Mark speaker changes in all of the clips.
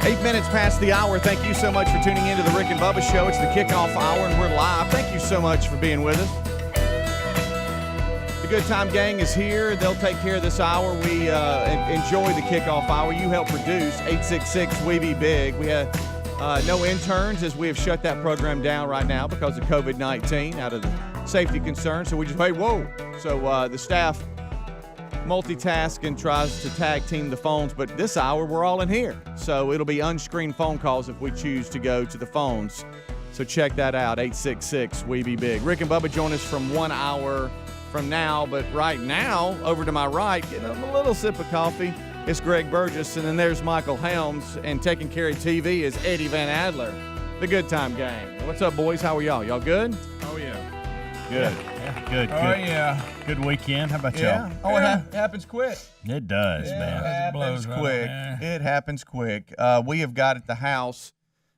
Speaker 1: 8 minutes past the hour. Thank you so much for tuning into the Rick and Bubba Show. It's the kickoff hour, and we're live. Thank you so much for being with us. The Good Time Gang is here. They'll take care of this hour. We enjoy the kickoff hour. You help produce 866-WE-BE-BIG. We have no interns, as we have shut that program down right now because of COVID-19 out of the safety concerns. So we just, hey, whoa. So the staff multitask and tries to tag team the phones, but this hour we're all in here. So it'll be unscreened phone calls if we choose to go to the phones. So check that out, 866-WE-BE-BIG. Rick and Bubba join us from 1 hour from now, but right now, over to my right, getting a little sip of coffee, it's Greg Burgess, and then there's Michael Helms, and taking care of TV is Eddie Van Adler, the Good Time Gang. What's up, boys? How are y'all? Y'all good?
Speaker 2: Oh, yeah.
Speaker 1: Good.
Speaker 3: Yeah, good.
Speaker 2: Oh, yeah.
Speaker 3: Good weekend. How about
Speaker 1: Yeah.
Speaker 3: y'all?
Speaker 1: Oh, it happens quick.
Speaker 3: It does,
Speaker 1: It
Speaker 3: man.
Speaker 1: happens
Speaker 2: blows
Speaker 1: quick.
Speaker 2: right.
Speaker 1: It happens quick. We have got at the house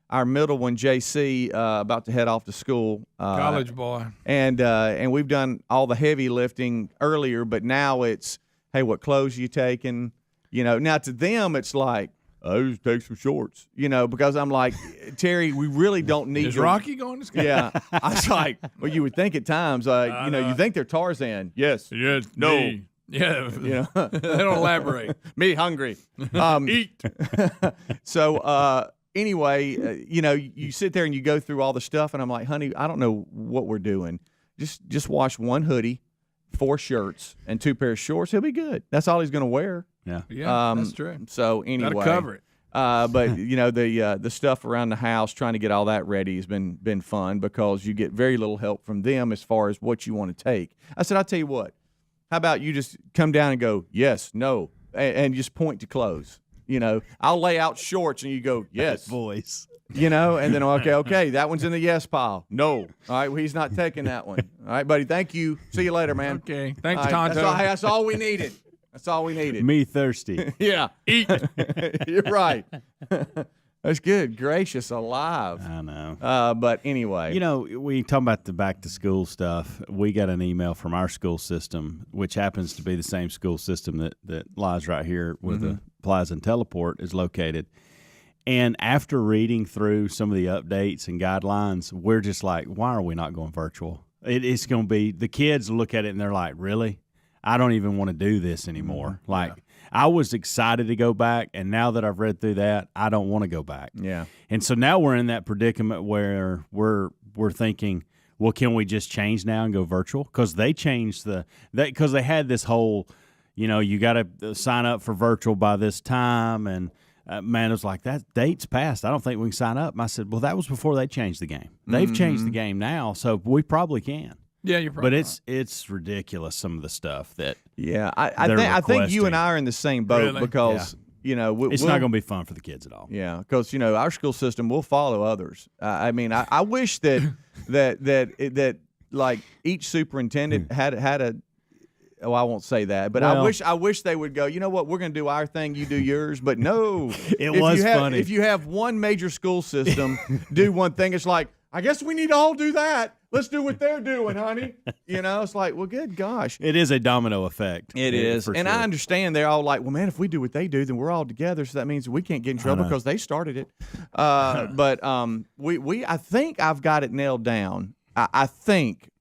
Speaker 1: our middle one, JC, about to head off to school.
Speaker 2: College boy.
Speaker 1: And we've done all the heavy lifting earlier, but now it's, hey, what clothes you taking? You know, now to them it's like, I just take some shorts, you know, because I'm like, Terry, we really don't need
Speaker 2: Is
Speaker 1: your-
Speaker 2: Rocky going to school?
Speaker 1: Yeah. I was like, well, you would think at times, you know, you think they're Tarzan. Yes.
Speaker 2: Yes.
Speaker 1: No.
Speaker 2: Me. Yeah.
Speaker 1: You know,
Speaker 2: They don't elaborate.
Speaker 1: me hungry.
Speaker 2: Eat.
Speaker 1: So, anyway, you know, you sit there and you go through all the stuff, and I'm like, honey, I don't know what we're doing. Just wash one hoodie, 4 shirts, and 2 pairs of shorts. He'll be good. That's all he's going to wear.
Speaker 3: Yeah.
Speaker 2: Yeah, that's true.
Speaker 1: So anyway,
Speaker 2: Got to cover it.
Speaker 1: but you know, the stuff around the house, trying to get all that ready has been fun because you get very little help from them as far as what you want to take. I said, I'll tell you what. How about you just come down and go yes, no, and just point to clothes. You know, I'll lay out shorts and you go yes,
Speaker 3: Voice.
Speaker 1: you know, and then okay, that one's in the yes pile. No, all right, well, he's not taking that one. All right, buddy, thank you. See you later, man.
Speaker 2: Okay. Thanks,
Speaker 1: All right,
Speaker 2: Tonto.
Speaker 1: that's all we needed. That's all we needed.
Speaker 3: Me thirsty.
Speaker 1: Yeah, eat. You're right. That's good. Gracious alive.
Speaker 3: I know.
Speaker 1: But anyway,
Speaker 3: You know, we talk about the back to school stuff. We got an email from our school system, which happens to be the same school system that lies right here where the Plaza and Teleport is located. And after reading through some of the updates and guidelines, we're just like, why are we not going virtual? It's going to be, the kids look at it and they're like, really? I don't even want to do this anymore. Like, I was excited to go back, and now that I've read through that, I don't want to go back.
Speaker 1: yeah,
Speaker 3: And so now we're in that predicament where we're thinking, well, can we just change now and go virtual? Because they changed because they had this whole, you know, you got to sign up for virtual by this time, and man, it was like, that date's passed. I don't think we can sign up. And I said, well, that was before they changed the game. They've changed the game now, so we probably can.
Speaker 2: Yeah, you're probably
Speaker 3: But it's ridiculous, some of the stuff that
Speaker 1: yeah.
Speaker 3: They're
Speaker 1: I think you and
Speaker 3: requesting.
Speaker 1: I are in the same boat
Speaker 2: Really?
Speaker 1: because you know
Speaker 3: it's not going to be fun for the kids at all.
Speaker 1: Yeah, because you know our school system will follow others. I mean, I wish that like each superintendent had a. Oh, I won't say that, but
Speaker 3: Well-
Speaker 1: I wish they would go. You know what? We're going to do our thing. You do yours. But no,
Speaker 3: It was funny.
Speaker 1: If you have one major school system do one thing, it's like, I guess we need to all do that. Let's do what they're doing, honey. You know, it's like, well, good gosh.
Speaker 3: It is a domino effect.
Speaker 1: It is.
Speaker 3: for
Speaker 1: And
Speaker 3: sure.
Speaker 1: I understand they're all like, well, man, if we do what they do, then we're all together. So that means we can't get in trouble
Speaker 3: know.
Speaker 1: because they started it. But I think I've got it nailed down. I think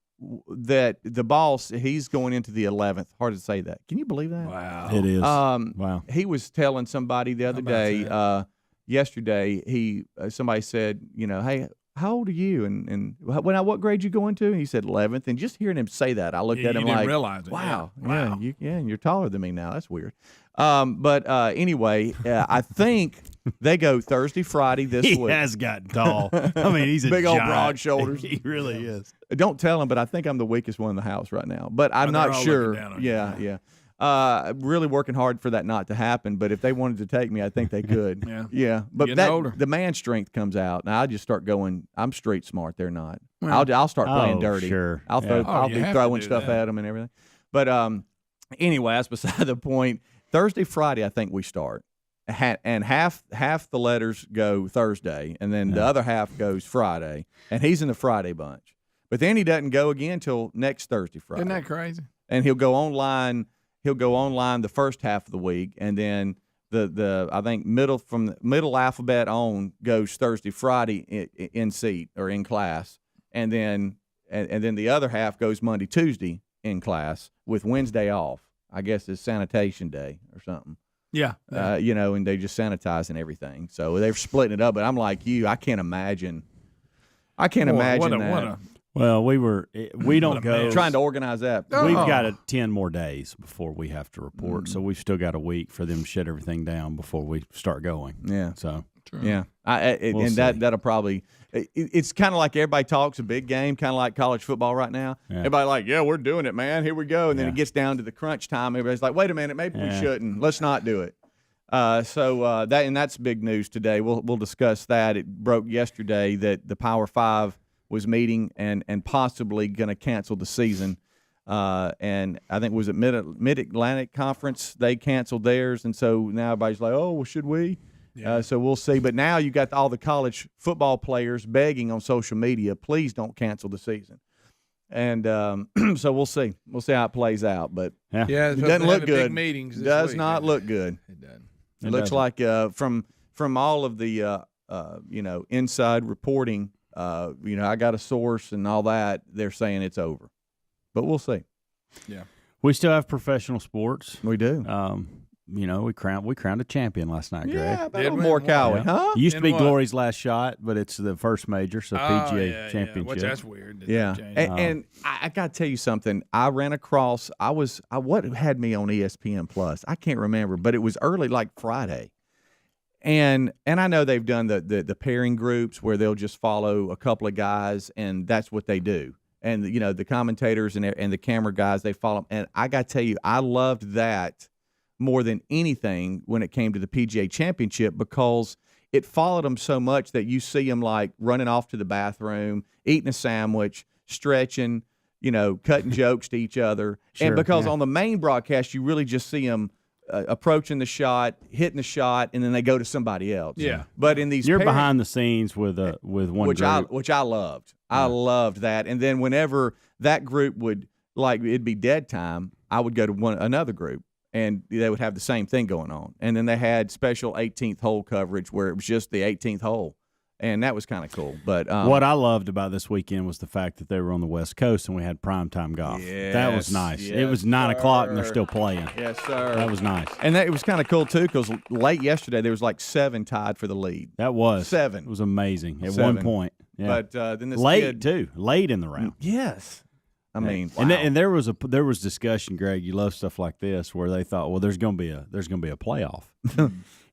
Speaker 1: that the boss, he's going into the 11th. Hard to say that. Can you believe that?
Speaker 2: Wow.
Speaker 3: It is. Wow.
Speaker 1: He was telling somebody the other
Speaker 2: about
Speaker 1: day, yesterday, somebody said, you know, hey, how old are you? And what grade you going to? And he said 11th. And just hearing him say that, I looked
Speaker 2: Yeah,
Speaker 1: at
Speaker 2: you
Speaker 1: him
Speaker 2: didn't
Speaker 1: like,
Speaker 2: realize it.
Speaker 1: wow,
Speaker 2: Yeah. Wow.
Speaker 1: and you're taller than me now. That's weird. But anyway, I think they go Thursday, Friday this
Speaker 3: He
Speaker 1: week.
Speaker 3: has gotten tall. I mean, he's a
Speaker 1: Big old
Speaker 3: giant.
Speaker 1: broad shoulders.
Speaker 3: He really is.
Speaker 1: Don't tell him, but I think I'm the weakest one in the house right now. But I'm
Speaker 2: Well, they're
Speaker 1: not
Speaker 2: all
Speaker 1: sure.
Speaker 2: looking down on you.
Speaker 1: Yeah. Really working hard for that not to happen. But if they wanted to take me, I think they could.
Speaker 2: Yeah.
Speaker 1: But
Speaker 2: Getting older.
Speaker 1: the man strength comes out, and I just start going. I'm street smart. They're not. I'll start playing dirty.
Speaker 3: Sure.
Speaker 1: I'll
Speaker 3: Yeah.
Speaker 1: throw.
Speaker 2: Oh,
Speaker 1: I'll
Speaker 2: you
Speaker 1: be
Speaker 2: have to
Speaker 1: throwing
Speaker 2: do
Speaker 1: stuff
Speaker 2: that.
Speaker 1: at them and everything. But anyway, that's beside the point. Thursday, Friday, I think we start. And half the letters go Thursday, and then the other half goes Friday, and he's in the Friday bunch. But then he doesn't go again till next Thursday, Friday.
Speaker 2: Isn't that crazy?
Speaker 1: And he'll go online. He'll go online the first half of the week, and then I think from the middle alphabet on goes Thursday, Friday in seat or in class, and then the other half goes Monday, Tuesday in class with Wednesday off. I guess it's sanitation day or something.
Speaker 2: Yeah.
Speaker 1: And they just sanitizing everything. So they're splitting it up. But I'm like you, I can't imagine that.
Speaker 3: Well, we don't go
Speaker 1: trying to organize that.
Speaker 3: We've got 10 more days before we have to report, so we've still got a week for them to shut everything down before we start going.
Speaker 1: Yeah.
Speaker 3: So
Speaker 2: True.
Speaker 1: Yeah, that'll probably. It's kind of like everybody talks a big game, kind of like college football right now. Yeah. Everybody like, yeah, we're doing it, man. Here we go, and then it gets down to the crunch time. Everybody's like, wait a minute, maybe we shouldn't. Let's not do it. That's big news today. We'll discuss that. It broke yesterday that the Power Five was meeting and possibly going to cancel the season. And I think was it Mid-Atlantic Conference, they canceled theirs, and so now everybody's like, oh, well, should we? Yeah. So we'll see. But now you got all the college football players begging on social media, please don't cancel the season. And so well see. We'll see how it plays out. But
Speaker 2: it
Speaker 1: doesn't look good.
Speaker 2: Big meetings
Speaker 1: does not look good.
Speaker 2: It doesn't.
Speaker 1: It looks like from all of the inside reporting. I got a source and all that. They're saying it's over, but we'll see.
Speaker 2: Yeah,
Speaker 3: we still have professional sports.
Speaker 1: We do.
Speaker 3: We crowned a champion last night, Greg.
Speaker 1: Yeah, a little more Cowie, huh?
Speaker 3: It used to be Glory's last shot, but it's the first major, so PGA championship.
Speaker 2: Which that's weird.
Speaker 1: Yeah, and I got to tell you something. I ran across. What had me on ESPN Plus? I can't remember, but it was early, like Friday. And I know they've done the pairing groups where they'll just follow a couple of guys, and that's what they do. And the commentators and the camera guys, they follow them. And I got to tell you, I loved that more than anything when it came to the PGA Championship, because it followed them so much that you see them like running off to the bathroom, eating a sandwich, stretching, cutting jokes to each other.
Speaker 3: Sure,
Speaker 1: and because on the main broadcast, you really just see them approaching the shot, hitting the shot, and then they go to somebody else.
Speaker 2: Yeah.
Speaker 1: But in these
Speaker 3: you're behind the scenes with one group.
Speaker 1: Which I loved. I loved that. And then whenever that group would, like, it'd be dead time, I would go to another group, and they would have the same thing going on. And then they had special 18th hole coverage where it was just the 18th hole. And that was kind of cool. But
Speaker 3: what I loved about this weekend was the fact that they were on the West Coast and we had primetime golf.
Speaker 1: Yes,
Speaker 3: that was nice.
Speaker 1: Yes,
Speaker 3: it was 9 o'clock and they're still playing.
Speaker 1: Yes, sir.
Speaker 3: That was nice.
Speaker 1: And it was kind of cool, too, because late yesterday there was like 7 tied for the lead.
Speaker 3: That was.
Speaker 1: 7.
Speaker 3: It was amazing at
Speaker 1: 7.
Speaker 3: one point. Yeah.
Speaker 1: But then this
Speaker 3: late, too. Late in the round.
Speaker 1: Yes. I mean, wow.
Speaker 3: And there was discussion, Greg. You love stuff like this, where they thought, well, there's going to be a playoff,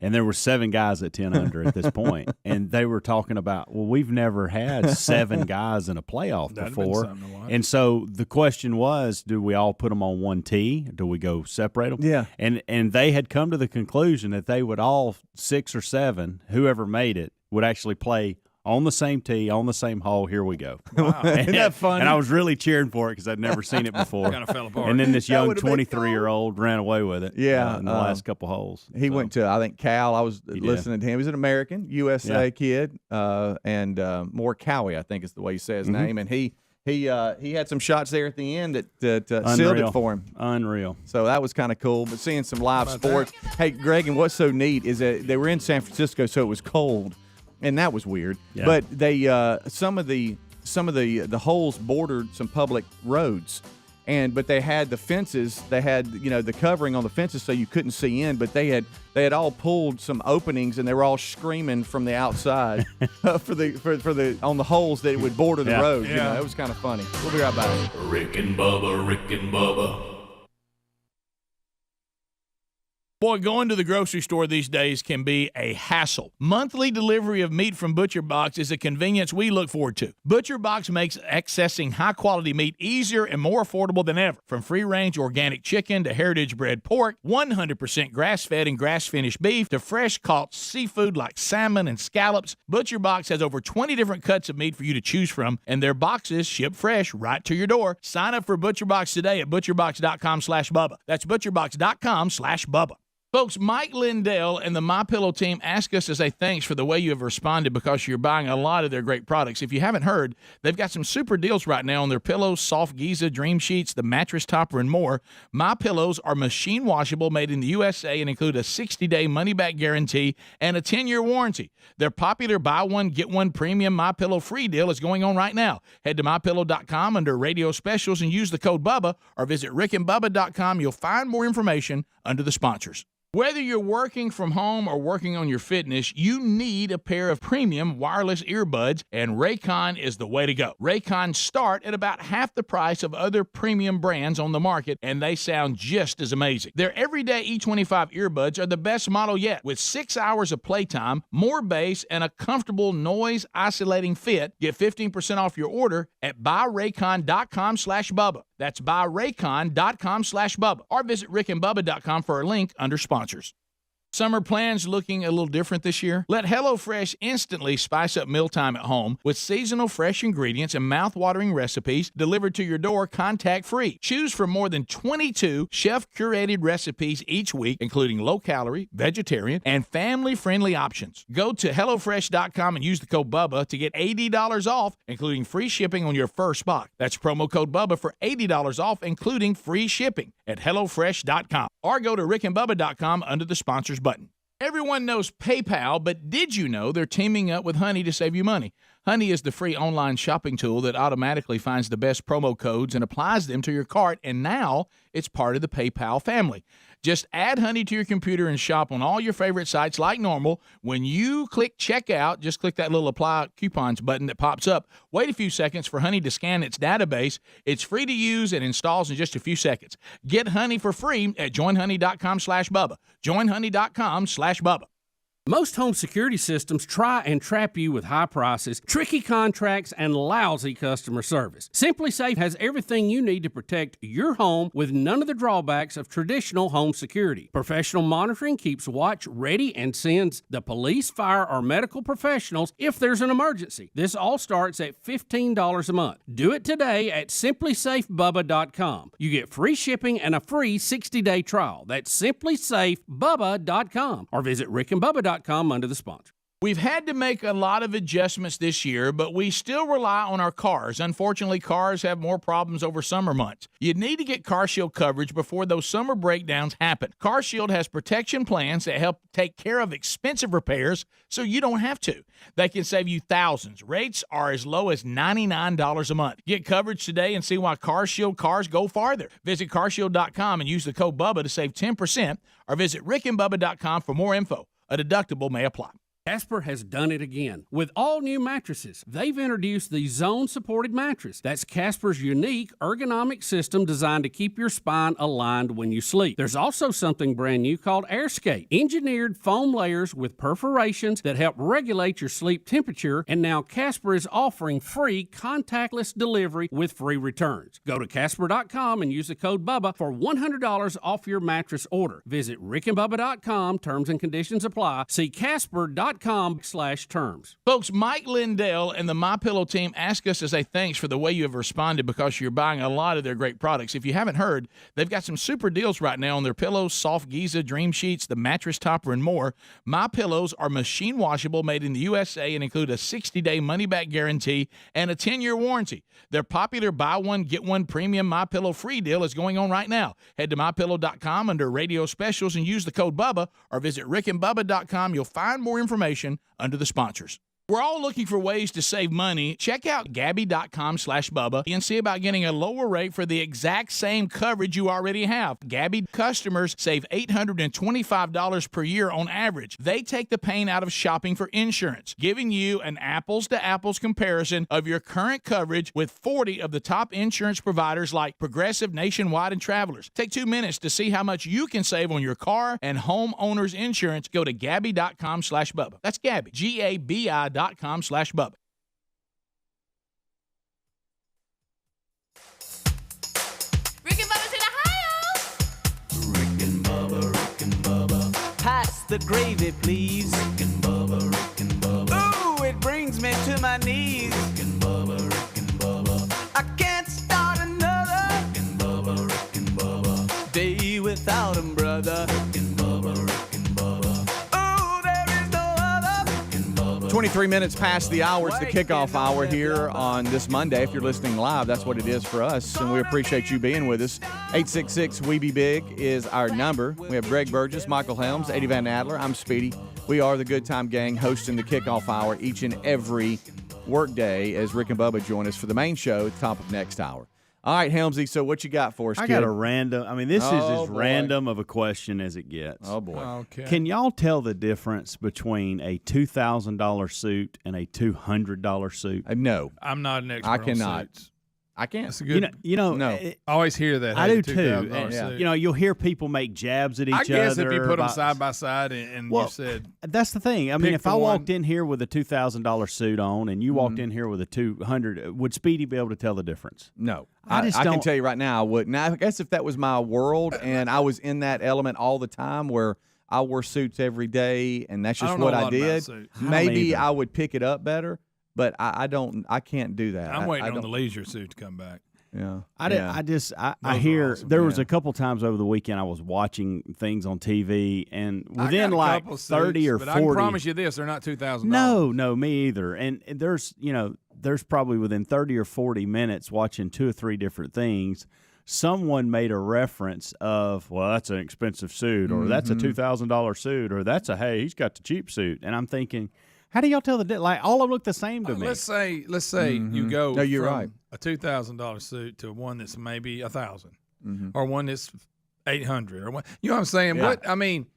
Speaker 3: and there were 7 guys at 10 under at this point, and they were talking about, well, we've never had 7 guys in a playoff before, and so the question was, do we all put them on one tee? Do we go separate them?
Speaker 1: Yeah,
Speaker 3: and they had come to the conclusion that they would all 6 or 7, whoever made it, would actually play on the same tee, on the same hole. Here we go.
Speaker 1: Wow. Isn't that funny?
Speaker 3: And I was really cheering for it because I'd never seen it before.
Speaker 2: Kind of fell apart.
Speaker 3: And then this young 23-year-old ran away with it.
Speaker 1: Yeah,
Speaker 3: in the last couple holes.
Speaker 1: He went to, I think, Cal. I was listening to him. He's an American, USA kid, and more Cowie, I think is the way you say his name. And he had some shots there at the end that sealed it for him.
Speaker 3: Unreal.
Speaker 1: So that was kind of cool. But seeing some live sports. Hey, Greg, and what's so neat is that they were in San Francisco, so it was cold. And that was weird, but they some of the holes bordered some public roads, but they had the fences. They had the covering on the fences so you couldn't see in. But they had all pulled some openings, and they were all screaming from the outside for the on the holes that would border the road.
Speaker 2: Yeah.
Speaker 1: It was kind of funny. We'll be right back.
Speaker 4: Rick and Bubba.
Speaker 2: Boy, going to the grocery store these days can be a hassle. Monthly delivery of meat from ButcherBox is a convenience we look forward to. ButcherBox makes accessing high-quality meat easier and more affordable than ever. From free-range organic chicken to heritage-bred pork, 100% grass-fed and grass-finished beef to fresh-caught seafood like salmon and scallops, ButcherBox has over 20 different cuts of meat for you to choose from, and their boxes ship fresh right to your door. Sign up for ButcherBox today at butcherbox.com/Bubba. That's butcherbox.com/Bubba. Folks, Mike Lindell and the MyPillow team ask us to say thanks for the way you have responded because you're buying a lot of their great products. If you haven't heard, they've got some super deals right now on their pillows, soft Giza, dream sheets, the mattress topper, and more. MyPillows are machine washable, made in the USA, and include a 60-day money-back guarantee and a 10-year warranty. Their popular buy one, get one premium MyPillow free deal is going on right now. Head to MyPillow.com under radio specials and use the code Bubba, or visit rickandbubba.com. You'll find more information under the sponsors. Whether you're working from home or working on your fitness, you need a pair of premium wireless earbuds, and Raycon is the way to go. Raycons start at about half the price of other premium brands on the market, and they sound just as amazing. Their everyday E25 earbuds are the best model yet, with 6 hours of playtime, more bass, and a comfortable noise-isolating fit. Get 15% off your order at buyraycon.com/Bubba. That's buyraycon.com/Bubba, or visit rickandbubba.com for a link under sponsors. Summer plans looking a little different this year? Let HelloFresh instantly spice up mealtime at home with seasonal fresh ingredients and mouth-watering recipes delivered to your door contact-free. Choose from more than 22 chef-curated recipes each week, including low-calorie, vegetarian, and family-friendly options. Go to HelloFresh.com and use the code BUBBA to get $80 off, including free shipping on your first box. That's promo code BUBBA for $80 off, including free shipping at HelloFresh.com. Or go to rickandbubba.com under the sponsors button. Everyone knows PayPal, but did you know they're teaming up with Honey to save you money? Honey is the free online shopping tool that automatically finds the best promo codes and applies them to your cart, and now it's part of the PayPal family. Just add Honey to your computer and shop on all your favorite sites like normal. When you click checkout, just click that little apply coupons button that pops up. Wait a few seconds for Honey to scan its database. It's free to use and installs in just a few seconds. Get Honey for free at joinhoney.com/Bubba. Joinhoney.com/Bubba.
Speaker 5: Most home security systems try and trap you with high prices, tricky contracts, and lousy customer service. SimpliSafe has everything you need to protect your home with none of the drawbacks of traditional home security. Professional monitoring keeps watch ready and sends the police, fire, or medical professionals if there's an emergency. This all starts at $15 a month. Do it today at simplysafebubba.com. You get free shipping and a free 60-day trial. That's simplysafebubba.com, or visit rickandbubba.com under the sponsor.
Speaker 2: We've had to make a lot of adjustments this year, but we still rely on our cars. Unfortunately, cars have more problems over summer months. You need to get CarShield coverage before those summer breakdowns happen. CarShield has protection plans that help take care of expensive repairs so you don't have to. They can save you thousands. Rates are as low as $99 a month. Get coverage today and see why CarShield cars go farther. Visit carshield.com and use the code BUBBA to save 10%, or visit rickandbubba.com for more info. A deductible may apply.
Speaker 5: Casper has done it again. With all new mattresses, they've introduced the zone-supported mattress. That's Casper's unique ergonomic system designed to keep your spine aligned when you sleep. There's also something brand new called AirScape, engineered foam layers with perforations that help regulate your sleep temperature, and now Casper is offering free contactless delivery with free returns. Go to Casper.com and use the code BUBBA for $100 off your mattress order. Visit rickandbubba.com. Terms and conditions apply. See Casper.com/terms.
Speaker 2: Folks, Mike Lindell and the MyPillow team ask us to say thanks for the way you have responded because you're buying a lot of their great products. If you haven't heard, they've got some super deals right now on their pillows, soft Giza, dream sheets, the mattress topper, and more. MyPillows are machine washable, made in the USA, and include a 60-day money-back guarantee and a 10-year warranty. Their popular buy one, get one premium MyPillow free deal is going on right now. Head to MyPillow.com under radio specials and use the code BUBBA, or visit rickandbubba.com. You'll find more information under the sponsors. We're all looking for ways to save money. Check out Gabby.com/Bubba and see about getting a lower rate for the exact same coverage you already have. Gabby customers save $825 per year on average. They take the pain out of shopping for insurance, giving you an apples-to-apples comparison of your current coverage with 40 of the top insurance providers like Progressive, Nationwide, and Travelers. Take 2 minutes to see how much you can save on your car and homeowners insurance. Go to Gabby.com/Bubba. That's Gabby, GABI.com/Bubba.
Speaker 6: Rick and Bubba's in Ohio.
Speaker 4: Rick and Bubba, Rick and Bubba.
Speaker 7: Pass the gravy, please.
Speaker 4: Rick and Bubba, Rick and Bubba.
Speaker 7: Ooh, it brings me to my knees.
Speaker 4: Rick and Bubba, Rick and Bubba.
Speaker 7: I can't start another
Speaker 4: Rick and Bubba, Rick and Bubba.
Speaker 7: day without 'em, brother.
Speaker 4: Rick and Bubba.
Speaker 7: Ooh, there is no other.
Speaker 1: 23 minutes past the hour. It's the kickoff hour here on this Monday. If you're listening live, that's what it is for us, and we appreciate you being with us. 866-WE-BE-BIG is our number. We have Greg Burgess, Michael Helms, Eddie Van Adler. I'm Speedy. We are the Good Time Gang hosting the kickoff hour each and every workday as Rick and Bubba join us for the main show at the top of next hour. All right, Helmsy, so what you got for us,
Speaker 3: I
Speaker 1: kid?
Speaker 3: got a random. I mean, this is as
Speaker 1: boy.
Speaker 3: random of a question as it gets.
Speaker 1: Oh, boy.
Speaker 2: Okay.
Speaker 3: Can y'all tell the difference between a $2,000 suit and a $200 suit?
Speaker 1: No,
Speaker 2: I'm not an expert.
Speaker 1: I
Speaker 2: on
Speaker 1: cannot.
Speaker 2: suits.
Speaker 1: I can't.
Speaker 2: That's a good.
Speaker 3: No.
Speaker 2: I always hear that.
Speaker 3: I
Speaker 2: hey,
Speaker 3: do
Speaker 2: the
Speaker 3: too.
Speaker 2: $2,000
Speaker 3: And,
Speaker 2: suit.
Speaker 3: you know, you'll hear people make jabs at each other.
Speaker 2: I guess if you put them
Speaker 3: about-
Speaker 2: side by side and
Speaker 3: Well,
Speaker 2: you said
Speaker 3: that's the thing. I mean,
Speaker 2: pick
Speaker 3: if
Speaker 2: the
Speaker 3: I walked
Speaker 2: one.
Speaker 3: in here with a $2,000 suit on and you walked in here with a $200, would Speedy be able to tell the difference?
Speaker 1: No.
Speaker 3: I just
Speaker 1: I can
Speaker 3: don't-
Speaker 1: tell you right now I wouldn't. Now, I guess if that was my world and I was in that element all the time where I wore suits every day and that's
Speaker 2: I
Speaker 1: just
Speaker 2: don't know
Speaker 1: what
Speaker 2: a
Speaker 1: I
Speaker 2: lot about
Speaker 1: did,
Speaker 2: suits.
Speaker 3: I don't
Speaker 1: maybe
Speaker 3: either.
Speaker 1: I would pick it up better, but I don't. I can't do that.
Speaker 2: I'm waiting
Speaker 1: I
Speaker 2: on the
Speaker 1: don't-
Speaker 2: leisure suit to come back.
Speaker 1: Yeah.
Speaker 3: I
Speaker 2: Those are
Speaker 3: hear
Speaker 2: awesome.
Speaker 3: there was
Speaker 1: Yeah.
Speaker 3: a couple times over the weekend I was watching things on TV and
Speaker 2: I
Speaker 3: within
Speaker 2: got a
Speaker 3: like
Speaker 2: couple
Speaker 3: 30
Speaker 2: suits,
Speaker 3: or
Speaker 2: but
Speaker 3: 40.
Speaker 2: I can promise you this: they're not $2,000.
Speaker 3: No, me either. And there's probably within 30 or 40 minutes watching 2 or 3 different things, someone made a reference of, well, that's an expensive suit, or that's a $2,000 suit, or that's he's got the cheap suit. And I'm thinking, how do y'all tell the difference? Like, all of them look the same to me.
Speaker 2: Let's say you go
Speaker 1: No, you're
Speaker 2: from
Speaker 1: right.
Speaker 2: a $2,000 suit to one that's maybe $1,000, or one that's $800, or one. You know what I'm saying?
Speaker 1: Yeah.
Speaker 2: What I mean.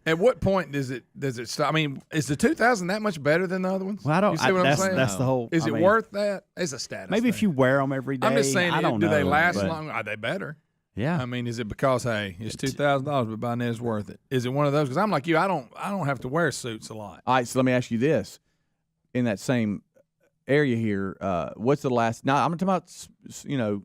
Speaker 2: At what point does it stop? I mean, is the 2,000 that much better than the other ones?
Speaker 3: Well, I don't.
Speaker 2: You see what I'm saying?
Speaker 3: That's the whole.
Speaker 2: Is
Speaker 3: I
Speaker 2: it
Speaker 3: mean,
Speaker 2: worth that? It's a status.
Speaker 3: Maybe if
Speaker 2: thing.
Speaker 3: you wear them every day.
Speaker 2: I'm just saying,
Speaker 3: I don't
Speaker 2: do
Speaker 3: know,
Speaker 2: they last
Speaker 3: but-
Speaker 2: long? Are they better?
Speaker 3: Yeah.
Speaker 2: I mean, is it because hey, it's $2,000, but by then it's worth it? Is it one of those? Because I'm like you, I don't have to wear suits a lot.
Speaker 1: All right, so let me ask you this: in that same area here, what's the last? Now I'm talking about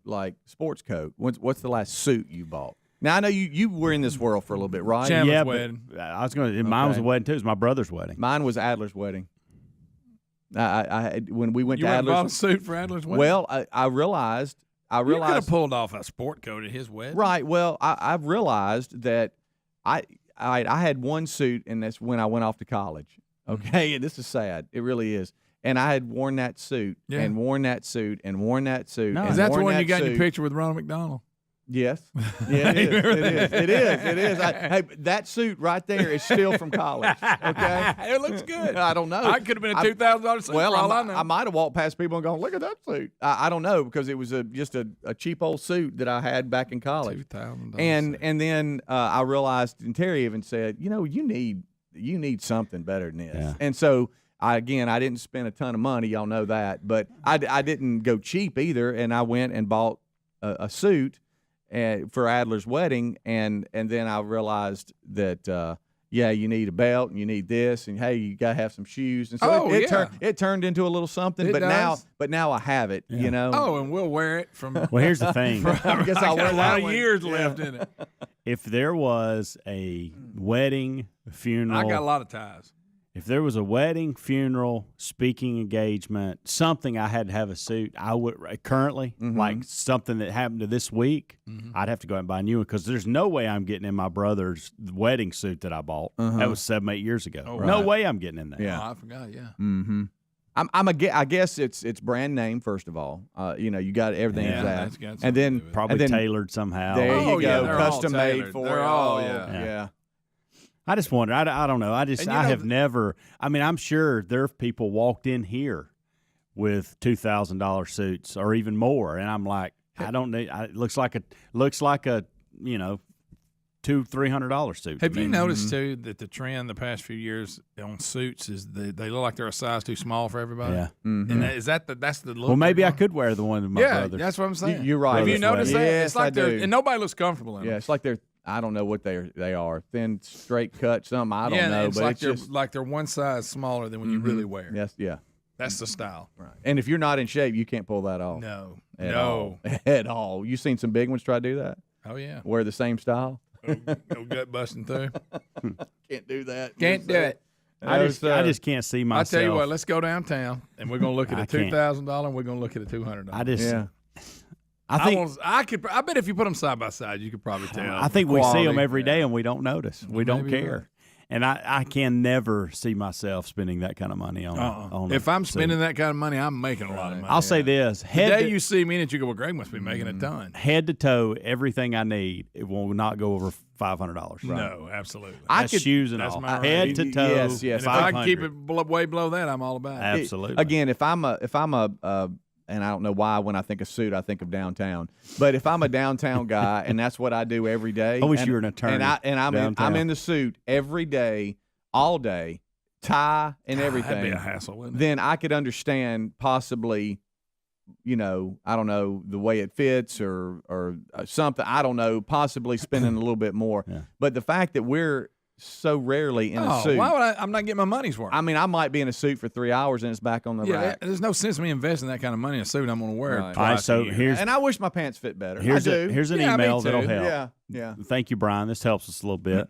Speaker 1: like sports coat. What's the last suit you bought? Now I know you were in this world for a little bit, right?
Speaker 2: Chandler's
Speaker 3: yeah,
Speaker 2: wedding.
Speaker 3: but I was going to. Mine was a
Speaker 1: Okay.
Speaker 3: wedding too. It was my brother's wedding.
Speaker 1: Mine was Adler's wedding. I when we went
Speaker 2: You
Speaker 1: to
Speaker 2: went and bought a
Speaker 1: Adler's.
Speaker 2: suit for Adler's wedding?
Speaker 1: Well, I realized.
Speaker 2: you could have pulled off a sport coat at his wedding.
Speaker 1: Right. Well, I've realized that I had one suit, and that's when I went off to college. Okay, and this is sad. It really is. And I had worn that suit,
Speaker 2: Yeah.
Speaker 1: and worn that suit, and worn that suit.
Speaker 3: No.
Speaker 1: and
Speaker 2: Is that the
Speaker 1: worn
Speaker 2: one you
Speaker 1: that
Speaker 2: got in your
Speaker 1: suit.
Speaker 2: picture with Ronald McDonald?
Speaker 1: Yes. Yeah, it is. It is. It is. It is. Hey, that suit right there is still from college. Okay.
Speaker 2: It looks good.
Speaker 1: I don't know.
Speaker 2: I could have been a $2,000 suit
Speaker 1: Well,
Speaker 2: for all I know.
Speaker 1: I might have walked past people and gone, "Look at that suit." I don't know because it was just a cheap old suit that I had back in college.
Speaker 2: $2,000.
Speaker 1: And then I realized, and Terry even said, you need something better than this.
Speaker 3: Yeah.
Speaker 1: And so I didn't spend a ton of money, y'all know that, but I didn't go cheap either, and I went and bought a suit for Adler's wedding, and then I realized that you need a belt and you need this, and hey, you gotta have some shoes, and so it turned into a little something.
Speaker 2: It
Speaker 1: but
Speaker 2: does.
Speaker 1: now I have it, you know.
Speaker 2: Oh, and we'll wear it from.
Speaker 3: Well, here's the thing.
Speaker 1: I guess I'll
Speaker 2: I got
Speaker 1: wear
Speaker 2: a
Speaker 1: that
Speaker 2: lot of
Speaker 1: one.
Speaker 2: years left in it.
Speaker 3: If there was a wedding, funeral,
Speaker 2: I got a lot of ties.
Speaker 3: if there was a wedding, funeral, speaking engagement, something I had to have a suit, I would currently, like something that happened to this week, I'd have to go out and buy a new one because there's no way I'm getting in my brother's wedding suit that I bought. That was 7-8 years ago.
Speaker 2: Oh,
Speaker 3: No
Speaker 2: right.
Speaker 3: way I'm getting in that.
Speaker 1: Yeah.
Speaker 2: Oh, I forgot. Yeah.
Speaker 1: Mm-hmm. I guess it's brand name first of all. You got everything's
Speaker 3: Yeah,
Speaker 1: that,
Speaker 2: that's got something
Speaker 1: and
Speaker 2: to
Speaker 1: then
Speaker 2: do with it.
Speaker 3: Probably
Speaker 1: and then
Speaker 3: tailored somehow.
Speaker 1: there
Speaker 2: Oh,
Speaker 1: you
Speaker 2: yeah,
Speaker 1: go,
Speaker 2: they're all
Speaker 1: custom made
Speaker 2: tailored.
Speaker 1: for
Speaker 2: They're
Speaker 1: it.
Speaker 2: all-
Speaker 1: Oh,
Speaker 2: yeah.
Speaker 1: yeah.
Speaker 3: I just wonder. I don't know. I
Speaker 2: And you
Speaker 3: have
Speaker 2: know-
Speaker 3: never. I mean, I'm sure there are people walked in here with $2,000 suits or even more, and I'm like, I don't need. It looks like a $200-$300 suit.
Speaker 2: Have
Speaker 3: to
Speaker 2: you
Speaker 3: me.
Speaker 2: noticed too that the trend the past few years on suits is they look like they're a size too small for everybody?
Speaker 3: Yeah.
Speaker 2: And that's the look.
Speaker 3: Well, maybe
Speaker 2: they're
Speaker 3: I
Speaker 2: going-
Speaker 3: could wear the one with my
Speaker 2: Yeah,
Speaker 3: brother.
Speaker 2: that's what I'm saying.
Speaker 1: You're right.
Speaker 2: Have you
Speaker 3: Brother's
Speaker 2: noticed
Speaker 3: wedding.
Speaker 2: that?
Speaker 1: Yes,
Speaker 2: It's like
Speaker 1: I do.
Speaker 2: and nobody looks comfortable in them.
Speaker 1: Yeah, it's like I don't know what they are. Thin, straight cut, something. I don't know,
Speaker 2: it's
Speaker 1: but
Speaker 2: like
Speaker 1: it's
Speaker 2: they're
Speaker 1: just
Speaker 2: like they're one size smaller than when you really wear.
Speaker 1: yes, yeah.
Speaker 2: That's the style.
Speaker 1: Right. And if you're not in shape, you can't pull that off.
Speaker 2: No,
Speaker 1: At
Speaker 2: no.
Speaker 1: all. At all. You seen some big ones try to do that?
Speaker 2: Oh yeah,
Speaker 1: Wear the same style?
Speaker 2: no gut busting through.
Speaker 1: Can't do that.
Speaker 2: Can't do it.
Speaker 3: I just can't see
Speaker 2: I
Speaker 3: myself.
Speaker 2: tell you what, let's go downtown and we're gonna look at
Speaker 3: I
Speaker 2: a
Speaker 3: can't.
Speaker 2: $2,000 and we're gonna look at a $200.
Speaker 3: I just.
Speaker 1: Yeah.
Speaker 8: I bet if you put them side by side, you could probably tell.
Speaker 3: I think we see
Speaker 8: quality.
Speaker 3: them every day and we don't notice. We don't
Speaker 8: Maybe
Speaker 3: care.
Speaker 8: right.
Speaker 3: And I can never see myself spending that kind of money on
Speaker 8: If I'm spending that kind of money, I'm making a lot of money.
Speaker 3: I'll say this.
Speaker 8: The day you see me in it, you go, well, Greg must be making a ton.
Speaker 3: Head to toe, everything I need, it will not go over $500.
Speaker 8: No, absolutely.
Speaker 3: That's shoes and
Speaker 8: that's
Speaker 3: all.
Speaker 8: my
Speaker 3: Head
Speaker 8: rate.
Speaker 3: to toe,
Speaker 1: Yes, yes.
Speaker 8: And if I can keep
Speaker 3: 500.
Speaker 8: it way below that, I'm all about it.
Speaker 3: Absolutely.
Speaker 1: Again, if I'm a and I don't know why when I think of suit, I think of downtown. But if I'm a downtown guy and that's what I do every day,
Speaker 3: I wish you were an attorney.
Speaker 1: And I'm
Speaker 3: downtown.
Speaker 1: in the suit every day, all day, tie and everything.
Speaker 8: That'd be a hassle, wouldn't it?
Speaker 1: Then I could understand possibly, I don't know, the way it fits or something. I don't know, possibly spending a little bit more.
Speaker 3: Yeah.
Speaker 1: But the fact that we're so rarely in a suit.
Speaker 8: Why would I'm not getting my money's worth.
Speaker 1: I mean, I might be in a suit for 3 hours and it's back on the rack.
Speaker 8: There's no sense in me investing that kind of money in a suit I'm going to wear.
Speaker 1: Right.
Speaker 3: All right,
Speaker 8: twice
Speaker 3: so
Speaker 8: a year.
Speaker 3: here's
Speaker 1: And I wish my pants fit better.
Speaker 3: here's
Speaker 1: I do.
Speaker 3: an
Speaker 8: Yeah, me
Speaker 3: email
Speaker 8: too.
Speaker 3: that'll help.
Speaker 1: Yeah.
Speaker 3: Thank you, Brian. This helps us a little bit.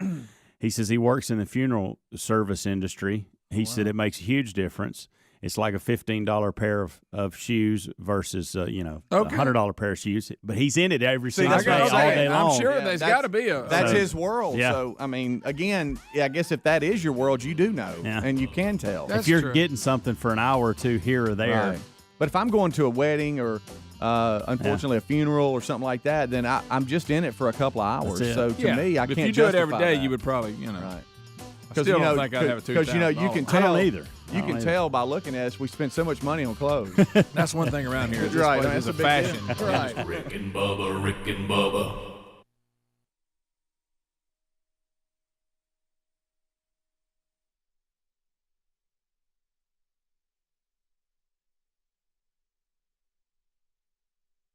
Speaker 3: He says he works in the funeral service industry. He said it makes a huge difference. It's like a $15 pair of shoes versus a $100 pair of shoes. But he's in it every single
Speaker 1: that's
Speaker 3: day,
Speaker 1: what
Speaker 3: all
Speaker 1: I'm saying.
Speaker 3: day long.
Speaker 8: I'm sure
Speaker 1: Yeah,
Speaker 8: there's
Speaker 1: that's-
Speaker 8: got to be a.
Speaker 1: That's
Speaker 3: So-
Speaker 1: his world.
Speaker 3: Yeah.
Speaker 1: So, I mean, again, I guess if that is your world, you do know.
Speaker 3: Yeah.
Speaker 1: And you can tell.
Speaker 8: That's
Speaker 3: If you're
Speaker 8: true.
Speaker 3: getting something for an hour or two here or there,
Speaker 1: Right. But if I'm going to a wedding or, unfortunately, a funeral or something like that, then I'm just in it for a couple of hours.
Speaker 3: That's it.
Speaker 1: So, to me, I
Speaker 8: if
Speaker 1: can't
Speaker 8: you do it every
Speaker 1: justify
Speaker 8: day,
Speaker 1: that.
Speaker 8: you would probably,
Speaker 1: Right.
Speaker 8: I still don't think I'd have a
Speaker 1: Because, you
Speaker 8: $2,000.
Speaker 1: can
Speaker 3: I
Speaker 1: tell.
Speaker 3: don't either.
Speaker 1: You can tell by looking at us, we spend so much money on clothes.
Speaker 8: That's one thing around here. Is this
Speaker 1: Right,
Speaker 8: place
Speaker 1: that's
Speaker 8: is a
Speaker 1: a big
Speaker 8: fashion.
Speaker 1: deal. Right.
Speaker 4: Rick and Bubba.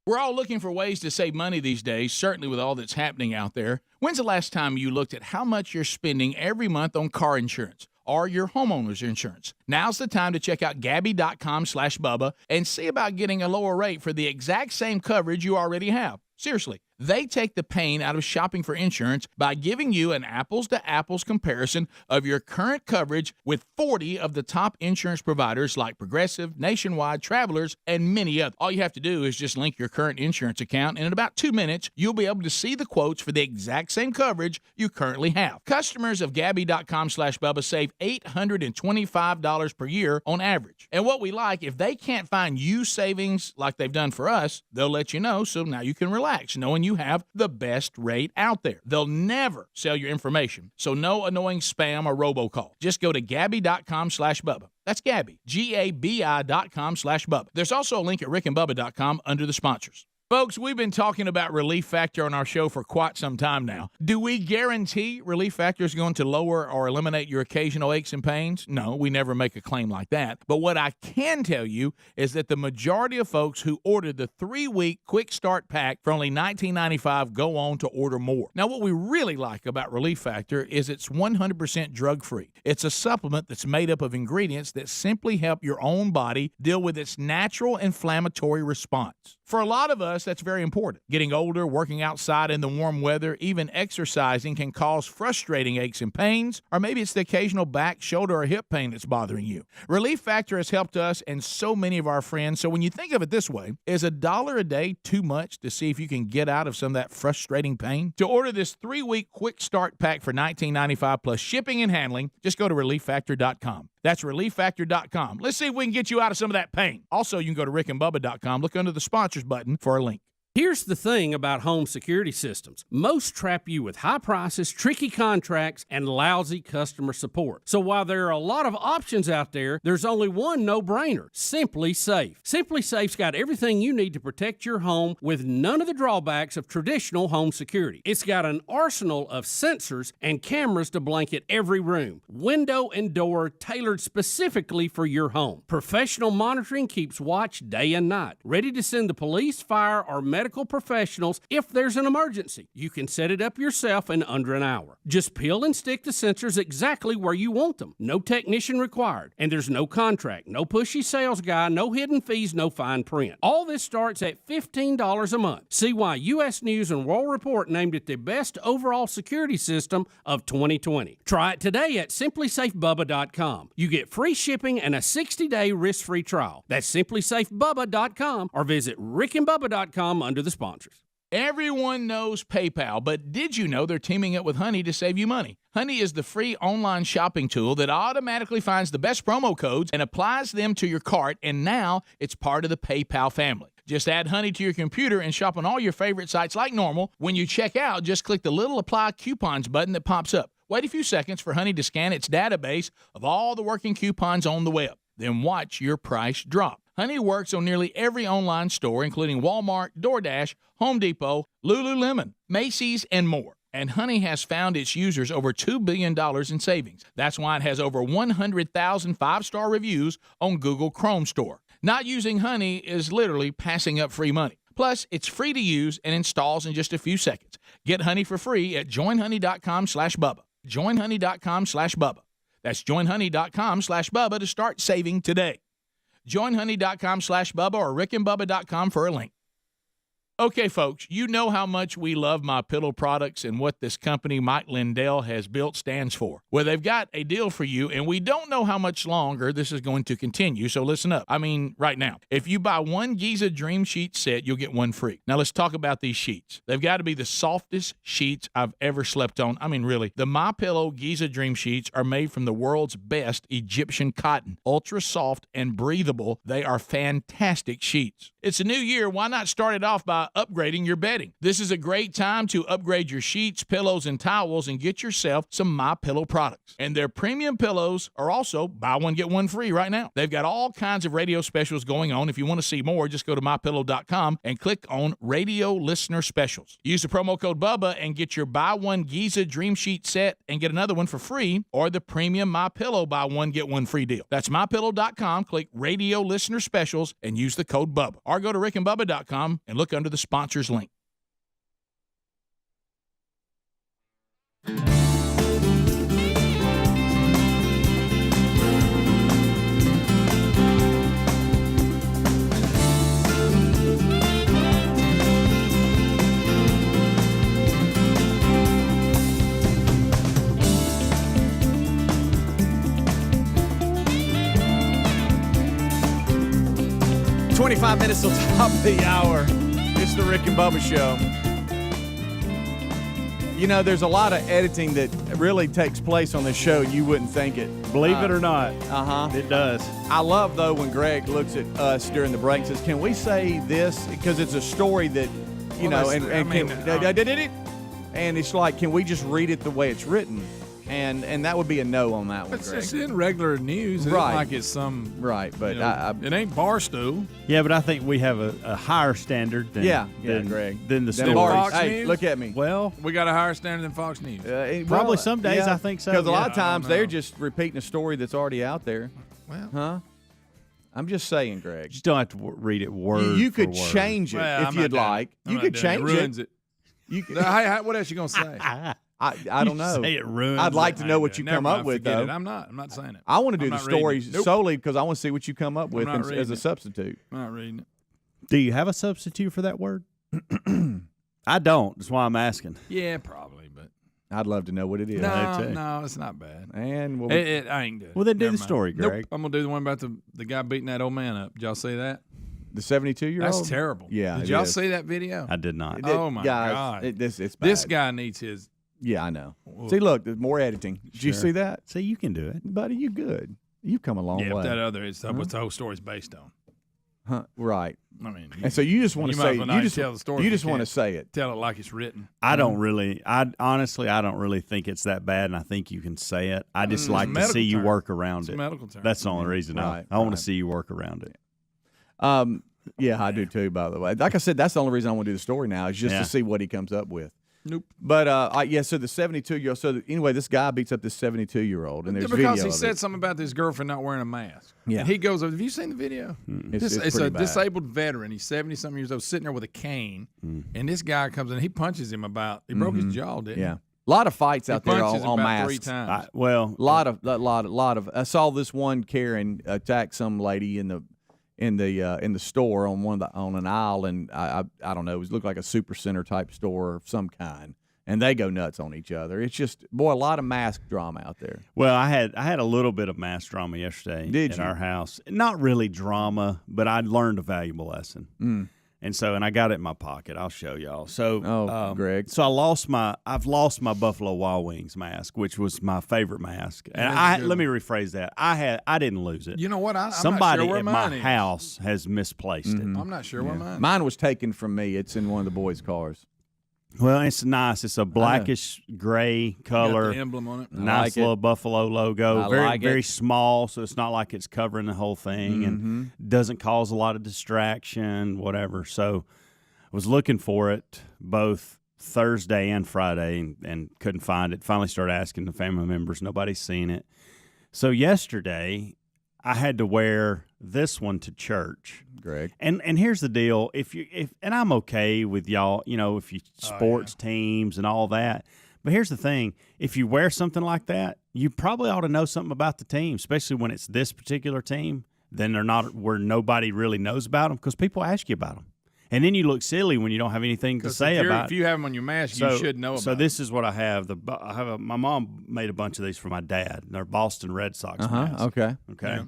Speaker 2: We're all looking for ways to save money these days, certainly with all that's happening out there. When's the last time you looked at how much you're spending every month on car insurance or your homeowner's insurance? Now's the time to check out Gabby.com/Bubba and see about getting a lower rate for the exact same coverage you already have. Seriously, they take the pain out of shopping for insurance by giving you an apples-to-apples comparison of your current coverage with 40 of the top insurance providers like Progressive, Nationwide, Travelers, and many others. All you have to do is just link your current insurance account, and in about 2 minutes, you'll be able to see the quotes for the exact same coverage you currently have. Customers of Gabby.com/Bubba save $825 per year on average. And what we like, if they can't find you savings like they've done for us, they'll let you know, so now you can relax, knowing you have the best rate out there. They'll never sell your information, so no annoying spam or robocall. Just go to Gabby.com/Bubba. That's Gabby, GABI.com/Bubba. There's also a link at rickandbubba.com under the sponsors. Folks, we've been talking about Relief Factor on our show for quite some time now. Do we guarantee Relief Factor is going to lower or eliminate your occasional aches and pains? No, we never make a claim like that. But what I can tell you is that the majority of folks who ordered the 3-week Quick Start Pack for only $19.95 go on to order more. Now, what we really like about Relief Factor is it's 100% drug-free. It's a supplement that's made up of ingredients that simply help your own body deal with its natural inflammatory response. For a lot of us, that's very important. Getting older, working outside in the warm weather, even exercising can cause frustrating aches and pains, or maybe it's the occasional back, shoulder, or hip pain that's bothering you. Relief Factor has helped us and so many of our friends, so when you think of it this way, is $1 a day too much to see if you can get out of some of that frustrating pain? To order this 3-week Quick Start Pack for $19.95 plus shipping and handling, just go to ReliefFactor.com. That's ReliefFactor.com. Let's see if we can get you out of some of that pain. Also, you can go to RickandBubba.com. Look under the sponsors button for a link.
Speaker 5: Here's the thing about home security systems. Most trap you with high prices, tricky contracts, and lousy customer support. So while there are a lot of options out there, there's only one no-brainer: Simply Safe. Simply Safe's got everything you need to protect your home with none of the drawbacks of traditional home security. It's got an arsenal of sensors and cameras to blanket every room, window and door tailored specifically for your home. Professional monitoring keeps watch day and night, ready to send the police, fire, or medical professionals if there's an emergency. You can set it up yourself in under an hour. Just peel and stick the sensors exactly where you want them. No technician required. And there's no contract, no pushy sales guy, no hidden fees, no fine print. All this starts at $15 a month. See why U.S. News and World Report named it the best overall security system of 2020. Try it today at simplysafebubba.com. You get free shipping and a 60-day risk-free trial. That's simplysafebubba.com or visit rickandbubba.com under under the sponsors.
Speaker 2: Everyone knows PayPal, but did you know they're teaming up with Honey to save you money? Honey is the free online shopping tool that automatically finds the best promo codes and applies them to your cart, and now it's part of the PayPal family. Just add Honey to your computer and shop on all your favorite sites like normal. When you check out, just click the little Apply Coupons button that pops up. Wait a few seconds for Honey to scan its database of all the working coupons on the web. Then watch your price drop. Honey works on nearly every online store, including Walmart, DoorDash, Home Depot, Lululemon, Macy's, and more. And Honey has found its users over $2 billion in savings. That's why it has over 100,000 five-star reviews on Google Chrome Store. Not using Honey is literally passing up free money. Plus, it's free to use and installs in just a few seconds. Get Honey for free at joinhoney.com/Bubba. Joinhoney.com/Bubba. That's joinhoney.com/Bubba to start saving today. Joinhoney.com/Bubba or rickandbubba.com for a link. Okay, folks, you know how much we love My Pillow products and what this company Mike Lindell has built stands for. Well, they've got a deal for you, and we don't know how much longer this is going to continue, so listen up. I mean, right now. If you buy one Giza Dream Sheet set, you'll get one free. Now, let's talk about these sheets. They've got to be the softest sheets I've ever slept on. I mean, really. The My Pillow Giza Dream Sheets are made from the world's best Egyptian cotton. Ultra soft and breathable, they are fantastic sheets. It's a new year. Why not start it off by upgrading your bedding? This is a great time to upgrade your sheets, pillows, and towels and get yourself some My Pillow products. And their premium pillows are also buy one, get one free right now. They've got all kinds of radio specials going on. If you want to see more, just go to mypillow.com and click on Radio Listener Specials. Use the promo code Bubba and get your buy one Giza Dream Sheet set and get another one for free, or the premium My Pillow buy one, get one free deal. That's mypillow.com, click Radio Listener Specials, and use the code Bubba. Or go to rickandbubba.com and look under the sponsors link.
Speaker 1: $25 minutes till top of the hour. It's the Rick and Bubba Show. You know, there's a lot of editing that really takes place on this show. You wouldn't think it.
Speaker 3: Believe it or not.
Speaker 1: It
Speaker 3: does.
Speaker 1: I love, though, when Greg looks at us during the break and says, can we say this? Because it's a story that, you know, and it's like, can we just read it the way it's written? And that would be a no on that one, Greg.
Speaker 8: It's in regular news. It
Speaker 1: Right.
Speaker 8: ain't like it's some...
Speaker 1: Right, but
Speaker 8: you know, it ain't Barstool.
Speaker 3: Yeah, but I think we have a higher standard than
Speaker 1: Greg.
Speaker 3: than the
Speaker 1: Then
Speaker 3: story.
Speaker 8: Fox
Speaker 1: hey,
Speaker 8: News?
Speaker 1: look at me.
Speaker 3: Well,
Speaker 8: We got a higher standard than Fox News.
Speaker 3: Probably some days I think so,
Speaker 1: Because a lot of
Speaker 8: yeah. I
Speaker 1: times
Speaker 8: don't know.
Speaker 1: they're just repeating a story that's already out there.
Speaker 8: Well,
Speaker 1: Huh? I'm just saying, Greg.
Speaker 3: you just don't have to read it word
Speaker 1: You
Speaker 3: for
Speaker 1: could
Speaker 3: word.
Speaker 1: change it
Speaker 8: well,
Speaker 1: if
Speaker 8: I'm not
Speaker 1: you'd
Speaker 8: doing it.
Speaker 1: like.
Speaker 8: I'm
Speaker 1: You
Speaker 8: not
Speaker 1: could
Speaker 8: doing it.
Speaker 1: change
Speaker 8: It ruins it.
Speaker 1: You could,
Speaker 8: Hey, what else you gonna say?
Speaker 1: I don't know.
Speaker 3: Say it ruins
Speaker 1: I'd like
Speaker 3: it.
Speaker 1: to know what you
Speaker 8: Never
Speaker 1: come
Speaker 8: mind,
Speaker 1: up with,
Speaker 8: forget
Speaker 1: though.
Speaker 8: it. I'm not saying it.
Speaker 1: I want to do
Speaker 8: I'm
Speaker 1: the
Speaker 8: not reading
Speaker 1: story
Speaker 8: it. Nope.
Speaker 1: solely because I want to see what you come up with
Speaker 8: not
Speaker 1: as
Speaker 8: reading
Speaker 1: a
Speaker 8: it.
Speaker 1: substitute.
Speaker 8: I'm not reading it.
Speaker 3: Do you have a substitute for that word? I don't. That's why I'm asking.
Speaker 8: Yeah, probably, but
Speaker 1: I'd love to know what it is.
Speaker 8: no, it's not bad.
Speaker 1: And we'll,
Speaker 8: I ain't good.
Speaker 3: Well, then do
Speaker 8: Never
Speaker 3: the
Speaker 8: mind.
Speaker 3: story,
Speaker 8: Nope.
Speaker 3: Greg.
Speaker 8: I'm gonna do the one about the guy beating that old man up. Did y'all see that?
Speaker 1: the 72-year-old?
Speaker 8: That's terrible.
Speaker 1: Yeah,
Speaker 8: Did
Speaker 1: it
Speaker 8: y'all
Speaker 1: is.
Speaker 8: see that video?
Speaker 3: I did not.
Speaker 8: Oh, my
Speaker 1: Guys,
Speaker 8: God.
Speaker 1: It's bad.
Speaker 8: This guy needs his.
Speaker 1: Yeah, I know. See, look, there's more editing. Did you
Speaker 3: Sure.
Speaker 1: see that?
Speaker 3: See, you can do it.
Speaker 1: Buddy, you good. You've come a long
Speaker 8: Yeah,
Speaker 1: way.
Speaker 8: but that other is what the whole story's based on.
Speaker 1: Huh, right.
Speaker 8: I mean,
Speaker 1: And so you just want to
Speaker 8: you might
Speaker 1: say
Speaker 8: as well not
Speaker 1: you just
Speaker 8: tell the story
Speaker 1: you
Speaker 8: if
Speaker 1: just
Speaker 8: you
Speaker 1: want to
Speaker 8: can.
Speaker 1: say it.
Speaker 8: tell it like it's written.
Speaker 3: I don't really. I honestly, I don't really think it's that bad, and I think you can say it. I just
Speaker 8: It's a
Speaker 3: like to
Speaker 8: medical
Speaker 3: see you
Speaker 8: term.
Speaker 3: work around
Speaker 8: It's a
Speaker 3: it.
Speaker 8: medical term.
Speaker 3: That's the only reason.
Speaker 1: Right,
Speaker 3: I want
Speaker 1: right.
Speaker 3: to see you work around it.
Speaker 1: Yeah, I do too. By the way, like I said, that's the only reason I want to do the story now is just
Speaker 3: Yeah.
Speaker 1: to see what he comes up with.
Speaker 8: Nope.
Speaker 1: But so the 72-year-old. So anyway, this guy beats up this 72-year-old, and there's
Speaker 8: Because
Speaker 1: video
Speaker 8: he
Speaker 1: of
Speaker 8: said
Speaker 1: it.
Speaker 8: something about this girlfriend not wearing a mask.
Speaker 1: Yeah.
Speaker 8: And he goes, have you seen the video?
Speaker 1: It's
Speaker 8: It's
Speaker 1: pretty
Speaker 8: a
Speaker 1: bad.
Speaker 8: disabled veteran. He's 70-something years old, sitting there with a cane. And this guy comes in. He punches him about. He broke his jaw, didn't he?
Speaker 1: Yeah, a lot of fights out there
Speaker 8: punches him
Speaker 1: on
Speaker 8: about 3
Speaker 1: masks.
Speaker 8: times.
Speaker 3: Well,
Speaker 1: A lot of. I saw this one Karen attack some lady in the store on an aisle, and I don't know. It looked like a super center type store of some kind, and they go nuts on each other. It's just a lot of mask drama out there.
Speaker 3: well, I had a little bit of mass drama yesterday
Speaker 1: Did
Speaker 3: at
Speaker 1: you?
Speaker 3: our house. Not really drama, but I learned a valuable lesson. And so, and I got it in my pocket. I'll show y'all. So,
Speaker 1: Greg.
Speaker 3: So I've lost my Buffalo Wild Wings mask, which was my favorite mask. And let me rephrase that. I didn't lose it.
Speaker 8: You know what? I'm
Speaker 3: Somebody
Speaker 8: not sure where
Speaker 3: at
Speaker 8: mine
Speaker 3: my
Speaker 8: is.
Speaker 3: house has misplaced it.
Speaker 8: I'm not sure where mine is.
Speaker 1: Mine was taken from me. It's in one of the boys' cars.
Speaker 3: Well, it's nice. It's a blackish gray color.
Speaker 8: Got the emblem on it.
Speaker 3: Nice little Buffalo logo.
Speaker 1: I
Speaker 3: Very
Speaker 1: like it.
Speaker 3: very small, so it's not like it's covering the whole thing and doesn't cause a lot of distraction, whatever. So I was looking for it both Thursday and Friday and couldn't find it. Finally started asking the family members. Nobody's seen it. So yesterday I had to wear this one to church.
Speaker 1: Greg.
Speaker 3: And here's the deal: if I'm okay with y'all, if you sports teams and all that. But here's the thing: if you wear something like that, you probably ought to know something about the team, especially when it's this particular team. Then they're not where nobody really knows about them because people ask you about them, and then you look silly when you don't have anything to say about.
Speaker 8: If you have them on your mask, you should know about.
Speaker 3: So this is what I have. My mom made a bunch of these for my dad. They're Boston Red Sox masks.
Speaker 1: Okay.
Speaker 3: Okay.
Speaker 8: Yeah.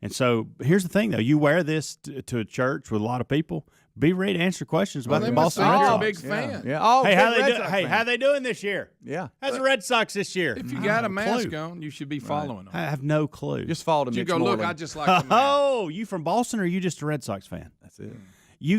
Speaker 3: And so here's the thing, though. You wear this to a church with a lot of people. Be ready to answer questions about the
Speaker 8: they must
Speaker 3: Boston
Speaker 8: think
Speaker 3: Red
Speaker 8: you're a
Speaker 3: Sox.
Speaker 8: big fan.
Speaker 1: Yeah. Oh,
Speaker 3: Hey,
Speaker 1: big
Speaker 3: how they
Speaker 1: Red
Speaker 3: do?
Speaker 1: Sox
Speaker 3: Hey,
Speaker 1: fan.
Speaker 3: how they doing this year?
Speaker 1: Yeah.
Speaker 3: How's the Red Sox this year?
Speaker 8: If you got a mask
Speaker 3: clue.
Speaker 8: on, you should be following them.
Speaker 3: I have no clue.
Speaker 1: Just follow to
Speaker 8: You
Speaker 1: Mitch
Speaker 8: go, look,
Speaker 1: Moreland.
Speaker 8: I just like the mask.
Speaker 3: Oh, you from Boston or are you just a Red Sox fan?
Speaker 1: That's it.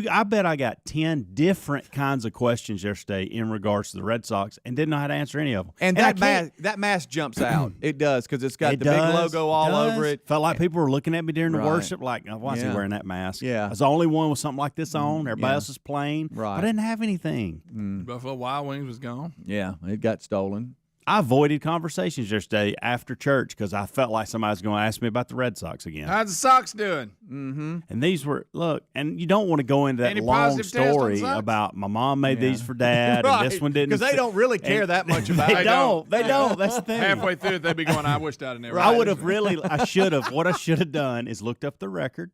Speaker 3: I bet I got 10 different kinds of questions yesterday in regards to the Red Sox and didn't know how to answer any of them.
Speaker 1: And
Speaker 3: I
Speaker 1: that
Speaker 3: can't-
Speaker 1: mask, jumps out. It does because it's got
Speaker 3: It
Speaker 1: the big
Speaker 3: does,
Speaker 1: logo all
Speaker 3: does.
Speaker 1: over it.
Speaker 3: Felt like people were looking at me during the
Speaker 1: Right.
Speaker 3: worship, like, why is he
Speaker 1: Yeah.
Speaker 3: wearing that mask?
Speaker 1: Yeah.
Speaker 3: I was the only one with something like this on. Everybody
Speaker 1: Yeah.
Speaker 3: else is plain.
Speaker 1: Right.
Speaker 3: I didn't have anything.
Speaker 8: Buffalo Wild Wings was gone.
Speaker 1: Yeah, it got stolen.
Speaker 3: I avoided conversations yesterday after church because I felt like somebody was going to ask me about the Red Sox again.
Speaker 8: How's the Sox doing?
Speaker 3: And these were, look, and you don't want to go into that
Speaker 8: Any
Speaker 3: long
Speaker 8: positive test on
Speaker 3: story
Speaker 8: Sox?
Speaker 3: about my mom made these for dad and this one didn't.
Speaker 1: Because they don't really care that much about
Speaker 3: They
Speaker 1: it.
Speaker 3: don't. They don't. That's the thing.
Speaker 8: Halfway through it, they'd be going, I wished I'd have never.
Speaker 3: I would have I should have. What I should have done is looked up the record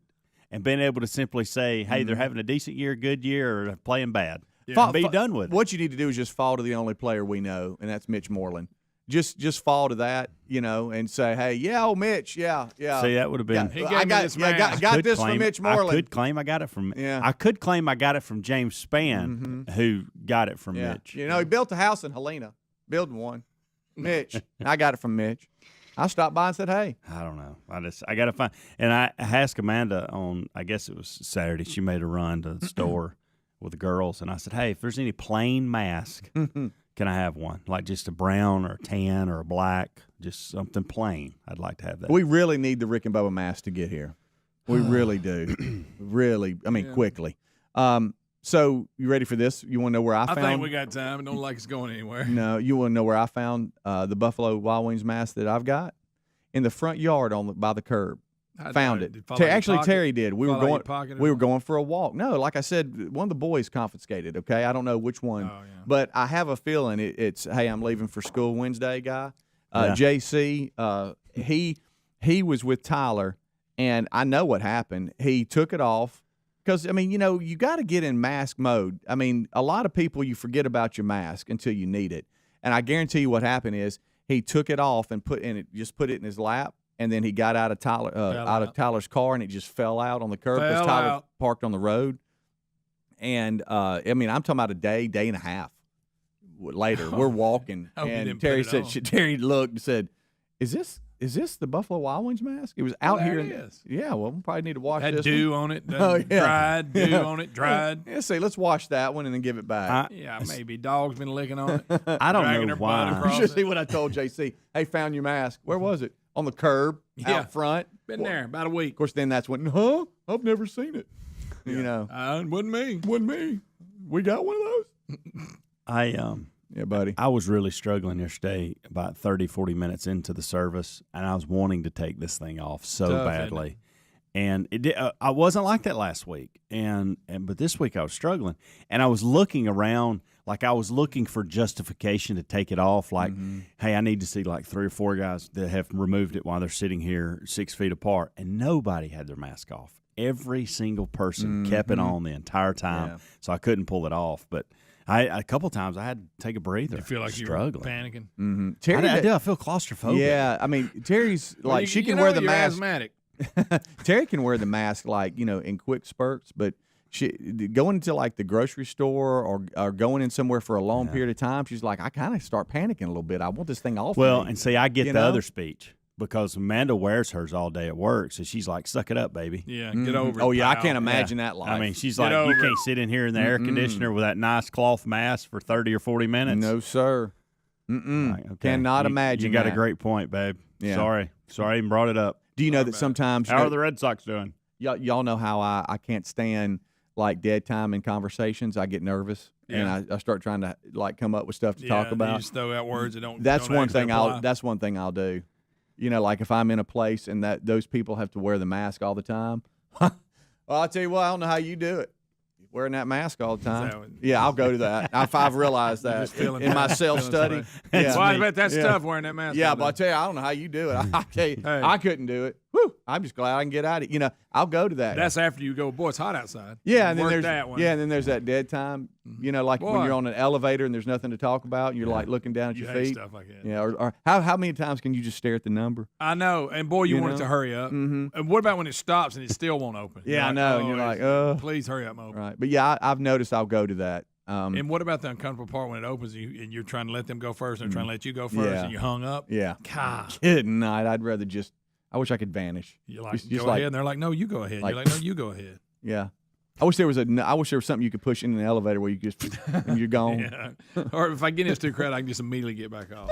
Speaker 3: and been able to simply say, hey, they're having a decent year, good year, or they're playing bad.
Speaker 1: Fa-
Speaker 3: Be
Speaker 1: fa-
Speaker 3: done with it.
Speaker 1: What you need to do is just fall to the only player we know, and that's Mitch Moreland. Just fall to that, and say, hey, yeah, old Mitch, yeah.
Speaker 3: See, that would have been.
Speaker 8: He gave
Speaker 1: I
Speaker 8: me
Speaker 1: got,
Speaker 8: this
Speaker 1: yeah,
Speaker 8: mask.
Speaker 1: got
Speaker 3: could
Speaker 1: this
Speaker 3: claim-
Speaker 1: from Mitch
Speaker 3: I
Speaker 1: Moreland.
Speaker 3: could claim I got it from.
Speaker 1: Yeah.
Speaker 3: I could claim I got it from James Spann, who got it from
Speaker 1: Yeah.
Speaker 3: Mitch.
Speaker 1: He built a house in Helena, building one. Mitch, I got it from Mitch. I stopped by and said, hey.
Speaker 3: I don't know. I got to find. And I asked Amanda on, I guess it was Saturday, she made a run to the store with the girls. And I said, hey, if there's any plain mask, can I have one? Like just a brown or a tan or a black, just something plain. I'd like to have that.
Speaker 1: We really need the Rick and Bubba mask to get here. We really do. Quickly. So you ready for this? You want to know where I
Speaker 8: I
Speaker 1: found?
Speaker 8: think we got time. I don't like it's going anywhere.
Speaker 1: No, you want to know where I found the Buffalo Wild Wings mask that I've got? In the front yard by the curb. Found it. Terry did. We were going for a walk. No, like I said, one of the boys confiscated. Okay, I don't know which one,
Speaker 8: Oh, yeah.
Speaker 1: but I have a feeling it's. Hey, I'm leaving for school Wednesday, guy.
Speaker 3: Yeah.
Speaker 1: JC, he was with Tyler, and I know what happened. He took it off because you got to get in mask mode. A lot of people you forget about your mask until you need it, and I guarantee you what happened is he took it off and put in in his lap. And then he got out of Tyler's car, and it just fell out on the curb because Tyler parked on the road. And I'm talking about a day and a half later. We're walking,
Speaker 8: Hope you
Speaker 1: and
Speaker 8: didn't
Speaker 1: Terry
Speaker 8: put it
Speaker 1: said,
Speaker 8: on.
Speaker 1: Terry looked and said, "Is this the Buffalo Wild Wings mask? It was out
Speaker 8: There
Speaker 1: here."
Speaker 8: it is.
Speaker 1: Yeah, well, we probably need to wash
Speaker 8: Had
Speaker 1: this.
Speaker 8: dew
Speaker 1: one.
Speaker 8: on it.
Speaker 1: Oh, yeah.
Speaker 8: Dried. Dew on it. Dried.
Speaker 1: Yeah, see, let's wash that one and then give it back.
Speaker 8: Yeah, maybe dog's been licking on it.
Speaker 3: I don't
Speaker 8: dragging
Speaker 3: know
Speaker 8: her butt
Speaker 3: why.
Speaker 1: You
Speaker 8: across
Speaker 1: should
Speaker 8: it.
Speaker 1: see what I told JC. Hey, found your mask. Where was it? On the curb,
Speaker 8: Yeah.
Speaker 1: out front.
Speaker 8: Been there about a week.
Speaker 1: Of course, then that's when, I've never seen it.
Speaker 8: It wasn't me.
Speaker 1: Wasn't me. We got one of those. Yeah, buddy.
Speaker 3: I was really struggling yesterday about 30, 40 minutes into the service, and I was wanting to take this thing off so
Speaker 8: Tough,
Speaker 3: badly. And it did, I wasn't like that last week, but this week I was struggling, and I was looking around like I was looking for justification to take it off. Like, hey, I need to see like 3 or 4 guys that have removed it while they're sitting here 6 feet apart, and nobody had their mask off. Every single person kept it on the entire time,
Speaker 1: Yeah.
Speaker 3: so I couldn't pull it off. But a couple times I had to take a breather.
Speaker 8: You feel like you were
Speaker 3: struggling.
Speaker 8: panicking.
Speaker 1: Mm-hmm. Terry,
Speaker 3: I do. I feel claustrophobic.
Speaker 1: Yeah, Terry's
Speaker 8: Well,
Speaker 1: she can
Speaker 8: know
Speaker 1: wear the
Speaker 8: you're
Speaker 1: mask.
Speaker 8: asthmatic.
Speaker 1: Terry can wear the mask in quick spurts, but going to like the grocery store or going in somewhere for a long period of time, she's like, I kind of start panicking a little bit. I want this thing off.
Speaker 3: Well,
Speaker 1: me.
Speaker 3: and see, I get
Speaker 1: You
Speaker 3: the
Speaker 1: know?
Speaker 3: other speech because Amanda wears hers all day at work, so she's like, "Suck it up, baby."
Speaker 8: Yeah, get over it.
Speaker 1: Oh yeah, I
Speaker 8: pal.
Speaker 1: can't imagine that life.
Speaker 3: I mean, she's
Speaker 8: Get
Speaker 3: like,
Speaker 8: over
Speaker 3: "You can't
Speaker 8: it.
Speaker 3: sit in here in the air conditioner with that nice cloth mask for 30 or 40 minutes."
Speaker 1: no sir.
Speaker 3: Like, okay.
Speaker 1: Cannot
Speaker 3: You-
Speaker 1: imagine.
Speaker 3: You got a
Speaker 1: that.
Speaker 3: great point, babe.
Speaker 1: Yeah.
Speaker 3: Sorry, I even brought it up.
Speaker 1: Do you know that sometimes
Speaker 3: How are the Red Sox doing?
Speaker 1: y'all know how I can't stand like dead time in conversations. I get nervous and I start trying to like come up with stuff to talk
Speaker 8: You
Speaker 1: about.
Speaker 8: just throw out words that don't.
Speaker 1: That's
Speaker 8: don't
Speaker 1: one
Speaker 8: actually
Speaker 1: thing
Speaker 8: apply.
Speaker 1: That's one thing I'll do. You know, like if I'm in a place and that those people have to wear the mask all the time. Well, I'll tell you what, I don't know how you do it. Wearing that mask all the time.
Speaker 8: that what-
Speaker 1: Yeah, I'll go to that. If I've realized that
Speaker 8: just feeling
Speaker 1: in my
Speaker 8: bad,
Speaker 1: self study.
Speaker 8: feeling
Speaker 1: Yeah.
Speaker 8: Well, I bet that's
Speaker 1: Yeah.
Speaker 8: tough wearing that mask.
Speaker 1: Yeah,
Speaker 8: all
Speaker 1: but I
Speaker 8: day.
Speaker 1: tell you, I don't know how you do it. I tell you,
Speaker 8: Hey.
Speaker 1: I couldn't do it. Whew, I'm just glad I can get out of it. You know, I'll go to that.
Speaker 8: That's after you go. Boy, it's hot outside.
Speaker 1: yeah, and then
Speaker 8: Work
Speaker 1: there's
Speaker 8: that one.
Speaker 1: and then there's that dead time. You know, like when
Speaker 8: Boy.
Speaker 1: you're on an elevator and there's nothing to talk about, and you're like looking down at
Speaker 8: You
Speaker 1: your
Speaker 8: hate
Speaker 1: feet.
Speaker 8: stuff like that.
Speaker 1: Yeah, or how many times can you just stare at the number?
Speaker 8: I know, and boy, you,
Speaker 1: You
Speaker 8: want it
Speaker 1: know?
Speaker 8: to hurry up.
Speaker 1: Mhm.
Speaker 8: And what about when it stops and it still won't open?
Speaker 1: Yeah, I
Speaker 8: You're
Speaker 1: know,
Speaker 8: like,
Speaker 1: and you're like,
Speaker 8: it's- please hurry up, and open.
Speaker 1: Right, but yeah, I've noticed I'll go to that.
Speaker 8: And what about the uncomfortable part when it opens and you're trying to let them go first and they're trying to let you go first
Speaker 1: Yeah.
Speaker 8: and you hung up?
Speaker 1: Yeah,
Speaker 8: God.
Speaker 1: good night. I'd rather just. I wish I could vanish.
Speaker 8: You're like,
Speaker 1: Just
Speaker 8: go
Speaker 1: like-
Speaker 8: ahead. And they're like, no, you go ahead.
Speaker 1: like-
Speaker 8: You're like, no, you go ahead.
Speaker 1: Yeah, I wish there was something you could push in an elevator where you just and you're gone.
Speaker 8: Yeah. Or if I get into too crowded, I can just immediately get back off.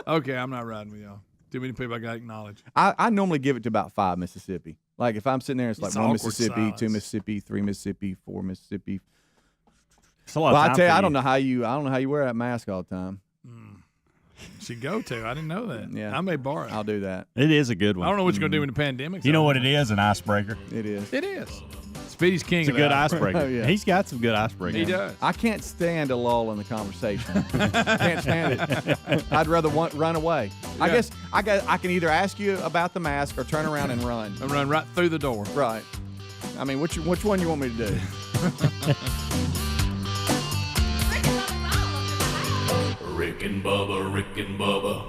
Speaker 8: Okay, I'm not riding with y'all. Too many people I got to acknowledge.
Speaker 1: I normally give it to about 5 Mississippi. Like if I'm sitting there, it's like
Speaker 8: It's
Speaker 1: 1
Speaker 8: awkward
Speaker 1: Mississippi, 2
Speaker 8: silence.
Speaker 1: Mississippi, 3 Mississippi, 4 Mississippi.
Speaker 3: It's a lot
Speaker 1: Well,
Speaker 3: of
Speaker 1: I
Speaker 3: time
Speaker 1: tell you,
Speaker 3: for
Speaker 1: I don't know how you wear that mask all the time.
Speaker 8: Should go to. I didn't know that.
Speaker 1: Yeah.
Speaker 8: I may borrow it.
Speaker 1: I'll do that.
Speaker 3: It is a good one.
Speaker 8: I don't know what you're going to do in the pandemic.
Speaker 3: You know what it is? An icebreaker.
Speaker 1: It is.
Speaker 8: It is. Speedy's king
Speaker 3: It's a
Speaker 8: of
Speaker 3: good
Speaker 8: that.
Speaker 3: icebreaker.
Speaker 1: Oh, yeah.
Speaker 3: He's got some good icebreakers.
Speaker 8: He does.
Speaker 1: I can't stand a lull in the conversation. Can't stand it. I'd rather run away. I
Speaker 8: Yeah.
Speaker 1: guess I can either ask you about the mask or turn around and run.
Speaker 8: And run right through the door.
Speaker 1: Right. I mean, which one you want me to do?
Speaker 4: Rick and Bubba, Rick and Bubba.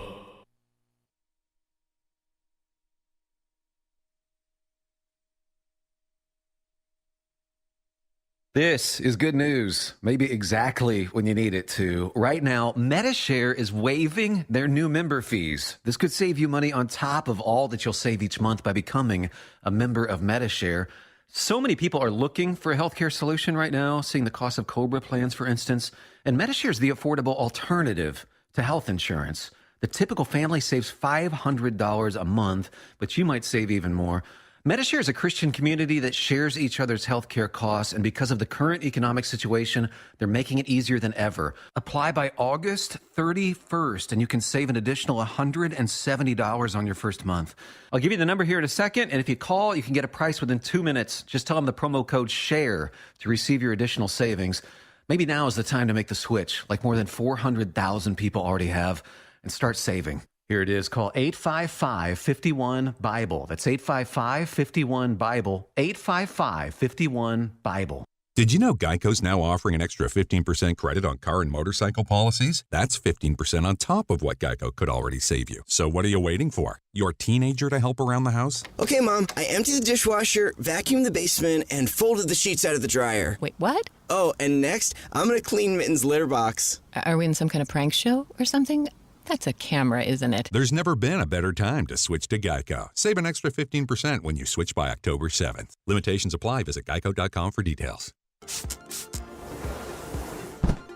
Speaker 9: This is good news, maybe exactly when you need it to. Right now, MetaShare is waiving their new member fees. This could save you money on top of all that you'll save each month by becoming a member of MetaShare. So many people are looking for a healthcare solution right now, seeing the cost of COBRA plans, for instance. And MetaShare is the affordable alternative to health insurance. The typical family saves $500 a month, but you might save even more. MetaShare is a Christian community that shares each other's healthcare costs, and because of the current economic situation, they're making it easier than ever. Apply by August 31st, and you can save an additional $170 on your first month. I'll give you the number here in a second, and if you call, you can get a price within 2 minutes. Just tell them the promo code SHARE to receive your additional savings. Maybe now is the time to make the switch, like more than 400,000 people already have, and start saving. Here it is. Call 855-51-BIBLE. That's 855-51-BIBLE. 855-51-BIBLE.
Speaker 10: Did you know Geico's now offering an extra 15% credit on car and motorcycle policies? That's 15% on top of what Geico could already save you. So what are you waiting for? Your teenager to help around the house?
Speaker 11: Okay, Mom, I emptied the dishwasher, vacuumed the basement, and folded the sheets out of the dryer.
Speaker 6: Wait, what?
Speaker 11: Oh, and next, I'm going to clean Mitten's litter box.
Speaker 6: Are we in some kind of prank show or something? That's a camera, isn't it?
Speaker 10: There's never been a better time to switch to Geico. Save an extra 15% when you switch by October 7th. Limitations apply. Visit geico.com for details.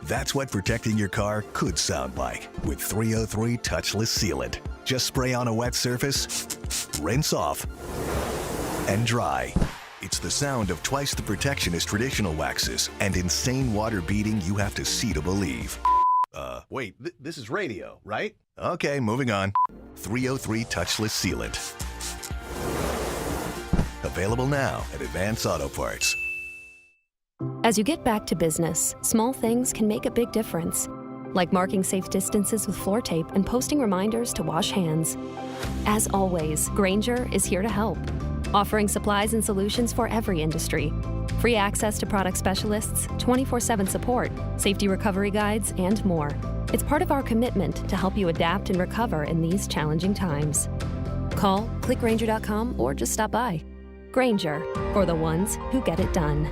Speaker 12: That's what protecting your car could sound like with 303 Touchless Sealant. Just spray on a wet surface, rinse off, and dry. It's the sound of twice the protection as traditional waxes and insane water beading you have to see to believe.
Speaker 13: Wait, this is radio, right?
Speaker 12: Okay, moving on. 303 Touchless Sealant. Available now at Advance Auto Parts.
Speaker 14: As you get back to business, small things can make a big difference. Like marking safe distances with floor tape and posting reminders to wash hands. As always, Grainger is here to help, offering supplies and solutions for every industry. Free access to product specialists, 24/7 support, safety recovery guides, and more. It's part of our commitment to help you adapt and recover in these challenging times. Call, click Grainger.com, or just stop by. Grainger, for the ones who get it done.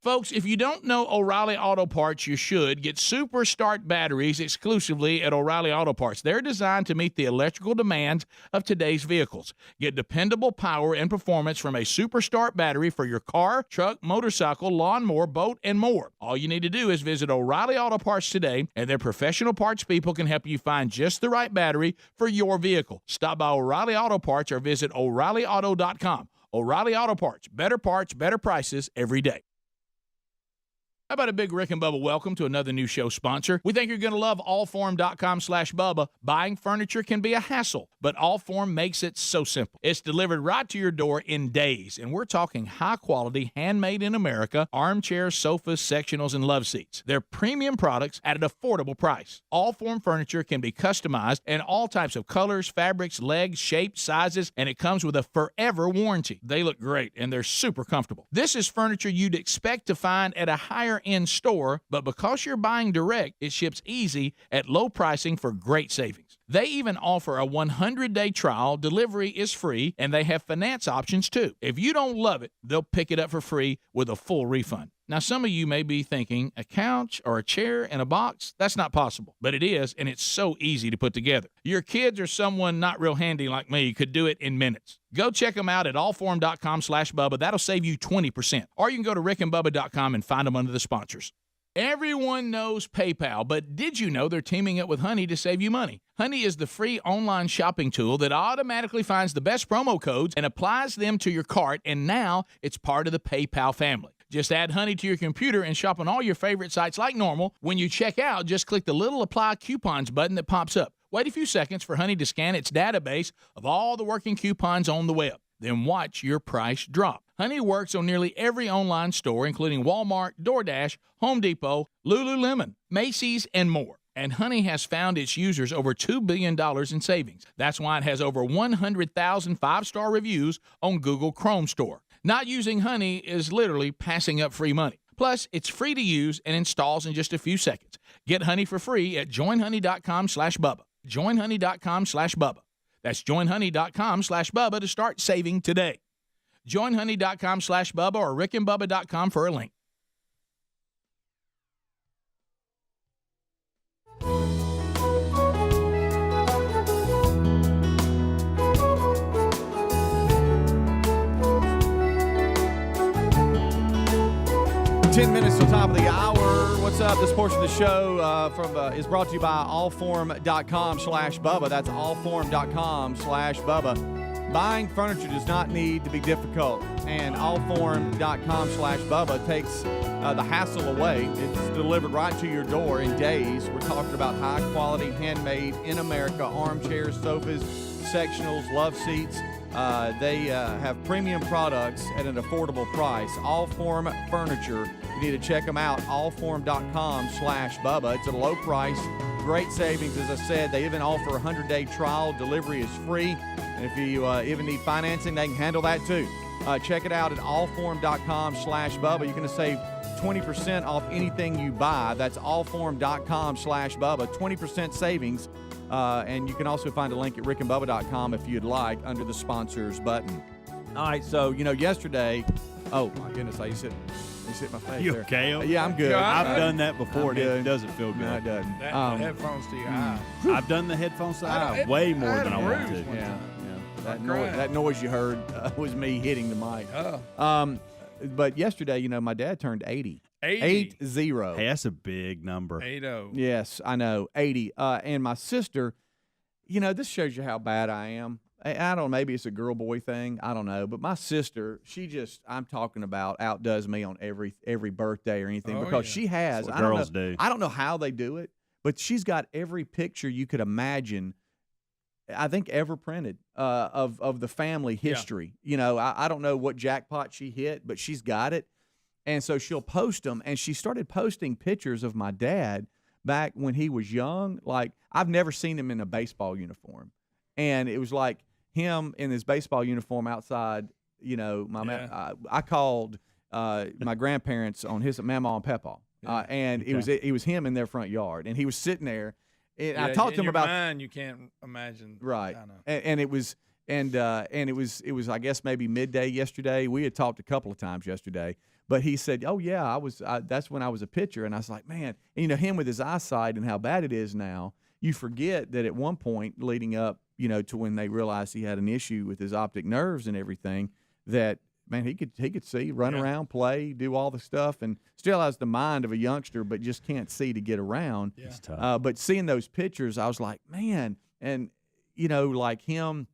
Speaker 2: Folks, if you don't know O'Reilly Auto Parts, you should. Get Super Start batteries exclusively at O'Reilly Auto Parts. They're designed to meet the electrical demands of today's vehicles. Get dependable power and performance from a Super Start battery for your car, truck, motorcycle, lawnmower, boat, and more. All you need to do is visit O'Reilly Auto Parts today, and their professional parts people can help you find just the right battery for your vehicle. Stop by O'Reilly Auto Parts or visit O'ReillyAuto.com. O'Reilly Auto Parts. Better parts, better prices every day. How about a big Rick and Bubba welcome to another new show sponsor? We think you're going to love allform.com/Bubba. Buying furniture can be a hassle, but Allform makes it so simple. It's delivered right to your door in days, and we're talking high-quality, handmade in America, armchairs, sofas, sectionals, and love seats. They're premium products at an affordable price. Allform furniture can be customized in all types of colors, fabrics, legs, shapes, sizes, and it comes with a forever warranty. They look great, and they're super comfortable. This is furniture you'd expect to find at a higher in store, but because you're buying direct, it ships easy at low pricing for great savings. They even offer a 100-day trial, delivery is free, and they have finance options too. If you don't love it, they'll pick it up for free with a full refund. Now, some of you may be thinking, a couch or a chair in a box? That's not possible, but it is, and it's so easy to put together. Your kids or someone not real handy like me could do it in minutes. Go check them out at allform.com/Bubba. That'll save you 20%. Or you can go to rickandbubba.com and find them under the sponsors. Everyone knows PayPal, but did you know they're teaming up with Honey to save you money? Honey is the free online shopping tool that automatically finds the best promo codes and applies them to your cart, and now it's part of the PayPal family. Just add Honey to your computer and shop on all your favorite sites like normal. When you check out, just click the little Apply Coupons button that pops up. Wait a few seconds for Honey to scan its database of all the working coupons on the web. Then watch your price drop. Honey works on nearly every online store, including Walmart, DoorDash, Home Depot, Lululemon, Macy's, and more. And Honey has found its users over $2 billion in savings. That's why it has over 100,000 five-star reviews on Google Chrome Store. Not using Honey is literally passing up free money. Plus, it's free to use and installs in just a few seconds. Get Honey for free at joinhoney.com/Bubba. Joinhoney.com/Bubba. That's joinhoney.com/Bubba to start saving today. Joinhoney.com/Bubba or rickandbubba.com for a link.
Speaker 1: Ten minutes till top of the hour. What's up? This portion of the show is brought to you by allform.com/Bubba. That's allform.com/Bubba. Buying furniture does not need to be difficult, and allform.com/Bubba takes the hassle away. It's delivered right to your door in days. We're talking about high-quality, handmade, in America armchairs, sofas, sectionals, love seats. They have premium products at an affordable price. Allform Furniture. You need to check them out. Allform.com/Bubba. It's at a low price. Great savings, as I said. They even offer a 100-day trial. Delivery is free. And if you even need financing, they can handle that too. Check it out at allform.com/Bubba. You're going to save 20% off anything you buy. That's allform.com/Bubba. 20% savings. And you can also find a link at rickandbubba.com if you'd like under the sponsors button. All right, so, yesterday, oh, my goodness, you sit my face
Speaker 3: You
Speaker 1: there.
Speaker 3: okay?
Speaker 1: Yeah, I'm good.
Speaker 3: I've done that before, and it doesn't feel good.
Speaker 1: No, it doesn't.
Speaker 8: Headphones to your eye.
Speaker 3: I've done the headphones to the eye way more than I want to.
Speaker 1: Yeah. That noise you heard was me hitting the mic. But yesterday, my dad turned 80. 80.
Speaker 3: Hey, that's a big number.
Speaker 8: 80.
Speaker 1: Yes, I know, 80. And my sister, this shows you how bad I am. I don't know, maybe it's a girl-boy thing. I don't know. But my sister, I'm talking about, outdoes me on every birthday or anything because she has.
Speaker 3: That's what girls do.
Speaker 1: I don't know how they do it, but she's got every picture you could imagine, I think, ever printed of the family history. Yeah. I don't know what jackpot she hit, but she's got it. And so she'll post them, and she started posting pictures of my dad back when he was young. Like, I've never seen him in a baseball uniform. And it was like him in his baseball uniform outside, I called my grandparents on his Mama and Papa, and it was him in their front yard, and he was sitting there. And I talked to him about
Speaker 8: mind, you can't imagine.
Speaker 1: Right.
Speaker 8: I know.
Speaker 1: And it was and it was I guess maybe midday yesterday. We had talked a couple of times yesterday, but he said, "Oh yeah, that's when I was a pitcher," and I was like, "Man," and, him with his eyesight and how bad it is now, you forget that at one point leading up, to when they realized he had an issue with his optic nerves and everything, that man, he could see, run around, play, do all the stuff, and still has the mind of a youngster, but just can't see to get around.
Speaker 3: Yeah. It's tough.
Speaker 1: But seeing those pictures, I was like, man, and like him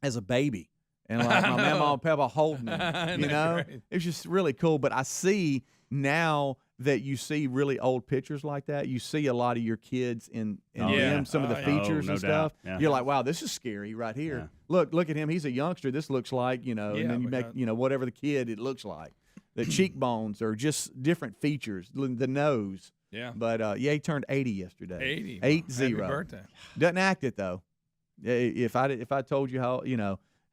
Speaker 1: as a baby, and like my mama and papa holding him, it's just really cool. But I see now that you see really old pictures like that, you see a lot of your kids in them, some of the features and stuff.
Speaker 3: Yeah.
Speaker 1: You're like, wow, this is scary right here. Yeah. Look at him. He's a youngster. This looks like, and then you make, whatever the kid it looks like. The cheekbones are just different features, the nose.
Speaker 8: Yeah.
Speaker 1: But, he turned 80 yesterday.
Speaker 8: 80.
Speaker 1: 80.
Speaker 8: Happy birthday.
Speaker 1: Doesn't act it, though. If I told you how,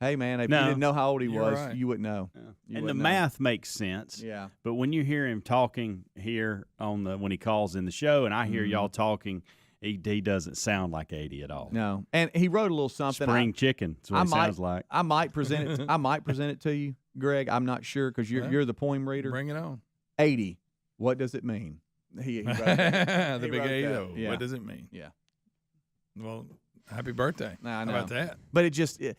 Speaker 1: hey, man, if you didn't know how old he was, you wouldn't know.
Speaker 3: Yeah.
Speaker 1: You
Speaker 3: And
Speaker 1: wouldn't
Speaker 3: the
Speaker 1: know.
Speaker 3: math makes sense.
Speaker 1: Yeah.
Speaker 3: But when you hear him talking here when he calls in the show, and I hear y'all talking, he doesn't sound like 80 at all.
Speaker 1: No. And he wrote a little something.
Speaker 3: Spring chicken. That's what it sounds like.
Speaker 1: I might present it. I might present it to you, Greg. I'm not sure because you're the poem reader.
Speaker 8: Bring it on.
Speaker 1: 80. What does it mean? He wrote
Speaker 8: the
Speaker 1: he
Speaker 8: big
Speaker 1: wrote
Speaker 8: 80.
Speaker 1: that. Yeah.
Speaker 8: What does it mean?
Speaker 1: Yeah.
Speaker 8: Well, happy birthday.
Speaker 1: I know.
Speaker 8: How about that?
Speaker 1: But it just, and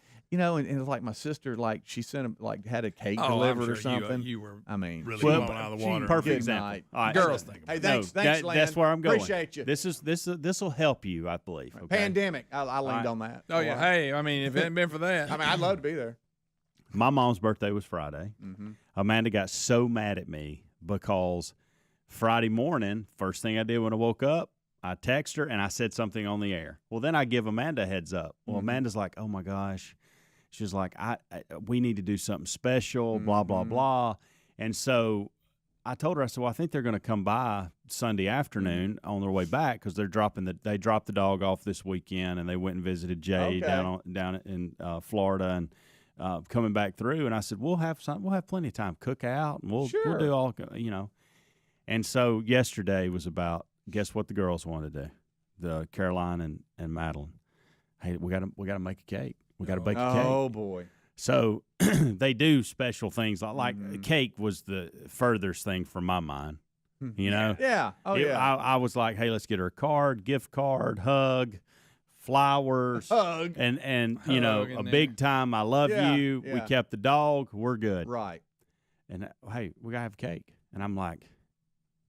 Speaker 1: it was like my sister, like she sent him, like had a cake delivered
Speaker 8: I'm
Speaker 1: or
Speaker 8: sure
Speaker 1: something.
Speaker 8: You were
Speaker 1: really
Speaker 8: blown out of the water.
Speaker 3: Perfect
Speaker 1: Good
Speaker 3: example.
Speaker 1: night.
Speaker 3: All right.
Speaker 8: Girls think about
Speaker 1: Hey,
Speaker 8: it.
Speaker 1: thanks,
Speaker 3: That's
Speaker 1: Land.
Speaker 3: where I'm going.
Speaker 1: Appreciate you.
Speaker 3: This will help you, I believe. Okay?
Speaker 1: Pandemic. I leaned on that.
Speaker 8: Oh, yeah. Hey, I mean, if it hadn't been for that.
Speaker 1: I mean, I'd love to be there.
Speaker 3: My mom's birthday was Friday.
Speaker 1: Mm-hmm.
Speaker 3: Amanda got so mad at me because Friday morning, first thing I did when I woke up, I texted her and I said something on the air. Well, then I give Amanda a heads up. Well, Amanda's like, oh, my gosh. She's like, we need to do something special, blah, blah, blah. And so I told her, I said, well, I think they're going to come by Sunday afternoon on their way back because they dropped the dog off this weekend, and they went and visited Jay down in Florida, and coming back through. And I said, we'll have plenty of time, cook out, and we'll do all, And so yesterday was about, guess what the girls wanted to do? The Caroline and Madeline. Hey, we got to make a cake. We got to bake a cake.
Speaker 1: Oh, boy.
Speaker 3: So they do special things. Like cake was the furthest thing from my mind,
Speaker 1: Yeah. Oh, yeah.
Speaker 3: I was like, hey, let's get her a card, gift card, hug, flowers.
Speaker 1: Hug.
Speaker 3: And
Speaker 8: Hug in
Speaker 3: a
Speaker 8: there.
Speaker 3: big time, I love you.
Speaker 1: Yeah.
Speaker 3: We kept the dog. We're good.
Speaker 1: Right.
Speaker 3: And, hey, we got to have cake. And I'm like,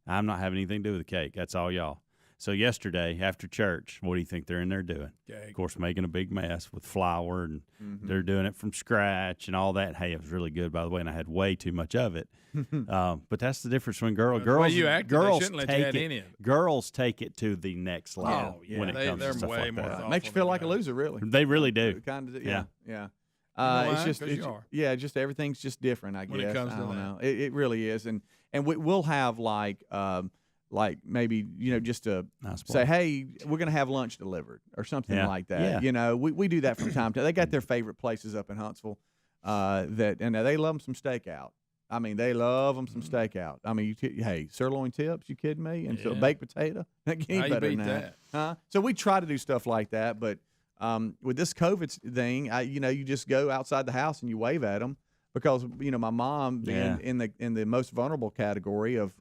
Speaker 3: I'm not having anything to do with the cake. That's all y'all. So yesterday, after church, what do you think they're in there doing?
Speaker 8: Cake.
Speaker 3: Of course, making a big mess with flour, and they're doing it from scratch and all that. Hey, it was really good, by the way, and I had way too much of it. But that's the difference between girls.
Speaker 8: The way you acted, they
Speaker 3: girls
Speaker 8: shouldn't let you add
Speaker 3: take
Speaker 8: any
Speaker 3: it.
Speaker 8: of it.
Speaker 3: Girls take it to the next level
Speaker 8: Oh, yeah.
Speaker 3: when it comes
Speaker 8: They're
Speaker 3: to stuff
Speaker 8: way
Speaker 3: like
Speaker 8: more
Speaker 3: that.
Speaker 8: thoughtful.
Speaker 1: Makes you feel like a loser, really.
Speaker 3: They really do.
Speaker 1: Kind of.
Speaker 3: Yeah.
Speaker 1: Yeah.
Speaker 8: know
Speaker 1: It's
Speaker 8: why?
Speaker 1: just,
Speaker 8: 'Cause you are.
Speaker 1: yeah, just everything's just different. I guess.
Speaker 8: When it comes
Speaker 1: I
Speaker 8: to
Speaker 1: don't
Speaker 8: that.
Speaker 1: know. It really is, and we'll have like maybe just to
Speaker 3: Nice
Speaker 1: say,
Speaker 3: boy.
Speaker 1: hey, we're gonna have lunch delivered or something
Speaker 3: Yeah.
Speaker 1: like that.
Speaker 3: Yeah.
Speaker 1: We do that from time to time. They got their favorite places up in Huntsville, and they love them some steakout. I mean, they love them some steakout. I mean, hey, sirloin tips, you kidding me? And so
Speaker 8: Yeah.
Speaker 1: baked potato, that
Speaker 8: How
Speaker 1: ain't
Speaker 8: you
Speaker 1: better
Speaker 8: beat
Speaker 1: than
Speaker 8: that?
Speaker 1: Huh? So we try to do stuff like that, but with this COVID thing, you just go outside the house and you wave at them because my mom being in the most vulnerable category of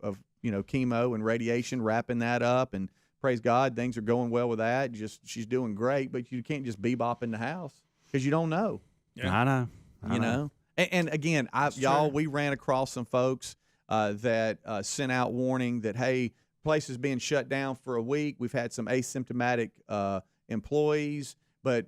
Speaker 1: chemo and radiation, wrapping that up, and praise God, things are going well with that. She's doing great, but you can't just bebop in the house because you don't know.
Speaker 8: Yeah.
Speaker 3: I know.
Speaker 1: You know. And again, we ran across some folks that sent out warning that, hey, place is being shut down for a week. We've had some asymptomatic employees, but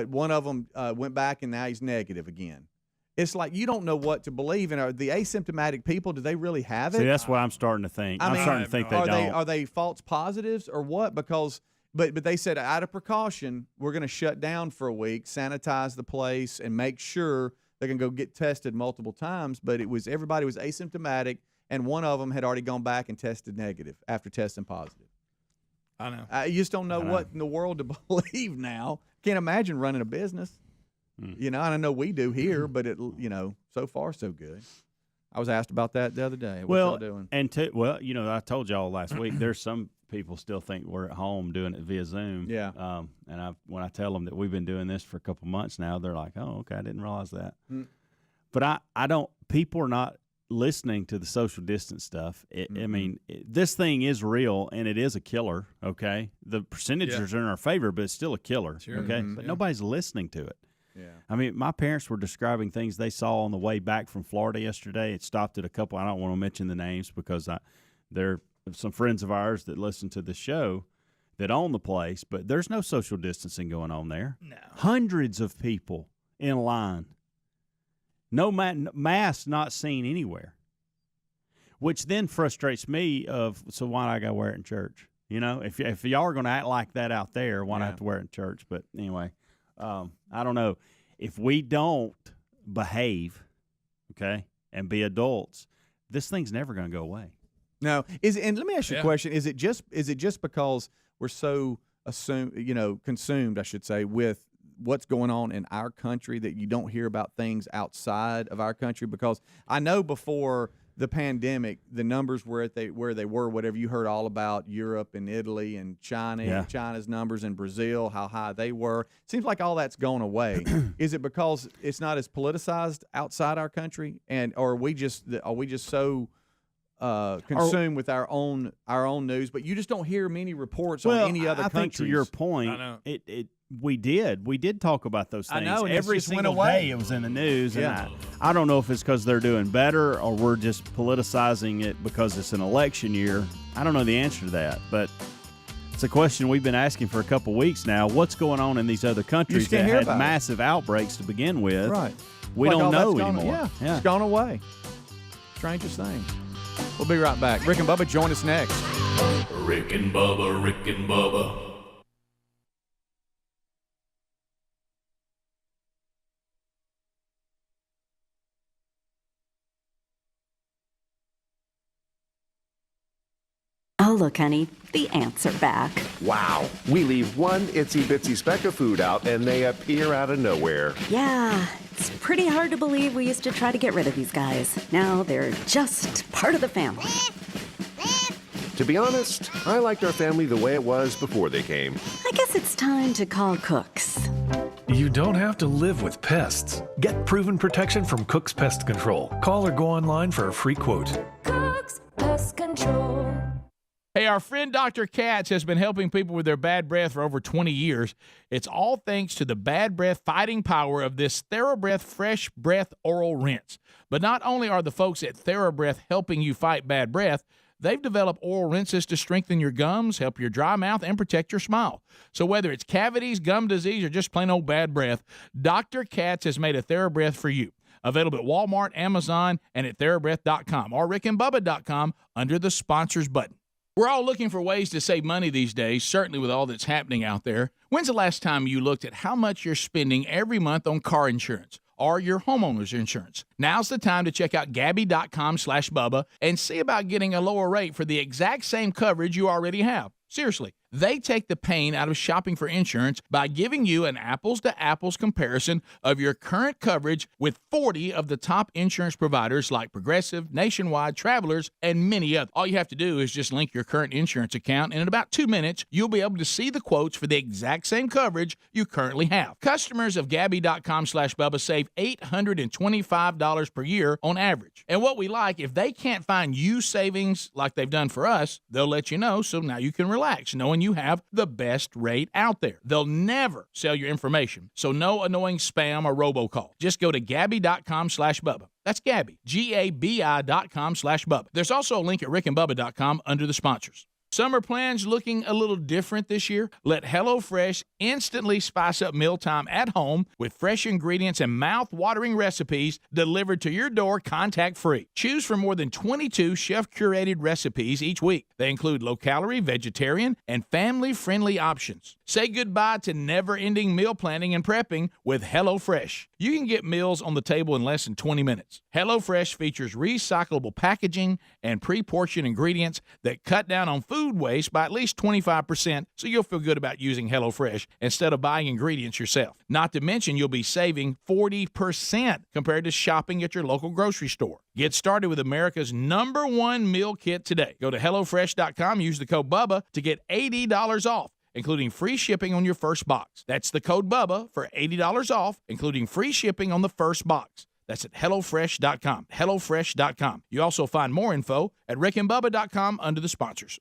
Speaker 1: one of them went back and now he's negative again. It's like you don't know what to believe. And are the asymptomatic people, do they really have it?
Speaker 3: See, that's what I'm starting to think. I'm starting to think they don't.
Speaker 1: Are they false positives or what? Because but they said out of precaution, we're going to shut down for a week, sanitize the place, and make sure they can go get tested multiple times. But everybody was asymptomatic, and one of them had already gone back and tested negative after testing positive.
Speaker 8: I know.
Speaker 1: You just don't know what in the world to believe now. Can't imagine running a business. And I know we do here, but so far so good. I was asked about that the other day. What y'all doing?
Speaker 3: I told y'all last week. There's some people still think we're at home doing it via Zoom.
Speaker 1: Yeah.
Speaker 3: And when I tell them that we've been doing this for a couple months now, they're like, "Oh, okay, I didn't realize that." But I don't. People are not listening to the social distance stuff. I mean, this thing is real and it is a killer. Okay, the percentages are in our favor, but it's still a killer.
Speaker 8: Sure.
Speaker 3: Okay, but nobody's listening to it.
Speaker 1: Yeah.
Speaker 3: I mean, my parents were describing things they saw on the way back from Florida yesterday. It stopped at a couple. I don't want to mention the names because they're some friends of ours that listen to the show that own the place, but there's no social distancing going on there.
Speaker 2: No.
Speaker 3: Hundreds of people in line. No mask not seen anywhere, which then frustrates me so why do I got to wear it in church? You know, if y'all are going to act like that out there, why not have to wear it in church? But anyway, I don't know. If we don't behave, okay, and be adults, this thing's never going to go away.
Speaker 1: No, and let me ask you a question: Is it just because we're so consumed, I should say, with what's going on in our country that you don't hear about things outside of our country? Because I know before the pandemic, the numbers were where they were. Whatever you heard all about Europe and Italy and China, and China's numbers, and Brazil, how high they were. Seems like all that's gone away. Is it because it's not as politicized outside our country, or are we just so consumed with our own news? But you just don't hear many reports on any other countries.
Speaker 3: I think to your point, we did talk about those things.
Speaker 1: I know, and
Speaker 3: every single day it was in the news.
Speaker 1: Yeah.
Speaker 3: And I don't know if it's because they're doing better or we're just politicizing it because it's an election year. I don't know the answer to that, but it's a question we've been asking for a couple weeks now. What's going on in these other countries that had massive outbreaks to begin with?
Speaker 1: Right.
Speaker 3: We don't know anymore.
Speaker 1: It's gone away. Strangest thing. We'll be right back. Rick and Bubba, join us next.
Speaker 4: Rick and Bubba, Rick and Bubba.
Speaker 15: Oh, look, honey, the ants are back.
Speaker 13: Wow. We leave one itsy-bitsy speck of food out, and they appear out of nowhere.
Speaker 15: Yeah, it's pretty hard to believe we used to try to get rid of these guys. Now they're just part of the family.
Speaker 13: To be honest, I liked our family the way it was before they came.
Speaker 15: I guess it's time to call Cooks.
Speaker 16: You don't have to live with pests. Get proven protection from Cook's Pest Control. Call or go online for a free quote.
Speaker 17: Cook's Pest Control.
Speaker 2: Hey, our friend Dr. Katz has been helping people with their bad breath for over 20 years. It's all thanks to the bad breath fighting power of this TheraBreath Fresh Breath Oral Rinse. But not only are the folks at TheraBreath helping you fight bad breath, they've developed oral rinses to strengthen your gums, help your dry mouth, and protect your smile. So whether it's cavities, gum disease, or just plain old bad breath, Dr. Katz has made a TheraBreath for you. Available at Walmart, Amazon, and at TheraBreath.com or RickandBubba.com under the sponsors button. We're all looking for ways to save money these days, certainly with all that's happening out there. When's the last time you looked at how much you're spending every month on car insurance or your homeowner's insurance? Now's the time to check out Gabby.com/Bubba and see about getting a lower rate for the exact same coverage you already have. Seriously, they take the pain out of shopping for insurance by giving you an apples-to-apples comparison of your current coverage with 40 of the top insurance providers like Progressive, Nationwide, Travelers, and many others. All you have to do is just link your current insurance account, and in about 2 minutes, you'll be able to see the quotes for the exact same coverage you currently have. Customers of Gabby.com/Bubba save $825 per year on average. And what we like, if they can't find you savings like they've done for us, they'll let you know so now you can relax knowing you have the best rate out there. They'll never sell your information, so no annoying spam or robocall. Just go to Gabby.com/Bubba. That's Gabby, Gabi.com/Bubba. There's also a link at rickandbubba.com under the sponsors. Summer plans looking a little different this year? Let HelloFresh instantly spice up mealtime at home with fresh ingredients and mouth-watering recipes delivered to your door contact-free. Choose from more than 22 chef-curated recipes each week. They include low-calorie, vegetarian, and family-friendly options. Say goodbye to never-ending meal planning and prepping with HelloFresh. You can get meals on the table in less than 20 minutes. HelloFresh features recyclable packaging and pre-portioned ingredients that cut down on food food waste by at least 25%, so you'll feel good about using HelloFresh instead of buying ingredients yourself. Not to mention, you'll be saving 40% compared to shopping at your local grocery store. Get started with America's #1 meal kit today. Go to HelloFresh.com, use the code BUBBA to get $80 off, including free shipping on your first box. That's the code BUBBA for $80 off, including free shipping on the first box. That's at HelloFresh.com. HelloFresh.com. You also find more info at RickandBubba.com under the sponsors.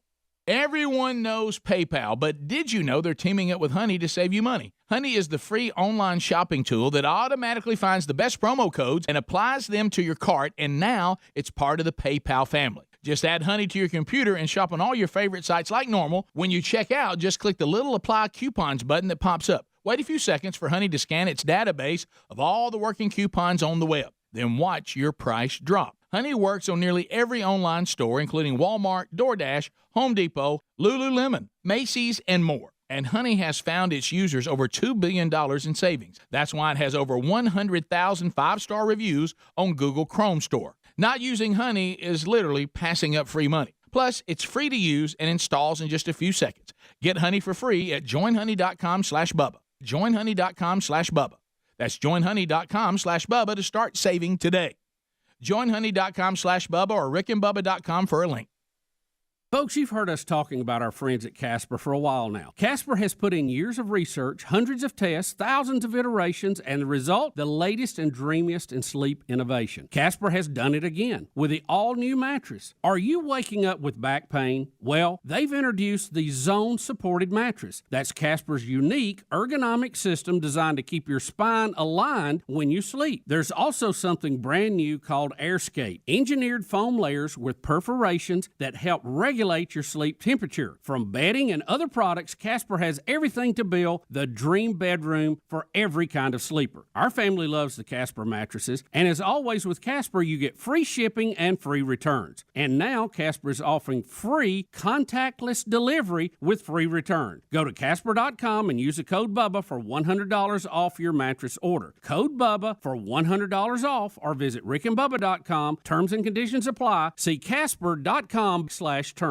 Speaker 2: Everyone knows PayPal, but did you know they're teaming up with Honey to save you money? Honey is the free online shopping tool that automatically finds the best promo codes and applies them to your cart, and now it's part of the PayPal family. Just add Honey to your computer and shop on all your favorite sites like normal. When you check out, just click the little Apply Coupons button that pops up. Wait a few seconds for Honey to scan its database of all the working coupons on the web. Then watch your price drop. Honey works on nearly every online store, including Walmart, DoorDash, Home Depot, Lululemon, Macy's, and more. And Honey has found its users over $2 billion in savings. That's why it has over 100,000 five-star reviews on Google Chrome Store. Not using Honey is literally passing up free money. Plus, it's free to use and installs in just a few seconds. Get Honey for free at joinhoney.com/Bubba. joinhoney.com/Bubba. That's joinhoney.com/Bubba to start saving today. Joinhoney.com/Bubba or rickandbubba.com for a link.
Speaker 5: Folks, you've heard us talking about our friends at Casper for a while now. Casper has put in years of research, hundreds of tests, thousands of iterations, and the result, the latest and dreamiest in sleep innovation. Casper has done it again with the all-new mattress. Are you waking up with back pain? Well, they've introduced the zone-supported mattress. That's Casper's unique ergonomic system designed to keep your spine aligned when you sleep. There's also something brand new called AirScape, engineered foam layers with perforations that help regulate your sleep temperature. From bedding and other products, Casper has everything to build the dream bedroom for every kind of sleeper. Our family loves the Casper mattresses, and as always with Casper, you get free shipping and free returns. And now Casper is offering free contactless delivery with free return. Go to Casper.com and use the code BUBBA for $100 off your mattress order. Code BUBBA for $100 off, or visit rickandbubba.com. Terms and conditions apply. See Casper.com/terms.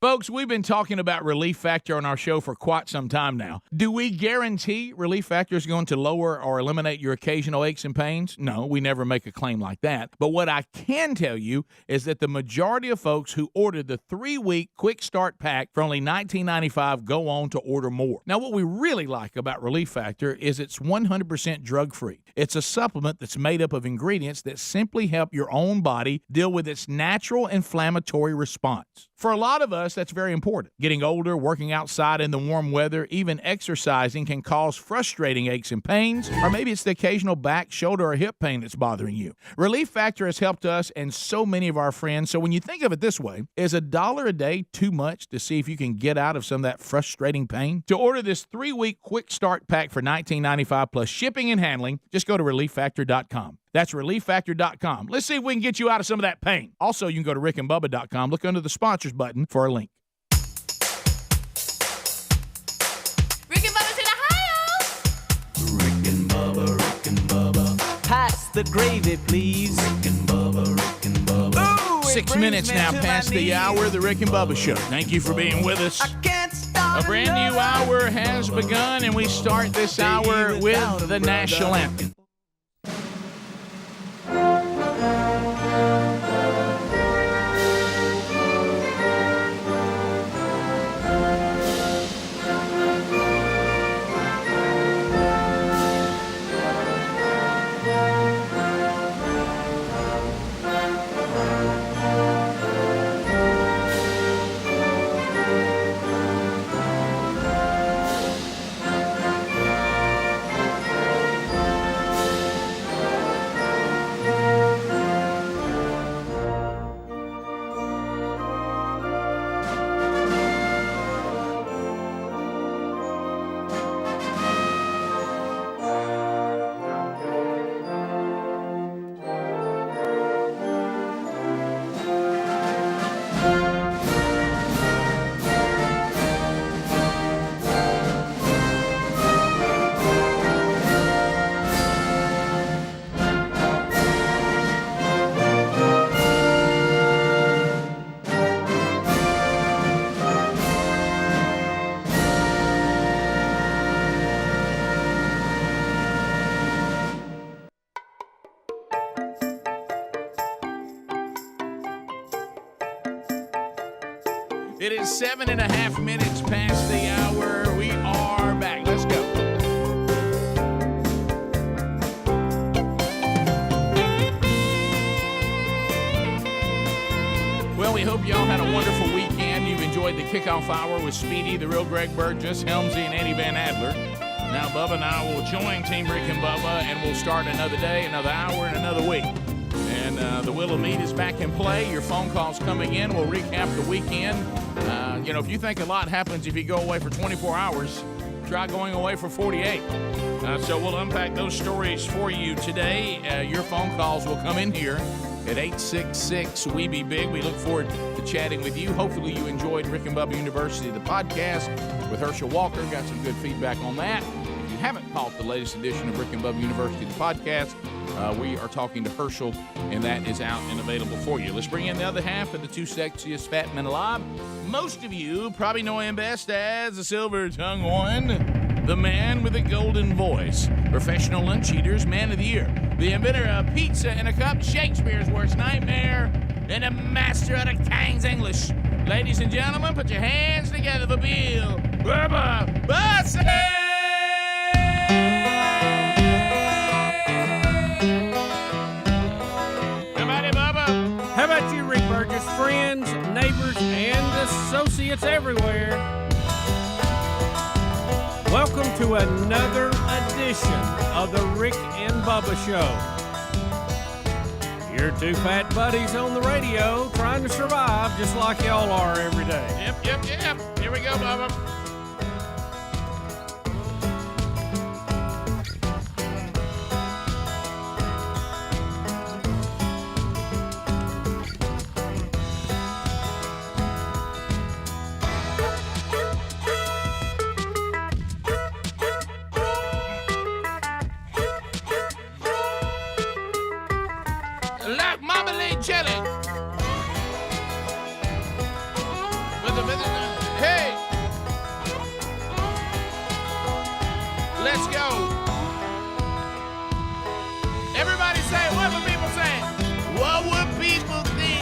Speaker 2: Folks, we've been talking about Relief Factor on our show for quite some time now. Do we guarantee Relief Factor is going to lower or eliminate your occasional aches and pains? No, we never make a claim like that. But what I can tell you is that the majority of folks who ordered the 3-week Quick Start Pack for only $19.95 go on to order more. Now, what we really like about Relief Factor is it's 100% drug-free. It's a supplement that's made up of ingredients that simply help your own body deal with its natural inflammatory response. For a lot of us, that's very important. Getting older, working outside in the warm weather, even exercising can cause frustrating aches and pains, or maybe it's the occasional back, shoulder, or hip pain that's bothering you. Relief Factor has helped us and so many of our friends, so when you think of it this way, is $1 a day too much to see if you can get out of some of that frustrating pain? To order this 3-week Quick Start Pack for $19.95 plus shipping and handling, just go to ReliefFactor.com. That's ReliefFactor.com. Let's see if we can get you out of some of that pain. Also, you can go to rickandbubba.com. Look under the sponsors button for a link.
Speaker 17: Rick and Bubba's in Ohio.
Speaker 4: Rick and Bubba.
Speaker 7: Pass the gravy, please.
Speaker 4: Rick and Bubba.
Speaker 7: Ooh,
Speaker 2: 6 minutes now past the hour of the Rick and Bubba Show. Thank you for being with us. A brand new hour has begun, and we start this hour with the national anthem. It is 7.5 minutes past the hour. We are back. Let's go. Well, we hope y'all had a wonderful weekend. You've enjoyed the kickoff hour with Speedy, the real Greg Burgess, Helmsy, and Eddie Van Adler. Now, Bubba and I will join Team Rick and Bubba, and we'll start another day, another hour, and another week. And the Wheel of Meat is back in play. Your phone calls coming in. We'll recap the weekend. If you think a lot happens if you go away for 24 hours, try going away for 48. So we'll unpack those stories for you today. Your phone calls will come in here at 866-WE-BE-BIG. We look forward to chatting with you. Hopefully you enjoyed Rick and Bubba University, the podcast with Herschel Walker. Got some good feedback on that. If you haven't caught the latest edition of Rick and Bubba University, the podcast, we are talking to Herschel, and that is out and available for you. Let's bring in the other half of the two sexiest fat men alive. Most of you probably know him best as the silver-tongued one, the man with a golden voice, professional lunch eaters, man of the year, the inventor of pizza in a cup, Shakespeare's worst nightmare, and a master of the King's English. Ladies and gentlemen, put your hands together for Bill Bubba Bussey!
Speaker 5: How about you, Rick Burgess? Friends, neighbors, and associates everywhere. Welcome to another edition of the Rick and Bubba Show. Your two fat buddies on the radio trying to survive just like y'all are every day.
Speaker 2: Yep. Here we go, Bubba. Like marmalade jelly. Hey, let's go. Everybody say, what would people say? What would people think?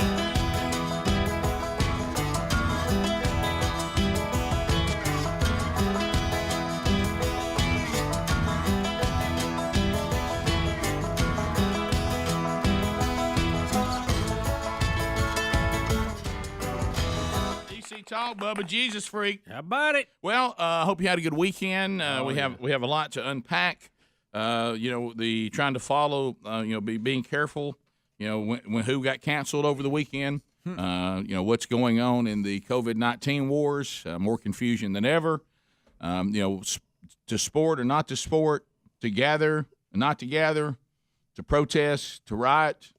Speaker 2: Talk, Bubba, Jesus freak.
Speaker 5: How about it?
Speaker 2: Well, I hope you had a good weekend. We have a lot to unpack. The trying to follow. Being careful. When who got canceled over the weekend. What's going on in the COVID-19 wars. More confusion than ever. To sport or not to sport, to gather, not to gather, to protest, to riot.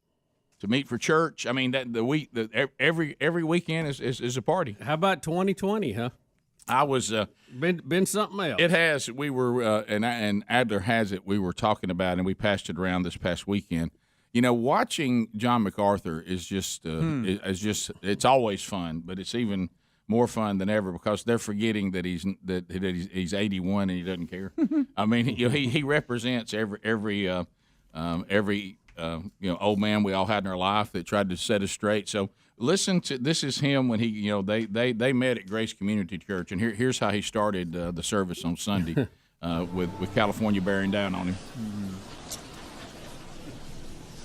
Speaker 2: To meet for church. I mean, every weekend is a party.
Speaker 5: How about 2020, huh?
Speaker 2: I was
Speaker 5: been something else.
Speaker 2: It has. We were and Adler has it. We were talking about, and we passed it around this past weekend. Watching John MacArthur is just it's always fun, but it's even more fun than ever because they're forgetting that he's 81 and he doesn't care. I mean, he represents every old man we all had in our life that tried to set us straight. So listen to this is him when he they met at Grace Community Church, and here's how he started the service on Sunday with California bearing down on him.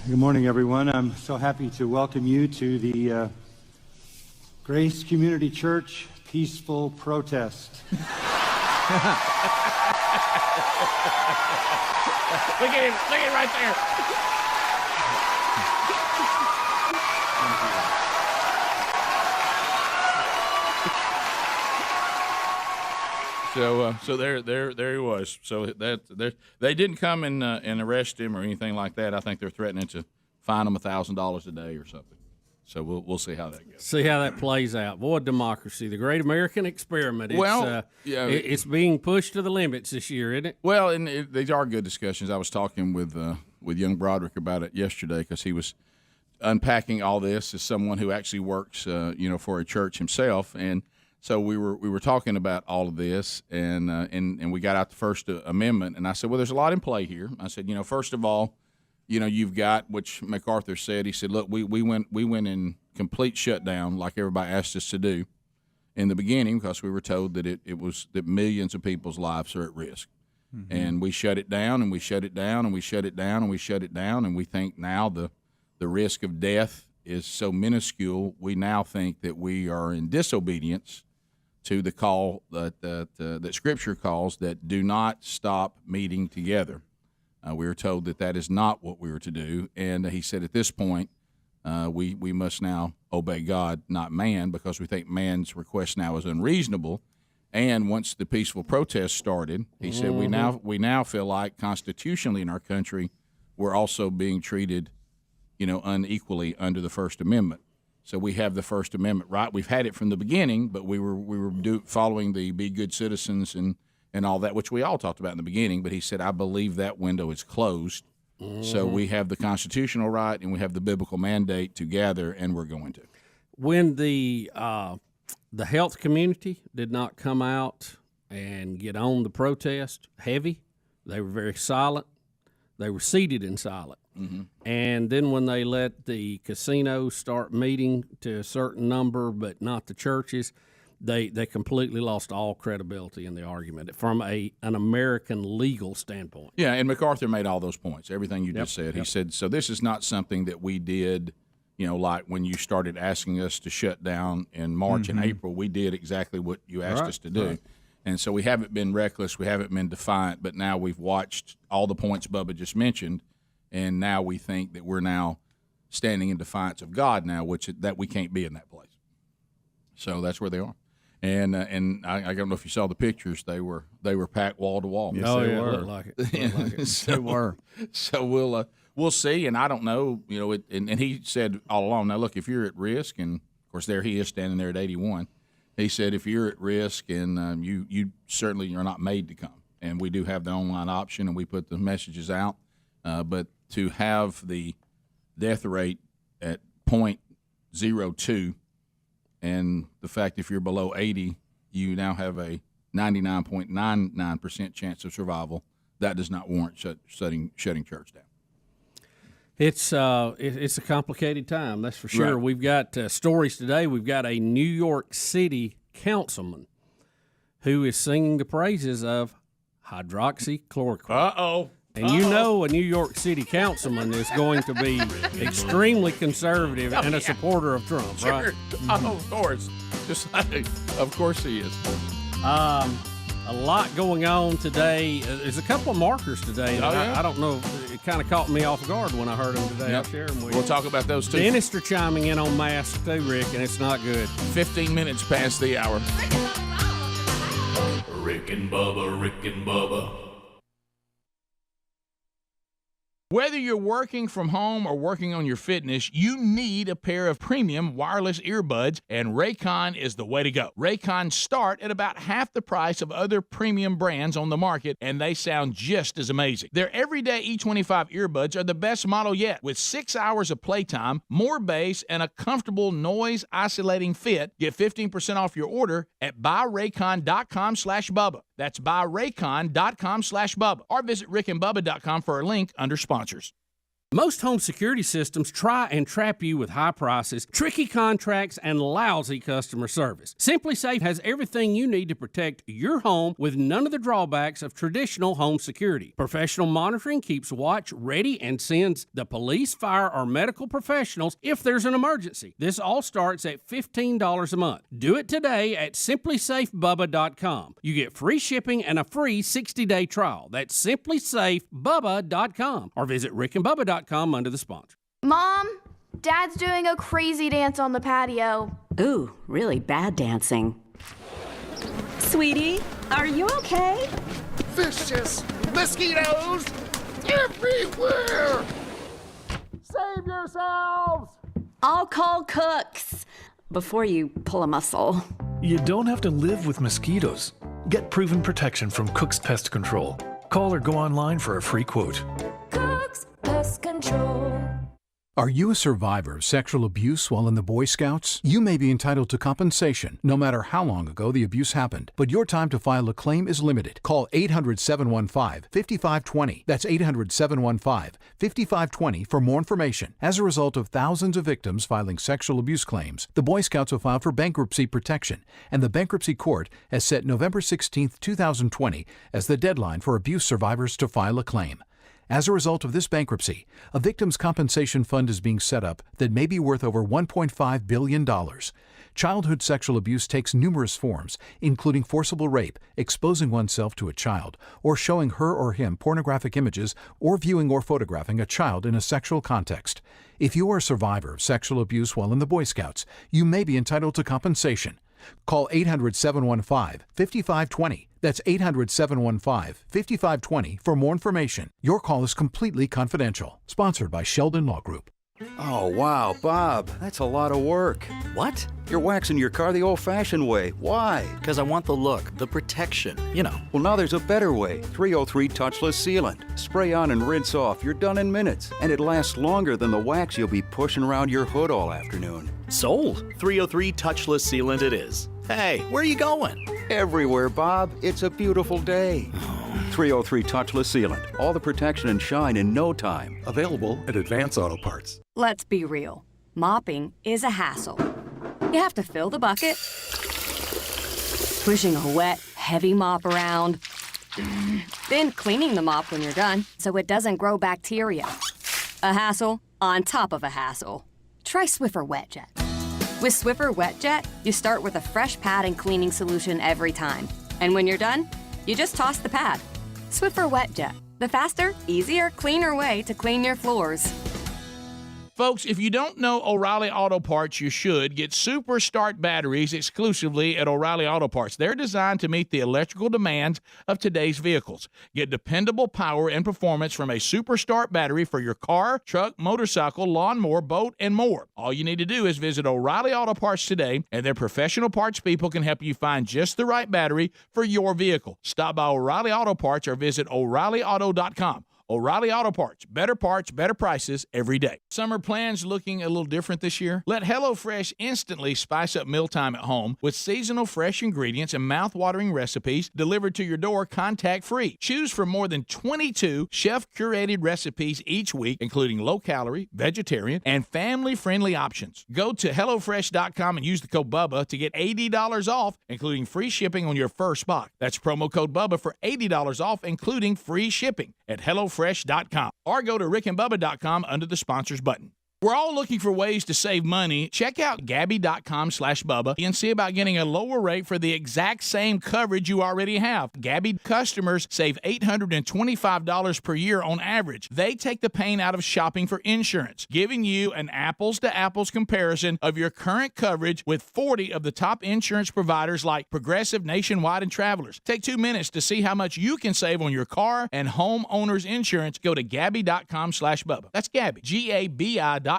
Speaker 18: Good morning, everyone. I'm so happy to welcome you to the Grace Community Church Peaceful Protest.
Speaker 2: Look at him right there. So there he was. So they didn't come and arrest him or anything like that. I think they're threatening to fine him $1,000 a day or something. So we'll see how that goes.
Speaker 5: See how that plays out. Boy, democracy, the great American experiment. It's being pushed to the limits this year, isn't it?
Speaker 2: Well, and these are good discussions. I was talking with young Broderick about it yesterday because he was unpacking all this as someone who actually works, for a church himself, and so we were talking about all of this, and we got out the First Amendment, and I said, well, there's a lot in play here. I said, first of all, you've got, which MacArthur said, he said, look, we went in complete shutdown like everybody asked us to do,
Speaker 19: in the beginning because we were told that it was that millions of people's lives are at risk. And we shut it down, and we shut it down, and we shut it down, and we shut it down, and we think now the risk of death is so minuscule, we now think that we are in disobedience to the call that Scripture calls that do not stop meeting together. We were told that is not what we were to do, and he said at this point we must now obey God, not man, because we think man's request now is unreasonable. And once the peaceful protest started, he said we now feel like constitutionally in our country we're also being treated, unequally under the First Amendment. So we have the First Amendment right. We've had it from the beginning, but we were following the be good citizens and all that, which we all talked about in the beginning. But he said, I believe that window is closed. So we have the constitutional right and we have the biblical mandate to gather, and we're going to.
Speaker 5: When the health community did not come out and get on the protest heavy, they were very silent. They were seated in silence. And then when they let the casinos start meeting to a certain number, but not the churches, they completely lost all credibility in the argument from an American legal standpoint.
Speaker 19: Yeah, and MacArthur made all those points, everything you just said. He said, so this is not something that we did, like when you started asking us to shut down in March and April, we did exactly what you asked us to do. Right. And so we haven't been reckless, we haven't been defiant, but now we've watched all the points Bubba just mentioned, and now we think that we're now standing in defiance of God now, that we can't be in that place. So that's where they are. And I don't know if you saw the pictures. They were packed wall to wall.
Speaker 5: Yes, they were. Looked like it.
Speaker 19: They were. So we'll see. And I don't know. And he said all along. Now look, if you're at risk, and of course there he is standing there at 81. He said if you're at risk and you certainly are not made to come. And we do have the online option, and we put the messages out. But to have the death rate at 0.02. And the fact if you're below 80, you now have a 99.99% chance of survival. That does not warrant shutting church down.
Speaker 5: It's a complicated time, that's for sure. Right. We've got stories today. We've got a New York City councilman who is singing the praises of hydroxychloroquine.
Speaker 19: Uh-oh.
Speaker 5: And a New York City councilman is going to be extremely conservative and a supporter of Trump,
Speaker 19: sure.
Speaker 5: Right?
Speaker 19: Oh, of course. Just like, of course he is.
Speaker 5: A lot going on today. There's a couple of markers today. I don't know. It kind of caught me off guard when I heard them today. I'll share them with you.
Speaker 19: We'll talk about those too.
Speaker 5: Dentists are chiming in on masks too, Rick, and it's not good.
Speaker 19: 15 minutes past the hour.
Speaker 4: Rick and Bubba, Rick and Bubba.
Speaker 2: Whether you're working from home or working on your fitness, you need a pair of premium wireless earbuds, and Raycon is the way to go. Raycon start at about half the price of other premium brands on the market, and they sound just as amazing. Their everyday E25 earbuds are the best model yet, with 6 hours of playtime, more bass, and a comfortable noise-isolating fit. Get 15% off your order at buyraycon.com/Bubba. That's buyraycon.com/Bubba. Or visit rickandbubba.com for a link under sponsors.
Speaker 5: Most home security systems try and trap you with high prices, tricky contracts, and lousy customer service. SimpliSafe has everything you need to protect your home with none of the drawbacks of traditional home security. Professional monitoring keeps watch ready and sends the police, fire, or medical professionals if there's an emergency. This all starts at $15 a month. Do it today at simplysafebubba.com. You get free shipping and a free 60-day trial. That's simplysafebubba.com. Or visit rickandbubba.com under the sponsor.
Speaker 17: Mom, Dad's doing a crazy dance on the patio.
Speaker 15: Ooh, really bad dancing. Sweetie, are you okay?
Speaker 7: Vicious mosquitoes everywhere! Save yourselves!
Speaker 15: I'll call Cooks before you pull a muscle.
Speaker 16: You don't have to live with mosquitoes. Get proven protection from Cook's Pest Control. Call or go online for a free quote.
Speaker 17: Cooks Pest Control.
Speaker 20: Are you a survivor of sexual abuse while in the Boy Scouts? You may be entitled to compensation, no matter how long ago the abuse happened. But your time to file a claim is limited. Call 800-715-5520. That's 800-715-5520 for more information. As a result of thousands of victims filing sexual abuse claims, the Boy Scouts have filed for bankruptcy protection, and the Bankruptcy Court has set November 16, 2020 as the deadline for abuse survivors to file a claim. As a result of this bankruptcy, a victim's compensation fund is being set up that may be worth over $1.5 billion. Childhood sexual abuse takes numerous forms, including forcible rape, exposing oneself to a child, or showing her or him pornographic images, or viewing or photographing a child in a sexual context. If you are a survivor of sexual abuse while in the Boy Scouts, you may be entitled to compensation. Call 800-715-5520. That's 800-715-5520 for more information. Your call is completely confidential. Sponsored by Sheldon Law Group.
Speaker 21: Oh, wow, Bob, that's a lot of work. What? You're waxing your car the old-fashioned way. Why? Because I want the look, the protection, you know. Well, now there's a better way. 303 Touchless Sealant. Spray on and rinse off. You're done in minutes. And it lasts longer than the wax you'll be pushing around your hood all afternoon.
Speaker 22: Sold. 303 Touchless Sealant it is. Hey, where are you going?
Speaker 21: Everywhere, Bob. It's a beautiful day. 303 Touchless Sealant. All the protection and shine in no time.
Speaker 16: Available at Advance Auto Parts.
Speaker 23: Let's be real. Mopping is a hassle. You have to fill the bucket, pushing a wet, heavy mop around, then cleaning the mop when you're done so it doesn't grow bacteria. A hassle on top of a hassle. Try Swiffer WetJet. With Swiffer WetJet, you start with a fresh pad and cleaning solution every time. And when you're done, you just toss the pad. Swiffer WetJet, the faster, easier, cleaner way to clean your floors.
Speaker 2: Folks, if you don't know O'Reilly Auto Parts, you should. Get Super Start batteries exclusively at O'Reilly Auto Parts. They're designed to meet the electrical demands of today's vehicles. Get dependable power and performance from a Super Start battery for your car, truck, motorcycle, lawnmower, boat, and more. All you need to do is visit O'Reilly Auto Parts today, and their professional parts people can help you find just the right battery for your vehicle. Stop by O'Reilly Auto Parts or visit O'ReillyAuto.com. O'Reilly Auto Parts, better prices every day. Summer plans looking a little different this year? Let HelloFresh instantly spice up mealtime at home with seasonal fresh ingredients and mouth-watering recipes delivered to your door contact-free. Choose from more than 22 chef-curated recipes each week, including low-calorie, vegetarian, and family-friendly options. Go to HelloFresh.com and use the code BUBBA to get $80 off, including free shipping on your first box. That's promo code BUBBA for $80 off, including free shipping at HelloFresh.com or go to rickandbubba.com under the sponsors button. We're all looking for ways to save money. Check out Gabby.com/Bubba and see about getting a lower rate for the exact same coverage you already have. Gabby customers save $825 per year on average. They take the pain out of shopping for insurance, giving you an apples-to-apples comparison of your current coverage with 40 of the top insurance providers like Progressive, Nationwide, and Travelers. Take 2 minutes to see how much you can save on your car and homeowner's insurance. Go to Gabby.com/Bubba. That's Gabby, Gabi.com/Bubba.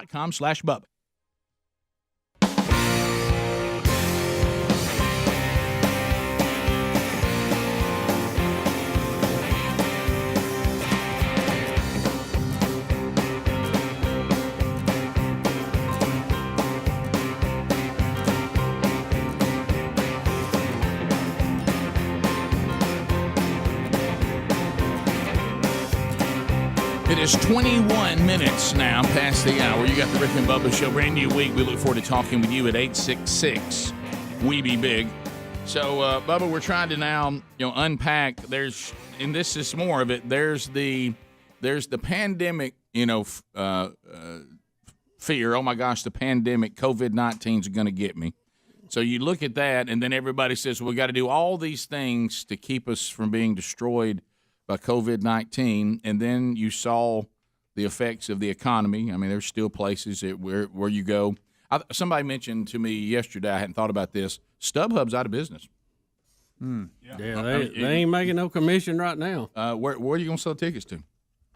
Speaker 2: It is 21 minutes now past the hour. You got the Rick and Bubba Show. Brand new week. We look forward to talking with you at 866 We Be Big. So, Bubba, we're trying to now, unpack. And this is more of it. There's the pandemic, fear. Oh my gosh, the pandemic, COVID-19 is going to get me. So you look at that, and then everybody says, well, we got to do all these things to keep us from being destroyed by COVID-19, and then you saw the effects of the economy. I mean, there's still places where you go. Somebody mentioned to me yesterday, I hadn't thought about this, StubHub's out of business.
Speaker 5: Yeah, they ain't making no commission right now.
Speaker 2: Where are you going to sell tickets to?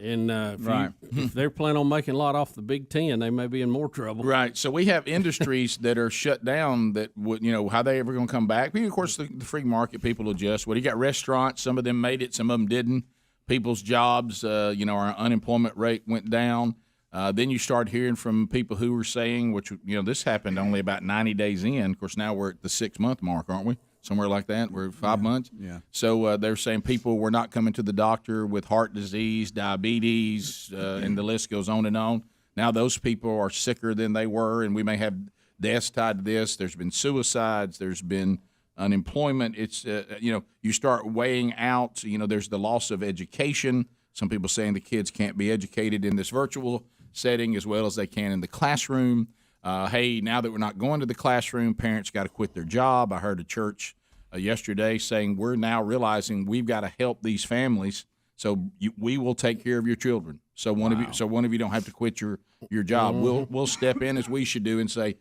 Speaker 5: And if they're planning on making a lot off the Big Ten, they may be in more trouble.
Speaker 2: Right. So we have industries that are shut down that would, how they ever going to come back? Of course, the free market, people adjust. Well, you got restaurants. Some of them made it. Some of them didn't. People's jobs, our unemployment rate went down.
Speaker 19: Then you start hearing from people who are saying, which, this happened only about 90 days in. Of course, now we're at the 6-month mark, aren't we? Somewhere like that. We're 5 months.
Speaker 3: Yeah.
Speaker 19: So they're saying people were not coming to the doctor with heart disease, diabetes, and the list goes on and on. Now those people are sicker than they were, and we may have deaths tied to this. There's been suicides. There's been unemployment. It's, you start weighing out, there's the loss of education. Some people saying the kids can't be educated in this virtual setting as well as they can in the classroom. Hey, now that we're not going to the classroom, parents got to quit their job. I heard a church yesterday saying we're now realizing we've got to help these families, so we will take care of your children. So one of you don't have to quit your job.
Speaker 5: Mm-hmm.
Speaker 19: We'll step in as we should do and say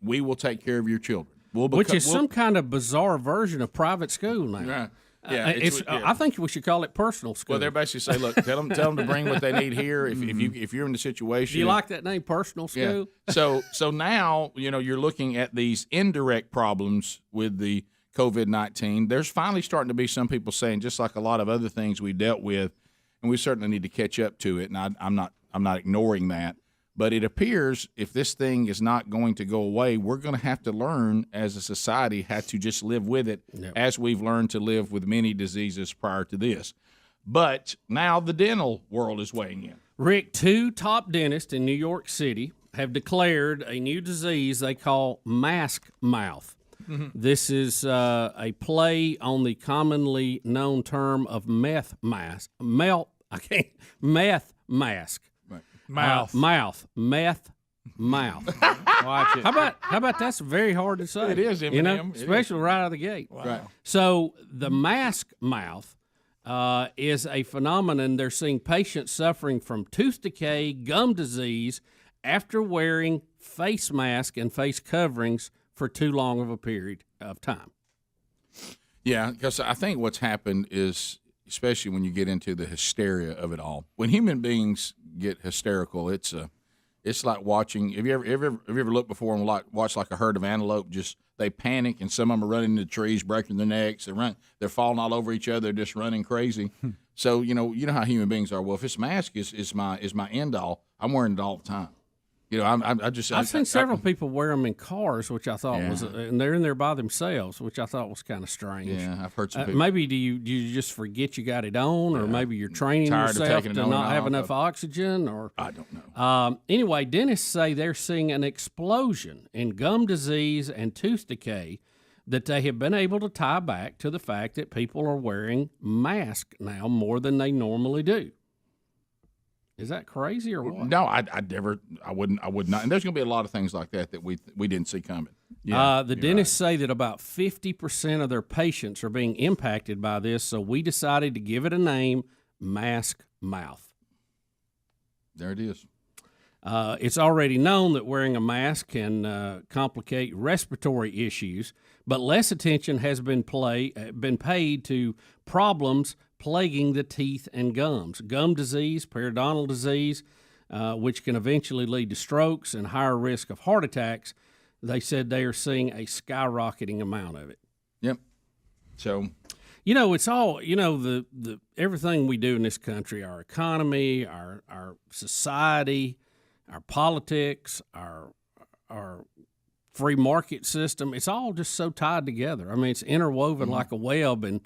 Speaker 19: we will take care of your children.
Speaker 5: Which is some kind of bizarre version of private school now.
Speaker 19: Right. Yeah,
Speaker 5: I think we should call it personal school.
Speaker 19: Well, they're basically say, look, tell them to bring what they need here. If you're in the situation,
Speaker 5: do you like that name, personal school?
Speaker 19: Yeah. So now you're looking at these indirect problems with the COVID-19. There's finally starting to be some people saying, just like a lot of other things we dealt with, and we certainly need to catch up to it. And I'm not ignoring that. But it appears if this thing is not going to go away, we're going to have to learn as a society how to just live with it, as we've learned to live with many diseases prior to this. But now the dental world is weighing in.
Speaker 5: Rick, 2 top dentists in New York City have declared a new disease they call mask mouth. Mm-hmm. This is a play on the commonly known term of meth mask. Meth mask.
Speaker 8: Mouth.
Speaker 5: Meth mouth.
Speaker 3: Watch it.
Speaker 5: How about that's very hard to say.
Speaker 19: It is, Eminem.
Speaker 5: Especially right out of the gate.
Speaker 19: Wow. Right.
Speaker 5: So the mask mouth is a phenomenon. They're seeing patients suffering from tooth decay, gum disease after wearing face masks and face coverings for too long of a period of time.
Speaker 19: Yeah, because I think what's happened is, especially when you get into the hysteria of it all, when human beings get hysterical, it's like watching. Have you ever looked before and watched like a herd of antelope? Just they panic and some of them are running into the trees, breaking their necks. They're falling all over each other. They're just running crazy. So you know how human beings are. Well, if this mask is my end all, I'm wearing it all the time. I've
Speaker 5: seen several people wear them in cars, which I thought was, and they're in there by themselves, which I thought was kind of strange.
Speaker 19: Yeah, I've heard some people.
Speaker 5: Maybe do you just forget you got it on, or maybe you're training yourself to not have enough oxygen, or
Speaker 19: I don't know.
Speaker 5: Anyway, dentists say they're seeing an explosion in gum disease and tooth decay that they have been able to tie back to the fact that people are wearing masks now more than they normally do. Is that crazy or what?
Speaker 19: No, I would not. And there's going to be a lot of things like that we didn't see coming.
Speaker 5: The dentists say that about 50% of their patients are being impacted by this, so we decided to give it a name, mask mouth.
Speaker 19: There it is.
Speaker 5: It's already known that wearing a mask can complicate respiratory issues, but less attention has been paid to problems plaguing the teeth and gums. Gum disease, periodontal disease, which can eventually lead to strokes and higher risk of heart attacks. They said they are seeing a skyrocketing amount of it.
Speaker 19: Yep. So,
Speaker 5: it's all, the everything we do in this country, our economy, our society, our politics, our free market system, it's all just so tied together. I mean, it's interwoven like a web, and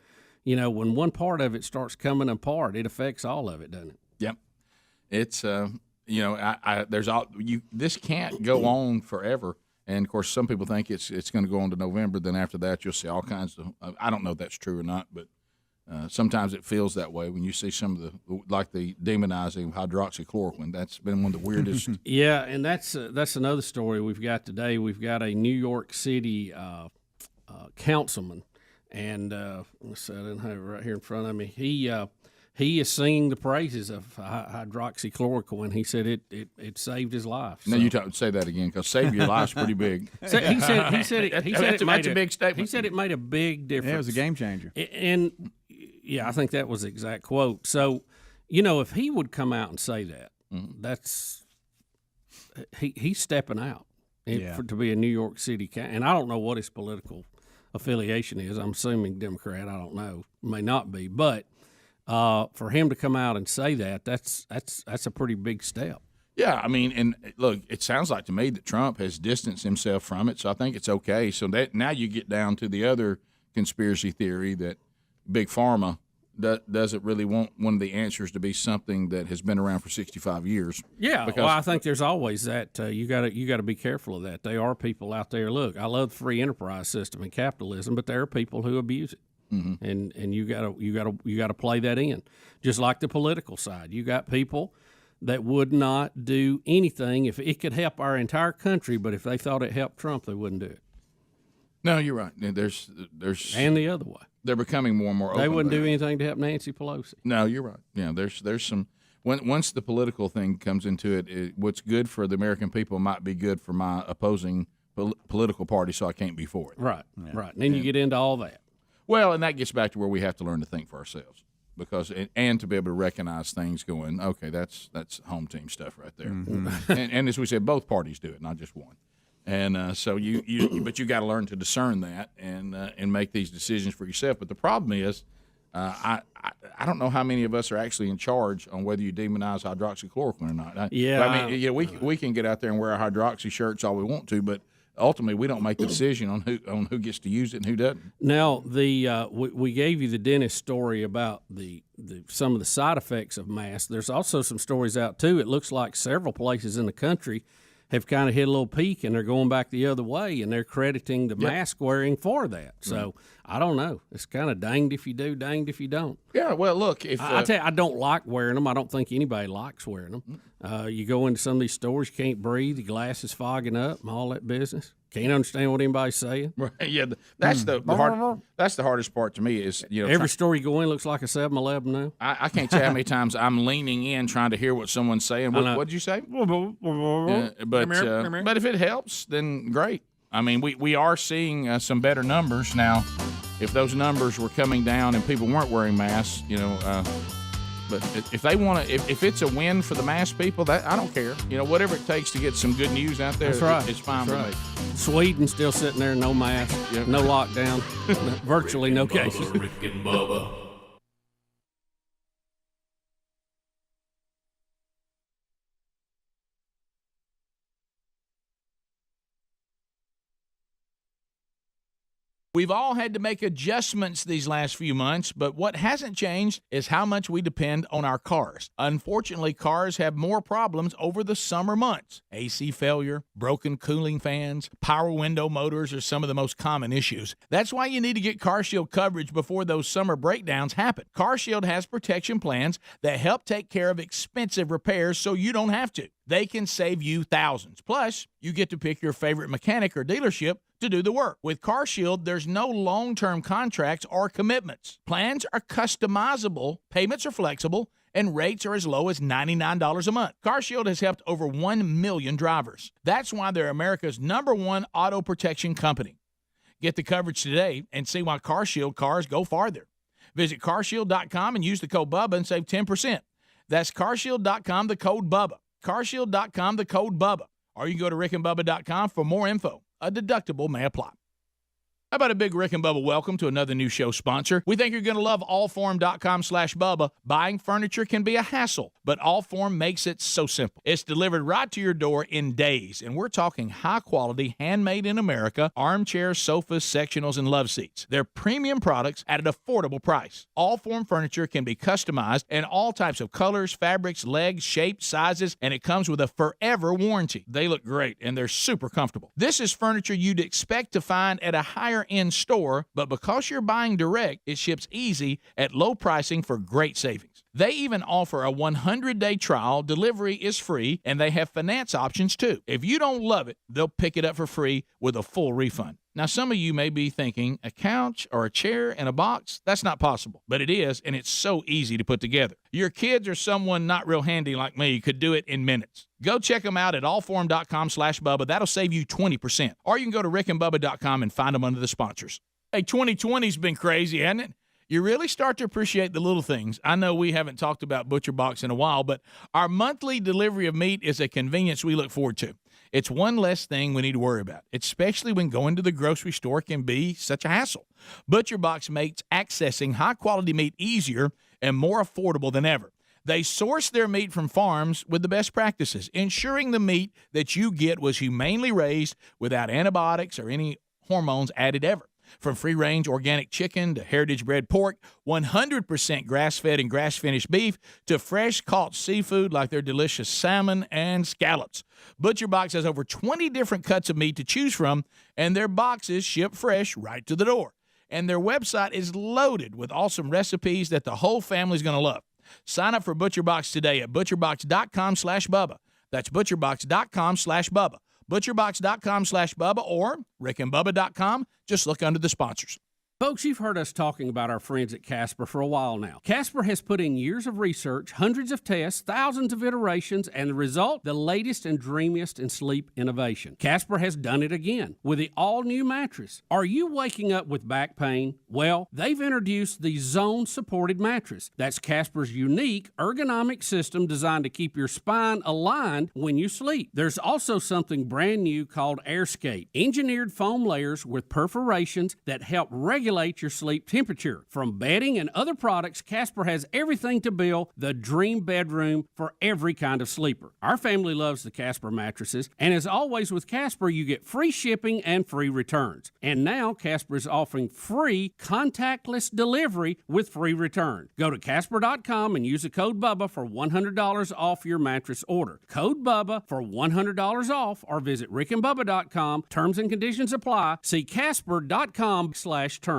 Speaker 5: when one part of it starts coming apart, it affects all of it, doesn't it?
Speaker 19: Yep. It's this can't go on forever. And of course, some people think it's going to go on to November. Then after that, you'll see all kinds of. I don't know if that's true or not, but sometimes it feels that way when you see some of the demonizing of hydroxychloroquine. That's been one of the weirdest.
Speaker 5: Yeah, and that's another story we've got today. We've got a New York City councilman. And let's see, I didn't have it right here in front of me. He is singing the praises of hydroxychloroquine. He said it saved his life.
Speaker 19: So. No, you say that again, because save your life's pretty big.
Speaker 5: So he said
Speaker 19: that's a big statement.
Speaker 5: He said it made a big difference.
Speaker 3: Yeah, it was a game changer.
Speaker 5: And yeah, I think that was the exact quote. So, if he would come out and say that, that's he's stepping out to be a New York City and I don't know what his political affiliation is. I'm assuming Democrat. I don't know. May not be, but for him to come out and say that's a pretty big step.
Speaker 19: Yeah, I mean, and look, it sounds like to me that Trump has distanced himself from it, so I think it's okay. So that now you get down to the other conspiracy theory that Big Pharma doesn't really want one of the answers to be something that has been around for 65 years.
Speaker 5: Yeah,
Speaker 19: because,
Speaker 5: well, I think there's always that. You got to be careful of that. There are people out there. Look, I love the free enterprise system and capitalism, but there are people who abuse it, and you got to play that in. Just like the political side, you got people that would not do anything if it could help our entire country, but if they thought it helped Trump, they wouldn't do it.
Speaker 19: No, you're right. There's
Speaker 5: and the other way.
Speaker 19: They're becoming more and more open.
Speaker 5: They wouldn't do anything to help Nancy Pelosi.
Speaker 19: No, you're right. Yeah, there's some. Once the political thing comes into it, what's good for the American people might be good for my opposing political party, so I can't be for it.
Speaker 5: Right, right. And then you get into all that.
Speaker 19: Well, and that gets back to where we have to learn to think for ourselves, because and to be able to recognize things going, okay, that's home team stuff right there. And as we said, both parties do it, not just one. And so but you got to learn to discern that and make these decisions for yourself. But the problem is, I don't know how many of us are actually in charge on whether you demonize hydroxychloroquine or not.
Speaker 5: Yeah,
Speaker 19: I mean, we can get out there and wear our hydroxy shirts all we want to, but ultimately we don't make the decision on who gets to use it and who doesn't.
Speaker 5: Now, we gave you the dentist story about the some of the side effects of masks. There's also some stories out too. It looks like several places in the country have kind of hit a little peak, and they're going back the other way, and they're crediting the mask wearing for that. So I don't know. It's kind of danged if you do, danged if you don't.
Speaker 19: Yeah, well, look, if
Speaker 5: I tell you, I don't like wearing them. I don't think anybody likes wearing them. You go into some of these stores, you can't breathe, your glass is fogging up, and all that business. Can't understand what anybody's saying.
Speaker 19: Right. Yeah, that's the hard. That's the hardest part to me is
Speaker 5: every store you go in looks like a 7-Eleven now.
Speaker 19: I can't tell how many times I'm leaning in trying to hear what someone's saying. What did you say? But if it helps, then great. I mean, we are seeing some better numbers now. If those numbers were coming down and people weren't wearing masks, but if they want to, if it's a win for the mask people, that I don't care. Whatever it takes to get some good news out there,
Speaker 5: that's right.
Speaker 19: It's fine with me.
Speaker 5: Sweden still sitting there, no mask, no lockdown, virtually no cases.
Speaker 4: Rick and Bubba.
Speaker 2: We've all had to make adjustments these last few months, but what hasn't changed is how much we depend on our cars. Unfortunately, cars have more problems over the summer months. AC failure, broken cooling fans, power window motors are some of the most common issues. That's why you need to get CarShield coverage before those summer breakdowns happen. CarShield has protection plans that help take care of expensive repairs so you don't have to. They can save you thousands. Plus, you get to pick your favorite mechanic or dealership to do the work. With CarShield, there's no long-term contracts or commitments. Plans are customizable, payments are flexible, and rates are as low as $99 a month. CarShield has helped over 1 million drivers. That's why they're America's #1 auto protection company. Get the coverage today and see why CarShield cars go farther. Visit carshield.com and use the code BUBBA and save 10%. That's carshield.com, the code BUBBA. carshield.com, the code BUBBA. Or you can go to rickandbubba.com for more info. A deductible may apply. How about a big Rick and Bubba welcome to another new show sponsor? We think you're going to love allform.com/Bubba. Buying furniture can be a hassle, but Allform makes it so simple. It's delivered right to your door in days, and we're talking high-quality, handmade in America, armchairs, sofas, sectionals, and love seats. They're premium products at an affordable price. Allform furniture can be customized in all types of colors, fabrics, legs, shapes, sizes, and it comes with a forever warranty. They look great, and they're super comfortable. This is furniture you'd expect to find at a higher in store, but because you're buying direct, it ships easy at low pricing for great savings. They even offer a 100-day trial, delivery is free, and they have finance options too. If you don't love it, they'll pick it up for free with a full refund. Now, some of you may be thinking, a couch or a chair and a box? That's not possible, but it is, and it's so easy to put together. Your kids or someone not real handy like me could do it in minutes. Go check them out at allform.com/Bubba. That'll save you 20%. Or you can go to rickandbubba.com and find them under the sponsors. Hey, 2020's been crazy, hasn't it? You really start to appreciate the little things. I know we haven't talked about Butcher Box in a while, but our monthly delivery of meat is a convenience we look forward to. It's one less thing we need to worry about, especially when going to the grocery store can be such a hassle. Butcher Box makes accessing high-quality meat easier and more affordable than ever. They source their meat from farms with the best practices, ensuring the meat that you get was humanely raised without antibiotics or any hormones added ever. From free-range organic chicken to heritage-bred pork, 100% grass-fed and grass-finished beef to fresh-caught seafood like their delicious salmon and scallops. ButcherBox has over 20 different cuts of meat to choose from, and their boxes ship fresh right to the door. And their website is loaded with awesome recipes that the whole family's going to love. Sign up for ButcherBox today at butcherbox.com/Bubba. That's butcherbox.com/Bubba. butcherbox.com/Bubba or rickandbubba.com. Just look under the sponsors.
Speaker 5: Folks, you've heard us talking about our friends at Casper for a while now. Casper has put in years of research, hundreds of tests, thousands of iterations, and the result, the latest and dreamiest in sleep innovation. Casper has done it again with the all-new mattress. Are you waking up with back pain? Well, they've introduced the zone-supported mattress. That's Casper's unique ergonomic system designed to keep your spine aligned when you sleep. There's also something brand new called AirScape, engineered foam layers with perforations that help regulate your sleep temperature. From bedding and other products, Casper has everything to build the dream bedroom for every kind of sleeper. Our family loves the Casper mattresses, and as always with Casper, you get free shipping and free returns. And now Casper is offering free contactless delivery with free return. Go to Casper.com and use the code BUBBA for $100 off your mattress order. Code BUBBA for $100 off, or visit rickandbubba.com. Terms and conditions apply. See Casper.com/terms.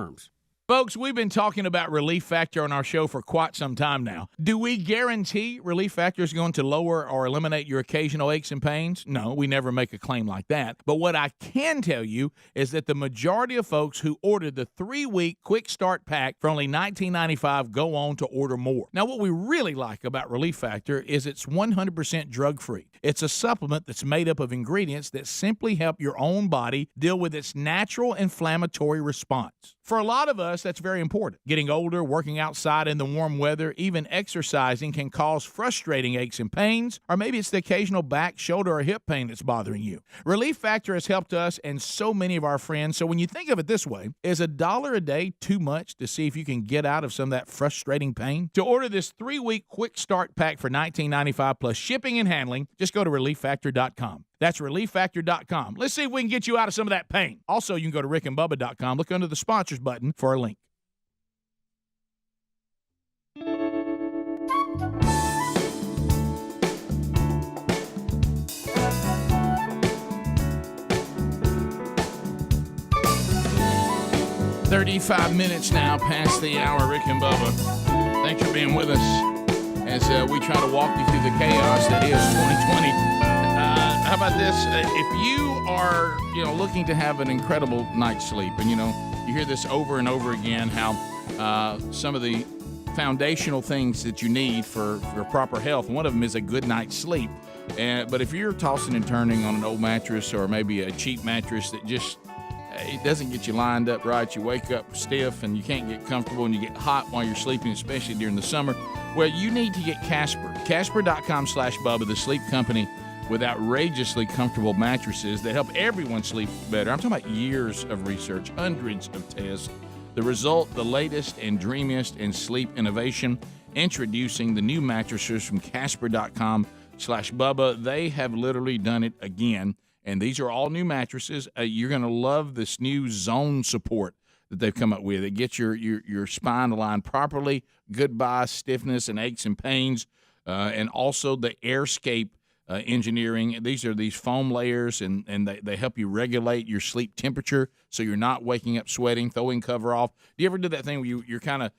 Speaker 2: Folks, we've been talking about Relief Factor on our show for quite some time now. Do we guarantee Relief Factor is going to lower or eliminate your occasional aches and pains? No, we never make a claim like that. But what I can tell you is that the majority of folks who ordered the 3-week quick start pack for only $19.95 go on to order more. Now, what we really like about Relief Factor is it's 100% drug-free. It's a supplement that's made up of ingredients that simply help your own body deal with its natural inflammatory response. For a lot of us, that's very important. Getting older, working outside in the warm weather, even exercising can cause frustrating aches and pains, or maybe it's the occasional back, shoulder, or hip pain that's bothering you. Relief Factor has helped us and so many of our friends. So when you think of it this way, is $1 a day too much to see if you can get out of some of that frustrating pain? To order this 3-week quick start pack for $19.95 plus shipping and handling, just go to ReliefFactor.com. That's ReliefFactor.com. Let's see if we can get you out of some of that pain. Also, you can go to rickandbubba.com. Look under the sponsors button for a link. "35 minutes now past the hour, Rick and Bubba. Thanks for being with us as we try to walk you through the chaos that is 2020. How about this? If you are, looking to have an incredible night's sleep, and you hear this over and over again, how some of the foundational things that you need for proper health, one of them is a good night's sleep. But if you're tossing and turning on an old mattress or maybe a cheap mattress that just it doesn't get you lined up right, you wake up stiff and you can't get comfortable and you get hot while you're sleeping, especially during the summer, well, you need to get Casper. Casper.com/Bubba, the sleep company with outrageously comfortable mattresses that help everyone sleep better. I'm talking about years of research, hundreds of tests. The result, the latest and dreamiest in sleep innovation. Introducing the new mattresses from Casper.com/Bubba. They have literally done it again. And these are all new mattresses. You're going to love this new zone support that they've come up with. It gets your spine aligned properly. Goodbye stiffness and aches and pains. And also the AirScape engineering. These are these foam layers, and they help you regulate your sleep temperature so you're not waking up sweating, throwing cover off. Do you ever do that thing where you're kind of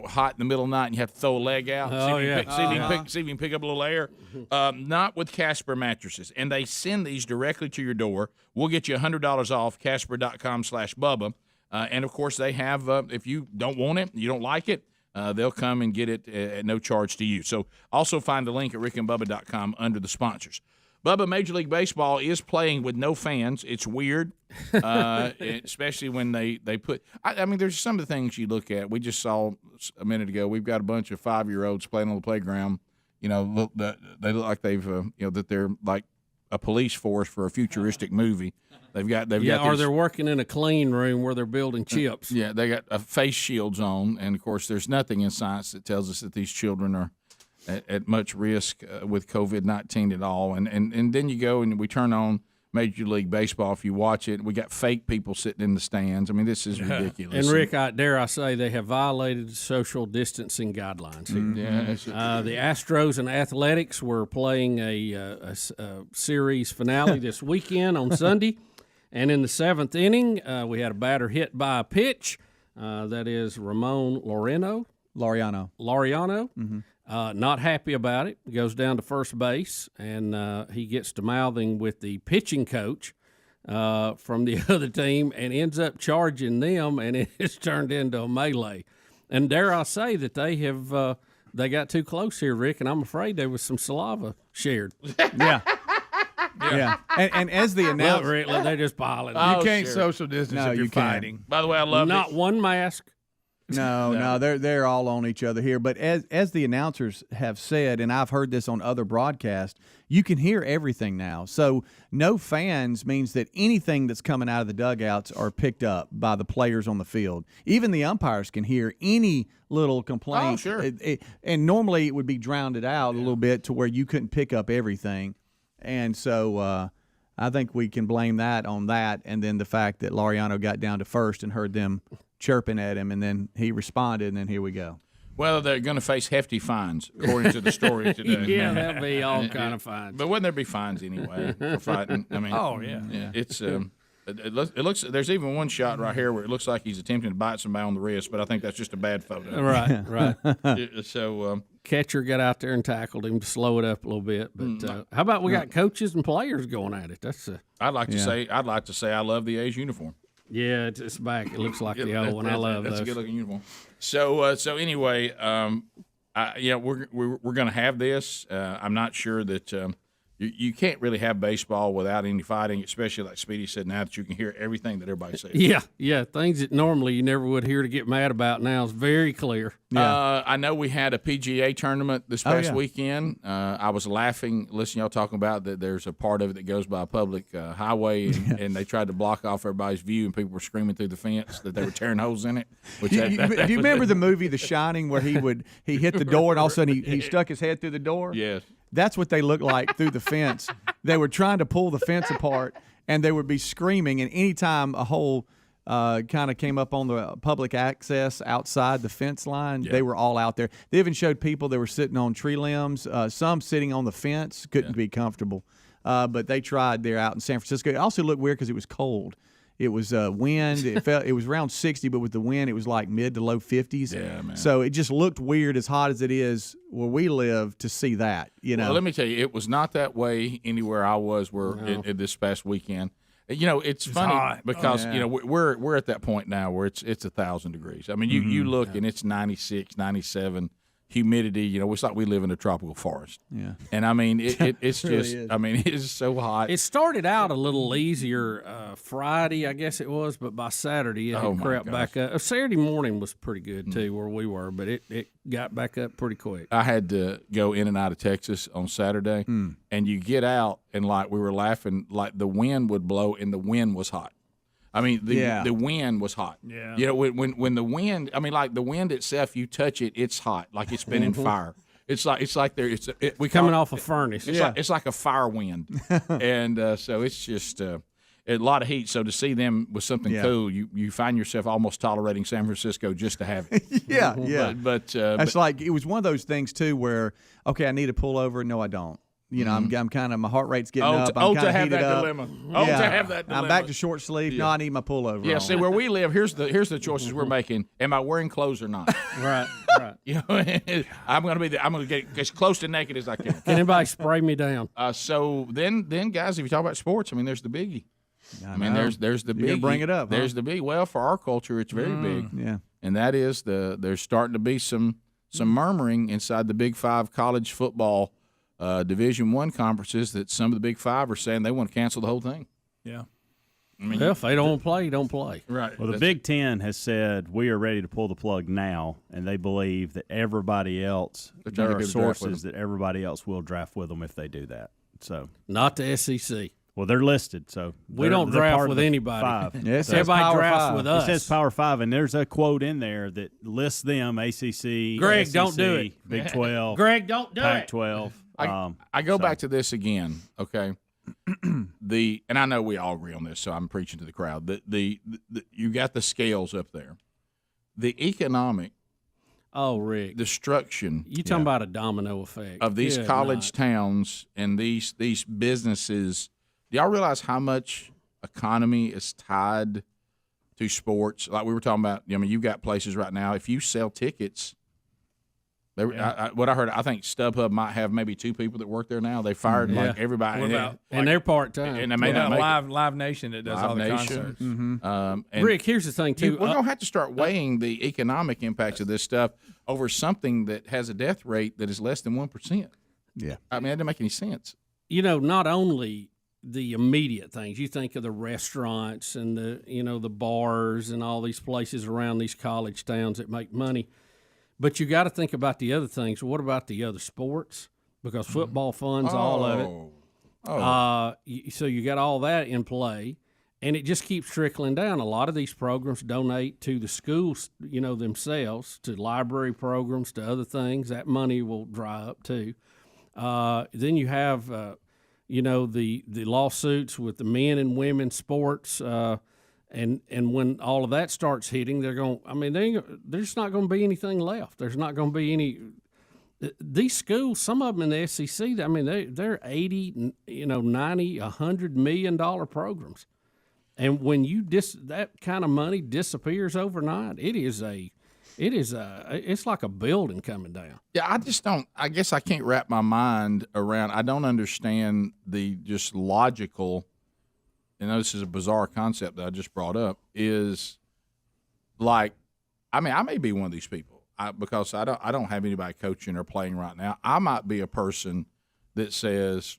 Speaker 2: hot in the middle of the night and you have to throw a leg out? See if you can pick up a little air. Not with Casper mattresses. And they send these directly to your door. We'll get you $100 off, Casper.com/Bubba. And, of course, they have, if you don't want it, you don't like it, they'll come and get it at no charge to you. So also find the link at rickandbubba.com under the sponsors. Bubba, Major League Baseball is playing with no fans. It's weird, especially when they put – I mean, there's some of the things you look at. We just saw a minute ago, we've got a bunch of 5-year-olds playing on the playground. They look like they've that they're like a police force for a futuristic movie. They've got
Speaker 5: or they're working in a clean room where they're building chips.
Speaker 2: They got face shields on, and of course, there's nothing in science that tells us that these children are
Speaker 19: at much risk with COVID-19 at all. And then you go and we turn on Major League Baseball. If you watch it, we got fake people sitting in the stands. I mean, this is ridiculous.
Speaker 5: And Rick, dare I say, they have violated social distancing guidelines here.
Speaker 19: Yeah,
Speaker 5: the Astros and Athletics were playing a series finale this weekend on Sunday, and in the seventh inning, we had a batter hit by a pitch. That is Ramon Laureano.
Speaker 6: Mm-hmm.
Speaker 5: Not happy about it. Goes down to first base, and he gets to mouthing with the pitching coach from the other team and ends up charging them, and it has turned into a melee. And dare I say that they have they got too close here, Rick, and I'm afraid there was some saliva shared.
Speaker 6: Yeah. And as the announcer,
Speaker 5: Rick, they're just piling.
Speaker 8: You can't social distance if you're fighting.
Speaker 2: By the way, I love
Speaker 5: not one mask.
Speaker 6: No, they're all on each other here. But as the announcers have said, and I've heard this on other broadcasts, you can hear everything now. So no fans means that anything that's coming out of the dugouts are picked up by the players on the field. Even the umpires can hear any little complaint.
Speaker 19: Oh, sure.
Speaker 6: And normally it would be drowned out a little bit to where you couldn't pick up everything. And so I think we can blame that on that, and then the fact that Laureano got down to first and heard them chirping at him, and then he responded, and then here we go.
Speaker 19: Well, they're going to face hefty fines, according to the story today.
Speaker 5: Yeah, that'll be all kind of fines.
Speaker 19: But wouldn't there be fines anyway for fighting? I mean, it's it looks. There's even one shot right here where it looks like he's attempting to bite somebody on the wrist, but I think that's just a bad photo.
Speaker 5: Right.
Speaker 19: So
Speaker 5: catcher got out there and tackled him to slow it up a little bit. But how about we got coaches and players going at it? That's
Speaker 19: I'd like to say I love the A's uniform.
Speaker 5: Yeah, it's back. It looks like the old one. I love
Speaker 19: that's
Speaker 5: those.
Speaker 19: a good looking uniform. So anyway, we're going to have this. I'm not sure that you can't really have baseball without any fighting, especially like Speedy said. Now that you can hear everything that everybody says.
Speaker 5: Yeah, things that normally you never would hear to get mad about now is very clear.
Speaker 19: I know we had a PGA tournament this past weekend. I was laughing, listening to y'all talking about that there's a part of it that goes by a public highway, and they tried to block off everybody's view, and people were screaming through the fence that they were tearing holes in it.
Speaker 6: Do you remember the movie The Shining where he hit the door and all of a sudden he stuck his head through the door?
Speaker 19: Yes.
Speaker 6: That's what they looked like through the fence. They were trying to pull the fence apart, and they would be screaming, and anytime a hole kind of came up on the public access outside the fence line, they were all out there. They even showed people that were sitting on tree limbs, some sitting on the fence, couldn't be comfortable. But they tried there out in San Francisco. It also looked weird because it was cold. It was wind. It was around 60, but with the wind, it was like mid to low 50s.
Speaker 19: Yeah, man.
Speaker 6: So it just looked weird, as hot as it is where we live, to see that.
Speaker 19: Well, let me tell you, it was not that way anywhere I was this past weekend. It's funny
Speaker 8: hot.
Speaker 19: because we're at that point now where it's 1,000 degrees. I mean, you look and it's 96, 97. Humidity, it's like we live in a tropical forest.
Speaker 6: Yeah.
Speaker 19: And I mean, it's
Speaker 6: really
Speaker 19: just,
Speaker 6: is.
Speaker 19: I mean, it's so hot.
Speaker 5: It started out a little easier Friday, I guess it was, but by Saturday it had crept back up. Saturday morning was pretty good too, where we were, but it got back up pretty quick.
Speaker 19: I had to go in and out of Texas on Saturday, and you get out and like we were laughing, like the wind would blow and the wind was hot. I mean, the wind was hot.
Speaker 8: Yeah.
Speaker 19: When the wind, I mean, like the wind itself, you touch it, it's hot, like it's been in fire. It's like we
Speaker 5: coming off a furnace.
Speaker 19: It's like a fire wind, and so it's just a lot of heat. So to see them with something cool, you find yourself almost tolerating San Francisco just to have it.
Speaker 6: Yeah.
Speaker 19: But
Speaker 6: it's like it was one of those things too where I need to pull over. No, I don't. I'm kind of, my heart rate's getting up. I'm kind of heated up.
Speaker 19: To have that dilemma.
Speaker 6: I'm back to short sleeve. No, I need my pullover.
Speaker 19: Yeah,
Speaker 6: on.
Speaker 19: see where we live. Here's the choices we're making. Am I wearing clothes or not?
Speaker 5: Right.
Speaker 19: I'm going to get as close to naked as I can.
Speaker 5: Can anybody spray me down?
Speaker 19: So then, guys, if you talk about sports, I mean, there's the biggie. I mean, there's the big.
Speaker 6: You bring it up.
Speaker 19: There's the big. Well, for our culture, it's very big.
Speaker 6: Yeah,
Speaker 19: and that is there's starting to be some murmuring inside the Big Five college football Division I conferences that some of the Big Five are saying they want to cancel the whole thing.
Speaker 8: Yeah.
Speaker 19: I mean,
Speaker 5: if they don't play, don't play.
Speaker 19: Right.
Speaker 3: Well, the Big Ten has said we are ready to pull the plug now, and they believe that everybody else, there are sources that everybody else will draft with them if they do that. So
Speaker 5: not the SEC.
Speaker 3: Well, they're listed, so
Speaker 5: we don't
Speaker 3: they're
Speaker 5: draft
Speaker 3: part
Speaker 5: with
Speaker 3: of the
Speaker 5: anybody.
Speaker 3: five.
Speaker 6: Yeah, it says
Speaker 5: Everybody
Speaker 6: Power
Speaker 5: drafts
Speaker 6: Five.
Speaker 5: with us.
Speaker 3: It says Power 5, and there's a quote in there that lists them: ACC,
Speaker 5: Greg,
Speaker 3: SEC,
Speaker 5: don't do it.
Speaker 3: Big 12,
Speaker 5: Greg, don't do it.
Speaker 3: Pac-12.
Speaker 19: I go back to this again, okay? And I know we all agree on this, so I'm preaching to the crowd. The you got the scales up there. The economic
Speaker 5: Rick,
Speaker 19: destruction.
Speaker 5: You talking about a domino effect
Speaker 19: of these college towns and these businesses. Do y'all realize how much economy is tied to sports? Like we were talking about, I mean, you've got places right now, if you sell tickets, what I heard, I think StubHub might have maybe 2 people that work there now. They fired like everybody.
Speaker 5: And they're part-time.
Speaker 19: And they may not
Speaker 8: Live Nation that does all the concerts.
Speaker 19: And
Speaker 5: Rick, here's the thing, too.
Speaker 19: We're going to have to start weighing the economic impacts of this stuff over something that has a death rate that is less than 1%.
Speaker 6: Yeah.
Speaker 19: I mean, that doesn't make any sense.
Speaker 5: Not only the immediate things. You think of the restaurants and the bars and all these places around these college towns that make money. But you got to think about the other things. What about the other sports? Because football funds all of it. So you got all that in play, and it just keeps trickling down. A lot of these programs donate to the schools, themselves, to library programs, to other things. That money will dry up too. Then you have, the lawsuits with the men and women sports. And when all of that starts hitting, they're going. I mean, there's not going to be anything left. There's not going to be any. These schools, some of them in the SEC, I mean, they're 80, 90, $100 million programs, and when that kind of money disappears overnight, it's like a building coming down.
Speaker 19: Yeah, I guess I can't wrap my mind around. I don't understand the just logical. I know this is a bizarre concept that I just brought up, is like, I mean, I may be one of these people because I don't have anybody coaching or playing right now. I might be a person that says,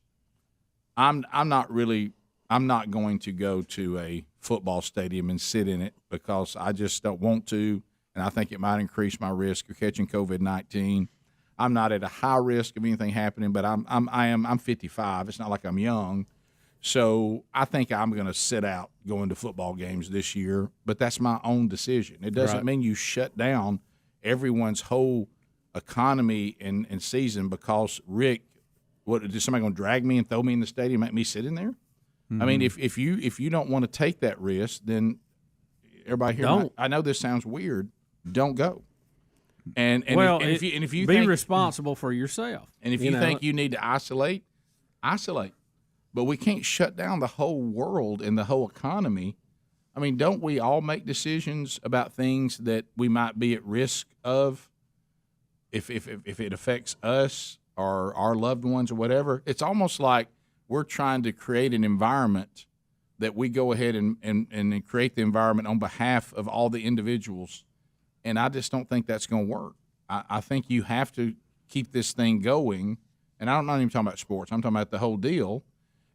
Speaker 19: I'm not going to go to a football stadium and sit in it because I just don't want to, and I think it might increase my risk of catching COVID-19. I'm not at a high risk of anything happening, but I'm 55. It's not like I'm young. So I think I'm going to sit out going to football games this year, but that's my own decision. It doesn't mean you shut down everyone's whole economy and season because, Rick, is somebody going to drag me and throw me in the stadium and make me sit in there? Mm-hmm. I mean, if you don't want to take that risk, then everybody here,
Speaker 5: don't.
Speaker 19: I know this sounds weird, don't go. And if you
Speaker 5: be
Speaker 19: think,
Speaker 5: responsible for yourself.
Speaker 19: And if you think you need to isolate. But we can't shut down the whole world and the whole economy. I mean, don't we all make decisions about things that we might be at risk of if it affects us or our loved ones or whatever? It's almost like we're trying to create an environment that we go ahead and create the environment on behalf of all the individuals. And I just don't think that's going to work. I think you have to keep this thing going. And I'm not even talking about sports. I'm talking about the whole deal.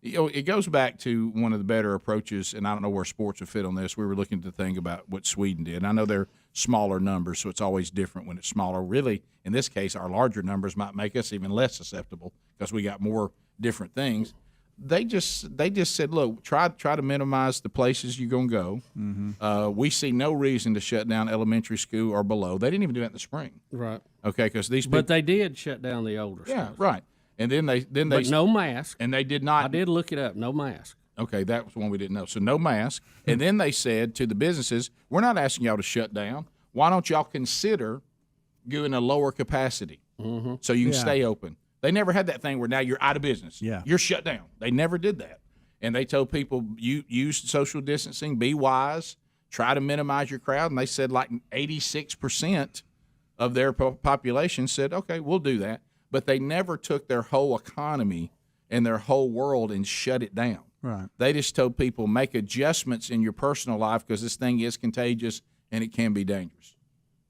Speaker 19: It goes back to one of the better approaches, and I don't know where sports would fit on this. We were looking to think about what Sweden did. I know they're smaller numbers, so it's always different when it's smaller. Really, in this case, our larger numbers might make us even less susceptible because we got more different things. They just said, look, try to minimize the places you're going to go. Mm-hmm. We see no reason to shut down elementary school or below. They didn't even do that in the spring.
Speaker 5: Right.
Speaker 19: Okay, because these people.
Speaker 5: But they did shut down the older schools.
Speaker 19: Yeah, right. And then they
Speaker 5: but no mask.
Speaker 19: And they did not.
Speaker 5: I did look it up. No mask.
Speaker 19: Okay, that was one we didn't know. So no mask. And then they said to the businesses, we're not asking y'all to shut down. Why don't y'all consider doing a lower capacity so you can stay open? They never had that thing where now you're out of business.
Speaker 6: Yeah.
Speaker 19: You're shut down. They never did that. And they told people, you use social distancing, be wise, try to minimize your crowd. And they said like 86% of their population said, okay, we'll do that. But they never took their whole economy and their whole world and shut it down.
Speaker 6: Right.
Speaker 19: They just told people, make adjustments in your personal life because this thing is contagious and it can be dangerous.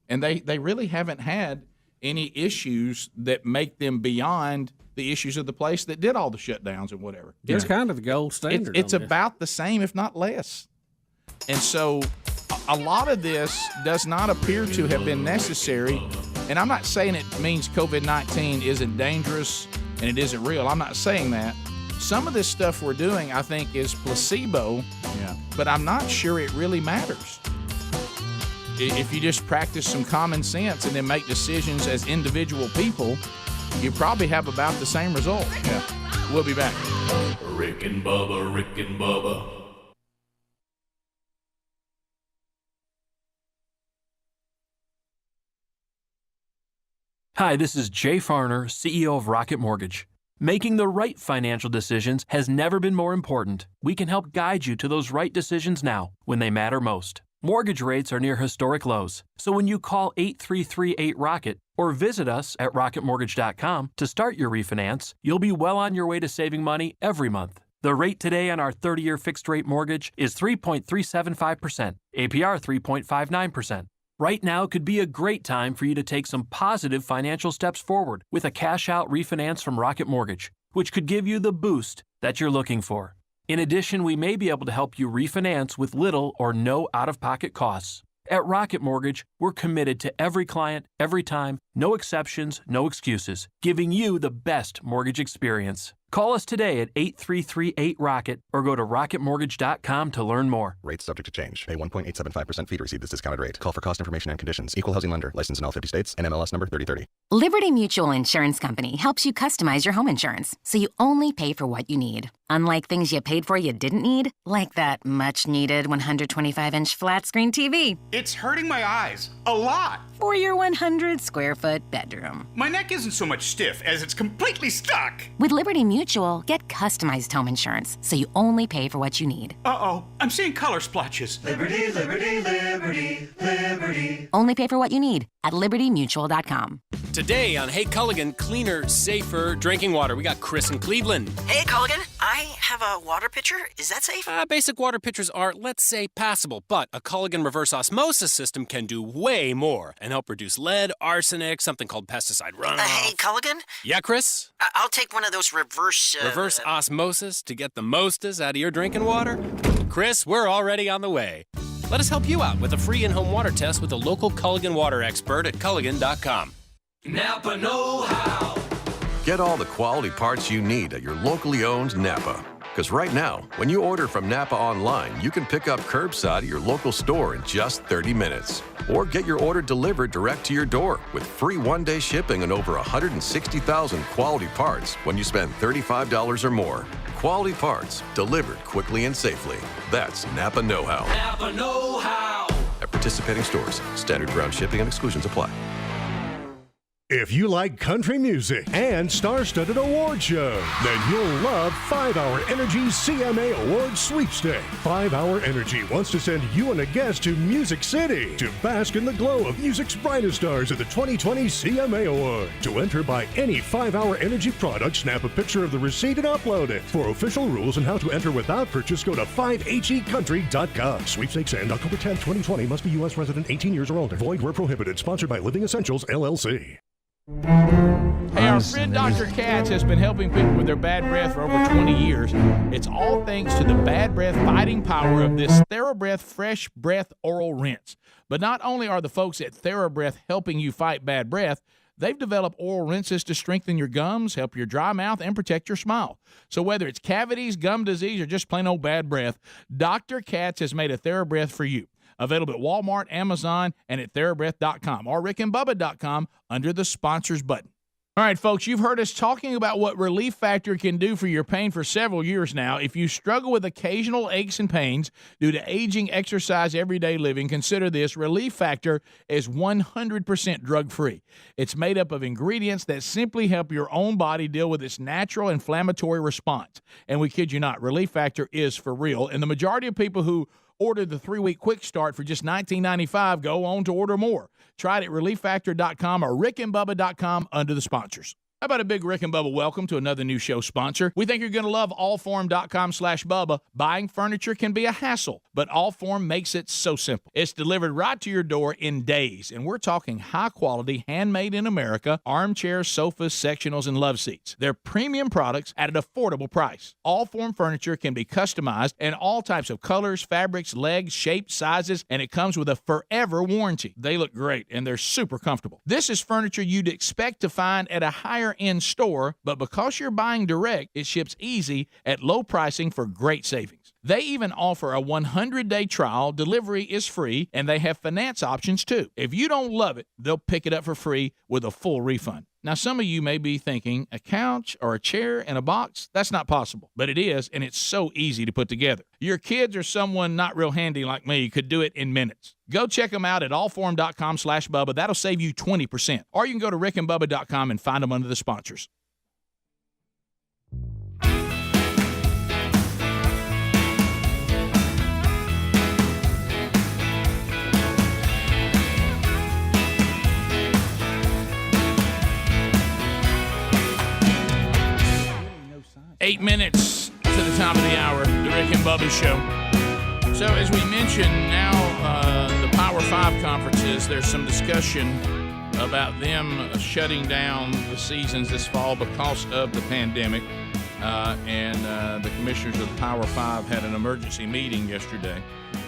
Speaker 19: And they really haven't had any issues that make them beyond the issues of the place that did all the shutdowns and whatever.
Speaker 5: It's kind of the gold standard.
Speaker 19: It's about the same, if not less. And so a lot of this does not appear to have been necessary. And I'm not saying it means COVID-19 isn't dangerous and it isn't real. I'm not saying that.
Speaker 2: some of this stuff we're doing, I think, is placebo.
Speaker 6: Yeah.
Speaker 2: But I'm not sure it really matters. If you just practice some common sense and then make decisions as individual people, you probably have about the same result.
Speaker 6: Yeah.
Speaker 2: We'll be back.
Speaker 4: Rick and Bubba, Rick and Bubba.
Speaker 9: Hi, this is Jay Farner, CEO of Rocket Mortgage. Making the right financial decisions has never been more important. We can help guide you to those right decisions now, when they matter most. Mortgage rates are near historic lows, so when you call 8338-ROCKET or visit us at rocketmortgage.com to start your refinance, you'll be well on your way to saving money every month. The rate today on our 30-year fixed-rate mortgage is 3.375%, APR 3.59%. Right now could be a great time for you to take some positive financial steps forward with a cash-out refinance from Rocket Mortgage, which could give you the boost that you're looking for. In addition, we may be able to help you refinance with little or no out-of-pocket costs. At Rocket Mortgage, we're committed to every client, every time, no exceptions, no excuses, giving you the best mortgage experience. Call us today at 8338-ROCKET or go to rocketmortgage.com to learn more.
Speaker 10: Rates subject to change. Pay 1.875% fee to receive this discounted rate. Call for cost information and conditions. Equal housing lender. Licensed in all 50 states. NMLS number 3030.
Speaker 11: Liberty Mutual Insurance Company helps you customize your home insurance so you only pay for what you need. Unlike things you paid for you didn't need, like that much-needed 125-inch flat-screen TV.
Speaker 24: It's hurting my eyes. A lot.
Speaker 11: For your 100-square-foot bedroom.
Speaker 24: My neck isn't so much stiff as it's completely stuck.
Speaker 11: With Liberty Mutual, get customized home insurance so you only pay for what you need.
Speaker 24: Uh-oh, I'm seeing color splotches.
Speaker 7: Liberty, liberty, liberty, liberty.
Speaker 11: Only pay for what you need at libertymutual.com.
Speaker 25: Today on Hey Culligan, cleaner, safer drinking water, we got Chris in Cleveland.
Speaker 26: Hey, Culligan, I have a water pitcher. Is that safe?
Speaker 25: Basic water pitchers are, let's say, passable, but a Culligan reverse osmosis system can do way more and help reduce lead, arsenic, something called pesticide runoff.
Speaker 26: Hey, Culligan?
Speaker 25: Yeah, Chris?
Speaker 26: I'll take one of those reverse
Speaker 25: osmosis to get the mostest out of your drinking water? Chris, we're already on the way. Let us help you out with a free in-home water test with a local Culligan water expert at Culligan.com.
Speaker 4: Napa know-how.
Speaker 27: Get all the quality parts you need at your locally owned Napa. Because right now, when you order from Napa online, you can pick up curbside at your local store in just 30 minutes. Or get your order delivered direct to your door with free one-day shipping on over 160,000 quality parts when you spend $35 or more. Quality parts delivered quickly and safely. That's Napa know-how.
Speaker 4: Napa know-how.
Speaker 27: At participating stores, standard ground shipping and exclusions apply.
Speaker 28: If you like country music and star-studded award shows, then you'll love 5 Hour Energy's CMA Awards Sweepstakes. 5 Hour Energy wants to send you and a guest to Music City to bask in the glow of music's brightest stars at the 2020 CMA Awards. To enter, buy any 5 Hour Energy product, snap a picture of the receipt and upload it. For official rules and how to enter without purchase, go to 5hecountry.com. Sweepstakes end October 10, 2020. Must be U.S. resident 18 years or older. Void where prohibited. Sponsored by Living Essentials, LLC.
Speaker 2: Hey, our friend Dr. Katz has been helping people with their bad breath for over 20 years. It's all thanks to the bad breath fighting power of this TheraBreath Fresh Breath Oral Rinse. But not only are the folks at TheraBreath helping you fight bad breath, they've developed oral rinses to strengthen your gums, help your dry mouth, and protect your smile. So whether it's cavities, gum disease, or just plain old bad breath, Dr. Katz has made a TheraBreath for you. Available at Walmart, Amazon, and at TheraBreath.com or RickandBubba.com under the sponsors button. All right, folks, you've heard us talking about what Relief Factor can do for your pain for several years now. If you struggle with occasional aches and pains due to aging, exercise, everyday living, consider this. Relief Factor is 100% drug-free. It's made up of ingredients that simply help your own body deal with its natural inflammatory response. And we kid you not, Relief Factor is for real. And the majority of people who order the 3-week quick start for just $19.95. Go on to order more. Try it at ReliefFactor.com or RickandBubba.com under the sponsors. How about a big Rick and Bubba welcome to another new show sponsor? We think you're going to love allform.com/Bubba. Buying furniture can be a hassle, but Allform makes it so simple. It's delivered right to your door in days, and we're talking high-quality, handmade in America, armchairs, sofas, sectionals, and love seats. They're premium products at an affordable price. Allform furniture can be customized in all types of colors, fabrics, legs, shapes, sizes, and it comes with a forever warranty. They look great, and they're super comfortable. This is furniture you'd expect to find at a higher anywhere in store, but because you're buying direct, it ships easy at low pricing for great savings. They even offer a 100-day trial, delivery is free, and they have finance options too. If you don't love it, they'll pick it up for free with a full refund. Now, some of you may be thinking, a couch or a chair and a box? That's not possible, but it is, and it's so easy to put together. Your kids or someone not real handy like me could do it in minutes. Go check them out at allform.com/Bubba. That'll save you 20%. Or you can go to rickandbubba.com and find them under the sponsors. Eight minutes to the top of the hour, the Rick and Bubba Show. So as we mentioned, now the Power 5 conferences, there's some discussion about them shutting down the seasons this fall because of the pandemic. And the commissioners of the Power 5 had an emergency meeting yesterday.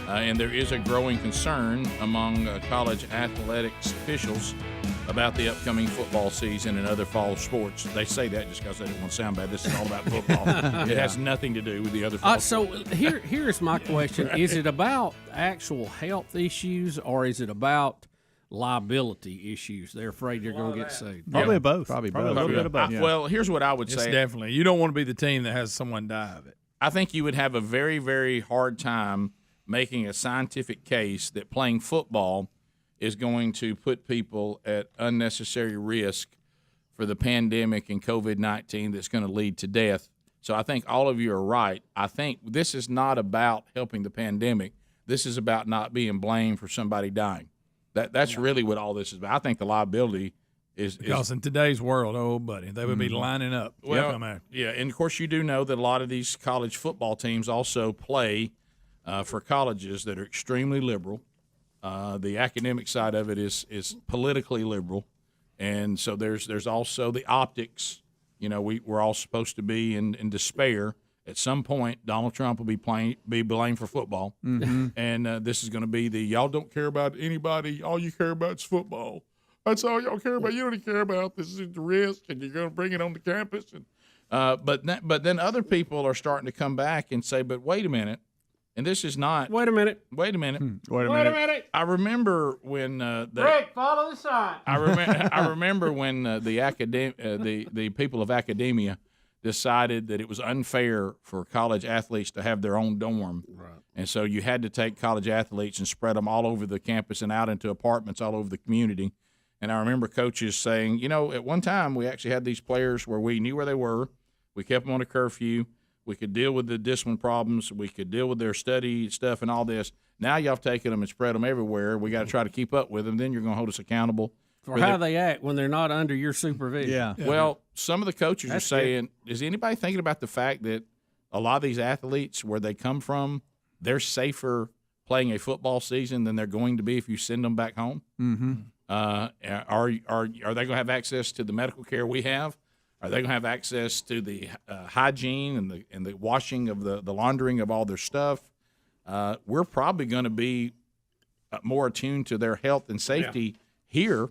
Speaker 2: And there is a growing concern among college athletics officials about the upcoming football season and other fall sports. They say that just because they don't want to sound bad. This is all about football. It has nothing to do with the other fall sports.
Speaker 5: So here's my question. Right. Is it about actual health issues or is it about liability issues? They're afraid they're going to get sued.
Speaker 3: Probably both.
Speaker 6: Probably
Speaker 3: a
Speaker 6: both.
Speaker 3: little bit of both.
Speaker 2: Well, here's what I would say.
Speaker 8: Definitely. You don't want to be the team that has someone die of it.
Speaker 2: I think you would have a very, very hard time making a scientific case that playing football is going to put people at unnecessary risk for the pandemic and COVID-19 that's going to lead to death. So I think all of you are right. I think this is not about helping the pandemic. This is about not being blamed for somebody dying. That's really what all this is about. I think the liability is
Speaker 8: because in today's world, oh buddy, they would be lining up.
Speaker 2: Well, yeah, and of course you do know that a lot of these college football teams also play for colleges that are extremely liberal. The academic side of it is politically liberal, and so there's also the optics. You know, we're all supposed to be in despair. At some point, Donald Trump will be blamed for football, and this is going to be the y'all don't care about anybody. All you care about is football. That's all y'all care about. You don't care about this is the risk, and you're going to bring it on the campus. And but then other people are starting to come back and say, but wait a minute. And this is not.
Speaker 5: Wait a minute.
Speaker 2: Wait a minute.
Speaker 6: Wait a minute.
Speaker 2: I remember when
Speaker 5: Rick, follow the sign.
Speaker 2: I remember when the people of academia decided that it was unfair for college athletes to have their own dorm, right? And so you had to take college athletes and spread them all over the campus and out into apartments all over the community. And I remember coaches saying, you know, at one time we actually had these players where we knew where they were, we kept them on a curfew. We could deal with the discipline problems. We could deal with their study stuff and all this. Now y'all have taken them and spread them everywhere. We got to try to keep up with them. Then you're going to hold us accountable
Speaker 5: for how they act when they're not under your supervision.
Speaker 6: Yeah.
Speaker 2: Well, some of the coaches
Speaker 5: That's
Speaker 2: are saying, is anybody thinking about the fact that a lot of these athletes, where they come from, they're safer playing a football season than they're going to be if you send them back home?
Speaker 6: Mm-hmm.
Speaker 2: Are they going to have access to the medical care we have? Are they going to have access to the hygiene and the washing of the laundering of all their stuff? We're probably going to be more attuned to their health and safety here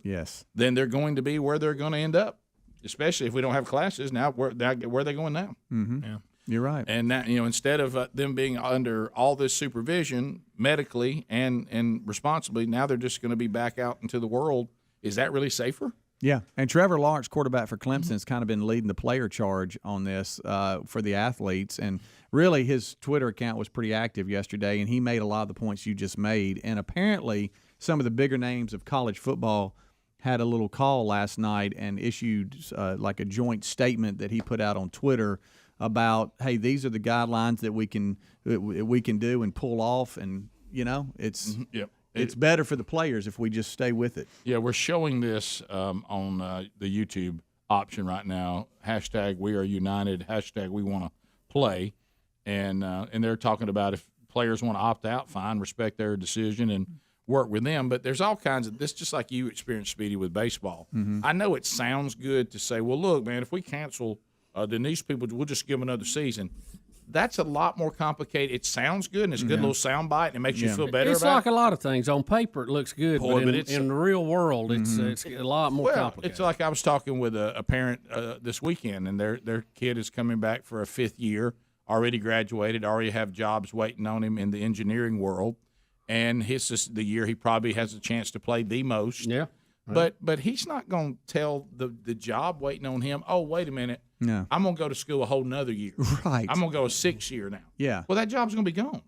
Speaker 2: than they're going to be where they're going to end up, especially if we don't have classes. Now, where are they going now?
Speaker 6: Mm-hmm. Yeah. You're right.
Speaker 2: And now, instead of them being under all this supervision medically and responsibly, now they're just going to be back out into the world. Is that really safer?
Speaker 6: Yeah, and Trevor Lawrence, quarterback for Clemson, has kind of been leading the player charge on this for the athletes. And really, his Twitter account was pretty active yesterday, and he made a lot of the points you just made. And apparently, some of the bigger names of college football had a little call last night and issued like a joint statement that he put out on Twitter about, hey, these are the guidelines that we can do and pull off, and it's it's better for the players if we just stay with it.
Speaker 2: Yeah, we're showing this on the YouTube option right now. # We Are United. # We Want to Play, and they're talking about if players want to opt out, fine, respect their decision and work with them. But there's all kinds of this, just like you experienced, Speedy, with baseball.
Speaker 6: Mm-hmm.
Speaker 2: I know it sounds good to say, well, look, man, if we cancel, then these people, we'll just give them another season. that's a lot more complicated. It sounds good, and it's a good little sound bite, and it makes you feel better
Speaker 5: It's
Speaker 2: about
Speaker 5: like
Speaker 2: it.
Speaker 5: a lot of things. On paper, it looks good,
Speaker 2: Boy,
Speaker 5: but
Speaker 2: but
Speaker 5: in the real world, it's a lot more
Speaker 2: Well,
Speaker 5: complicated.
Speaker 2: it's like I was talking with a parent this weekend, and their kid is coming back for a 5th year, already graduated, already have jobs waiting on him in the engineering world, and this is the year he probably has a chance to play the most.
Speaker 5: Yeah.
Speaker 2: But he's not going to tell the job waiting on him, oh, wait a minute,
Speaker 6: No.
Speaker 2: I'm going to go to school a whole nother year.
Speaker 6: Right.
Speaker 2: I'm going to go a 6th year now.
Speaker 6: Yeah.
Speaker 2: Well, that job's going to be gone.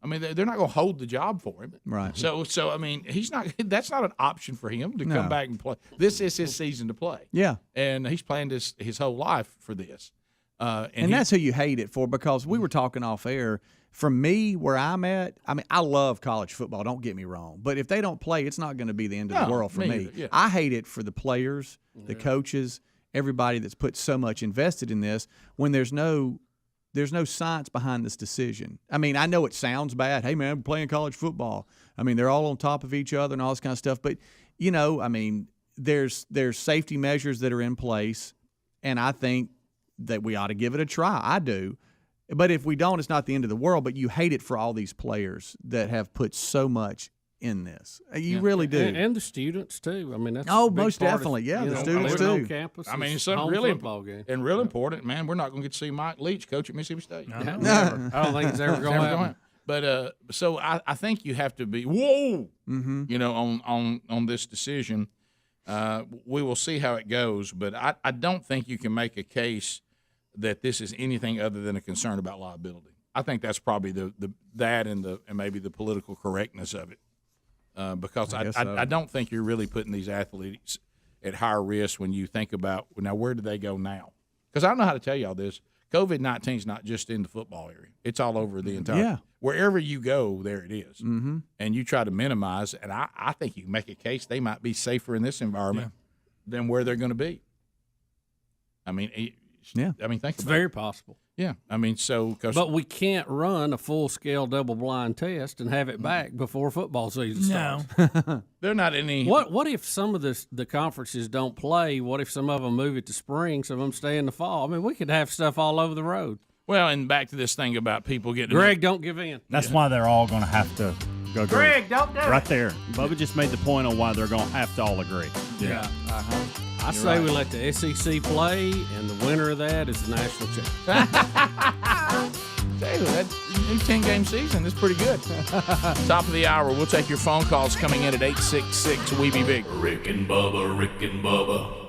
Speaker 2: I mean, they're not going to hold the job for him.
Speaker 6: Right.
Speaker 2: So I mean, he's not. That's not an option for him to
Speaker 6: No.
Speaker 2: come back and play. This is his season to play.
Speaker 6: Yeah.
Speaker 2: And he's planned his whole life for this.
Speaker 6: And that's who you hate it for, because we were talking off air. For me, where I'm at, I mean, I love college football, don't get me wrong. But if they don't play, it's not going to be the end of the world for
Speaker 2: me
Speaker 6: me.
Speaker 2: either, yeah.
Speaker 6: I hate it for the players, the coaches, everybody that's put so much invested in this when there's no science behind this decision. I mean, I know it sounds bad. Hey, man, we're playing college football. I mean, they're all on top of each other and all this kind of stuff. But, I mean, there's safety measures that are in place, and I think that we ought to give it a try. I do. But if we don't, it's not the end of the world. But you hate it for all these players that have put so much in this. You really do.
Speaker 5: And the students, too. I mean, that's
Speaker 6: Oh,
Speaker 5: a big
Speaker 6: most
Speaker 5: part of,
Speaker 6: definitely. Yeah,
Speaker 5: you
Speaker 6: the
Speaker 5: know,
Speaker 6: students,
Speaker 5: living on
Speaker 6: too.
Speaker 5: campus.
Speaker 2: I mean,
Speaker 5: is
Speaker 2: it's something
Speaker 5: home
Speaker 2: really
Speaker 5: football game.
Speaker 2: and real important, man. We're not going to get to see Mike Leach coach at Mississippi State.
Speaker 5: No. I don't think it's ever going to happen.
Speaker 2: But so I think you have to be whoa,
Speaker 6: Mm-hmm.
Speaker 2: on this decision. We will see how it goes, but I don't think you can make a case that this is anything other than a concern about liability. I think that's probably that and maybe the political correctness of it, because I don't think you're really putting these athletes at higher risk when you think about now where do they go now? Because I don't know how to tell y'all this. COVID-19 is not just in the football area; it's all over the entire.
Speaker 6: Yeah.
Speaker 2: Wherever you go, there it is.
Speaker 6: Mm-hmm.
Speaker 2: And you try to minimize. And I think you can make a case they might be safer in this environment than where they're going to be. I mean, think
Speaker 5: It's
Speaker 2: about
Speaker 5: very
Speaker 2: it.
Speaker 5: possible.
Speaker 2: Yeah, I mean,
Speaker 5: but we can't run a full-scale double-blind test and have it back before football season starts.
Speaker 2: They're not any.
Speaker 5: What if some of the conferences don't play? What if some of them move it to spring, some of them stay in the fall? I mean, we could have stuff all over the road.
Speaker 2: Well, and back to this thing about people getting.
Speaker 5: Greg, don't give in.
Speaker 3: That's why they're all going to have to go agree.
Speaker 5: Greg, don't do it.
Speaker 3: Right there. Bubba just made the point on why they're going to have to all agree.
Speaker 5: Yeah. I say we let the SEC play, and the winner of that is the national champion.
Speaker 2: Tell you, that new 10-game season is pretty good. Top of the hour. We'll take your phone calls coming in at 866-WE-BE-BIG.
Speaker 4: Rick and Bubba, Rick and Bubba.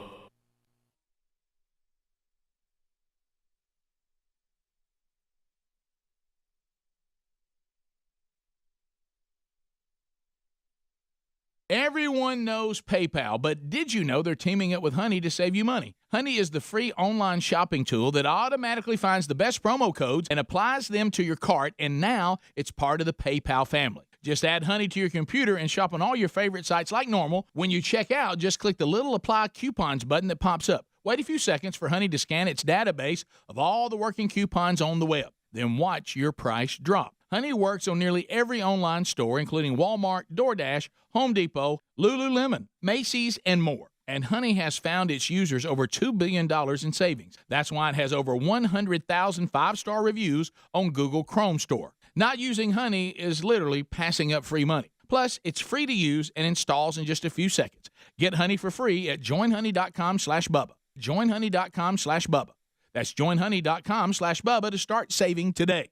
Speaker 2: Everyone knows PayPal, but did you know they're teaming up with Honey to save you money? Honey is the free online shopping tool that automatically finds the best promo codes and applies them to your cart, and now it's part of the PayPal family. Just add Honey to your computer and shop on all your favorite sites like normal. When you check out, just click the little Apply Coupons button that pops up. Wait a few seconds for Honey to scan its database of all the working coupons on the web. Then watch your price drop. Honey works on nearly every online store, including Walmart, DoorDash, Home Depot, Lululemon, Macy's, and more. And Honey has found its users over $2 billion in savings. That's why it has over 100,000 five-star reviews on Google Chrome Store. Not using Honey is literally passing up free money. Plus, it's free to use and installs in just a few seconds. Get Honey for free at joinhoney.com/Bubba. Joinhoney.com/Bubba. That's joinhoney.com/Bubba to start saving today.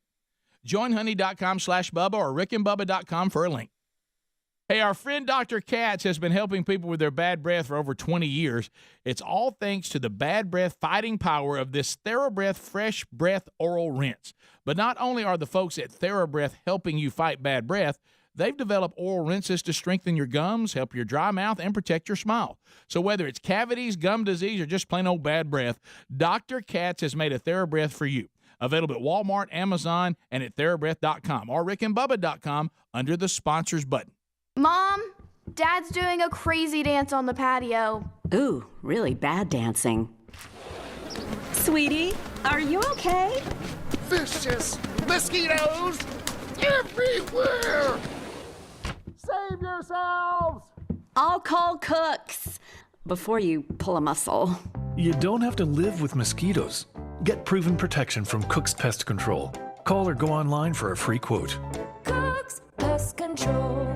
Speaker 2: JoinHoney.com/Bubba or RickandBubba.com for a link. Hey, our friend Dr. Katz has been helping people with their bad breath for over 20 years. It's all thanks to the bad breath fighting power of this TheraBreath Fresh Breath Oral Rinse. But not only are the folks at TheraBreath helping you fight bad breath, they've developed oral rinses to strengthen your gums, help your dry mouth, and protect your smile. So whether it's cavities, gum disease, or just plain old bad breath, Dr. Katz has made a TheraBreath for you. Available at Walmart, Amazon, and at TheraBreath.com or RickandBubba.com under the sponsors button.
Speaker 1: Mom, Dad's doing a crazy dance on the patio.
Speaker 12: Ooh, really bad dancing. Sweetie, are you okay?
Speaker 7: Vicious mosquitoes everywhere. Save yourselves.
Speaker 12: I'll call Cooks before you pull a muscle.
Speaker 16: You don't have to live with mosquitoes. Get proven protection from Cook's Pest Control. Call or go online for a free quote.
Speaker 7: Cook's Pest Control.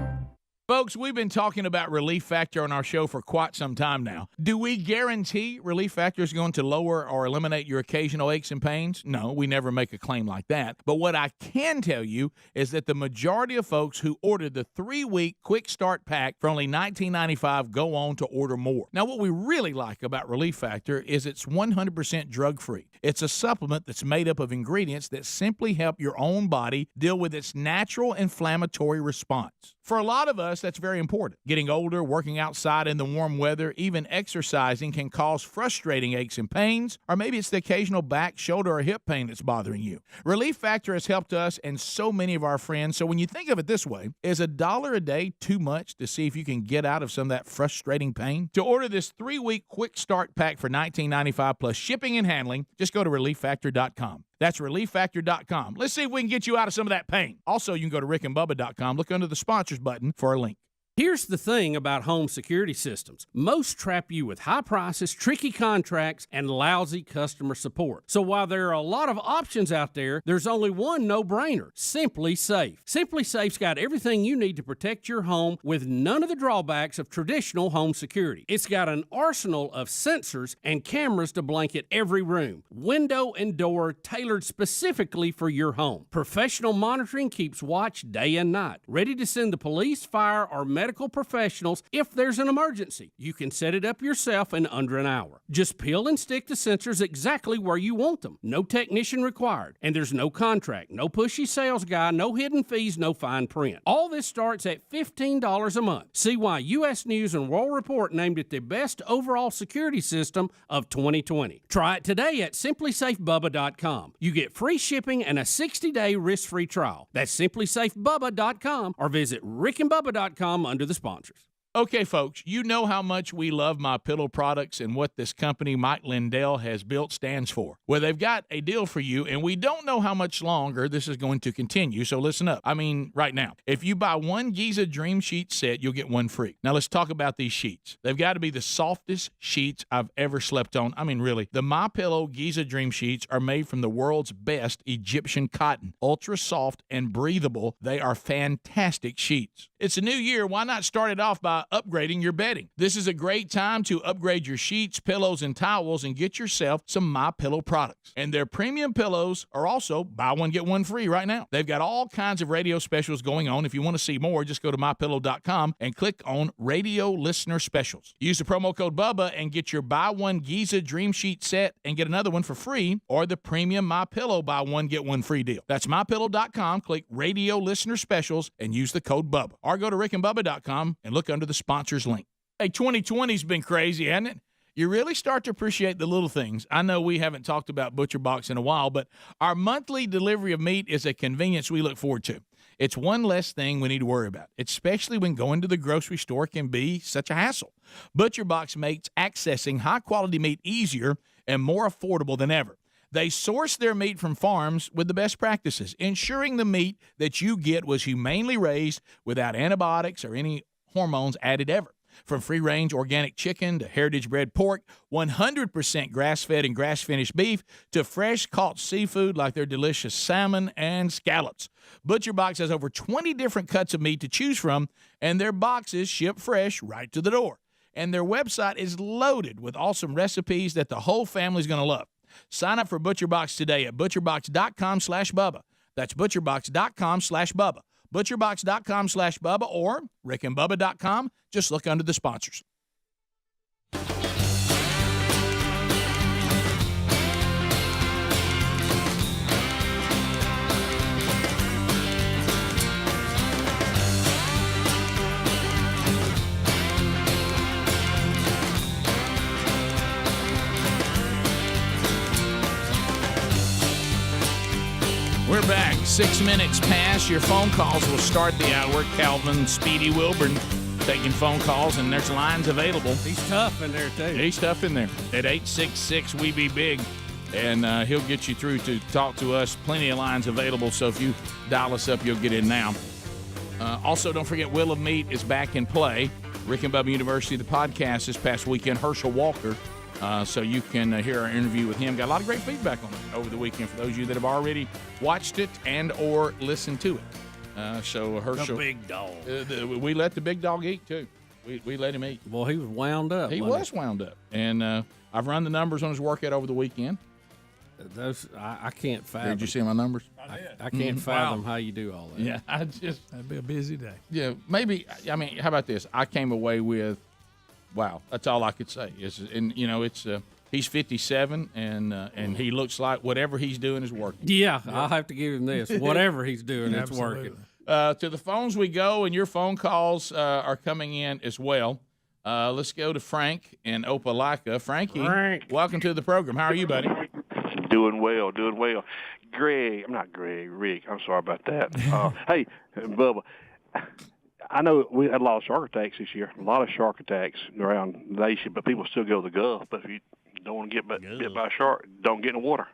Speaker 2: Folks, we've been talking about Relief Factor on our show for quite some time now. Do we guarantee Relief Factor is going to lower or eliminate your occasional aches and pains? No, we never make a claim like that. But what I can tell you is that the majority of folks who ordered the 3-week Quick Start Pack for only $19.95 go on to order more. Now, what we really like about Relief Factor is it's 100% drug-free. It's a supplement that's made up of ingredients that simply help your own body deal with its natural inflammatory response. For a lot of us, that's very important. Getting older, working outside in the warm weather, even exercising can cause frustrating aches and pains, or maybe it's the occasional back, shoulder, or hip pain that's bothering you. Relief Factor has helped us and so many of our friends, so when you think of it this way, is $1 a day too much to see if you can get out of some of that frustrating pain? To order this 3-week Quick Start Pack for $19.95 plus shipping and handling, just go to ReliefFactor.com. That's ReliefFactor.com. Let's see if we can get you out of some of that pain. Also, you can go to RickandBubba.com. Look under the sponsors button for a link.
Speaker 5: Here's the thing about home security systems. Most trap you with high prices, tricky contracts, and lousy customer support. So while there are a lot of options out there, there's only one no-brainer: Simply Safe. Simply Safe's got everything you need to protect your home with none of the drawbacks of traditional home security. It's got an arsenal of sensors and cameras to blanket every room, window and door tailored specifically for your home. Professional monitoring keeps watch day and night, ready to send the police, fire, or medical professionals if there's an emergency. You can set it up yourself in under an hour. Just peel and stick the sensors exactly where you want them. No technician required. And there's no contract, no pushy sales guy, no hidden fees, no fine print. All this starts at $15 a month. See why U.S. News and World Report named it the best overall security system of 2020. Try it today at simplysafebubba.com. You get free shipping and a 60-day risk-free trial. That's simplysafebubba.com or visit rickandbubba.com under the sponsors.
Speaker 2: Okay, folks, you know how much we love MyPillow products and what this company Mike Lindell has built stands for. Well, they've got a deal for you, and we don't know how much longer this is going to continue, so listen up. I mean, right now. If you buy one Giza Dream Sheet set, you'll get one free. Now, let's talk about these sheets. They've got to be the softest sheets I've ever slept on. I mean, really. The MyPillow Giza Dream Sheets are made from the world's best Egyptian cotton. Ultra soft and breathable, they are fantastic sheets. It's a new year. Why not start it off by upgrading your bedding? This is a great time to upgrade your sheets, pillows, and towels and get yourself some MyPillow products. And their premium pillows are also buy one, get one free right now. They've got all kinds of radio specials going on. If you want to see more, just go to MyPillow.com and click on Radio Listener Specials. Use the promo code BUBBA and get your buy one Giza Dream Sheet set and get another one for free, or the premium MyPillow buy one, get one free deal. That's MyPillow.com, click Radio Listener Specials, and use the code BUBBA. Or go to RickandBubba.com and look under the sponsors link. Hey, 2020's been crazy, hasn't it? You really start to appreciate the little things. I know we haven't talked about ButcherBox in a while, but our monthly delivery of meat is a convenience we look forward to. It's one less thing we need to worry about, especially when going to the grocery store can be such a hassle. ButcherBox makes accessing high-quality meat easier and more affordable than ever. They source their meat from farms with the best practices, ensuring the meat that you get was humanely raised without antibiotics or any hormones added ever. From free-range organic chicken to heritage-bred pork, 100% grass-fed and grass-finished beef, to fresh-caught seafood like their delicious salmon and scallops. ButcherBox has over 20 different cuts of meat to choose from, and their boxes ship fresh right to the door. And their website is loaded with awesome recipes that the whole family's going to love. Sign up for ButcherBox today at ButcherBox.com/Bubba. That's ButcherBox.com/Bubba. ButcherBox.com/Bubba or RickandBubba.com. Just look under the sponsors. We're back. 6 minutes past. Your phone calls will start the hour. Calvin, Speedy Wilburn taking phone calls, and there's lines available.
Speaker 5: He's tough in there, too.
Speaker 2: He's tough in there. At 866-WE-BE-BIG, and he'll get you through to talk to us. Plenty of lines available, so if you dial us up, you'll get in now. Also, don't forget, Will of Meat is back in play. Rick and Bubba University, the podcast this past weekend. Herschel Walker So you can hear our interview with him. Got a lot of great feedback on it over the weekend for those of you that have already watched it and or listened to it. So Herschel,
Speaker 5: The big dog.
Speaker 2: We let the big dog eat too. We let him eat.
Speaker 5: Well, he was wound up.
Speaker 2: He was wound up, and I've run the numbers on his workout over the weekend.
Speaker 5: Those I can't fathom.
Speaker 2: Did you see my numbers?
Speaker 5: I can't fathom how you do all that.
Speaker 2: Yeah,
Speaker 8: that'd be a busy day.
Speaker 2: Yeah, maybe. I mean, how about this? I came away with, wow. That's all I could say. And it's he's 57, and he looks like whatever he's doing is working.
Speaker 5: Yeah, I'll have to give him this. Whatever he's doing, it's working.
Speaker 2: To the phones we go, and your phone calls are coming in as well. Let's go to Frank in Opelika. Frankie, welcome to the program. How are you, buddy?
Speaker 13: Doing well. Rick. I'm sorry about that. Hey, Bubba, I know we had a lot of shark attacks this year, a lot of shark attacks around the nation, but people still go to the Gulf. But if you don't want to get bit by a shark, don't get in the water.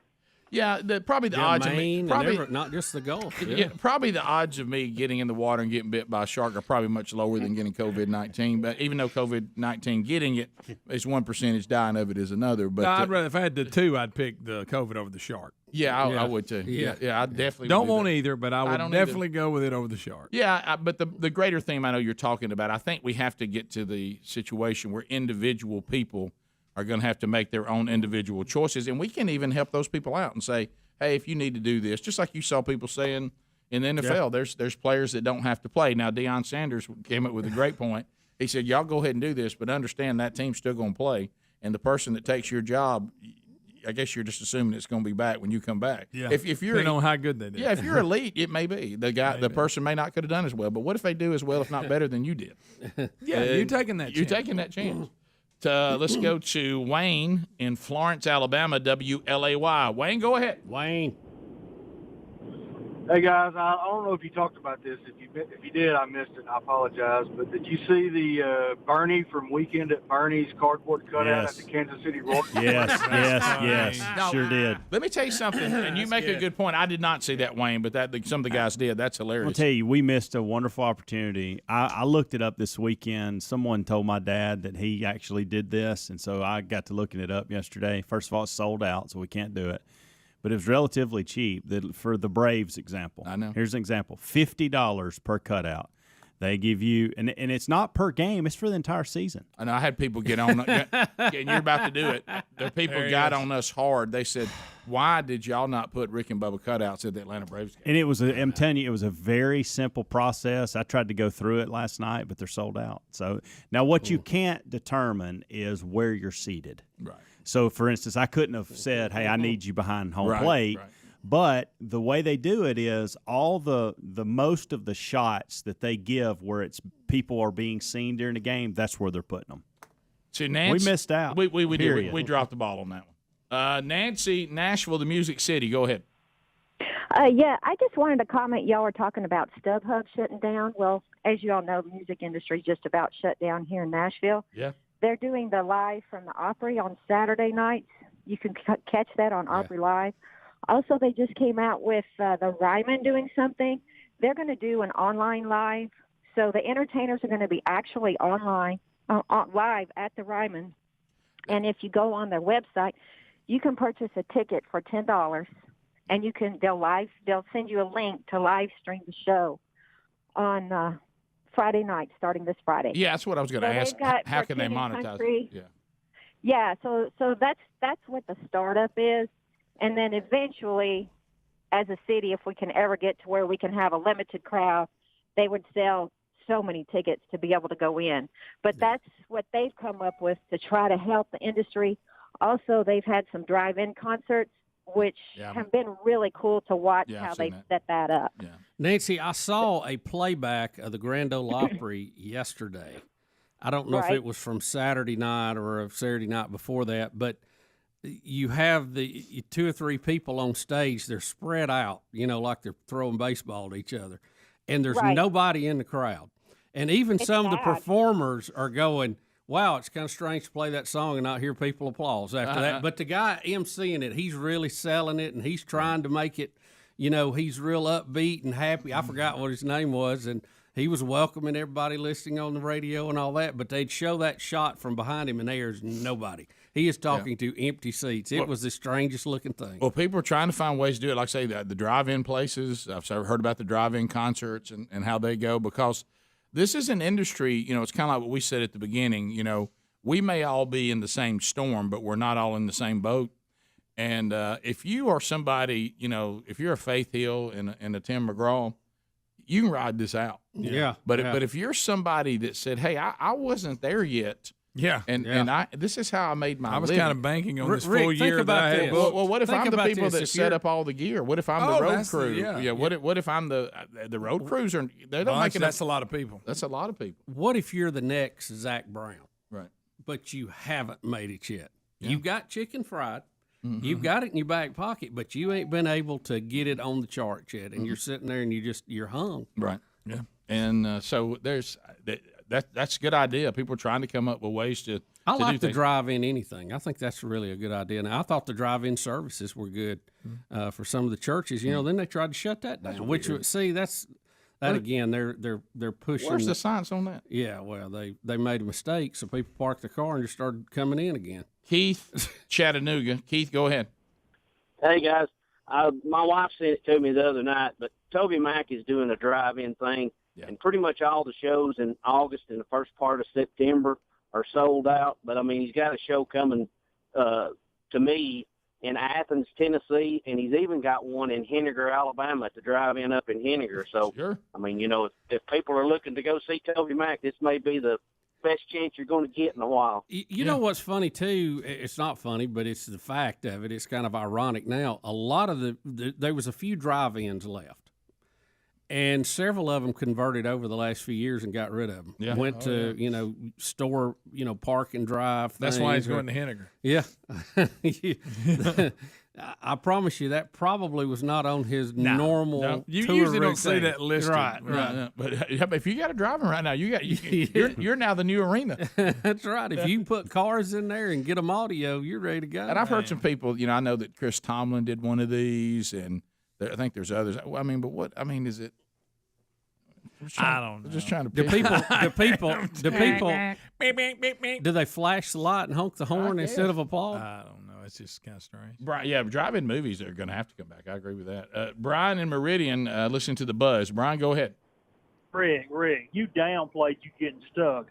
Speaker 2: Yeah, probably the odds of me,
Speaker 5: not just the Gulf.
Speaker 2: Yeah, probably the odds of me getting in the water and getting bit by a shark are probably much lower than getting COVID-19. But even though COVID-19 getting it is one percentage, dying of it is another. But
Speaker 8: No, I'd rather, if I had the two, I'd pick the COVID over the shark.
Speaker 2: Yeah, I would too. Yeah, I definitely
Speaker 8: don't
Speaker 2: would
Speaker 8: want
Speaker 2: that.
Speaker 8: either, but I would definitely go with it over the shark.
Speaker 2: Yeah, but the greater theme I know you're talking about, I think we have to get to the situation where individual people are going to have to make their own individual choices, and we can even help those people out and say, hey, if you need to do this, just like you saw people saying in the NFL, there's players that don't have to play. Now, Deion Sanders came up with a great point. He said, y'all go ahead and do this, but understand that team's still going to play, and the person that takes your job, I guess you're just assuming it's going to be back when you come back.
Speaker 8: Yeah.
Speaker 2: If you're
Speaker 8: depending on how good they did.
Speaker 2: Yeah, if you're elite, it may be. The person may not could have done as well, but what if they do as well, if not better than you did?
Speaker 8: Yeah, you're taking that chance.
Speaker 2: You're taking that chance. Let's go to Wayne in Florence, Alabama, WLAY. Wayne, go ahead.
Speaker 5: Wayne.
Speaker 14: Hey guys, I don't know if you talked about this. If you did, I missed it. I apologize. But did you see the Bernie from Weekend at Bernie's cardboard cutout at the Kansas City Royals?
Speaker 3: Yes. Sure did.
Speaker 2: Let me tell you something, and you make a good point. I did not see that, Wayne, but some of the guys did. That's hilarious.
Speaker 3: I'll tell you, we missed a wonderful opportunity. I looked it up this weekend. Someone told my dad that he actually did this, and so I got to looking it up yesterday. First of all, it's sold out, so we can't do it. But it was relatively cheap. For the Braves example,
Speaker 2: I know.
Speaker 3: Here's an example: $50 per cutout. They give you, and it's not per game; it's for the entire season.
Speaker 2: I know. I had people get on, and you're about to do it. The people got on us hard. They said, "Why did y'all not put Rick and Bubba cutouts at the Atlanta Braves game?"
Speaker 3: And it was, I'm telling you, it was a very simple process. I tried to go through it last night, but they're sold out. So now, what you can't determine is where you're seated.
Speaker 2: Right.
Speaker 3: So, for instance, I couldn't have said, "Hey, I need you behind home plate."
Speaker 2: Right.
Speaker 3: But the way they do it is all the most of the shots that they give where it's people are being seen during the game, that's where they're putting them.
Speaker 2: See, Nancy,
Speaker 3: we missed out.
Speaker 2: We dropped the ball on that one. Nancy, Nashville, the Music City. Go ahead.
Speaker 15: Yeah, I just wanted to comment. Y'all were talking about StubHub shutting down. Well, as you all know, the music industry is just about shut down here in Nashville.
Speaker 2: Yeah.
Speaker 15: They're doing the live from the Opry on Saturday nights. You can catch that on Opry Live. Also, they just came out with the Ryman doing something. They're going to do an online live. So the entertainers are going to be actually online, live at the Ryman. And if you go on their website, you can purchase a ticket for $10, and they'll send you a link to live stream the show on Friday night, starting this Friday.
Speaker 2: Yeah, that's what I was going to ask. How can they monetize it?
Speaker 15: Yeah. So that's what the startup is, and then eventually, as a city, if we can ever get to where we can have a limited crowd, they would sell so many tickets to be able to go in. But that's what they've come up with to try to help the industry. Also, they've had some drive-in concerts, which have been really cool to watch how they set that up.
Speaker 2: Yeah.
Speaker 5: Nancy, I saw a playback of the Grand Ole Opry yesterday. I don't know if it was from Saturday night or a Saturday night before that, but you have the 2 or 3 people on stage. They're spread out, like they're throwing baseball to each other, and there's nobody in the crowd. And even some of the performers are going, wow, it's kind of strange to play that song and not hear people applause after that. But the guy emceeing it, he's really selling it, and he's trying to make it, he's real upbeat and happy. I forgot what his name was, and he was welcoming everybody listening on the radio and all that, but they'd show that shot from behind him, and there's nobody. He is talking to empty seats. It was the strangest looking thing.
Speaker 2: Well, people are trying to find ways to do it. Like I say, the drive-in places. I've heard about the drive-in concerts and how they go, because this is an industry, it's kind of like what we said at the beginning. We may all be in the same storm, but we're not all in the same boat. And if you are somebody, if you're a Faith Hill and a Tim McGraw, you can ride this out.
Speaker 5: Yeah.
Speaker 2: But if you're somebody that said, hey, I wasn't there yet.
Speaker 8: Yeah.
Speaker 2: And this is how I made my
Speaker 8: I was
Speaker 2: living.
Speaker 8: kind of banking on this
Speaker 5: Rick,
Speaker 8: full
Speaker 5: think
Speaker 8: year that
Speaker 5: about
Speaker 8: I had
Speaker 5: this.
Speaker 8: booked.
Speaker 2: Well, what if I'm the people that set up all the gear? What if I'm the road
Speaker 8: that's
Speaker 2: crew? What if I'm the road crews? They don't make
Speaker 8: That's a lot of people.
Speaker 2: That's a lot of people.
Speaker 5: What if you're the next Zach Brown?
Speaker 2: Right.
Speaker 5: But you haven't made it yet. You've got chicken fried.
Speaker 2: Mm-hmm.
Speaker 5: You've got it in your back pocket, but you ain't been able to get it on the charts yet, and you're sitting there and you're hung.
Speaker 2: Right. Yeah. And so there's that's a good idea. People are trying to come up with ways to.
Speaker 5: I
Speaker 2: to
Speaker 5: like
Speaker 2: do
Speaker 5: to
Speaker 2: things.
Speaker 5: drive in anything. I think that's really a good idea. Now, I thought the drive-in services were good for some of the churches. Then they tried to shut that down. Which that's again they're pushing.
Speaker 2: Where's the science on that?
Speaker 5: Yeah, well they made a mistake, so people parked their car and just started coming in again.
Speaker 2: Keith, Chattanooga. Keith, go ahead.
Speaker 9: Hey guys, my wife sent it to me the other night, but Toby Mac is doing a drive-in thing, and pretty much all the shows in August and the first part of September are sold out. But I mean, he's got a show coming to me in Athens, Tennessee, and he's even got one in Henniger, Alabama, at the drive-in up in Henniger. So, I mean, if people are looking to go see Toby Mac, this may be the best chance you're going to get in a while.
Speaker 5: You know what's funny too? It's not funny, but it's the fact of it. It's kind of ironic now. A lot of there was a few drive-ins left, and several of them converted over the last few years and got rid of them.
Speaker 2: Yeah.
Speaker 5: Went to store park and drive.
Speaker 8: That's why he's going to Henniger.
Speaker 5: Yeah. I promise you that probably was not on his normal.
Speaker 8: No. You
Speaker 5: tour
Speaker 8: usually don't
Speaker 5: routine.
Speaker 8: see that listed.
Speaker 5: Right.
Speaker 2: But if you got a driving right now, you're now the new arena.
Speaker 5: That's right. If you put cars in there and get them audio, you're ready to go.
Speaker 2: And I've heard some people. I know that Chris Tomlin did one of these, and I think there's others. Well, I mean, but what? I mean, is it?
Speaker 8: I don't know.
Speaker 2: Just trying to.
Speaker 5: Do they flash the light and honk the horn instead of applaud?
Speaker 8: I don't know. It's just kind of strange.
Speaker 2: Brian, drive-in movies are going to have to come back. I agree with that. Brian in Meridian, listening to the buzz. Brian, go ahead.
Speaker 17: Rick, you downplayed you getting stuck.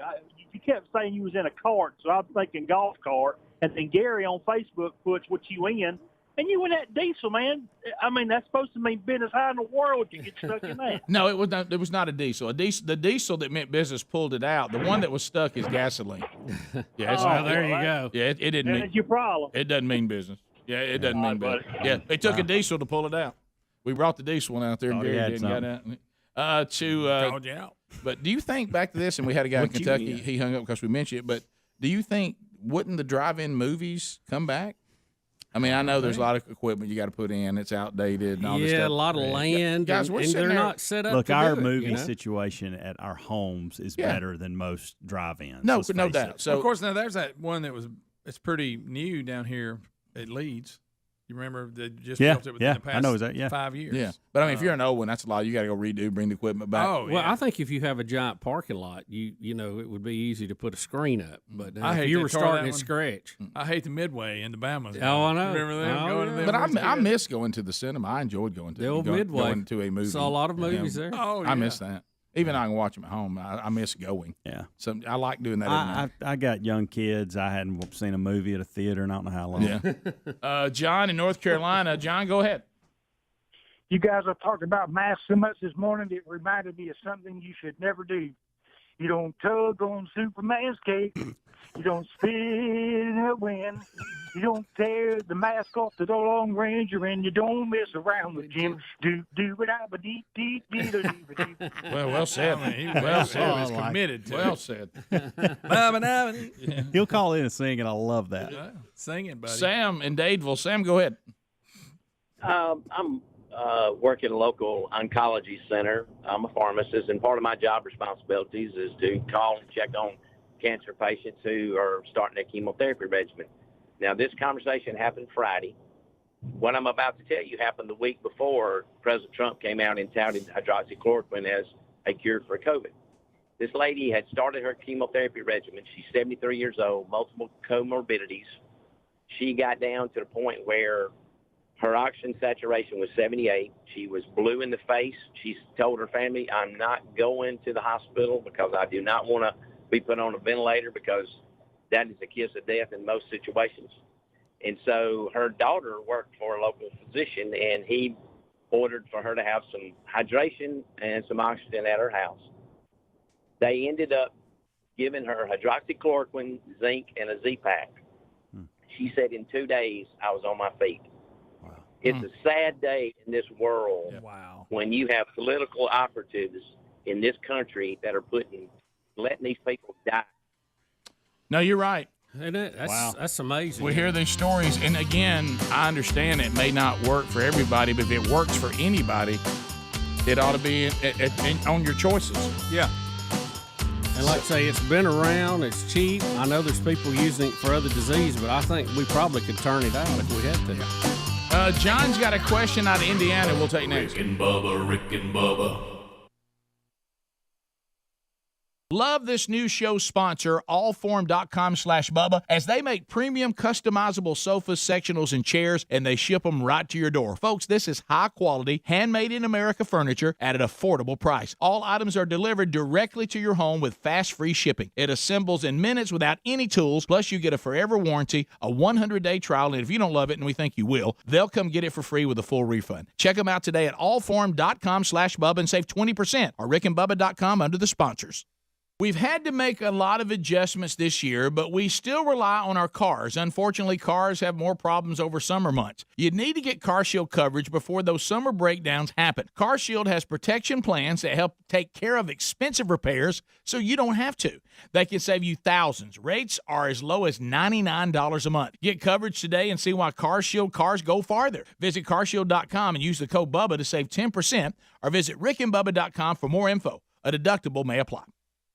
Speaker 17: You kept saying you was in a cart, so I'm thinking golf cart. And then Gary on Facebook puts what you in, and you in that diesel, man. I mean, that's supposed to mean business. How in the world you get stuck in that?
Speaker 2: No, it was not. It was not a diesel. The diesel that meant business pulled it out. The one that was stuck is gasoline. Yeah,
Speaker 5: there you go.
Speaker 2: Yeah, it didn't mean.
Speaker 17: That's your problem.
Speaker 2: It doesn't mean business. Yeah, it doesn't mean business. Yeah, they took a diesel to pull it out. We brought the diesel one out there, and Gary didn't get out.
Speaker 8: Called you out.
Speaker 2: But do you think back to this? And we had a guy in Kentucky. He hung up because we mentioned it. But do you think wouldn't the drive-in movies come back? I mean, I know there's a lot of equipment you got to put in. It's outdated and all this stuff.
Speaker 5: Yeah, a lot of land,
Speaker 2: Guys,
Speaker 5: and
Speaker 2: we're
Speaker 5: they're not set up
Speaker 3: Look,
Speaker 5: to
Speaker 3: our
Speaker 5: do it,
Speaker 3: movie situation at our homes is better than most drive-ins.
Speaker 2: No
Speaker 3: let's
Speaker 2: no
Speaker 3: face
Speaker 2: doubt.
Speaker 3: it.
Speaker 2: So
Speaker 8: of course, now there's that one it's pretty new down here at Leeds. You remember they just built it within the past
Speaker 3: I know that,
Speaker 8: 5 years.
Speaker 2: Yeah, but I mean, if you're an old one, that's a lot. You got to go redo, bring the equipment back.
Speaker 8: Oh,
Speaker 5: Well, I think if you have a giant parking lot, you know it would be easy to put a screen up. But if you were starting at scratch,
Speaker 8: I hate the Midway in the Bama.
Speaker 5: Oh, I know.
Speaker 8: Remember them going to them?
Speaker 2: But I miss going to the cinema. I enjoyed going to
Speaker 5: The old Midway.
Speaker 2: going to a movie.
Speaker 5: Saw a lot of movies there.
Speaker 8: Oh, yeah.
Speaker 2: I miss that. Even though I can watch them at home, I miss going.
Speaker 3: Yeah.
Speaker 2: So I like doing that.
Speaker 3: I got young kids. I hadn't seen a movie at a theater in I don't know how long.
Speaker 2: Yeah. John in North Carolina. John, go ahead.
Speaker 18: You guys are talking about masks so much this morning, it reminded me of something you should never do. You don't tug on Superman's cape. You don't spit in the wind. You don't tear the mask off to the Long Ranger, and you don't mess around with Jim. Do it out, but deep.
Speaker 2: Well said.
Speaker 8: Well said. He's committed to
Speaker 2: Well
Speaker 8: it.
Speaker 2: said.
Speaker 3: He'll call in and sing, and I love that.
Speaker 8: Yeah. Sing it, buddy.
Speaker 2: Sam in Dadeville. Sam, go ahead.
Speaker 9: I'm work at a local oncology center. I'm a pharmacist, and part of my job responsibilities is to call and check on cancer patients who are starting their chemotherapy regimen. Now, this conversation happened Friday. What I'm about to tell you happened the week before President Trump came out and touted hydroxychloroquine as a cure for COVID. This lady had started her chemotherapy regimen. She's 73 years old, multiple comorbidities,
Speaker 10: she got down to the point where her oxygen saturation was 78. She was blue in the face. She told her family, I'm not going to the hospital because I do not want to be put on a ventilator because that is a kiss of death in most situations. And so her daughter worked for a local physician, and he ordered for her to have some hydration and some oxygen at her house. They ended up giving her hydroxychloroquine, zinc, and a Z-Pack. She said in 2 days, I was on my feet. Wow. It's a sad day in this world when you have political operatives in this country that are letting these people die.
Speaker 2: No, you're right.
Speaker 5: Isn't it? That's amazing.
Speaker 2: We hear these stories, and again, I understand it may not work for everybody, but if it works for anybody, it ought to be on your choices.
Speaker 6: Yeah.
Speaker 5: And like I say, it's been around, it's cheap. I know there's people using it for other disease, but I think we probably could turn it out if we had
Speaker 2: to. John's got a question out of Indiana we'll take next.
Speaker 4: Rick and Bubba.
Speaker 2: Love this new show sponsor, allform.com/Bubba, as they make premium customizable sofas, sectionals, and chairs, and they ship them right to your door. Folks, this is high-quality, handmade-in-America furniture at an affordable price. All items are delivered directly to your home with fast, free shipping. It assembles in minutes without any tools, plus you get a forever warranty, a 100-day trial, and if you don't love it, and we think you will, they'll come get it for free with a full refund. Check them out today at allform.com/Bubba and save 20%, or rickandbubba.com under the sponsors. We've had to make a lot of adjustments this year, but we still rely on our cars. Unfortunately, cars have more problems over summer months. You need to get CarShield coverage before those summer breakdowns happen. CarShield has protection plans that help take care of expensive repairs so you don't have to. They can save you thousands. Rates are as low as $99 a month. Get coverage today and see why CarShield cars go farther. Visit carshield.com and use the code BUBBA to save 10%, or visit rickandbubba.com for more info. A deductible may apply.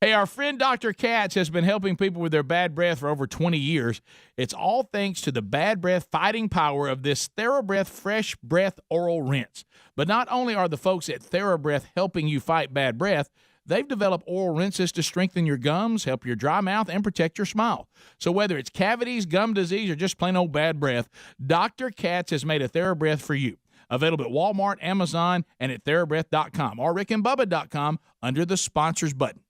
Speaker 2: Hey, our friend Dr. Katz has been helping people with their bad breath for over 20 years. It's all thanks to the bad breath fighting power of this TheraBreath Fresh Breath Oral Rinse. But not only are the folks at TheraBreath helping you fight bad breath, they've developed oral rinses to strengthen your gums, help your dry mouth, and protect your smile. So whether it's cavities, gum disease, or just plain old bad breath, Dr. Katz has made a TheraBreath for you. Available at Walmart, Amazon, and at TheraBreath.com or rickandbubba.com under the sponsors button.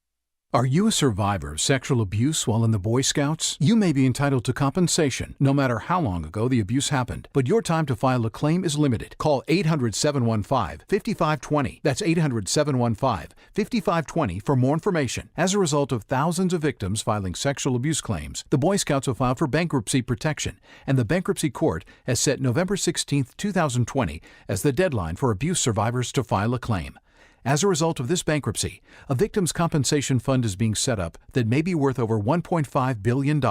Speaker 11: Are you a survivor of sexual abuse while in the Boy Scouts? You may be entitled to compensation, no matter how long ago the abuse happened. But your time to file a claim is limited. Call 800-715-5520. That's 800-715-5520 for more information. As a result of thousands of victims filing sexual abuse claims, the Boy Scouts have filed for bankruptcy protection, and the Bankruptcy Court has set November 16, 2020 as the deadline for abuse survivors to file a claim. As a result of this bankruptcy, a victim's compensation fund is being set up that may be worth over $1.5 billion.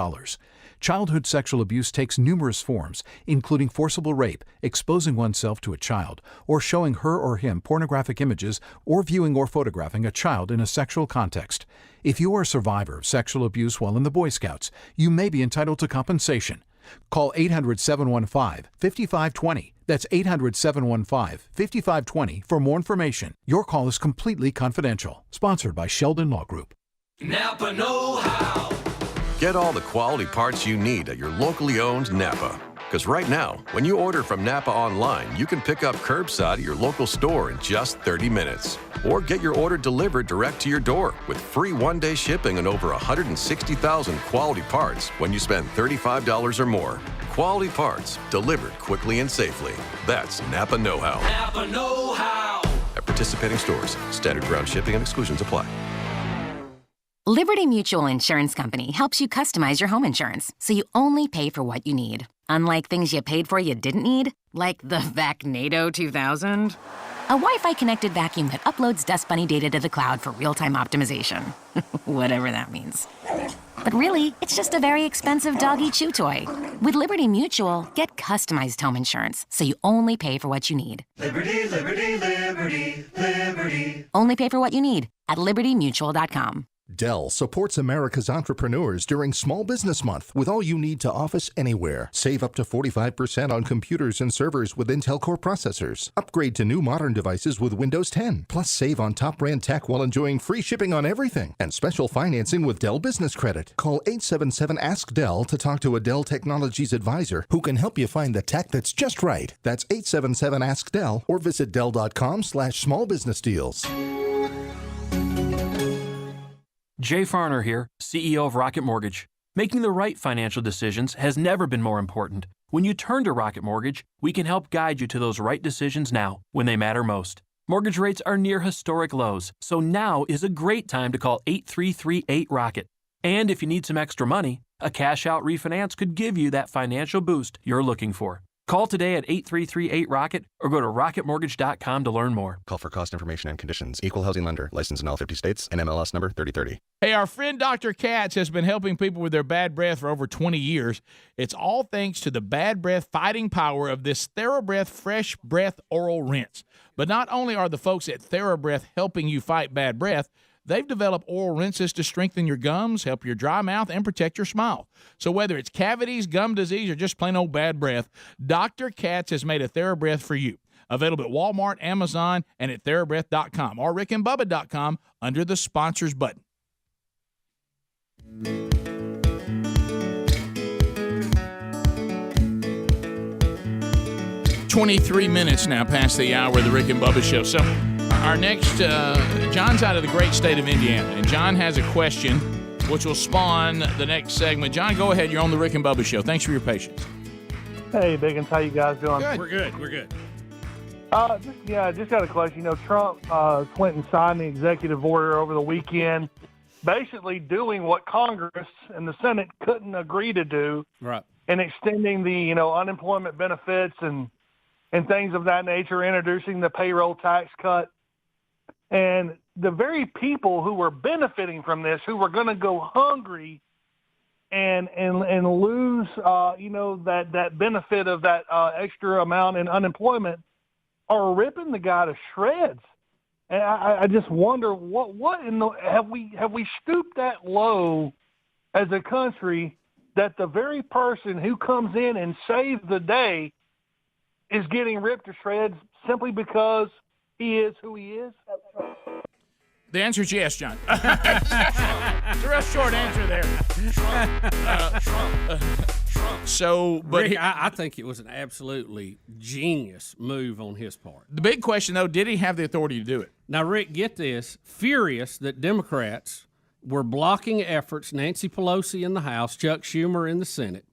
Speaker 11: Childhood sexual abuse takes numerous forms, including forcible rape, exposing oneself to a child, or showing her or him pornographic images, or viewing or photographing a child in a sexual context. If you are a survivor of sexual abuse while in the Boy Scouts, you may be entitled to compensation. Call 800-715-5520. That's 800-715-5520 for more information. Your call is completely confidential. Sponsored by Sheldon Law Group.
Speaker 27: Napa know-how. Get all the quality parts you need at your locally owned Napa. Because right now, when you order from Napa online, you can pick up curbside at your local store in just 30 minutes. Or get your order delivered direct to your door with free one-day shipping on over 160,000 quality parts when you spend $35 or more. Quality parts delivered quickly and safely. That's Napa know-how.
Speaker 4: Napa know-how.
Speaker 27: At participating stores, standard ground shipping and exclusions apply.
Speaker 19: Liberty Mutual Insurance Company helps you customize your home insurance so you only pay for what you need. Unlike things you paid for you didn't need, like the Vacnado 2000. A Wi-Fi connected vacuum that uploads Dust Bunny data to the cloud for real-time optimization. Whatever that means. But really, it's just a very expensive doggy chew toy. With Liberty Mutual, get customized home insurance so you only pay for what you need.
Speaker 4: Liberty, liberty, liberty, liberty.
Speaker 19: Only pay for what you need at libertymutual.com.
Speaker 20: Dell supports America's entrepreneurs during Small Business Month with all you need to office anywhere. Save up to 45% on computers and servers with Intel Core processors. Upgrade to new modern devices with Windows 10. Plus, save on top brand tech while enjoying free shipping on everything and special financing with Dell Business Credit. Call 877-ASK-DELL to talk to a Dell Technologies advisor who can help you find the tech that's just right. That's 877-ASK-DELL or visit Dell.com/smallbusinessdeals.
Speaker 21: Jay Farner here, CEO of Rocket Mortgage. Making the right financial decisions has never been more important. When you turn to Rocket Mortgage, we can help guide you to those right decisions now, when they matter most. Mortgage rates are near historic lows, so now is a great time to call 8338-ROCKET. And if you need some extra money, a cash-out refinance could give you that financial boost you're looking for. Call today at 8338-ROCKET or go to rocketmortgage.com to learn more.
Speaker 22: Call for cost information and conditions. Equal housing lender. Licensed in all 50 states. NMLS number 3030.
Speaker 2: Hey, our friend Dr. Katz has been helping people with their bad breath for over 20 years. It's all thanks to the bad breath fighting power of this TheraBreath Fresh Breath Oral Rinse. But not only are the folks at TheraBreath helping you fight bad breath, they've developed oral rinses to strengthen your gums, help your dry mouth, and protect your smile. So whether it's cavities, gum disease, or just plain old bad breath, Dr. Katz has made a TheraBreath for you. Available at Walmart, Amazon, and at TheraBreath.com or rickandbubba.com under the sponsors button. $23 now past the hour of the Rick and Bubba Show. So our next, John's out of the great state of Indiana, and John has a question which will spawn the next segment. John, go ahead. You're on the Rick and Bubba Show. Thanks for your patience.
Speaker 14: Hey, Biggins, how you guys doing?
Speaker 2: Good.
Speaker 5: We're good.
Speaker 14: Yeah, I just got a question. You know, Trump, Clinton signed the executive order over the weekend, basically doing what Congress and the Senate couldn't agree to do,
Speaker 5: right?
Speaker 14: And extending the unemployment benefits and things of that nature, introducing the payroll tax cut. And the very people who were benefiting from this, who were going to go hungry and lose, that benefit of that extra amount in unemployment, are ripping the guy to shreds. And I just wonder what in the have we stooped that low as a country that the very person who comes in and saves the day is getting ripped to shreds simply because he is who he is?
Speaker 2: The answer is yes, John. It's a real short answer there.
Speaker 5: Rick, I think it was an absolutely genius move on his part.
Speaker 2: The big question, though, did he have the authority to do it?
Speaker 5: Now, Rick, get this. Furious that Democrats were blocking efforts, Nancy Pelosi in the House, Chuck Schumer in the Senate,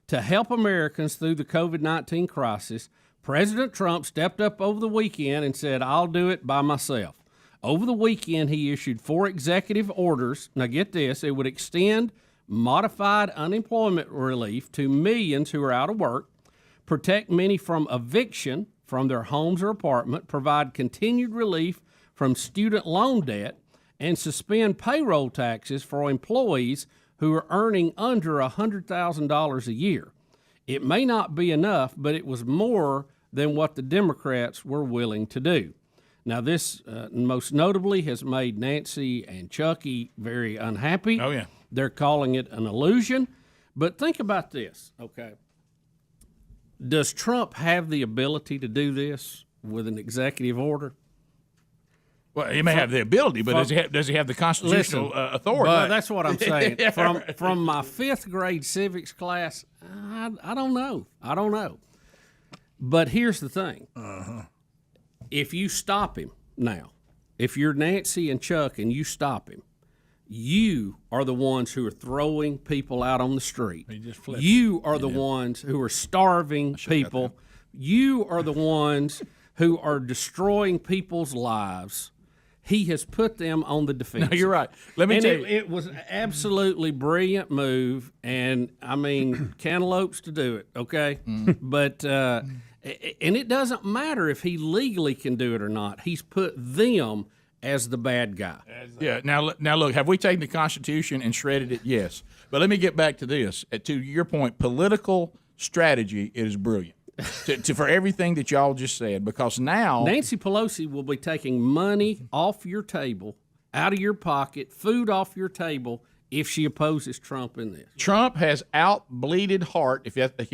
Speaker 5: to help Americans through the COVID-19 crisis, President Trump stepped up over the weekend and said, I'll do it by myself. Over the weekend, he issued 4 executive orders. Now, get this. It would extend modified unemployment relief to millions who are out of work, protect many from eviction from their homes or apartment, provide continued relief from student loan debt, and suspend payroll taxes for employees who are earning under $100,000 a year. It may not be enough, but it was more than what the Democrats were willing to do. Now, this most notably has made Nancy and Chucky very unhappy.
Speaker 2: Oh, yeah.
Speaker 5: They're calling it an illusion. But think about this, okay? Does Trump have the ability to do this with an executive order?
Speaker 2: Well, he may have the ability, but does he have the constitutional authority?
Speaker 5: Well, that's what I'm saying. From my 5th grade civics class, I don't know. But here's the thing. If you stop him now, if you're Nancy and Chuck and you stop him, you are the ones who are throwing people out on the street. You are the ones who are starving people. You are the ones who are destroying people's lives. He has put them on the defensive.
Speaker 2: No, you're right. Let me tell you.
Speaker 5: It was an absolutely brilliant move, and, I mean, cantaloupes to do it, okay? But and it doesn't matter if he legally can do it or not. He's put them as the bad guy.
Speaker 2: Yeah. Now look, have we taken the Constitution and shredded it? Yes. But let me get back to this. To your point, political strategy, it is brilliant. For everything that y'all just said, because now
Speaker 5: Nancy Pelosi will be taking money off your table out of your pocket, food off your table, if she opposes Trump in this.
Speaker 2: Trump has outbleeded heart.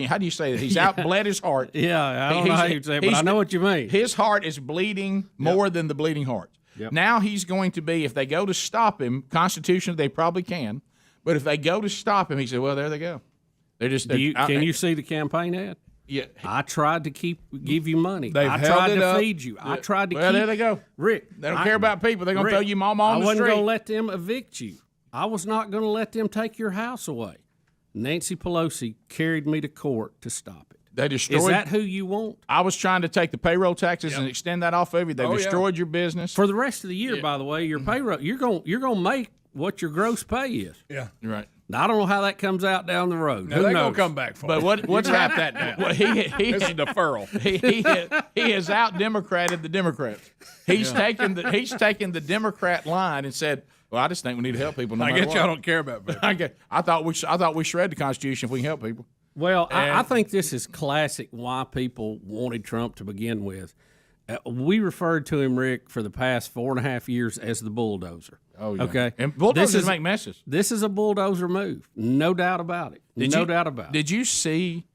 Speaker 2: How do you say that? He's outbled his heart.
Speaker 5: Yeah, I don't know how you say it, but I know what you mean.
Speaker 2: His heart is bleeding more than the bleeding heart.
Speaker 5: Yep.
Speaker 2: Now he's going to be, if they go to stop him, constitutionally they probably can, but if they go to stop him, he said, well, there they go. They're just.
Speaker 5: Can you see the campaign ad?
Speaker 2: Yeah.
Speaker 5: I tried to give you money.
Speaker 2: They've
Speaker 5: I
Speaker 2: held
Speaker 5: tried
Speaker 2: it
Speaker 5: to
Speaker 2: up.
Speaker 5: feed you. I tried to
Speaker 2: Well,
Speaker 5: keep.
Speaker 2: there they go.
Speaker 5: Rick,
Speaker 2: They don't care about people. They're going to throw you mama on the
Speaker 5: I wasn't
Speaker 2: street.
Speaker 5: going to let them evict you. I was not going to let them take your house away. Nancy Pelosi carried me to court to stop it.
Speaker 2: They destroyed.
Speaker 5: Is that who you want?
Speaker 2: I was trying to take the payroll taxes and extend that off of you. They destroyed your business.
Speaker 5: For the rest of the year, by the way, your payroll, you're going to make what your gross pay is.
Speaker 8: Yeah.
Speaker 2: You're right.
Speaker 5: Now, I don't know how that comes out down the road.
Speaker 8: Now, they're going to come back for
Speaker 2: But
Speaker 8: it.
Speaker 2: what's happened? Well,
Speaker 8: This is a deferral.
Speaker 2: He has out-democrated the Democrats. He's taken the Democrat line and said, well, I just think we need to help people. No
Speaker 8: I
Speaker 2: matter
Speaker 8: guess
Speaker 2: what.
Speaker 8: y'all don't care about people.
Speaker 2: I thought we shred the Constitution if we can help people.
Speaker 5: Well, I think this is classic why people wanted Trump to begin with. We referred to him, Rick, for the past 4.5 years as the bulldozer.
Speaker 2: Oh, yeah.
Speaker 5: Okay.
Speaker 2: And bulldozers make messes.
Speaker 5: This is a bulldozer move. No doubt about it. No doubt about it.
Speaker 2: Did you see,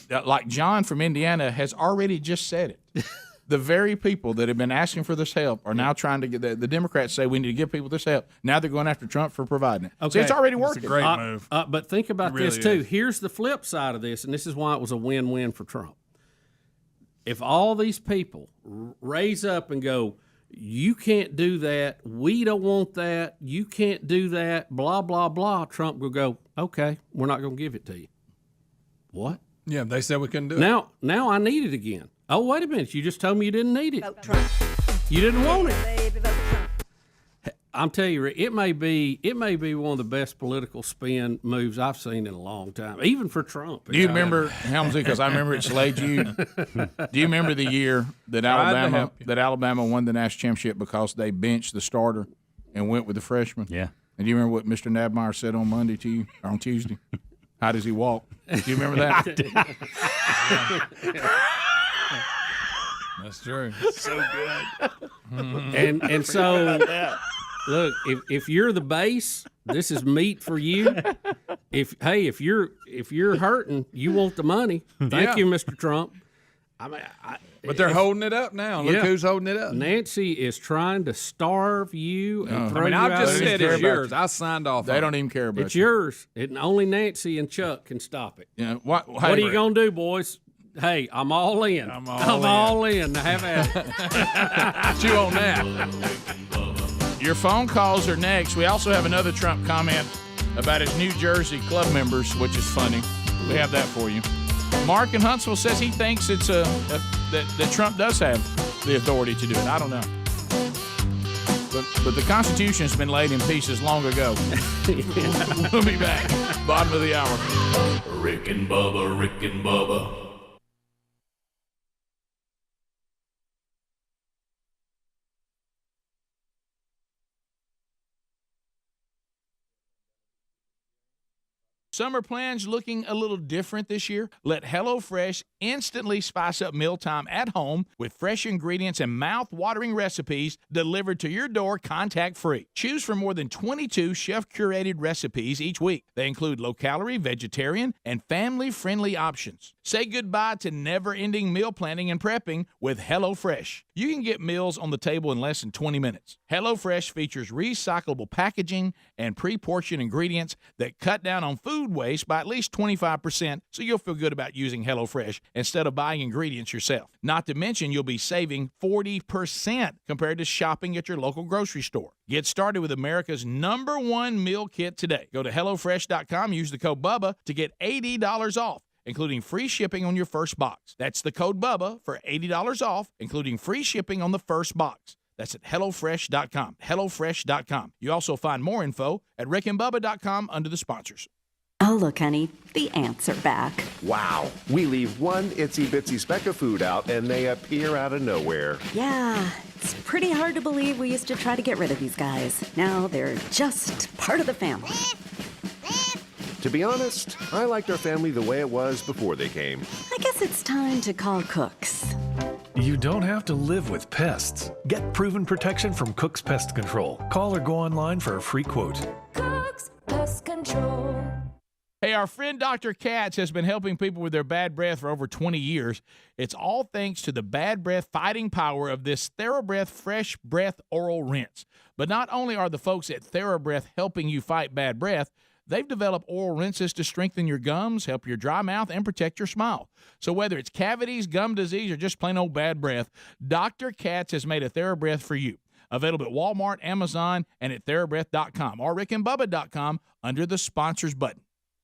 Speaker 2: like John from Indiana has already just said it. The very people that have been asking for this help are now trying to get the Democrats say we need to give people this help. Now they're going after Trump for providing it.
Speaker 5: Okay.
Speaker 2: See, it's already working.
Speaker 8: It's a great move.
Speaker 5: But think about
Speaker 8: It really
Speaker 5: this, too.
Speaker 8: is.
Speaker 5: Here's the flip side of this, and this is why it was a win-win for Trump. If all these people raise up and go, you can't do that, we don't want that, you can't do that, blah, blah, blah, Trump will go, okay, we're not going to give it to you. What?
Speaker 8: Yeah, they said we couldn't do it.
Speaker 5: Now I need it again. Oh, wait a minute. You just told me you didn't need it. You didn't want it. I'm telling you, Rick, it may be one of the best political spin moves I've seen in a long time, even for Trump.
Speaker 2: Do you remember, Helmsley, because I remember it slayed you, do you remember the year that Alabama won the national championship because they benched the starter and went with the freshman?
Speaker 3: Yeah.
Speaker 2: And do you remember what Mr. Nabmeyer said on Monday to you, or on Tuesday? How does he walk? Do you remember that?
Speaker 8: That's true.
Speaker 2: So good.
Speaker 5: And so, look, if you're the base, this is meat for you. If you're hurting, you want the money. Thank you, Mr. Trump.
Speaker 8: But they're holding it up now. Look who's holding it up.
Speaker 5: Nancy is trying to starve you and throw you
Speaker 8: I've
Speaker 5: out.
Speaker 8: just said it's yours. I signed off.
Speaker 2: They don't even care about
Speaker 5: It's yours. Only Nancy and Chuck can stop it.
Speaker 2: Yeah.
Speaker 5: What are you gonna do, boys? Hey, I'm all in. I'm all in. Now have at it.
Speaker 2: Chew on that. Your phone calls are next. We also have another Trump comment about his New Jersey club members, which is funny. We have that for you. Mark in Huntsville says he thinks it's that Trump does have the authority to do it. I don't know. But the Constitution has been laid in pieces long ago. We'll be back. Bottom of the hour.
Speaker 4: Rick and Bubba, Rick and Bubba.
Speaker 2: Summer plans looking a little different this year? Let HelloFresh instantly spice up mealtime at home with fresh ingredients and mouth-watering recipes delivered to your door contact-free. Choose from more than 22 chef-curated recipes each week. They include low-calorie, vegetarian, and family-friendly options. Say goodbye to never-ending meal planning and prepping with HelloFresh. You can get meals on the table in less than 20 minutes. HelloFresh features recyclable packaging and pre-portioned ingredients that cut down on food waste by at least 25%, so you'll feel good about using HelloFresh instead of buying ingredients yourself. Not to mention, you'll be saving 40% compared to shopping at your local grocery store. Get started with America's #1 meal kit today. Go to HelloFresh.com, use the code BUBBA to get $80 off, including free shipping on your first box. That's the code BUBBA for $80 off, including free shipping on the first box. That's at HelloFresh.com. HelloFresh.com. You also find more info at RickandBubba.com under the sponsors.
Speaker 1: Oh, look, honey, the ants are back.
Speaker 12: Wow. We leave one itsy-bitsy speck of food out, and they appear out of nowhere.
Speaker 1: Yeah, it's pretty hard to believe we used to try to get rid of these guys. Now they're just part of the family.
Speaker 12: To be honest, I liked our family the way it was before they came.
Speaker 1: I guess it's time to call cooks.
Speaker 7: You don't have to live with pests. Get proven protection from Cook's Pest Control. Call or go online for a free quote.
Speaker 13: Cook's Pest Control.
Speaker 2: Hey, our friend Dr. Katz has been helping people with their bad breath for over 20 years. It's all thanks to the bad breath fighting power of this TheraBreath Fresh Breath Oral Rinse. But not only are the folks at TheraBreath helping you fight bad breath, they've developed oral rinses to strengthen your gums, help your dry mouth, and protect your smile. So whether it's cavities, gum disease, or just plain old bad breath, Dr. Katz has made a TheraBreath for you. Available at Walmart, Amazon, and at TheraBreath.com or RickandBubba.com under the sponsors button.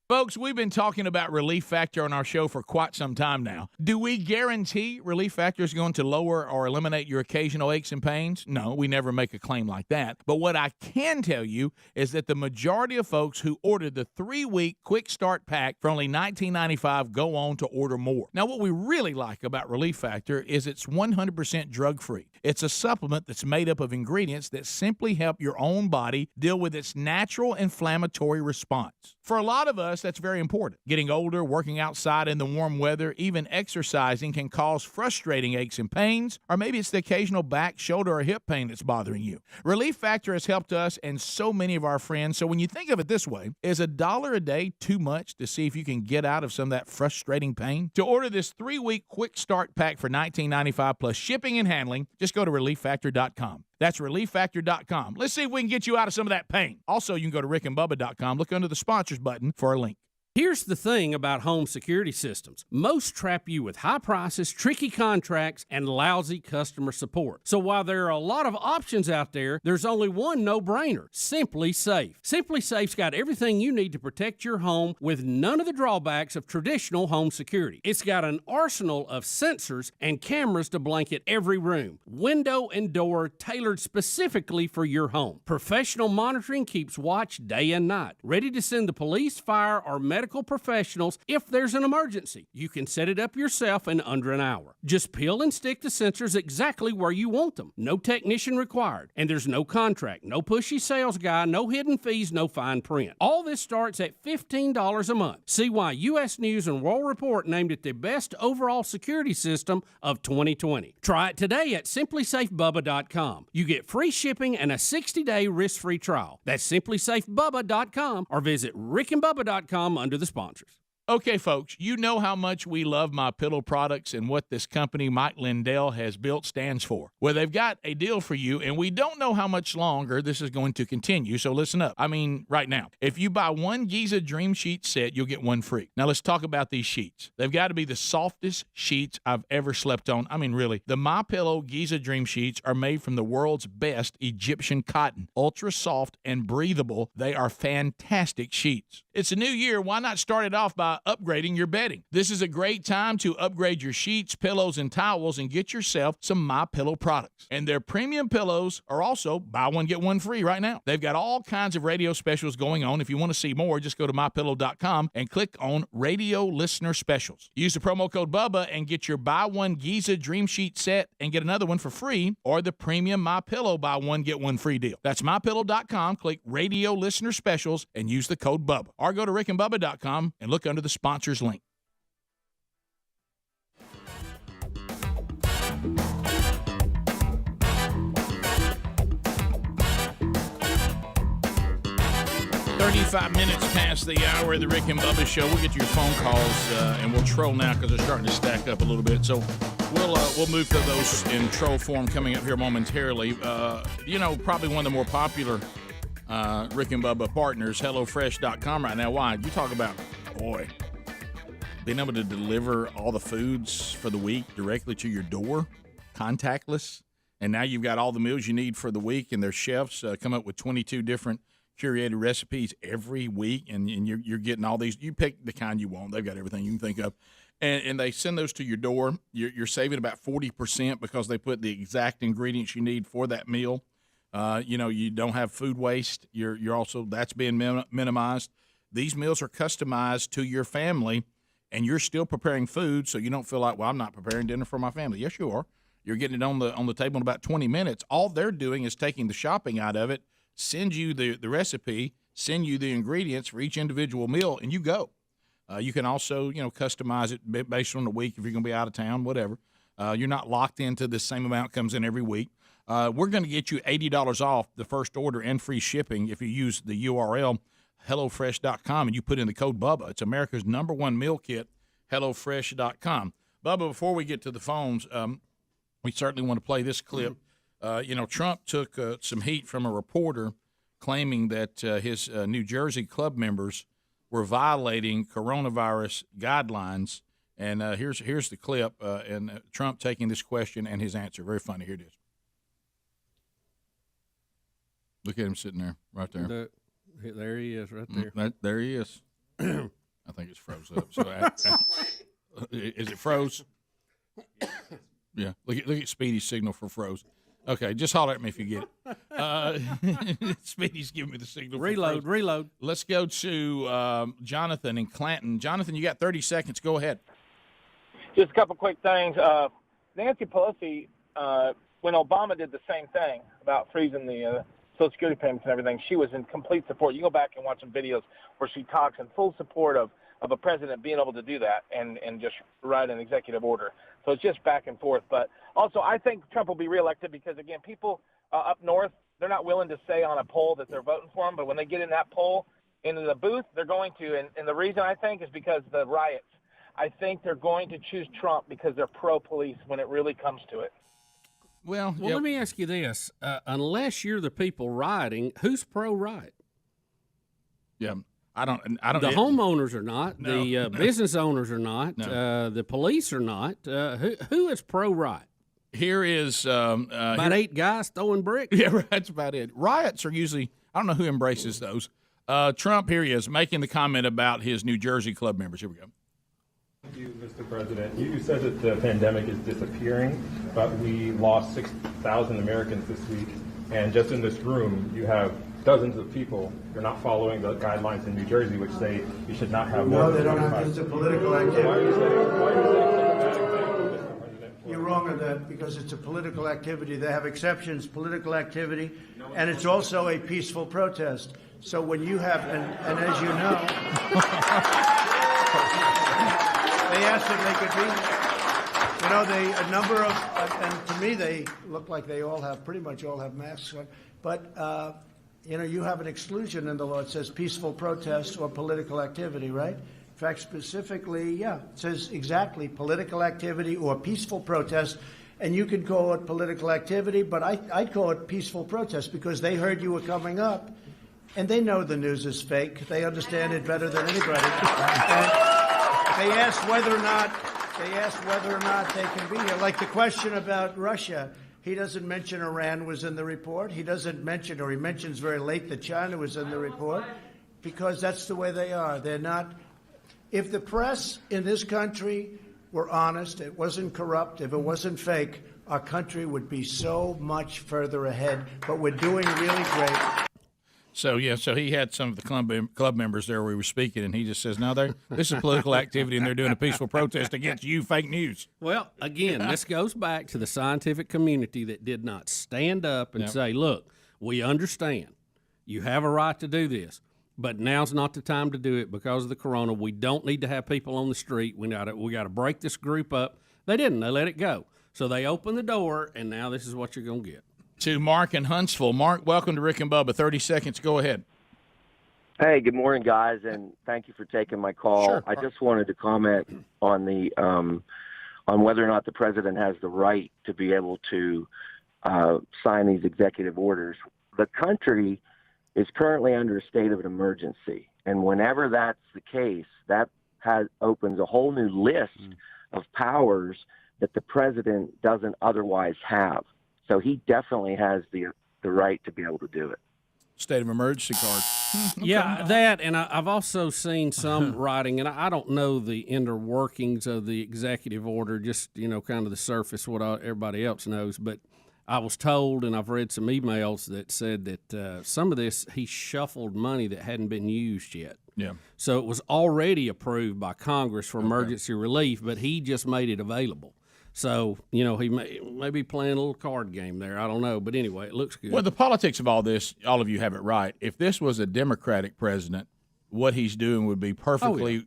Speaker 2: Folks, we've been talking about Relief Factor on our show for quite some time now. Do we guarantee Relief Factor is going to lower or eliminate your occasional aches and pains? No, we never make a claim like that. But what I can tell you is that the majority of folks who ordered the 3-week Quick Start Pack for only $19.95 go on to order more. Now, what we really like about Relief Factor is it's 100% drug-free. It's a supplement that's made up of ingredients that simply help your own body deal with its natural inflammatory response. For a lot of us, that's very important. Getting older, working outside in the warm weather, even exercising can cause frustrating aches and pains, or maybe it's the occasional back, shoulder, or hip pain that's bothering you. Relief Factor has helped us and so many of our friends. So when you think of it this way, is $1 a day too much to see if you can get out of some of that frustrating pain? To order this 3-week Quick Start Pack for $19.95 plus shipping and handling, just go to ReliefFactor.com. That's ReliefFactor.com. Let's see if we can get you out of some of that pain. Also, you can go to RickandBubba.com. Look under the sponsors button for a link.
Speaker 5: Here's the thing about home security systems. Most trap you with high prices, tricky contracts, and lousy customer support. So while there are a lot of options out there, there's only one no-brainer: Simply Safe. Simply Safe's got everything you need to protect your home with none of the drawbacks of traditional home security. It's got an arsenal of sensors and cameras to blanket every room, window and door tailored specifically for your home. Professional monitoring keeps watch day and night, ready to send the police, fire, or medical professionals if there's an emergency. You can set it up yourself in under an hour. Just peel and stick the sensors exactly where you want them. No technician required. And there's no contract, no pushy sales guy, no hidden fees, no fine print. All this starts at $15 a month. See why U.S. News and World Report named it the best overall security system of 2020. Try it today at simplysafebubba.com. You get free shipping and a 60-day risk-free trial. That's simplysafebubba.com or visit rickandbubba.com under the sponsors.
Speaker 2: Okay, folks, you know how much we love MyPillow products and what this company Mike Lindell has built stands for. Well, they've got a deal for you, and we don't know how much longer this is going to continue, so listen up. I mean, right now. If you buy one Giza Dream Sheet set, you'll get one free. Now, let's talk about these sheets. They've got to be the softest sheets I've ever slept on. I mean, really. The MyPillow Giza Dream Sheets are made from the world's best Egyptian cotton. Ultra soft and breathable, they are fantastic sheets. It's a new year. Why not start it off by upgrading your bedding? This is a great time to upgrade your sheets, pillows, and towels and get yourself some MyPillow products. And their premium pillows are also buy one, get one free right now. They've got all kinds of radio specials going on. If you want to see more, just go to MyPillow.com and click on Radio Listener Specials. Use the promo code BUBBA and get your buy one Giza Dream Sheet set and get another one for free, or the premium MyPillow buy one, get one free deal. That's MyPillow.com. Click Radio Listener Specials and use the code BUBBA. Or go to rickandbubba.com and look under the sponsors link. $35 minutes past the hour of the Rick and Bubba Show. We'll get to your phone calls, and we'll troll now because they're starting to stack up a little bit. So we'll move to those in troll form coming up here momentarily. Probably one of the more popular Rick and Bubba partners, HelloFresh.com right now. Why? You talk about, boy, being able to deliver all the foods for the week directly to your door, contactless. And now you've got all the meals you need for the week, and their chefs come up with 22 different curated recipes every week, and you're getting all these. You pick the kind you want. They've got everything you can think of. And they send those to your door. You're saving about 40% because they put the exact ingredients you need for that meal. You don't have food waste. You're also, that's being minimized. These meals are customized to your family, and you're still preparing food, so you don't feel like, well, I'm not preparing dinner for my family. Yes, you are. You're getting it on the table in about 20 minutes. All they're doing is taking the shopping out of it, send you the recipe, send you the ingredients for each individual meal, and you go. You can also, customize it based on the week if you're going to be out of town, whatever. You're not locked into the same amount comes in every week. We're going to get you $80 off the first order and free shipping if you use the URL HelloFresh.com and you put in the code Bubba. It's America's #1 meal kit, HelloFresh.com. Bubba, before we get to the phones, we certainly want to play this clip. Trump took some heat from a reporter claiming that his New Jersey club members were violating coronavirus guidelines. And here's the clip, and Trump taking this question and his answer. Very funny. Here it is. Look at him sitting there, right there.
Speaker 5: There he is, right there.
Speaker 2: There he is. I think it's froze up. So is it froze? Yeah. Look at Speedy's signal for froze. Okay, just holler at me if you get it. Speedy's giving me the signal.
Speaker 5: Reload.
Speaker 2: Let's go to Jonathan in Clanton. Jonathan, you got 30 seconds. Go ahead.
Speaker 15: Just a couple quick things. Nancy Pelosi, when Obama did the same thing about freezing the Social Security payments and everything, she was in complete support. You go back and watch some videos where she talks in full support of a president being able to do that and just write an executive order. So it's just back and forth. But also, I think Trump will be reelected because, again, people up north, they're not willing to say on a poll that they're voting for him. But when they get in that poll, into the booth, they're going to. And the reason, I think, is because the riots. I think they're going to choose Trump because they're pro-police when it really comes to it.
Speaker 2: Well,
Speaker 5: let me ask you this. Unless you're the people rioting, who's pro-riot?
Speaker 2: Yeah, I don't.
Speaker 5: The homeowners are not.
Speaker 2: No.
Speaker 5: The business owners are not.
Speaker 2: No.
Speaker 5: The police are not. Who is pro-riot?
Speaker 2: Here is
Speaker 5: about 8 guys throwing bricks.
Speaker 2: Yeah, right, that's about it. Riots are usually, I don't know who embraces those. Trump, here he is, making the comment about his New Jersey club members. Here we go.
Speaker 16: Thank you, Mr. President. You said that the pandemic is disappearing, but we lost 6,000 Americans this week. And just in this room, you have dozens of people. You're not following the guidelines in New Jersey, which say you should not have more.
Speaker 17: No, they don't have. It's a political activity.
Speaker 16: Why are you saying
Speaker 17: You're wrong on that because it's a political activity. They have exceptions, political activity, and it's also a peaceful protest. So when you have, and as you know. They asked if they could be, a number of, and to me they look like they all have, pretty much all have masks on. But, you have an exclusion in the law. It says peaceful protest or political activity, right? In fact, specifically, it says exactly political activity or peaceful protest. And you could call it political activity, but I'd call it peaceful protest because they heard you were coming up. And they know the news is fake. They understand it better than anybody. They asked whether or not they can be here. Like the question about Russia, he doesn't mention Iran was in the report. He doesn't mention, or he mentions very late that China was in the report, because that's the way they are. They're not. If the press in this country were honest, it wasn't corrupt, if it wasn't fake, our country would be so much further ahead. But we're doing really great.
Speaker 2: So he had some of the club members there where he was speaking, and he just says, no, this is political activity, and they're doing a peaceful protest against you, fake news.
Speaker 5: Well, again, this goes back to the scientific community that did not stand up and say, look, we understand. You have a right to do this, but now's not the time to do it because of the corona. We don't need to have people on the street. We got to break this group up. They didn't. They let it go. So they opened the door, and now this is what you're going to get.
Speaker 2: To Mark in Huntsville. Mark, welcome to Rick and Bubba. 30 seconds. Go ahead.
Speaker 23: Hey, good morning, guys, and thank you for taking my call.
Speaker 2: Sure.
Speaker 23: I just wanted to comment on the on whether or not the president has the right to be able to sign these executive orders. The country is currently under a state of an emergency, and whenever that's the case, that opens a whole new list of powers that the president doesn't otherwise have. So he definitely has the right to be able to do it.
Speaker 2: State of emergency card.
Speaker 5: Okay. Yeah, that, and I've also seen some writing, and I don't know the inner workings of the executive order, just, kind of the surface, what everybody else knows, but I was told, and I've read some emails that said that some of this, he shuffled money that hadn't been used yet.
Speaker 2: Yeah.
Speaker 5: So it was already approved by Congress for emergency relief, but he just made it available. So, he may be playing a little card game there. I don't know. But anyway, it looks good.
Speaker 2: Well, the politics of all this, all of you have it right. If this was a Democratic president, what he's doing would be perfectly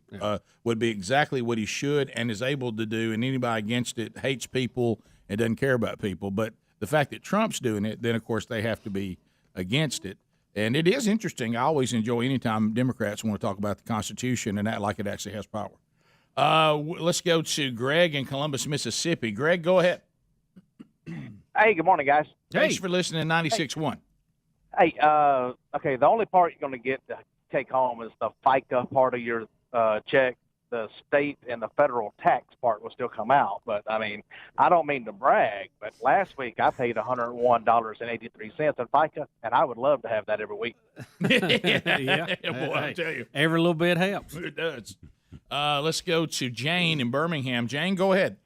Speaker 2: would be exactly what he should and is able to do, and anybody against it hates people and doesn't care about people. But the fact that Trump's doing it, then of course they have to be against it. And it is interesting. I always enjoy anytime Democrats want to talk about the Constitution and act like it actually has power. Let's go to Greg in Columbus, Mississippi. Greg, go ahead.
Speaker 6: Hey, good morning, guys.
Speaker 2: Thanks for listening to 96.1.
Speaker 6: Hey, okay, the only part you're going to get to take home is the FICA part of your check. The state and the federal tax part will still come out. But, I mean, I don't mean to brag, but last week I paid $101.83 in FICA, and I would love to have that every week.
Speaker 2: Yeah, boy, I tell you.
Speaker 5: Every little bit helps.
Speaker 2: It does. Let's go to Jane in Birmingham. Jane, go ahead.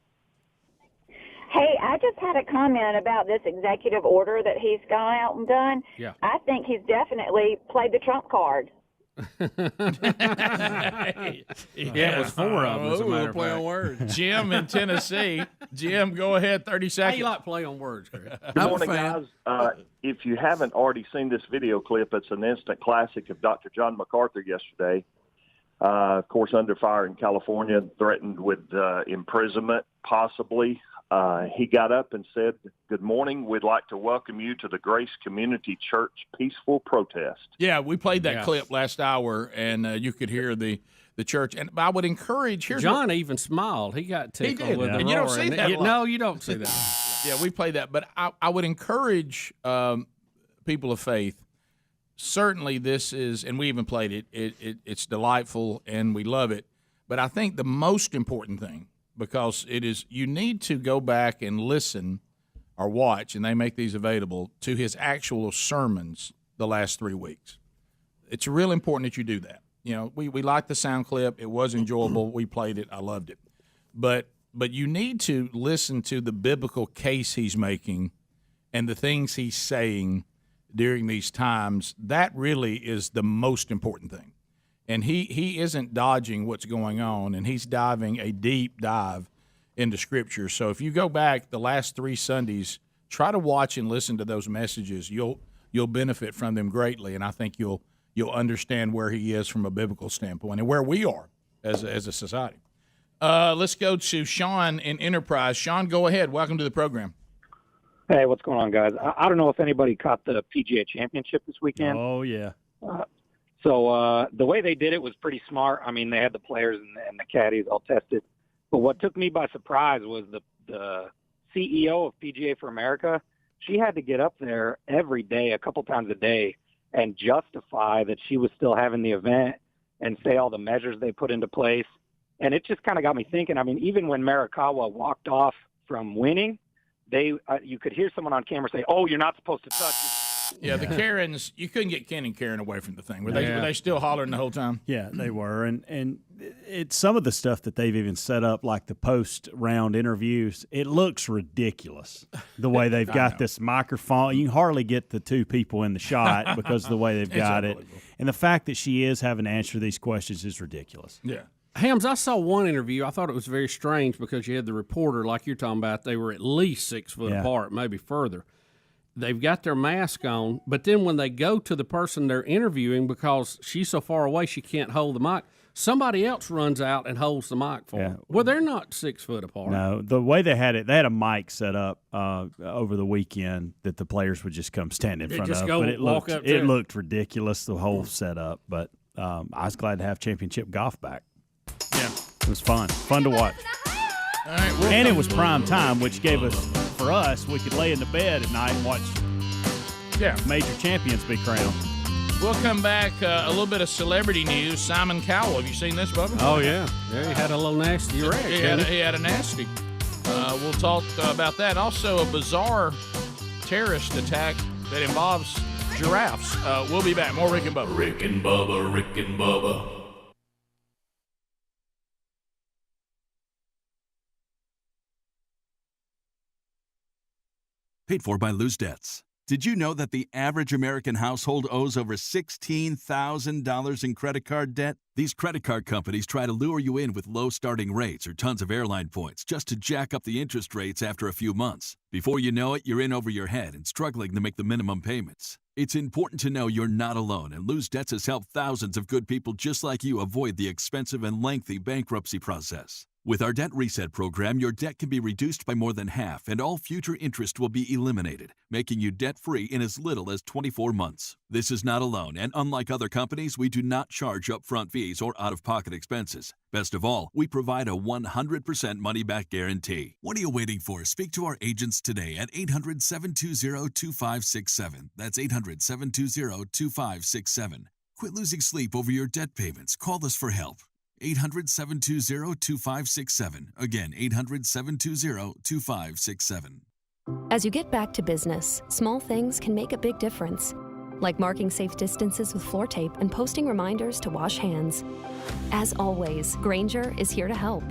Speaker 9: Hey, I just had a comment about this executive order that he's gone out and done.
Speaker 2: Yeah.
Speaker 9: I think he's definitely played the Trump card.
Speaker 5: It was 4 of them, as a matter of
Speaker 8: play
Speaker 5: fact.
Speaker 8: on words.
Speaker 2: Jim in Tennessee. Jim, go ahead, 30 seconds.
Speaker 5: How you like play on words, Chris?
Speaker 10: Good morning, guys. If you haven't already seen this video clip, it's an instant classic of Dr. John MacArthur yesterday. Of course, under fire in California, threatened with imprisonment, possibly. He got up and said, "Good morning. We'd like to welcome you to the Grace Community Church peaceful protest."
Speaker 2: Yeah, we played that clip last hour, and you could hear the church. And I would encourage.
Speaker 5: John even smiled. He got tickled with the
Speaker 2: and you don't
Speaker 5: roar,
Speaker 2: see
Speaker 5: and
Speaker 2: that.
Speaker 5: No, you don't see that.
Speaker 2: Yeah, we played that. But I would encourage people of faith. Certainly, this is, and we even played it. It's delightful, and we love it. But I think the most important thing, because it is, you need to go back and listen or watch, and they make these available, to his actual sermons the last 3 weeks. It's real important that you do that. You know, we liked the sound clip. It was enjoyable. We played it. I loved it. But you need to listen to the biblical case he's making and the things he's saying during these times. That really is the most important thing. And he isn't dodging what's going on, and he's diving a deep dive into Scripture. So if you go back the last 3 Sundays, try to watch and listen to those messages. You'll benefit from them greatly, and I think you'll understand where he is from a biblical standpoint and where we are as a society. Let's go to Sean in Enterprise. Sean, go ahead. Welcome to the program.
Speaker 18: Hey, what's going on, guys? I don't know if anybody caught the PGA Championship this weekend.
Speaker 3: Oh, yeah.
Speaker 18: So the way they did it was pretty smart. I mean, they had the players and the caddies all tested. But what took me by surprise was the CEO of PGA for America. She had to get up there every day, a couple times a day, and justify that she was still having the event and say all the measures they put into place. And it just kind of got me thinking. I mean, even when Morikawa walked off from winning, you could hear someone on camera say, "Oh, you're not supposed to touch it."
Speaker 2: Yeah, the Karens, you couldn't get Ken and Karen away from the thing. Were they still hollering the whole time?
Speaker 3: Yeah, they were. And it's some of the stuff that they've even set up, like the post-round interviews, it looks ridiculous the way they've got this microphone. You can hardly get the 2 people in the shot because of the way they've got it. And the fact that she is having to answer these questions is ridiculous.
Speaker 2: Yeah.
Speaker 5: Hams, I saw one interview. I thought it was very strange because you had the reporter, like you're talking about, they were at least 6 foot apart, maybe further. They've got their mask on, but then when they go to the person they're interviewing, because she's so far away she can't hold the mic, somebody else runs out and holds the mic for them. Well, they're not 6 foot apart.
Speaker 3: No, the way they had it, they had a mic set up over the weekend that the players would just come stand in front of. But it looked ridiculous, the whole setup. But I was glad to have championship golf back.
Speaker 2: Yeah.
Speaker 3: It was fun to watch.
Speaker 2: All right,
Speaker 3: and it was prime time, which gave us, for us, we could lay in the bed at night and watch major champions be crowned.
Speaker 2: We'll come back, a little bit of celebrity news. Simon Cowell, have you seen this, Bubba?
Speaker 5: Oh, yeah. Yeah, he had a little nasty wreck.
Speaker 2: He had a nasty. We'll talk about that. Also, a bizarre terrorist attack that involves giraffes. We'll be back. More Rick and Bubba.
Speaker 4: Rick and Bubba, Rick and Bubba.
Speaker 24: Paid for by Lose Debts.
Speaker 11: Did you know that the average American household owes over $16,000 in credit card debt? These credit card companies try to lure you in with low starting rates or tons of airline points just to jack up the interest rates after a few months. Before you know it, you're in over your head and struggling to make the minimum payments. It's important to know you're not alone, and Lose Debts has helped thousands of good people just like you avoid the expensive and lengthy bankruptcy process. With our Debt Reset program, your debt can be reduced by more than half, and all future interest will be eliminated, making you debt-free in as little as 24 months. This is not alone, and unlike other companies, we do not charge upfront fees or out-of-pocket expenses. Best of all, we provide a 100% money-back guarantee. What are you waiting for? Speak to our agents today at 800-720-2567. That's 800-720-2567. Quit losing sleep over your debt payments. Call us for help. 800-720-2567. Again, 800-720-2567.
Speaker 19: As you get back to business, small things can make a big difference. Like marking safe distances with floor tape and posting reminders to wash hands. As always, Grainger is here to help,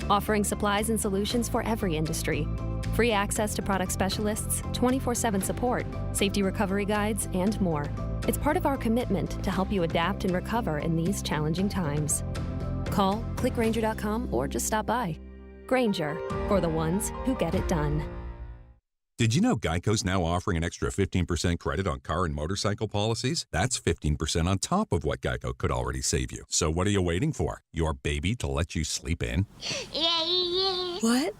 Speaker 19: offering supplies and solutions for every industry. Free access to product specialists, 24/7 support, safety recovery guides, and more. It's part of our commitment to help you adapt and recover in these challenging times. Call, click Grainger.com, or just stop by. Grainger, for the ones who get it done.
Speaker 20: Did you know Geico's now offering an extra 15% credit on car and motorcycle policies? That's 15% on top of what Geico could already save you. So what are you waiting for? Your baby to let you sleep in?
Speaker 24: What?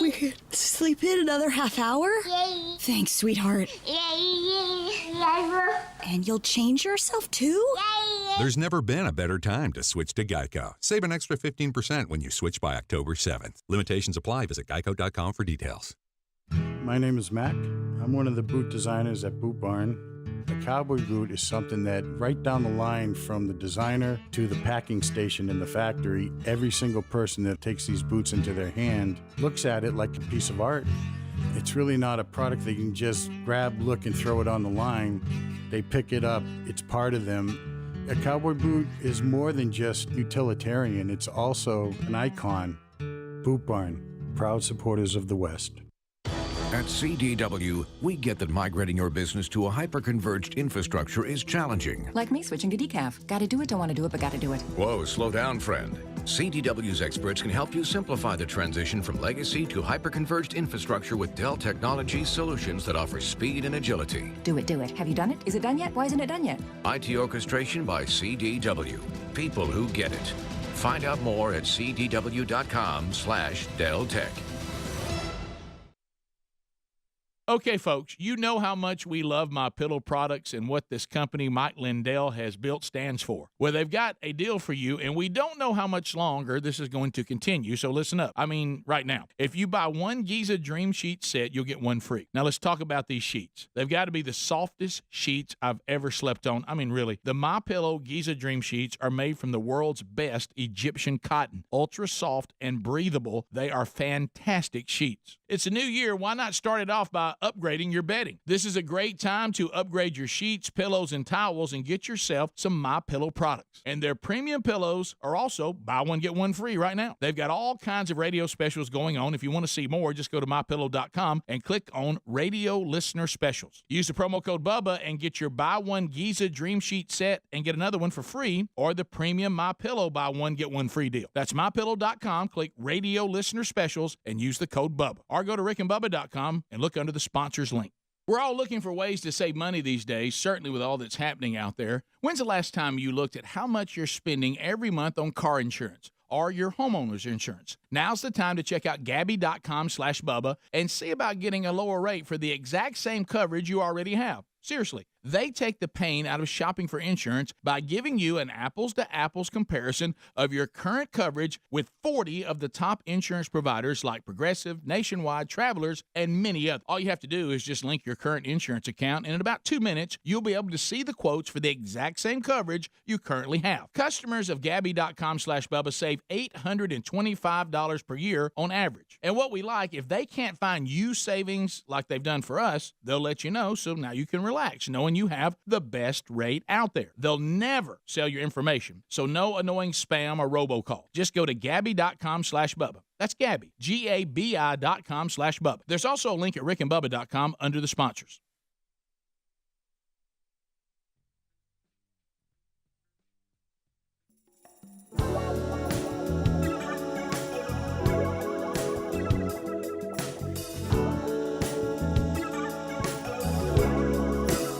Speaker 24: We could sleep in another half hour? Thanks, sweetheart. And you'll change yourself too?
Speaker 20: There's never been a better time to switch to Geico. Save an extra 15% when you switch by October 7th. Limitations apply. Visit geico.com for details.
Speaker 25: My name is Mac. I'm one of the boot designers at Boot Barn. A cowboy boot is something that right down the line from the designer to the packing station in the factory, every single person that takes these boots into their hand looks at it like a piece of art. It's really not a product that you can just grab, look, and throw it on the line. They pick it up. It's part of them. A cowboy boot is more than just utilitarian. It's also an icon. Boot Barn, proud supporters of the West.
Speaker 26: At CDW, we get that migrating your business to a hyper-converged infrastructure is challenging.
Speaker 27: Like me switching to decaf. Gotta do it, don't want to do it, but gotta do it.
Speaker 26: Whoa, slow down, friend. CDW's experts can help you simplify the transition from legacy to hyper-converged infrastructure with Dell Technologies solutions that offer speed and agility.
Speaker 27: Do it, do it. Have you done it? Is it done yet? Why isn't it done yet?
Speaker 26: IT orchestration by CDW. People who get it. Find out more at cdw.com/DellTech.
Speaker 2: Okay, folks, you know how much we love MyPillow products and what this company, Mike Lindell, has built stands for. Well, they've got a deal for you, and we don't know how much longer this is going to continue, so listen up. I mean, right now. If you buy one Giza Dream Sheet set, you'll get one free. Now, let's talk about these sheets. They've got to be the softest sheets I've ever slept on. I mean, really. The MyPillow Giza Dream Sheets are made from the world's best Egyptian cotton. Ultra soft and breathable. They are fantastic sheets. It's a new year. Why not start it off by upgrading your bedding? This is a great time to upgrade your sheets, pillows, and towels and get yourself some MyPillow products. And their premium pillows are also buy one, get one free right now. They've got all kinds of radio specials going on. If you want to see more, just go to MyPillow.com and click on Radio Listener Specials. Use the promo code Bubba and get your buy one Giza Dream Sheet set and get another one for free, or the premium MyPillow buy one, get one free deal. That's MyPillow.com, click Radio Listener Specials, and use the code Bubba. Or go to RickandBubba.com and look under the sponsors link. We're all looking for ways to save money these days, certainly with all that's happening out there. When's the last time you looked at how much you're spending every month on car insurance or your homeowner's insurance? Now's the time to check out Gabby.com/Bubba and see about getting a lower rate for the exact same coverage you already have. Seriously, they take the pain out of shopping for insurance by giving you an apples-to-apples comparison of your current coverage with 40 of the top insurance providers like Progressive, Nationwide, Travelers, and many others. All you have to do is just link your current insurance account, and in about 2 minutes, you'll be able to see the quotes for the exact same coverage you currently have. Customers of Gabby.com/Bubba save $825 per year on average. And what we like, if they can't find you savings like they've done for us, they'll let you know, so now you can relax. relax knowing you have the best rate out there. They'll never sell your information, so no annoying spam or robocall. Just go to Gabby.com/Bubba. That's Gabby, GABI.com/Bubba. There's also a link at rickandbubba.com under the sponsors.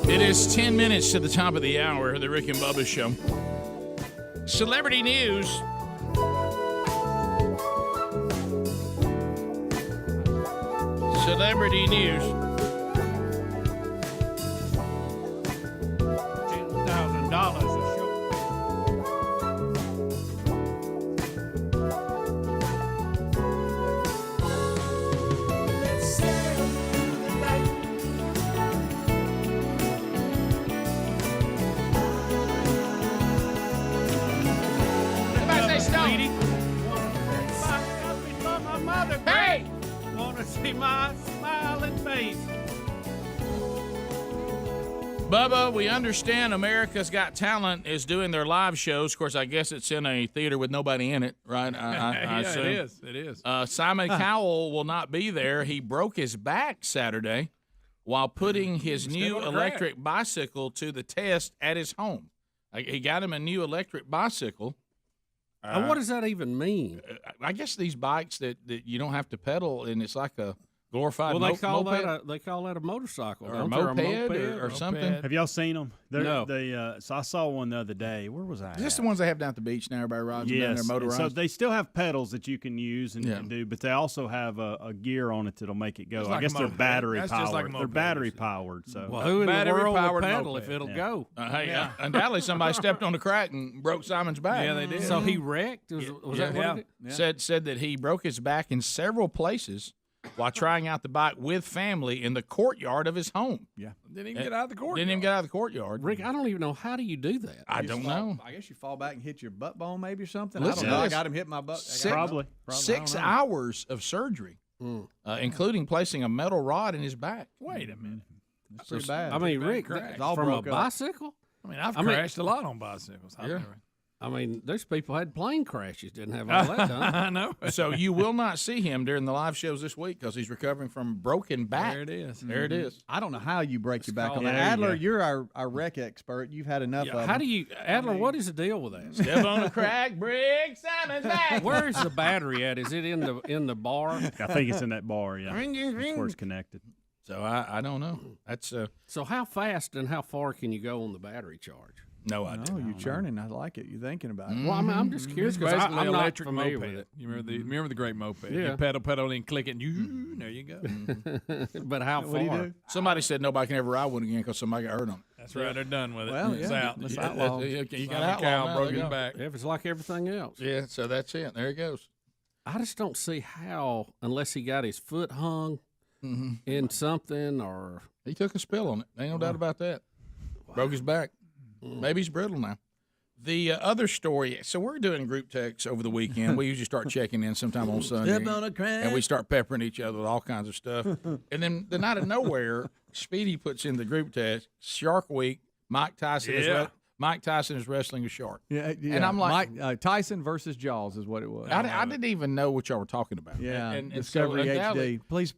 Speaker 2: It is 10 minutes to the top of the hour, the Rick and Bubba Show. Celebrity news. Celebrity news.
Speaker 5: $10,000 a show.
Speaker 2: Hey!
Speaker 5: Wanna see my smiling face?
Speaker 2: Bubba, we understand America's Got Talent is doing their live shows. Of course, I guess it's in a theater with nobody in it, right? I assume.
Speaker 8: It is.
Speaker 2: Simon Cowell will not be there. He broke his back Saturday while putting his new electric bicycle to the test at his home. He got him a new electric bicycle.
Speaker 5: What does that even mean?
Speaker 2: I guess these bikes that you don't have to pedal, and it's like a glorified
Speaker 5: Well,
Speaker 2: moped.
Speaker 5: they call that a motorcycle,
Speaker 2: Or a
Speaker 5: don't they?
Speaker 2: moped or something.
Speaker 3: Have y'all seen them?
Speaker 5: No.
Speaker 3: So I saw one the other day. Where was I?
Speaker 2: Is this the ones they have down at the beach now? Everybody rides them down there, motorized?
Speaker 3: So they still have pedals that you can use and do, but they also have a gear on it that'll make it go.
Speaker 8: It's
Speaker 3: I
Speaker 8: like
Speaker 3: guess
Speaker 8: a
Speaker 3: they're
Speaker 8: moped.
Speaker 3: battery
Speaker 8: That's
Speaker 3: powered.
Speaker 8: just like a
Speaker 3: They're
Speaker 8: moped.
Speaker 3: battery powered. So
Speaker 5: Well, who in the
Speaker 8: Battery
Speaker 5: world would
Speaker 8: powered
Speaker 5: pedal
Speaker 8: moped.
Speaker 5: if it'll
Speaker 3: Yeah.
Speaker 5: go?
Speaker 2: Hey, undoubtedly somebody stepped on the crack and broke Simon's back.
Speaker 8: Yeah, they did.
Speaker 5: So he wrecked? Was that what it is?
Speaker 2: Said that he broke his back in several places while trying out the bike with family in the courtyard of his home.
Speaker 8: Yeah. Didn't even get out of the courtyard.
Speaker 2: Didn't even get out of the courtyard.
Speaker 5: Rick, I don't even know, how do you do that?
Speaker 2: I don't know.
Speaker 1: I guess you fall back and hit your butt bone maybe or something.
Speaker 2: Listen
Speaker 1: I don't know.
Speaker 2: to
Speaker 1: I
Speaker 2: this.
Speaker 1: got him hit my butt.
Speaker 3: Probably.
Speaker 2: 6 hours of surgery, including placing a metal rod in his back.
Speaker 8: Wait a minute.
Speaker 1: That's pretty bad.
Speaker 5: I mean, Rick,
Speaker 1: It's all
Speaker 5: from a
Speaker 1: broke up.
Speaker 5: bicycle?
Speaker 8: I mean, I've crashed a lot on bicycles. I've never.
Speaker 5: I mean, there's people had plane crashes, didn't have all that done.
Speaker 8: I know.
Speaker 2: So you will not see him during the live shows this week because he's recovering from a broken back.
Speaker 8: There it is.
Speaker 2: There it is.
Speaker 1: I don't know how you break your back on
Speaker 5: called-
Speaker 1: that.
Speaker 3: There you
Speaker 1: Adler,
Speaker 3: go.
Speaker 1: you're our wreck expert. You've had enough of
Speaker 5: How
Speaker 1: them.
Speaker 5: do you, Adler, what is the deal with that?
Speaker 2: Step on the crack, break Simon's back.
Speaker 5: Where is the battery at? Is it in the bar?
Speaker 3: I think it's in that bar. Yeah, that's where it's connected.
Speaker 2: So I don't know. That's
Speaker 5: So how fast and how far can you go on the battery charge?
Speaker 2: no idea.
Speaker 1: Oh, you're churning. I like it. You're thinking about it.
Speaker 5: Well, I mean, I'm just curious
Speaker 8: It's
Speaker 5: because
Speaker 8: basically
Speaker 5: I'm not
Speaker 8: electric
Speaker 5: familiar
Speaker 8: moped.
Speaker 5: with it.
Speaker 8: You remember the great moped?
Speaker 5: Yeah.
Speaker 8: You pedal, and click it, and you there you go.
Speaker 5: But how
Speaker 1: What do you
Speaker 5: far?
Speaker 1: do?
Speaker 2: Somebody said nobody can ever ride one again because somebody got hurt on it.
Speaker 8: That's right. They're done with it.
Speaker 1: Well,
Speaker 8: It's
Speaker 1: yeah,
Speaker 8: out.
Speaker 1: let's
Speaker 8: Yeah,
Speaker 1: outlaw.
Speaker 2: You got
Speaker 8: Simon
Speaker 2: outlaw
Speaker 8: Cowell
Speaker 2: now.
Speaker 8: broke
Speaker 2: There you
Speaker 8: his
Speaker 2: go.
Speaker 8: back.
Speaker 5: If it's like everything else.
Speaker 2: Yeah, so that's it. There it goes.
Speaker 5: I just don't see how, unless he got his foot hung in something or.
Speaker 2: He took a spill on it. Ain't no doubt about that. Broke his back. Maybe he's brittle now. The other story, so we're doing group texts over the weekend. We usually start checking in sometime on Sunday.
Speaker 1: Step on a crack.
Speaker 2: And we start peppering each other with all kinds of stuff. And then the night of nowhere, Speedy puts in the group text, Shark Week, Mike Tyson is wrestling a shark.
Speaker 1: Yeah.
Speaker 2: And I'm like,
Speaker 1: Mike, Tyson versus Jaws is what it was.
Speaker 2: I didn't even know what y'all were talking about.
Speaker 1: Yeah,
Speaker 2: And
Speaker 1: Discovery
Speaker 2: so,
Speaker 1: HD. Please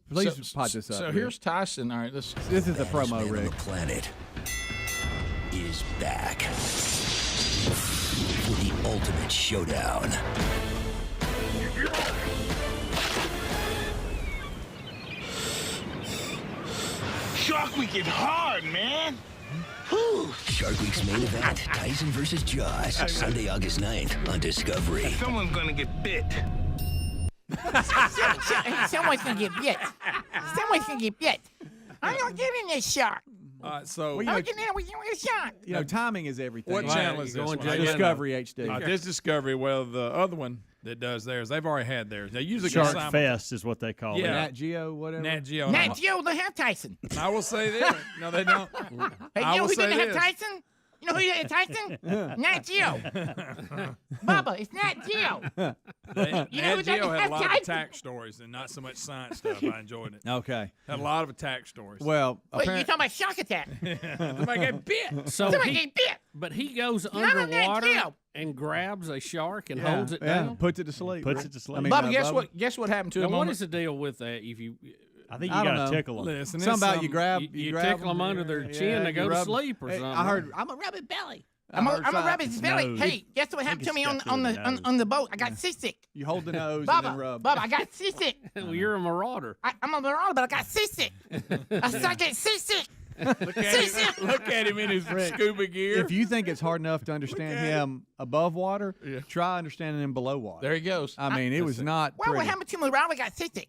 Speaker 1: pot this up.
Speaker 2: So
Speaker 1: Rick.
Speaker 2: here's Tyson. All right,
Speaker 1: This is the promo,
Speaker 4: Man
Speaker 1: Rick.
Speaker 4: on the planet is back for the ultimate showdown.
Speaker 7: Shark Week is hard, man.
Speaker 4: Shark Week's main event, Tyson versus Jaws, Sunday, August 9th on Discovery.
Speaker 7: Someone's gonna get bit.
Speaker 12: Someone's gonna get bit. Someone's gonna get bit. I'm gonna get in this shark.
Speaker 8: So
Speaker 12: I'm gonna get in with a shark.
Speaker 1: You know, timing is everything.
Speaker 8: what channel is this one?
Speaker 1: Discovery HD.
Speaker 8: This Discovery. Well, the other one that does theirs, they've already had theirs. They usually
Speaker 3: Shark
Speaker 8: go
Speaker 3: Fest is what they call it.
Speaker 8: Yeah.
Speaker 1: Nat Geo, whatever.
Speaker 8: Nat Geo.
Speaker 12: Nat Geo, they have Tyson.
Speaker 8: I will say this. No, they don't.
Speaker 12: Hey,
Speaker 8: I
Speaker 12: you know
Speaker 8: will
Speaker 12: who
Speaker 8: say
Speaker 12: didn't have
Speaker 8: this.
Speaker 12: Tyson? You You know who that is, Tyson? Nat Geo. Bubba, it's Nat Geo. You know
Speaker 8: Nat
Speaker 12: who
Speaker 8: Geo
Speaker 12: that
Speaker 8: had a lot of
Speaker 12: Tyson?
Speaker 8: attack stories and not so much science stuff. I enjoyed it.
Speaker 1: Okay.
Speaker 8: Had a lot of attack stories.
Speaker 1: Well,
Speaker 12: Wait, you talking about shark attack?
Speaker 8: Somebody got bit.
Speaker 5: So
Speaker 12: Somebody
Speaker 5: he,
Speaker 12: get bit.
Speaker 5: but he goes
Speaker 12: None of that
Speaker 5: underwater
Speaker 12: Geo.
Speaker 5: and grabs a shark and
Speaker 1: Yeah,
Speaker 5: holds it
Speaker 1: yeah,
Speaker 5: down.
Speaker 1: puts it to sleep.
Speaker 3: Puts
Speaker 1: Rick.
Speaker 3: it to sleep.
Speaker 1: I mean,
Speaker 2: Bubba,
Speaker 1: Bubba.
Speaker 2: guess what happened to
Speaker 5: Now,
Speaker 2: him?
Speaker 5: what
Speaker 2: on
Speaker 5: is the deal with that? If you
Speaker 3: I think
Speaker 1: I
Speaker 3: you
Speaker 1: don't
Speaker 3: got
Speaker 1: know.
Speaker 3: to tickle them.
Speaker 8: Listen,
Speaker 1: Something about you
Speaker 8: something-
Speaker 1: grab,
Speaker 5: you
Speaker 1: grab
Speaker 5: tickle them under their chin, they
Speaker 1: you
Speaker 5: go to
Speaker 1: rub-
Speaker 5: sleep or
Speaker 1: Hey,
Speaker 5: something.
Speaker 1: I heard.
Speaker 12: I'm gonna rub his belly.
Speaker 1: I
Speaker 12: I'm
Speaker 1: heard
Speaker 12: gonna rub his
Speaker 1: something.
Speaker 12: belly.
Speaker 3: nose.
Speaker 12: Hey, guess what happened to me on the boat? I got seasick.
Speaker 1: You hold the nose and then
Speaker 12: Bubba,
Speaker 1: rub.
Speaker 12: Bubba, I got seasick.
Speaker 5: well, you're a marauder.
Speaker 12: I'm a marauder, but I got seasick. I started getting seasick.
Speaker 8: Look at him in his scuba gear.
Speaker 1: If you think it's hard enough to understand him above water, try understanding him below water.
Speaker 2: There he goes.
Speaker 1: I mean, it was not
Speaker 12: Well, what
Speaker 1: pretty.
Speaker 12: happened to me? I got seasick.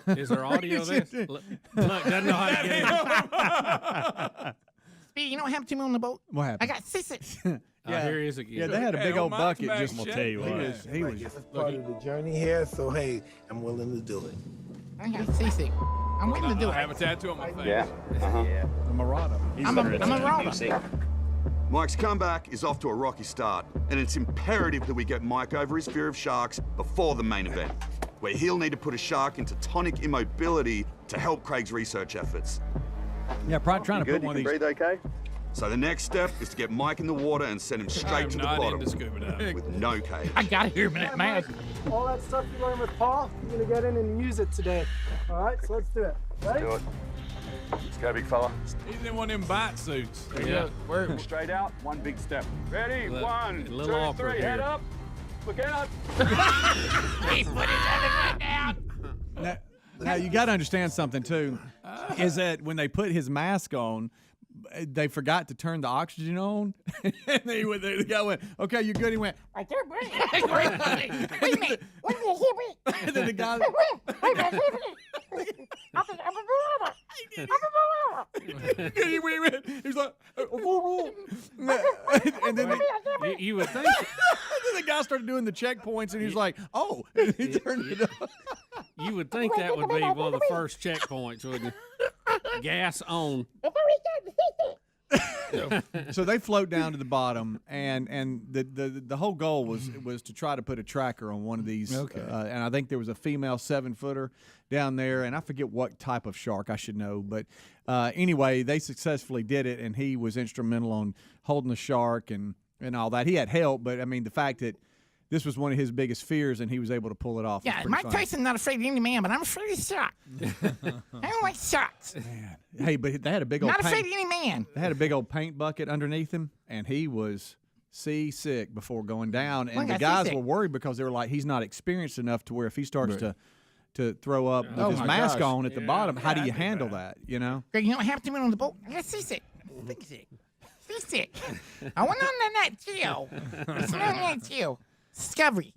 Speaker 5: Is there audio of this? Look, doesn't know how to get it.
Speaker 12: Speedy, you know what happened to me on the boat?
Speaker 1: What
Speaker 12: I
Speaker 1: happened?
Speaker 12: got seasick.
Speaker 5: Here he is again.
Speaker 1: Yeah, they had a big
Speaker 8: Hey,
Speaker 1: old
Speaker 8: on
Speaker 1: bucket.
Speaker 8: Mountain
Speaker 1: Just
Speaker 8: Back
Speaker 3: I'll tell you what.
Speaker 1: he was.
Speaker 13: It's part of the journey here, so hey, I'm willing to do it.
Speaker 12: I got seasick. I'm willing to do
Speaker 8: I have a
Speaker 12: it.
Speaker 8: tattoo on my face.
Speaker 13: Yeah.
Speaker 1: A marauder.
Speaker 12: I'm a marauder.
Speaker 14: Mike's comeback is off to a rocky start, and it's imperative that we get Mike over his fear of sharks before the main event, where he'll need to put a shark into tonic immobility to help Craig's research efforts.
Speaker 1: Yeah, probably trying to put one of these.
Speaker 14: okay? So the next step is to get Mike in the water and send him straight to the
Speaker 8: not
Speaker 14: bottom
Speaker 8: into scuba diving.
Speaker 14: with no cage.
Speaker 12: I got to hear that mask.
Speaker 15: All that stuff you learned with Paul, you're gonna get in and use it today. All right, so let's do it. Ready?
Speaker 14: Do it. Let's go, big fella.
Speaker 8: He's in one of them bite suits.
Speaker 5: Yeah.
Speaker 14: Straight out, one big step. Ready?
Speaker 5: Look,
Speaker 14: One,
Speaker 5: a little awkward here.
Speaker 14: up. Look out.
Speaker 12: He put his other down.
Speaker 1: Now you got to understand something too, is that when they put his mask on, they forgot to turn the oxygen on, and the guy went, "Okay, you're good." He went,
Speaker 12: Right there, buddy. Wait a minute. What did you hear me?
Speaker 1: and then the guy. He was like, and then
Speaker 5: You would think
Speaker 1: the guy started doing the checkpoints, and he was like, "Oh," and he turned it on.
Speaker 5: you would think that would be one of the first checkpoints, wouldn't you? Gas on.
Speaker 1: So they float down to the bottom, and the whole goal was to try to put a tracker on one of these.
Speaker 2: Okay.
Speaker 1: And I think there was a female 7-footer down there, and I forget what type of shark, I should know. But anyway, they successfully did it, and he was instrumental on holding the shark and all that. He had help, but I mean the fact that this was one of his biggest fears, and he was able to pull it off.
Speaker 12: Yeah, Mike Tyson's not afraid of any man, but I'm afraid of sharks. I don't like sharks.
Speaker 1: Hey, but they had a big old
Speaker 12: Not afraid
Speaker 1: paint,
Speaker 12: of any man.
Speaker 1: they had a big old paint bucket underneath him, and he was seasick before going down. And the guys were worried because they were like, he's not experienced enough to where if he starts to throw up with his mask on at the bottom, how do you handle that? You know?
Speaker 12: Greg, you know what happened to me on the boat? I got seasick. Seasick. I went on the Nat Geo. It's not Nat Geo. Discovery.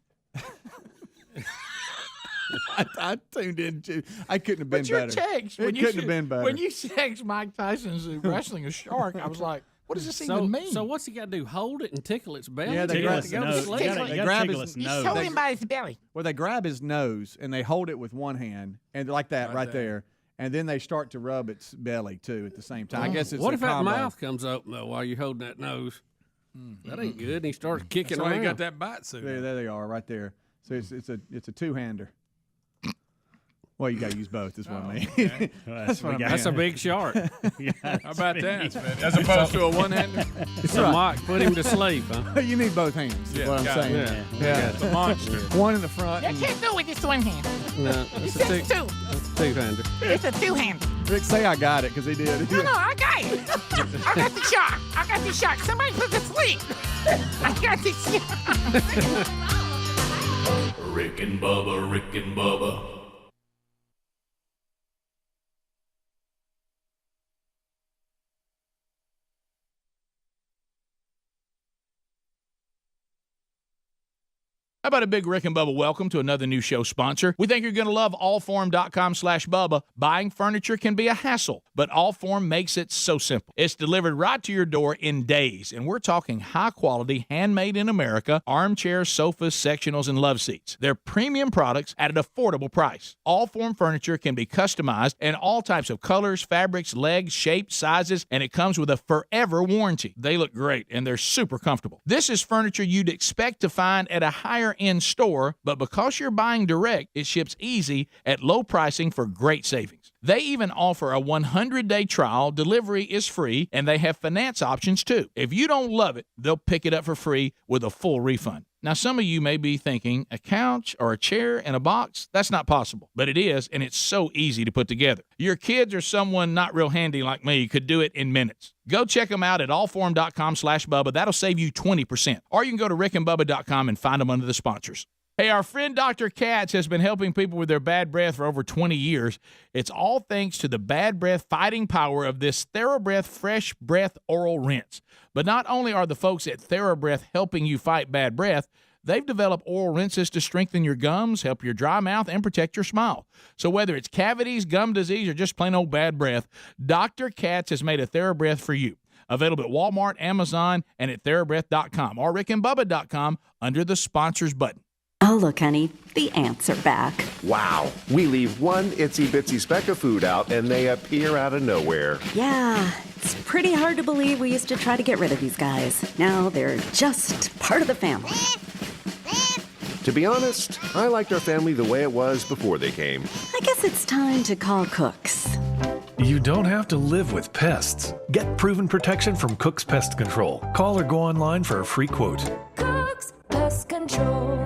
Speaker 1: I tuned in too. I couldn't have been
Speaker 2: But your
Speaker 1: better.
Speaker 2: text,
Speaker 1: It couldn't have been better.
Speaker 2: When you text Mike Tyson's wrestling a shark, I was like, what does this even mean?
Speaker 5: So what's he got to do? Hold it and tickle its belly?
Speaker 1: Yeah, they
Speaker 5: Tickle
Speaker 1: grab
Speaker 5: it to go to sleep?
Speaker 1: they grab his
Speaker 12: He's holding him by his belly.
Speaker 1: Well, they grab his nose and they hold it with one hand and like that right there. And then they start to rub its belly too at the same time. I guess it's
Speaker 5: What
Speaker 1: a
Speaker 5: if that
Speaker 1: combo.
Speaker 5: mouth comes open though while you're holding that nose? That ain't good. And he starts kicking
Speaker 8: That's why
Speaker 5: around.
Speaker 8: you got that bite suit.
Speaker 1: There they are, right there. So it's a two-hander. Well, you got to use both. That's what I mean.
Speaker 8: Okay.
Speaker 1: That's what I mean.
Speaker 5: That's a big shark.
Speaker 8: How about that? As opposed to a one-hander?
Speaker 5: So Mike, put him to sleep, huh?
Speaker 1: You need both hands. Is
Speaker 8: Yeah,
Speaker 1: what I'm
Speaker 8: got it.
Speaker 1: saying.
Speaker 5: Yeah.
Speaker 8: It's a monster.
Speaker 1: One in the front.
Speaker 12: You can't do it with just one hand.
Speaker 5: No,
Speaker 12: It's
Speaker 5: it's a
Speaker 12: just two.
Speaker 5: two-hander.
Speaker 12: It's a two-hander.
Speaker 1: Rick, say I got it because he did.
Speaker 12: No, I got it. I got the shark. I got the shark. Somebody put to sleep. I got the shark.
Speaker 16: Rick and Bubba, Rick and Bubba.
Speaker 2: How about a big Rick and Bubba welcome to another new show sponsor? We think you're going to love allform.com/Bubba. Buying furniture can be a hassle, but Allform makes it so simple. It's delivered right to your door in days, and we're talking high-quality, handmade in America, armchairs, sofas, sectionals, and love seats. They're premium products at an affordable price. Allform furniture can be customized in all types of colors, fabrics, legs, shapes, sizes, and it comes with a forever warranty. They look great, and they're super comfortable. This is furniture you'd expect to find at a higher-end store, but because you're buying direct, it ships easy at low pricing for great savings. They even offer a 100-day trial, delivery is free, and they have finance options too. If you don't love it, they'll pick it up for free with a full refund. Now, some of you may be thinking, a couch or a chair and a box? That's not possible, but it is, and it's so easy to put together. Your kids or someone not real handy like me could do it in minutes. Go check them out at allform.com/Bubba. That'll save you 20%. Or you can go to rickandbubba.com and find them under the sponsors. Hey, our friend Dr. Katz has been helping people with their bad breath for over 20 years. It's all thanks to the bad breath fighting power of this TheraBreath Fresh Breath Oral Rinse. But not only are the folks at TheraBreath helping you fight bad breath, they've developed oral rinses to strengthen your gums, help your dry mouth, and protect your smile. So whether it's cavities, gum disease, or just plain old bad breath, Dr. Katz has made a TheraBreath for you. Available at Walmart, Amazon, and at TheraBreath.com or rickandbubba.com under the sponsors button.
Speaker 6: Oh, look, honey, the ants are back.
Speaker 9: Wow. We leave one itsy-bitsy speck of food out, and they appear out of nowhere.
Speaker 6: Yeah, it's pretty hard to believe we used to try to get rid of these guys. Now they're just part of the family.
Speaker 9: To be honest, I liked our family the way it was before they came.
Speaker 6: I guess it's time to call Cooks.
Speaker 10: You don't have to live with pests. Get proven protection from Cook's Pest Control. Call or go online for a free quote.
Speaker 17: Cook's Pest Control.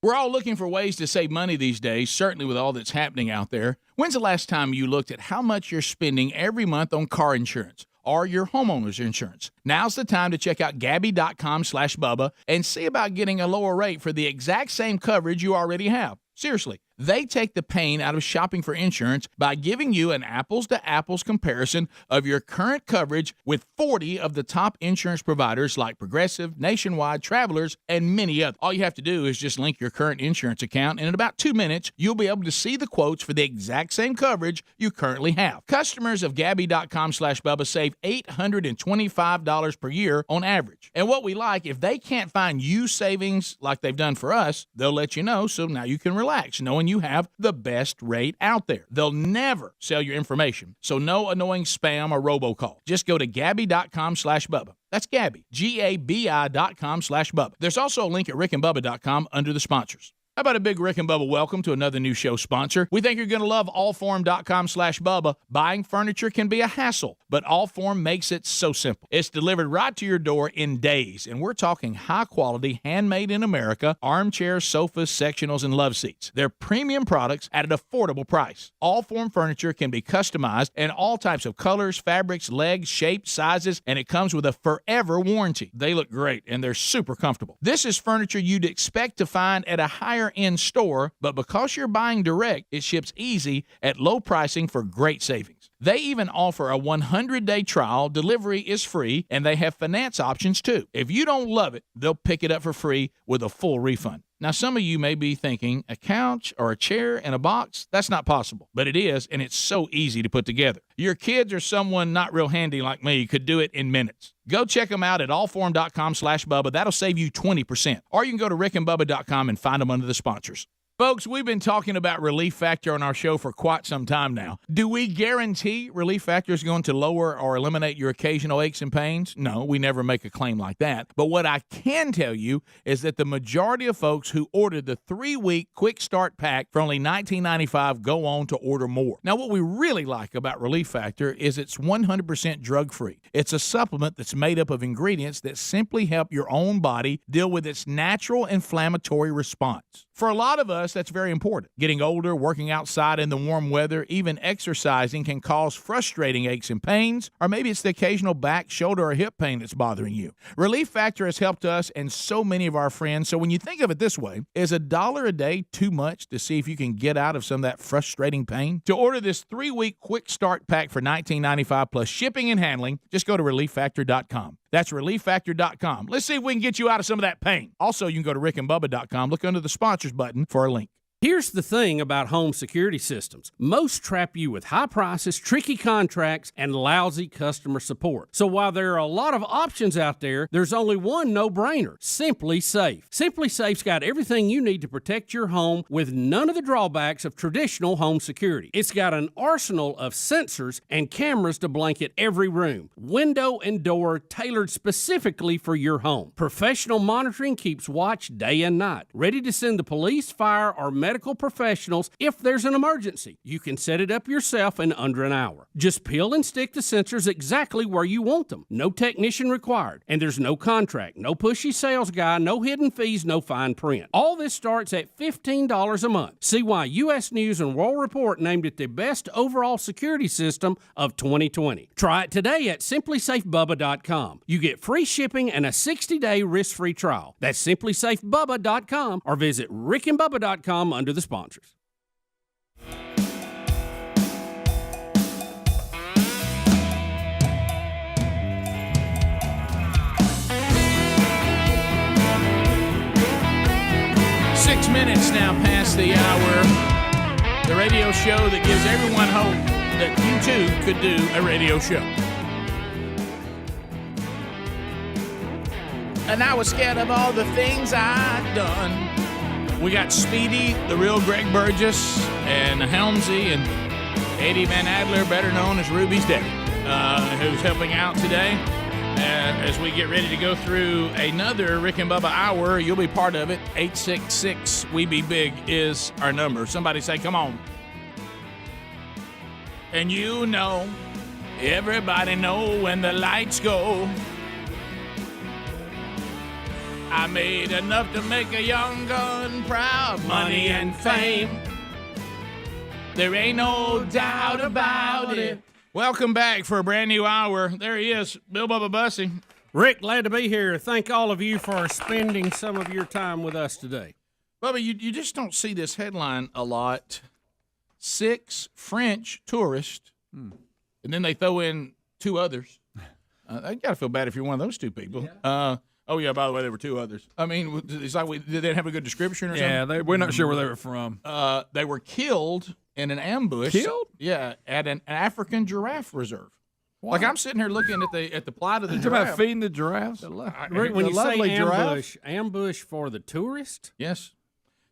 Speaker 2: We're all looking for ways to save money these days, certainly with all that's happening out there. When's the last time you looked at how much you're spending every month on car insurance or your homeowner's insurance? Now's the time to check out Gabi.com/Bubba and see about getting a lower rate for the exact same coverage you already have. Seriously, they take the pain out of shopping for insurance by giving you an apples-to-apples comparison of your current coverage with 40 of the top insurance providers like Progressive, Nationwide, Travelers, and many others. All you have to do is just link your current insurance account, and in about 2 minutes, you'll be able to see the quotes for the exact same coverage you currently have. Customers of Gabi.com/Bubba save $825 per year on average. And what we like, if they can't find you savings like they've done for us, they'll let you know, so now you can relax knowing you have the best rate out there. They'll never sell your information, so no annoying spam or robocall. Just go to Gabi.com/Bubba. That's Gabi, Gabi.com/Bubba. There's also a link at rickandbubba.com under the sponsors. How about a big Rick and Bubba welcome to another new show sponsor? We think you're going to love allform.com/Bubba. Buying furniture can be a hassle, but Allform makes it so simple. It's delivered right to your door in days, and we're talking high-quality, handmade in America, armchairs, sofas, sectionals, and love seats. They're premium products at an affordable price. Allform furniture can be customized in all types of colors, fabrics, legs, shapes, sizes, and it comes with a forever warranty. They look great, and they're super comfortable. This is furniture you'd expect to find at a higher-end store, but because you're buying direct, it ships easy at low pricing for great savings. They even offer a 100-day trial, delivery is free, and they have finance options too. If you don't love it, they'll pick it up for free with a full refund. Now, some of you may be thinking, a couch or a chair and a box? That's not possible, but it is, and it's so easy to put together. Your kids or someone not real handy like me could do it in minutes. Go check them out at allform.com/Bubba. That'll save you 20%. Or you can go to rickandbubba.com and find them under the sponsors. Folks, we've been talking about Relief Factor on our show for quite some time now. Do we guarantee Relief Factor is going to lower or eliminate your occasional aches and pains? No, we never make a claim like that. But what I can tell you is that the majority of folks who ordered the 3-week Quick Start Pack for only $19.95 go on to order more. Now, what we really like about Relief Factor is it's 100% drug-free. It's a supplement that's made up of ingredients that simply help your own body deal with its natural inflammatory response. For a lot of us, that's very important. Getting older, working outside in the warm weather, even exercising can cause frustrating aches and pains, or maybe it's the occasional back, shoulder, or hip pain that's bothering you. Relief Factor has helped us and so many of our friends, so when you think of it this way, is $1 a day too much to see if you can get out of some of that frustrating pain? To order this 3-week Quick Start Pack for $19.95 plus shipping and handling, just go to relieffactor.com. That's relieffactor.com. Let's see if we can get you out of some of that pain. Also, you can go to rickandbubba.com. Look under the sponsors button for a link.
Speaker 5: Here's the thing about home security systems. Most trap you with high prices, tricky contracts, and lousy customer support. So while there are a lot of options out there, there's only one no-brainer: Simply Safe. Simply Safe's got everything you need to protect your home with none of the drawbacks of traditional home security. It's got an arsenal of sensors and cameras to blanket every room, window and door tailored specifically for your home. Professional monitoring keeps watch day and night, ready to send the police, fire, or medical professionals if there's an emergency. You can set it up yourself in under an hour. Just peel and stick the sensors exactly where you want them. No technician required. And there's no contract, no pushy sales guy, no hidden fees, no fine print. All this starts at $15 a month. See why U.S. News and World Report named it the best overall security system of 2020. Try it today at simplysafebubba.com. You get free shipping and a 60-day risk-free trial. That's simplysafebubba.com or visit rickandbubba.com under the sponsors.
Speaker 2: Six minutes now past the hour. The radio show that gives everyone hope that you too could do a radio show. And I was scared of all the things I'd done. We got Speedy, the real Greg Burgess, and Helmsy, and Eddie Van Adler, better known as Ruby's daddy, who's helping out today. As we get ready to go through another Rick and Bubba hour, you'll be part of it. 866-WE-BE-BIG is our number. Somebody say, come on. And you know, everybody know when the lights go. I made enough to make a young gun proud. Money and fame. There ain't no doubt about it. Welcome back for a brand new hour. There he is, Bill Bubba Bussey.
Speaker 5: Rick, glad to be here. Thank all of you for spending some of your time with us today.
Speaker 2: Bubba, you just don't see this headline a lot. 6 French tourists, and then they throw in 2 others. You got to feel bad if you're one of those 2 people. Yeah. Oh, yeah, by the way, there were 2 others. I mean, it's like did they have a good description or something?
Speaker 8: Yeah, we're not sure where they were from.
Speaker 2: They were killed in an ambush.
Speaker 8: Killed?
Speaker 2: Yeah, at an African giraffe reserve. Wow. Like, I'm sitting here looking at the plight of the
Speaker 8: giraffe.
Speaker 2: giraffe.
Speaker 8: About feeding the giraffes?
Speaker 5: Rick, when you say ambush for the tourist?
Speaker 2: Yes.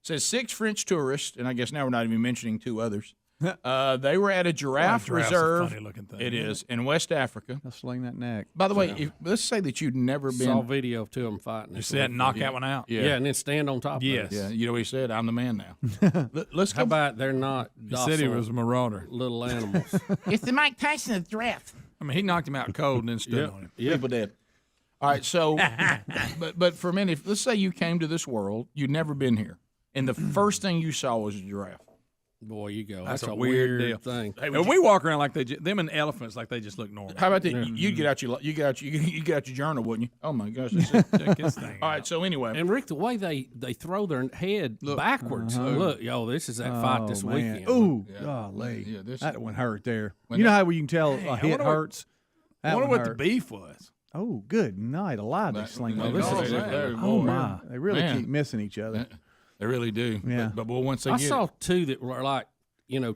Speaker 2: It says 6 French tourists, and I guess now we're not even mentioning 2 others. They were at a giraffe reserve.
Speaker 8: A funny-looking thing.
Speaker 2: It is in West Africa.
Speaker 1: I'll sling that neck.
Speaker 2: By the way, let's say that you'd never been.
Speaker 5: Saw video of 2 of them fighting.
Speaker 8: You said knock that one out.
Speaker 5: Yeah, and then stand on top.
Speaker 8: Yes.
Speaker 5: of it.
Speaker 2: Yeah, you know what he said? I'm the man now. Let's go.
Speaker 5: How about they're not?
Speaker 8: He said he was a marauder.
Speaker 5: Little animals.
Speaker 12: It's the Mike Tyson of giraffe.
Speaker 8: I mean, he knocked him out cold and then stood on him.
Speaker 2: People did. All right, so, but for a minute, let's say you came to this world, you'd never been here, and the first thing you saw was a giraffe.
Speaker 5: Boy, you go.
Speaker 8: That's a weird deal.
Speaker 5: Thing.
Speaker 8: Hey, and we walk around like them and elephants like they just look normal.
Speaker 2: How about that? You get out your journal, wouldn't you? Oh my gosh! Check this thing. All right. So anyway,
Speaker 5: and Rick, the way they throw their head backwards. Look, this is that fight this weekend.
Speaker 1: Ooh, golly, that one hurt there. You know how you can tell a hit hurts.
Speaker 8: I wonder what the beef was.
Speaker 1: Oh, good night, alive! They sling those.
Speaker 2: Oh
Speaker 1: my! They really keep missing each other.
Speaker 2: They really do.
Speaker 1: Yeah.
Speaker 2: But once they
Speaker 5: I saw 2 that were like,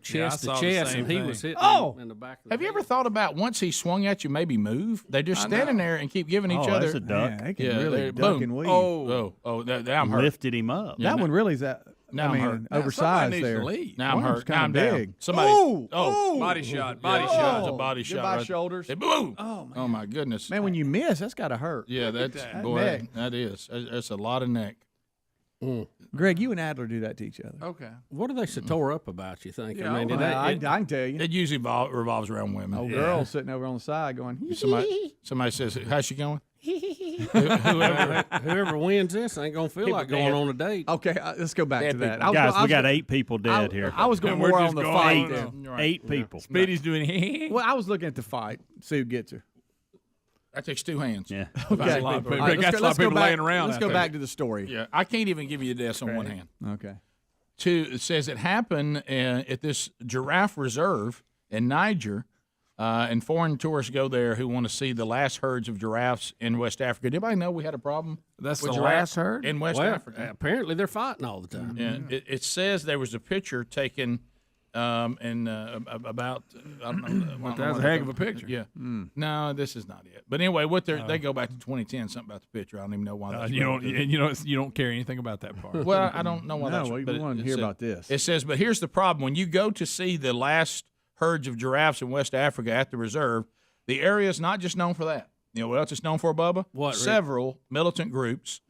Speaker 5: chest to chest, and he was hitting him in the back of the
Speaker 2: Have you ever thought about once he swung at you, maybe move? They're just standing there and keep giving each other.
Speaker 3: That's a duck.
Speaker 1: Yeah, they can really duck and weave.
Speaker 2: Now I'm hurt.
Speaker 3: Lifted him up.
Speaker 1: That one really is that.
Speaker 2: Now I'm hurt.
Speaker 1: Oversized there.
Speaker 2: Now I'm hurt.
Speaker 1: Kind
Speaker 2: of
Speaker 1: big.
Speaker 2: Down. Somebody.
Speaker 8: Body shot.
Speaker 2: It's a body shot.
Speaker 1: Goodbye shoulders.
Speaker 2: Boom.
Speaker 1: Oh
Speaker 2: my goodness.
Speaker 1: Man, when you miss, that's got to hurt.
Speaker 2: Yeah, that's boy. That is. That's a lot of neck.
Speaker 1: Greg, you and Adler do that to each other.
Speaker 8: Okay.
Speaker 5: What are they so tore up about, you think?
Speaker 1: Yeah, I can tell you.
Speaker 2: It usually revolves around women.
Speaker 1: Old girl sitting over on the side going,
Speaker 2: somebody says, how's she going?
Speaker 5: Whoever wins this ain't going to feel like going on a date.
Speaker 1: Okay, let's go back to that.
Speaker 3: Guys, we got 8 people dead here.
Speaker 1: I was going more on the fight.
Speaker 3: 8 people.
Speaker 8: Speedy's doing
Speaker 1: Well, I was looking at the fight. See who gets her.
Speaker 2: That takes 2 hands.
Speaker 3: Yeah.
Speaker 8: Okay. That's a lot of people. That's a lot of people laying around.
Speaker 1: Let's go back to the story.
Speaker 2: Yeah, I can't even give you the deaths on one hand.
Speaker 1: Okay.
Speaker 2: 2, it says it happened at this giraffe reserve in Niger. And foreign tourists go there who want to see the last herds of giraffes in West Africa. Did anybody know we had a problem?
Speaker 8: That's
Speaker 2: with
Speaker 8: the
Speaker 2: giraffes
Speaker 8: last herd
Speaker 2: in West Africa.
Speaker 5: Apparently, they're fighting all the time.
Speaker 2: And it says there was a picture taken about I don't know.
Speaker 8: That's a heck of a picture.
Speaker 2: Yeah. No, this is not it. But anyway, they go back to 2010. Something about the picture. I don't even know why. That's
Speaker 8: you don't care anything about that part.
Speaker 2: Well, I don't know why.
Speaker 1: No,
Speaker 2: that's
Speaker 1: we
Speaker 2: but
Speaker 1: want to
Speaker 2: it
Speaker 1: hear
Speaker 2: said-
Speaker 1: about this.
Speaker 2: It says, but here's the problem: when you go to see the last herds of giraffes in West Africa at the reserve, the area is not just known for that. You know what else it's known for, Bubba?
Speaker 5: What, Rick?
Speaker 2: Several militant groups,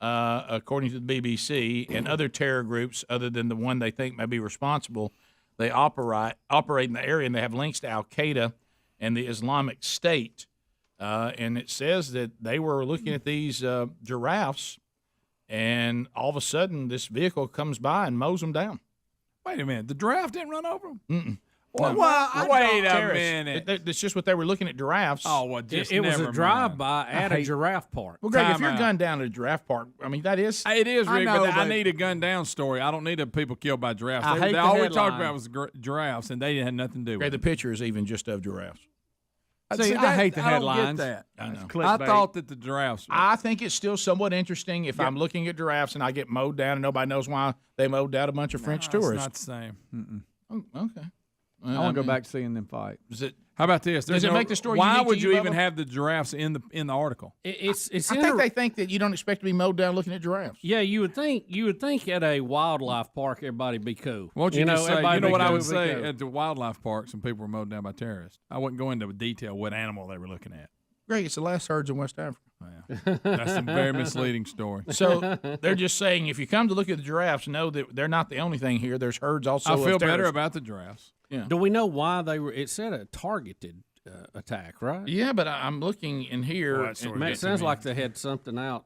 Speaker 2: according to the BBC, and other terror groups, other than the one they think may be responsible. They operate in the area, and they have links to Al Qaeda and the Islamic State. And it says that they were looking at these giraffes, and all of a sudden, this vehicle comes by and mows them down.
Speaker 8: Wait a minute. The giraffe didn't run over them?
Speaker 2: No.
Speaker 8: Wait a
Speaker 2: Terrorists.
Speaker 8: minute.
Speaker 2: It's just what they were looking at giraffes.
Speaker 8: Oh, well, just
Speaker 5: It was
Speaker 8: never
Speaker 5: a drive-by at a
Speaker 2: hate-
Speaker 5: giraffe park.
Speaker 2: Well, Greg, if
Speaker 8: Time
Speaker 2: you're
Speaker 8: out.
Speaker 2: gunned down at a giraffe park, I mean, that is.
Speaker 8: It is,
Speaker 1: I
Speaker 8: Rick,
Speaker 1: know,
Speaker 8: but I
Speaker 1: but-
Speaker 8: need a gun down story. I don't need people killed by giraffes.
Speaker 1: I hate the
Speaker 8: all we talked
Speaker 1: headline.
Speaker 8: about was giraffes, and they had nothing to do with
Speaker 2: Greg, the
Speaker 8: it.
Speaker 2: picture is even just of giraffes.
Speaker 1: See, I hate the
Speaker 8: I don't
Speaker 1: headlines.
Speaker 8: get that.
Speaker 2: I know.
Speaker 8: I
Speaker 1: Clickbait.
Speaker 8: thought that the giraffes.
Speaker 2: I think it's still somewhat interesting if I'm looking at giraffes and I get mowed down and nobody knows why they mowed down a bunch of French
Speaker 8: It's
Speaker 2: tourists.
Speaker 8: not the same.
Speaker 2: Oh, okay.
Speaker 1: I want to go back to seeing them fight.
Speaker 2: Is it?
Speaker 8: How about this?
Speaker 2: Does it make the story
Speaker 8: Why
Speaker 2: unique to
Speaker 8: would
Speaker 2: you,
Speaker 8: you even
Speaker 2: Bubba?
Speaker 8: have the giraffes in the article?
Speaker 5: It's
Speaker 2: I think they think that you don't expect to be mowed down looking at giraffes.
Speaker 5: Yeah, you would think at a wildlife park everybody'd be cool.
Speaker 8: Won't you, just say?
Speaker 5: everybody
Speaker 8: You know
Speaker 5: be
Speaker 8: what I
Speaker 5: cool.
Speaker 8: would say at the wildlife parks when people were mowed down by terrorists. I wouldn't go into detail what animal they were looking at.
Speaker 2: Greg, it's the last herds in West Africa.
Speaker 8: That's a very misleading story.
Speaker 2: So they're just saying if you come to look at the giraffes, know that they're not the only thing here. There's herds also.
Speaker 8: I
Speaker 2: of
Speaker 8: feel better
Speaker 2: terrorists.
Speaker 8: about the giraffes.
Speaker 2: Yeah.
Speaker 5: Do we know why they were? It said a targeted attack, right?
Speaker 2: Yeah, but I'm looking in here.
Speaker 8: Well, that's sort of
Speaker 5: Man, it
Speaker 8: gets to
Speaker 5: sounds
Speaker 8: me.
Speaker 5: like they had something out,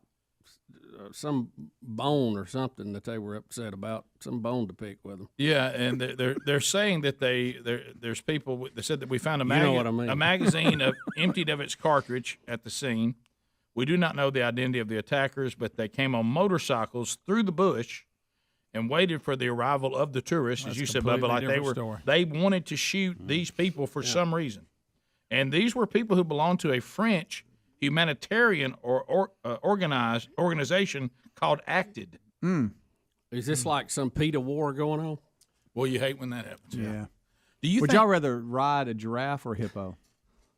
Speaker 5: some bone or something that they were upset about, some bone to pick with them.
Speaker 2: Yeah, and they're saying that there's people. They said that we found a
Speaker 5: You know what I mean.
Speaker 2: a magazine emptied of its cartridge at the scene. We do not know the identity of the attackers, but they came on motorcycles through the bush and waited for the arrival of the tourists,
Speaker 8: That's
Speaker 2: as you said,
Speaker 8: completely
Speaker 2: Bubba. Like
Speaker 8: different story.
Speaker 2: they wanted to shoot these people for some reason, and these were people who belonged to a French humanitarian or organization called Acted.
Speaker 5: Is this like some PETA war going on?
Speaker 2: Well, you hate when that happens.
Speaker 1: Yeah.
Speaker 2: Do you
Speaker 1: Would
Speaker 2: think
Speaker 1: y'all rather ride a giraffe or a hippo?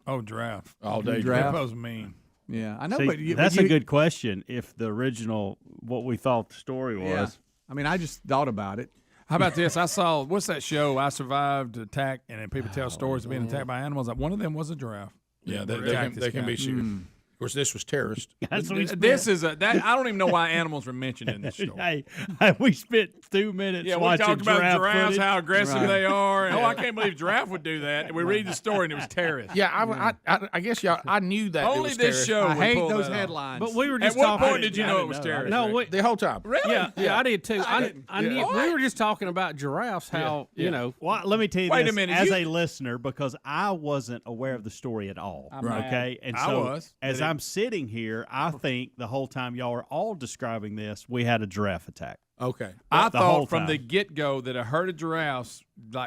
Speaker 8: Oh, giraffe.
Speaker 2: all day?
Speaker 1: Giraffe?
Speaker 8: Hippos mean.
Speaker 1: Yeah, I know,
Speaker 3: See,
Speaker 1: but
Speaker 3: that's a good question. If the original, what we thought the story was,
Speaker 1: Yeah. I mean, I just thought about it.
Speaker 8: How about this? I saw, what's that show? I Survived Attack, and then people tell stories of being attacked by animals. One of them was a giraffe.
Speaker 2: Yeah, they
Speaker 8: attacked
Speaker 2: can,
Speaker 8: this
Speaker 2: they can
Speaker 8: guy.
Speaker 2: be sued. Of course, this was terrorist.
Speaker 8: This is that. I don't even know why animals were mentioned in this story.
Speaker 3: Hey, we spent 2 minutes
Speaker 8: Yeah, we
Speaker 3: watching
Speaker 8: talked about
Speaker 3: giraffe
Speaker 8: giraffes,
Speaker 3: footage.
Speaker 8: how aggressive
Speaker 1: Right.
Speaker 8: they are. And, oh, I can't believe giraffe would do that. And we read the story, and it was terrorist.
Speaker 2: Yeah, I guess y'all. I knew that. it
Speaker 8: Only
Speaker 2: was
Speaker 8: this
Speaker 2: terrorist.
Speaker 8: show.
Speaker 1: I
Speaker 8: would
Speaker 1: hate
Speaker 8: pull
Speaker 1: those
Speaker 8: that off.
Speaker 1: headlines.
Speaker 5: But we were
Speaker 8: At
Speaker 5: just
Speaker 8: what
Speaker 5: talking.
Speaker 8: point did you know it was terrorist?
Speaker 5: No,
Speaker 8: Rick?
Speaker 2: The whole time.
Speaker 8: Really?
Speaker 5: Yeah, I did too. I knew
Speaker 8: What?
Speaker 5: we were just talking about giraffes. How you know?
Speaker 3: Well, let me tell you
Speaker 8: Wait a
Speaker 3: this
Speaker 8: minute,
Speaker 3: as
Speaker 8: you-
Speaker 3: a listener, because I wasn't aware of the story at all.
Speaker 1: Right.
Speaker 3: Okay, and
Speaker 8: I
Speaker 3: so
Speaker 8: was,
Speaker 3: as
Speaker 8: but it-
Speaker 3: I'm sitting here, I think the whole time y'all are all describing this, we had a giraffe attack.
Speaker 2: Okay.
Speaker 8: I
Speaker 3: The whole
Speaker 8: thought from
Speaker 3: time.
Speaker 8: the get-go that a herd of giraffes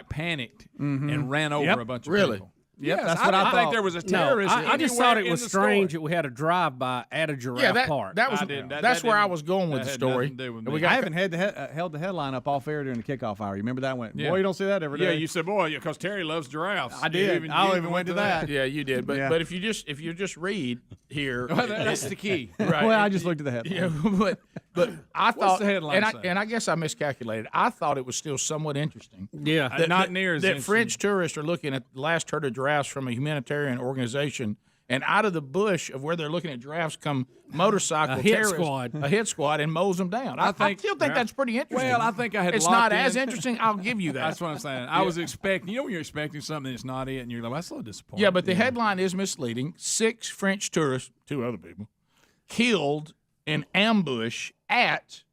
Speaker 8: panicked and ran over
Speaker 3: Yep.
Speaker 8: a bunch of
Speaker 2: Really?
Speaker 8: people.
Speaker 1: Yep,
Speaker 8: Yes,
Speaker 1: that's what I
Speaker 8: didn't
Speaker 1: thought.
Speaker 8: think there was a
Speaker 5: No,
Speaker 8: terrorist.
Speaker 5: I just
Speaker 8: anywhere
Speaker 5: thought it
Speaker 8: in
Speaker 5: was
Speaker 8: the
Speaker 5: strange
Speaker 8: story.
Speaker 5: that we had a drive-by at a giraffe
Speaker 2: Yeah,
Speaker 5: park.
Speaker 2: that was.
Speaker 8: I didn't.
Speaker 2: That's
Speaker 8: That
Speaker 2: where I
Speaker 8: didn't-
Speaker 2: was going with
Speaker 8: that
Speaker 2: the
Speaker 8: had
Speaker 2: story.
Speaker 8: nothing to do with
Speaker 2: And
Speaker 8: me.
Speaker 2: we
Speaker 1: I
Speaker 2: got
Speaker 1: haven't held the headline up all fair during the kickoff hour. You remember that? I went,
Speaker 8: Yeah.
Speaker 1: boy, you don't see that every
Speaker 8: Yeah,
Speaker 1: day.
Speaker 8: you said, boy, because Terry loves giraffes.
Speaker 1: I did.
Speaker 8: You
Speaker 1: I
Speaker 8: you
Speaker 1: even went to that.
Speaker 2: Yeah, you did. But
Speaker 1: Yeah.
Speaker 2: but if you just read here,
Speaker 8: Well, that's the key.
Speaker 2: right?
Speaker 1: Well, I just looked at the headline.
Speaker 2: Yeah, but I
Speaker 8: What's
Speaker 2: thought
Speaker 8: the headline say?
Speaker 2: and I guess I miscalculated. I thought it was still somewhat interesting.
Speaker 5: Yeah,
Speaker 8: Not near as
Speaker 2: that
Speaker 8: interesting.
Speaker 2: French tourists are looking at the last herd of giraffes from a humanitarian organization, and out of the bush of where they're looking at giraffes come motorcycle
Speaker 5: A hit
Speaker 2: terrorists,
Speaker 5: squad.
Speaker 2: a hit squad, and mows them down. I still think that's pretty interesting.
Speaker 8: Well, I think I had
Speaker 2: It's
Speaker 8: locked
Speaker 2: not as
Speaker 8: in.
Speaker 2: interesting. I'll give you that.
Speaker 8: That's what I'm saying. I was expecting, when you're expecting something that's not it, and you're like, that's a little disappointing.
Speaker 2: Yeah, but the headline is misleading. 6 French tourists, 2 other people, killed in ambush at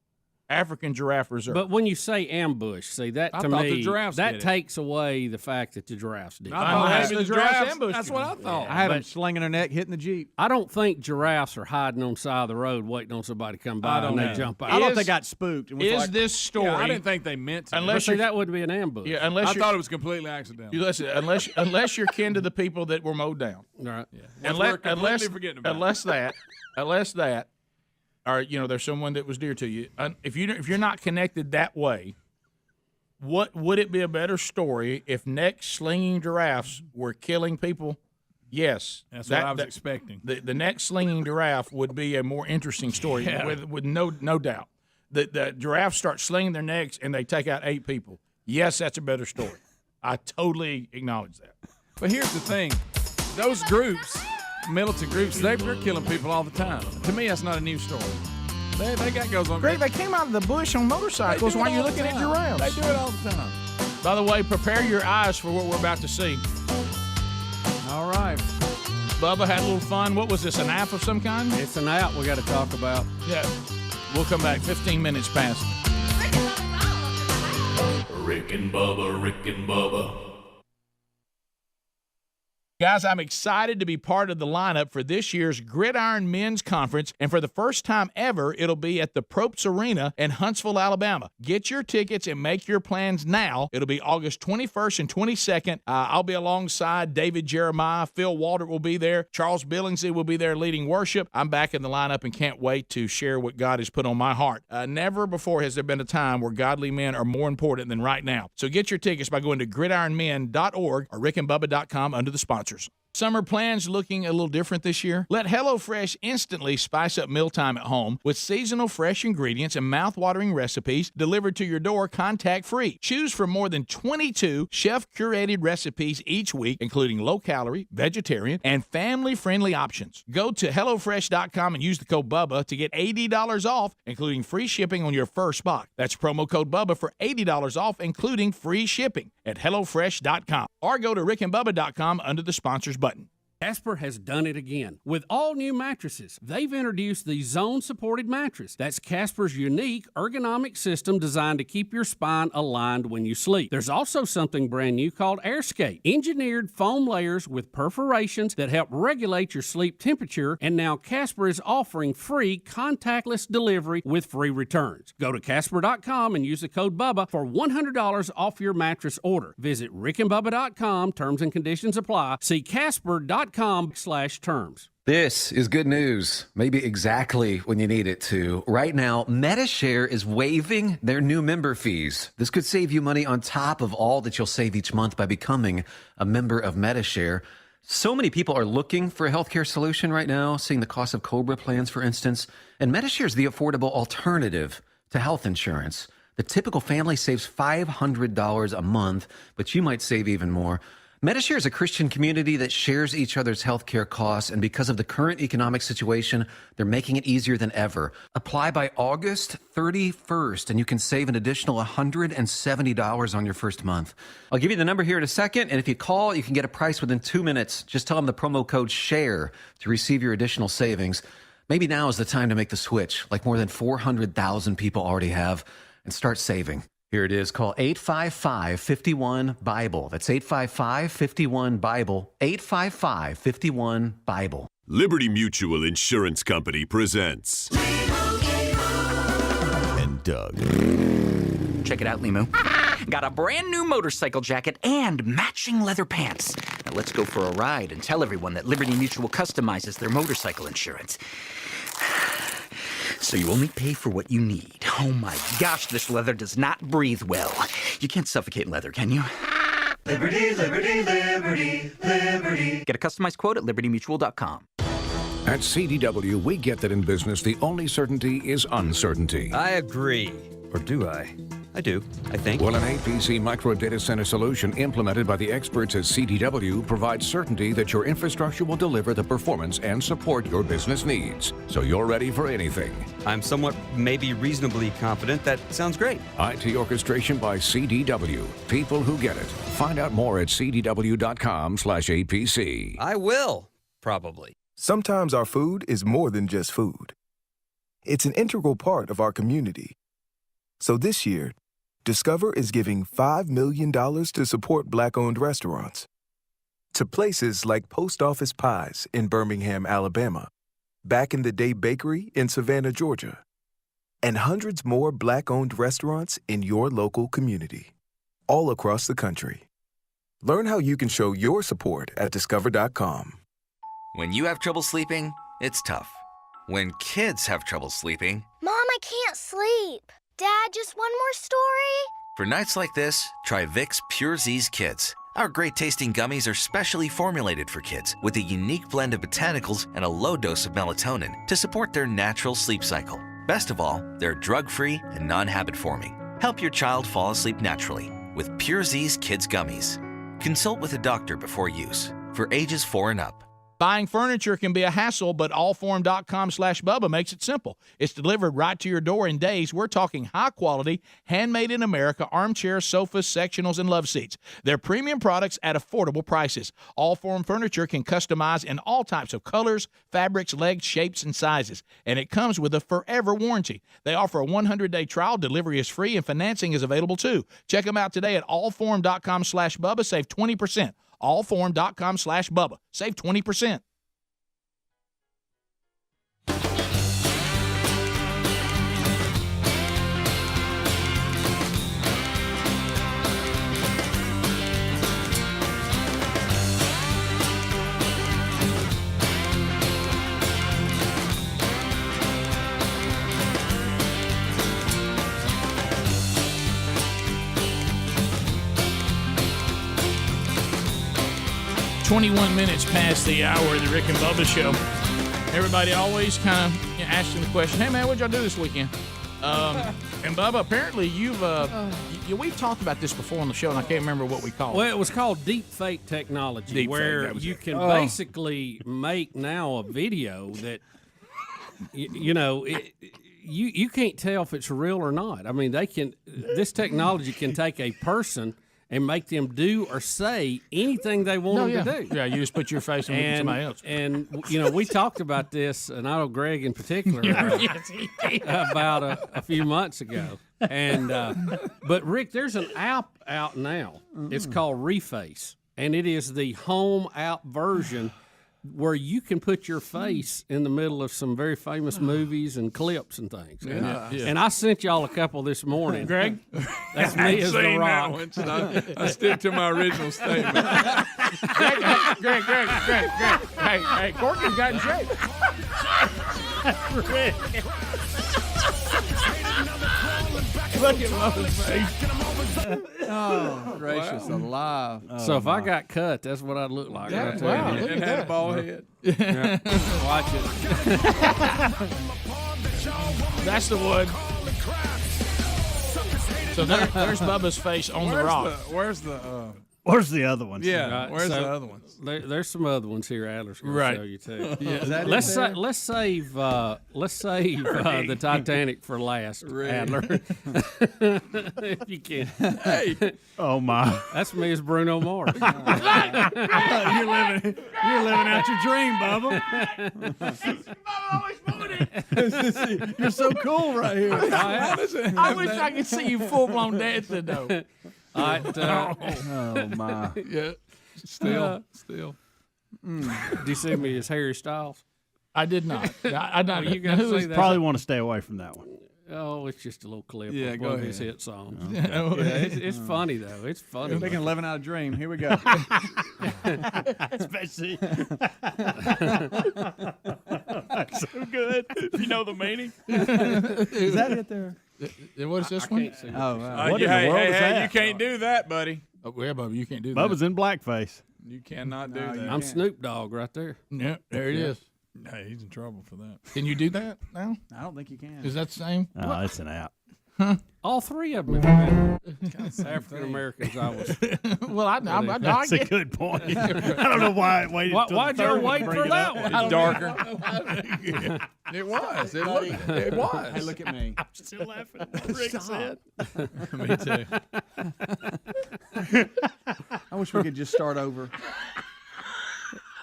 Speaker 2: African Giraffe Reserve.
Speaker 5: But when you say ambush, see, that
Speaker 8: I
Speaker 5: to
Speaker 8: thought
Speaker 5: me,
Speaker 8: the giraffes
Speaker 5: that
Speaker 8: did it.
Speaker 5: takes away the fact that the giraffes did.
Speaker 8: I thought
Speaker 2: Unless
Speaker 8: maybe
Speaker 2: the giraffes ambushed
Speaker 8: That's
Speaker 2: you.
Speaker 8: what I thought.
Speaker 1: I had them slinging their neck, hitting the Jeep.
Speaker 5: I don't think giraffes are hiding on the side of the road waiting on somebody to come by and they jump out.
Speaker 1: I thought they got spooked. And was
Speaker 2: Is
Speaker 1: like,
Speaker 2: this story?
Speaker 8: Yeah, I didn't think they meant to.
Speaker 5: But see, that would be an ambush.
Speaker 2: Yeah, unless
Speaker 8: I
Speaker 2: you're,
Speaker 8: thought it was completely accidental.
Speaker 2: you listen, unless you're kin to the people that were mowed down.
Speaker 5: Right.
Speaker 8: We're completely forgetting about
Speaker 2: Unless that, or there's someone that was dear to you. If you're not connected that way, what would it be a better story if neck slinging giraffes were killing people? Yes,
Speaker 8: That's what I was expecting.
Speaker 2: The neck slinging giraffe would be a more interesting story with no doubt. The giraffes start slinging their necks and they take out 8 people. Yes, that's a better story. I totally acknowledge that.
Speaker 8: But here's the thing. Those groups, militant groups, they're killing people all the time. To me, that's not a news story. They got goes on.
Speaker 2: Greg, they came out of the bush on motorcycles while you're looking at giraffes.
Speaker 8: They do it all the time.
Speaker 2: By the way, prepare your eyes for what we're about to see.
Speaker 1: all right.
Speaker 2: Bubba had a little fun. What was this, an app of some kind?
Speaker 5: It's an app we got to talk about.
Speaker 2: Yeah. We'll come back 15 minutes past.
Speaker 16: Rick and Bubba, Rick and Bubba.
Speaker 2: Guys, I'm excited to be part of the lineup for this year's Gridiron Men's Conference, and for the first time ever, it'll be at the Propes Arena in Huntsville, Alabama. Get your tickets and make your plans now. It'll be August 21st and 22nd. I'll be alongside David Jeremiah. Phil Walter will be there. Charles Billingsley will be there leading worship. I'm back in the lineup and can't wait to share what God has put on my heart. Never before has there been a time where godly men are more important than right now. So get your tickets by going to gridironmen.org or rickandbubba.com under the sponsors. Summer plans looking a little different this year? Let HelloFresh instantly spice up mealtime at home with seasonal fresh ingredients and mouth-watering recipes delivered to your door contact-free. Choose from more than 22 chef-curated recipes each week, including low-calorie, vegetarian, and family-friendly options. Go to HelloFresh.com and use the code BUBBA to get $80 off, including free shipping on your first box. That's promo code BUBBA for $80 off, including free shipping at HelloFresh.com. Or go to rickandbubba.com under the sponsors button.
Speaker 5: Casper has done it again. With all new mattresses, they've introduced the zone-supported mattress. That's Casper's unique ergonomic system designed to keep your spine aligned when you sleep. There's also something brand new called AirScape, engineered foam layers with perforations that help regulate your sleep temperature, and now Casper is offering free contactless delivery with free returns. Go to Casper.com and use the code BUBBA for $100 off your mattress order. Visit rickandbubba.com. Terms and conditions apply. See Casper.com/terms.
Speaker 11: This is good news, maybe exactly when you need it to. Right now, MediShare is waiving their new member fees. This could save you money on top of all that you'll save each month by becoming a member of MediShare. So many people are looking for a healthcare solution right now, seeing the cost of COBRA plans, for instance. And MediShare is the affordable alternative to health insurance. The typical family saves $500 a month, but you might save even more. MediShare is a Christian community that shares each other's healthcare costs, and because of the current economic situation, they're making it easier than ever. Apply by August 31st, and you can save an additional $170 on your first month. I'll give you the number here in a second, and if you call, you can get a price within 2 minutes. Just tell them the promo code SHARE to receive your additional savings. Maybe now is the time to make the switch, like more than 400,000 people already have, and start saving. Here it is. Call 855-51-BIBLE. That's 855-51-BIBLE. 855-51-BIBLE.
Speaker 18: Liberty Mutual Insurance Company presents and Doug.
Speaker 19: Check it out, Limu. Got a brand new motorcycle jacket and matching leather pants. Now let's go for a ride and tell everyone that Liberty Mutual customizes their motorcycle insurance. So you only pay for what you need. Oh my gosh, this leather does not breathe well. You can't suffocate in leather, can you? Liberty, liberty, liberty, liberty. Get a customized quote at libertymutual.com.
Speaker 21: At CDW, we get that in business, the only certainty is uncertainty.
Speaker 22: I agree. Or do I? I do, I think.
Speaker 21: Well, an APC micro data center solution implemented by the experts at CDW provides certainty that your infrastructure will deliver the performance and support your business needs. So you're ready for anything.
Speaker 22: I'm somewhat, maybe reasonably confident. That sounds great.
Speaker 21: IT orchestration by CDW. People who get it. Find out more at cdw.com/APC.
Speaker 22: I will, probably.
Speaker 23: Sometimes our food is more than just food. It's an integral part of our community.
Speaker 4: So this year, Discover is giving $5 million to support Black-owned restaurants. To places like Post Office Pies in Birmingham, Alabama, Back in the Day Bakery in Savannah, Georgia, and hundreds more Black-owned restaurants in your local community, all across the country. Learn how you can show your support at Discover.com.
Speaker 20: When you have trouble sleeping, it's tough. When kids have trouble sleeping...
Speaker 23: Mom, I can't sleep. Dad, just one more story?
Speaker 20: For nights like this, try Vicks Pure Z's Kids. Our great-tasting gummies are specially formulated for kids with a unique blend of botanicals and a low dose of melatonin to support their natural sleep cycle. Best of all, they're drug-free and non-habit-forming. Help your child fall asleep naturally with Pure Z's Kids Gummies. Consult with a doctor before use. For ages 4 and up.
Speaker 2: Buying furniture can be a hassle, but allform.com/Bubba makes it simple. It's delivered right to your door in days. We're talking high-quality, handmade in America armchairs, sofas, sectionals, and love seats. They're premium products at affordable prices. Allform furniture can customize in all types of colors, fabrics, legs, shapes, and sizes. And it comes with a forever warranty. They offer a 100-day trial. Delivery is free, and financing is available, too. Check them out today at allform.com/Bubba. Save 20%. Allform.com/Bubba. Save 20%. "21 minutes past the hour of the Rick and Bubba Show." Everybody always kind of asking the question, "Hey man, what'd y'all do this weekend?" And Bubba, apparently we've talked about this before on the show, and I can't remember what we called it.
Speaker 5: Well, it was called deepfake technology, where you can basically make now a video that you can't tell if it's real or not. I mean, this technology can take a person and make them do or say anything they want them to do.
Speaker 2: Yeah, you just put your face on somebody else.
Speaker 5: And, we talked about this, and I know Greg in particular, about a few months ago. And but, Rick, there's an app out now. It's called Reface, and it is the home app version where you can put your face in the middle of some very famous movies and clips and things. And I sent y'all a couple this morning.
Speaker 2: Greg?
Speaker 5: That's me as The Rock.
Speaker 8: That one, so I stick to my original statement.
Speaker 2: Greg. Hey, Corky's got in shape. Rick. Look at Bubba's face.
Speaker 1: Oh, gracious alive.
Speaker 5: So if I got cut, that's what I'd look like.
Speaker 8: Yeah,
Speaker 5: wow.
Speaker 8: Look at that bald head.
Speaker 5: Yeah. Watch it.
Speaker 2: That's the one. So there's Bubba's face on The Rock.
Speaker 3: Where's the other ones?
Speaker 8: Yeah, where's the other ones?
Speaker 5: There's some other ones here. Adler's going to show you too.
Speaker 1: Yeah,
Speaker 5: let's save the Titanic for last, Adler. If you can.
Speaker 3: Hey, oh my!
Speaker 5: That's me as Bruno Mars.
Speaker 3: You're living out your dream, Bubba.
Speaker 1: You're so cool right here.
Speaker 2: I wish I could see you full blown dancing though.
Speaker 5: All right,
Speaker 3: oh my!
Speaker 8: Yeah, still.
Speaker 5: Do you see me as Harry Styles?
Speaker 2: I did not. I not.
Speaker 5: You guys see that?
Speaker 3: Probably want to stay away from that one.
Speaker 5: Oh, it's just a little clip
Speaker 8: of
Speaker 5: one of his hit songs.
Speaker 8: Okay.
Speaker 5: It's funny though. It's funny.
Speaker 1: We're making living out a dream. Here we go.
Speaker 3: Especially. So good. If you know the meaning.
Speaker 1: Is that it there?
Speaker 2: What is this one?
Speaker 1: Oh, wow.
Speaker 3: What in the world is that?
Speaker 8: You can't do that, buddy.
Speaker 2: Oh, yeah, Bubba, you can't do that.
Speaker 3: Bubba's in blackface.
Speaker 8: You cannot do that.
Speaker 5: I'm Snoop Dogg right there.
Speaker 2: Yeah, there it is.
Speaker 8: Hey, he's in trouble for that.
Speaker 2: Can you do that now?
Speaker 1: I don't think you can.
Speaker 2: Is that the same?
Speaker 3: Oh, it's an app.
Speaker 2: Huh?
Speaker 5: All three of them have been African Americans. I was.
Speaker 2: Well, I
Speaker 3: That's a good point. I don't know why I waited.
Speaker 5: Why'd y'all wait for that one?
Speaker 8: It's darker. It was. It was.
Speaker 1: Hey, look at me.
Speaker 3: I'm still laughing at what Rick said.
Speaker 8: Me too.
Speaker 1: I wish we could just start over.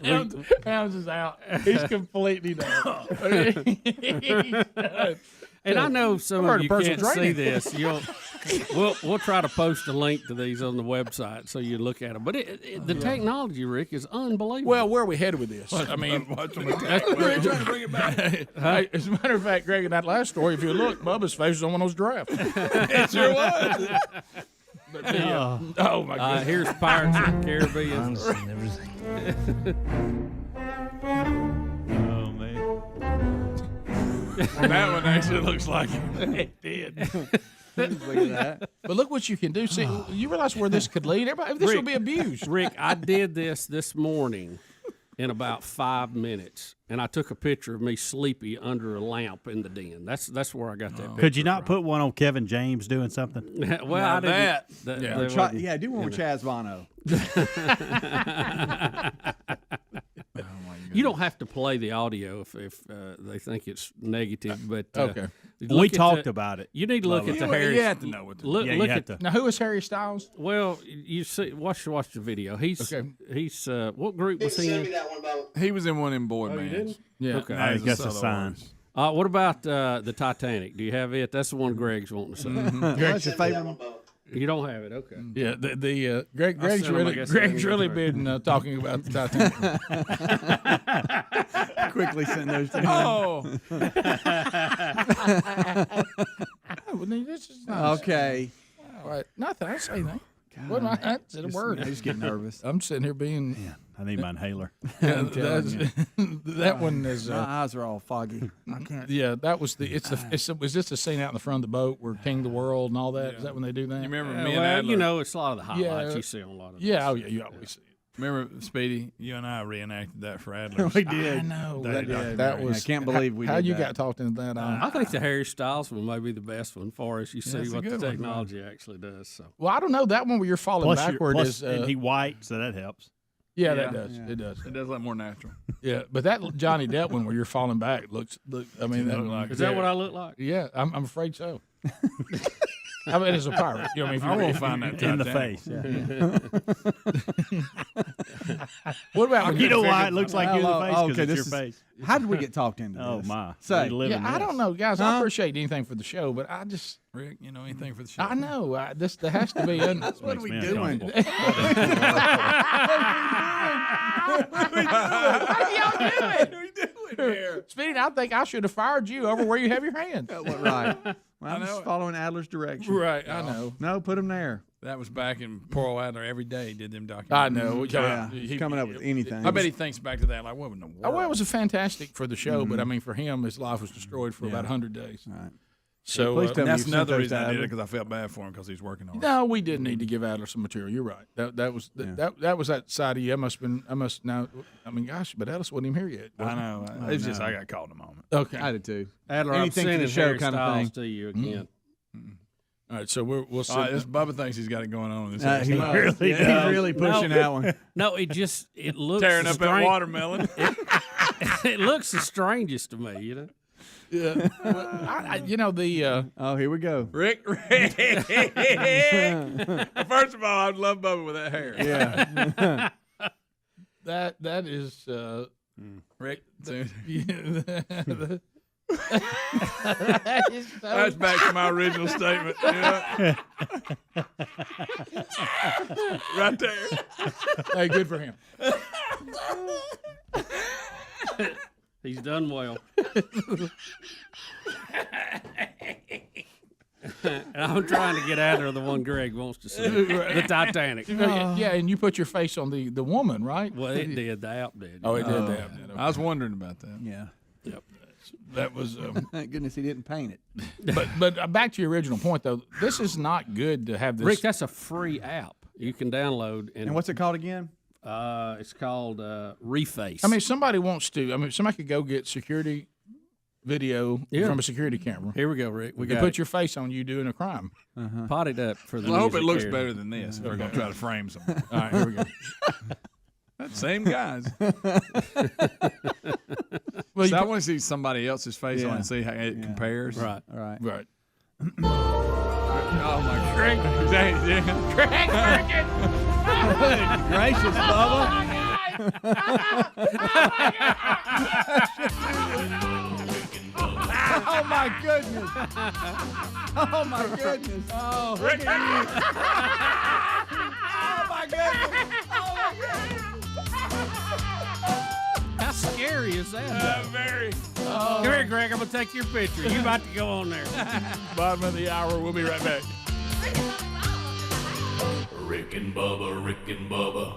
Speaker 2: Helms is out. He's completely done.
Speaker 5: And I know some
Speaker 2: I've
Speaker 5: of you
Speaker 2: heard of
Speaker 5: can't
Speaker 2: personal
Speaker 5: see
Speaker 2: training.
Speaker 5: this. We'll try to post a link to these on the website so you look at them. But the technology, Rick, is unbelievable.
Speaker 2: Well, where are we headed with this? I mean, we're trying to bring it back. Hey, as a matter of fact, Greg, in that last story, if you look, Bubba's face was on one of those giraffes. It sure was. But oh my God!
Speaker 5: Here's Pirates of the Caribbean.
Speaker 3: Oh man.
Speaker 2: That one actually looks like it did.
Speaker 1: Look at that.
Speaker 2: But look what you can do. See, you realize where this could lead? Everybody, this will be abused.
Speaker 5: Rick, I did this morning in about 5 minutes, and I took a picture of me sleepy under a lamp in the den. That's where I got that picture.
Speaker 3: Could you not put one on Kevin James doing something?
Speaker 5: Well, I didn't.
Speaker 1: Yeah, do one with Chaz Bono.
Speaker 5: You don't have to play the audio if they think it's negative, but
Speaker 2: okay.
Speaker 3: We talked about it.
Speaker 5: You need to look at the Harry.
Speaker 8: You have to know what to do.
Speaker 5: Look at
Speaker 2: Now, who is Harry Styles?
Speaker 5: Well, you see, watch the video. He's what group was he in?
Speaker 8: He was in one of them boy bands.
Speaker 5: didn't?
Speaker 2: Yeah.
Speaker 5: Okay.
Speaker 3: I guess a sign.
Speaker 5: What about the Titanic? Do you have it? That's the one Greg's wanting to say.
Speaker 1: Greg's your favorite one?
Speaker 5: You don't have it, okay?
Speaker 2: Yeah, Greg's really been talking about the Titanic.
Speaker 1: Quickly send those to him.
Speaker 2: Oh. This is nice.
Speaker 1: Okay.
Speaker 2: All right. Nothing. I didn't say anything. What am I said a word.
Speaker 1: I just get nervous.
Speaker 2: I'm sitting here being.
Speaker 3: Yeah, I need my inhaler.
Speaker 2: That one is.
Speaker 1: My eyes are all foggy. I can't.
Speaker 2: Yeah, that was was this the scene out in the front of the boat where King of the World and all that?
Speaker 8: Yeah.
Speaker 2: Is that when they do that?
Speaker 8: You remember me and
Speaker 5: Well,
Speaker 8: Adler?
Speaker 5: you know, it's a lot of the highlights
Speaker 2: Yeah.
Speaker 5: you see on a lot of.
Speaker 2: Yeah, oh yeah, you always see it.
Speaker 8: Remember, Speedy, you and I reenacted that for Adler.
Speaker 1: We did.
Speaker 2: I know.
Speaker 8: That
Speaker 2: That was.
Speaker 1: I can't believe we
Speaker 2: how
Speaker 1: did
Speaker 2: you
Speaker 1: that.
Speaker 2: got talked into that.
Speaker 5: I think the Harry Styles one may be the best one, far as you
Speaker 8: Yeah,
Speaker 5: see
Speaker 8: it's a
Speaker 5: what the
Speaker 8: good one,
Speaker 5: technology actually does. So.
Speaker 2: Well, I don't know that one where you're falling backward is.
Speaker 3: And he white, so that helps.
Speaker 2: Yeah, that does. It does.
Speaker 8: It does look more natural.
Speaker 2: Yeah, but that Johnny Depp one where you're falling back looks. I mean, that
Speaker 8: look like
Speaker 5: Is that what I look like?
Speaker 2: Yeah, I'm afraid so. I mean, as a pirate, you know, I mean, if
Speaker 8: I won't find that
Speaker 3: In the
Speaker 8: Titanic.
Speaker 3: face. Yeah.
Speaker 2: What about
Speaker 3: You know why it looks like you in the face? Because it's your face.
Speaker 1: How did we get talked into this?
Speaker 3: Oh my!
Speaker 1: Say,
Speaker 3: We live in
Speaker 2: I
Speaker 3: this.
Speaker 2: don't know, guys. I appreciate anything for the show, but I just.
Speaker 8: Rick, you know anything for the show?
Speaker 2: I know. There has to be.
Speaker 1: what are we
Speaker 3: Makes me
Speaker 1: doing?
Speaker 3: uncomfortable.
Speaker 2: What are y'all doing here? Speedy, I think I should have fired you over where you have your hands.
Speaker 1: Right. Well, I'm just following Adler's direction.
Speaker 2: Right, I know.
Speaker 1: No, put him there.
Speaker 8: That was back in poor old Adler every day did them documentaries.
Speaker 2: I know.
Speaker 1: Yeah, he's coming up with anything.
Speaker 8: I bet he thinks back to that like, what in the world?
Speaker 2: Oh, well, it was a fantastic for the show, but I mean, for him, his life was destroyed for about 100 days.
Speaker 1: All right.
Speaker 2: So
Speaker 1: Please tell me
Speaker 8: that's
Speaker 1: you sent
Speaker 8: another
Speaker 1: those
Speaker 8: reason
Speaker 1: to
Speaker 8: I did it
Speaker 1: Adler.
Speaker 8: because I felt bad for him because he's working on it.
Speaker 2: no, we did need to give Adler some material. You're right. That was that was that side of you. I must now. I mean, gosh, but Ellis wasn't even here yet.
Speaker 8: I know. It's just I got caught in a moment.
Speaker 2: Okay.
Speaker 1: I did too.
Speaker 5: Adler,
Speaker 1: Anything
Speaker 5: I'm
Speaker 1: for the
Speaker 5: sending
Speaker 1: show
Speaker 5: Harry
Speaker 1: kind of
Speaker 5: Styles
Speaker 1: thing.
Speaker 5: to you again.
Speaker 2: All right, so we'll see.
Speaker 8: All right, this Bubba thinks he's got it going on. In this
Speaker 1: He
Speaker 8: episode.
Speaker 1: really he's really pushing that one.
Speaker 5: No, it looks
Speaker 8: Tearing up that
Speaker 5: strange.
Speaker 8: watermelon.
Speaker 5: It looks the strangest to me, you know.
Speaker 2: Yeah. Well, you know the.
Speaker 1: Oh, here we go.
Speaker 8: Rick. First of all, I love Bubba with that hair.
Speaker 1: Yeah.
Speaker 2: that is
Speaker 8: Rick.
Speaker 2: that is so
Speaker 8: That's back to my original statement. Yeah. Right there.
Speaker 2: Hey, good for him.
Speaker 5: He's done well. And I'm trying to get Adler the one Greg wants to see. The Titanic.
Speaker 2: Yeah, and you put your face on the woman, right?
Speaker 5: Well, it did. The app did.
Speaker 2: Oh, it did that.
Speaker 8: I was wondering about that.
Speaker 1: Yeah.
Speaker 2: Yep. That was.
Speaker 1: Thank goodness he didn't paint it.
Speaker 2: But back to your original point, though. This is not good to have this.
Speaker 5: Rick, that's a free app you can download.
Speaker 1: And what's it called again?
Speaker 5: It's called Reface.
Speaker 2: I mean, somebody wants to. I mean, somebody could go get security video from a security camera.
Speaker 5: Here we go, Rick. We
Speaker 2: got
Speaker 5: got
Speaker 2: put your face on you doing a crime.
Speaker 5: potted up for the.
Speaker 8: Well, I hope it
Speaker 5: music
Speaker 8: looks
Speaker 5: here.
Speaker 8: better than this. We're going to try to frame something.
Speaker 2: All right, here we go.
Speaker 8: Same guys.
Speaker 2: Well,
Speaker 8: so I want to see somebody else's face on it and see how it compares.
Speaker 5: Right.
Speaker 1: All right.
Speaker 2: Right.
Speaker 8: Oh my
Speaker 2: Greg, Greg Perkins.
Speaker 1: Gracious, Bubba.
Speaker 2: Oh my
Speaker 1: my goodness. Oh, my goodness.
Speaker 5: Oh,
Speaker 1: Look at you. Oh, my goodness. Oh, my goodness.
Speaker 5: How scary is that?
Speaker 2: Very.
Speaker 5: Come here, Greg. I'm going to take your picture. You about to go on there.
Speaker 2: Bottom of the hour. We'll be right back.
Speaker 16: Rick and Bubba, Rick and Bubba.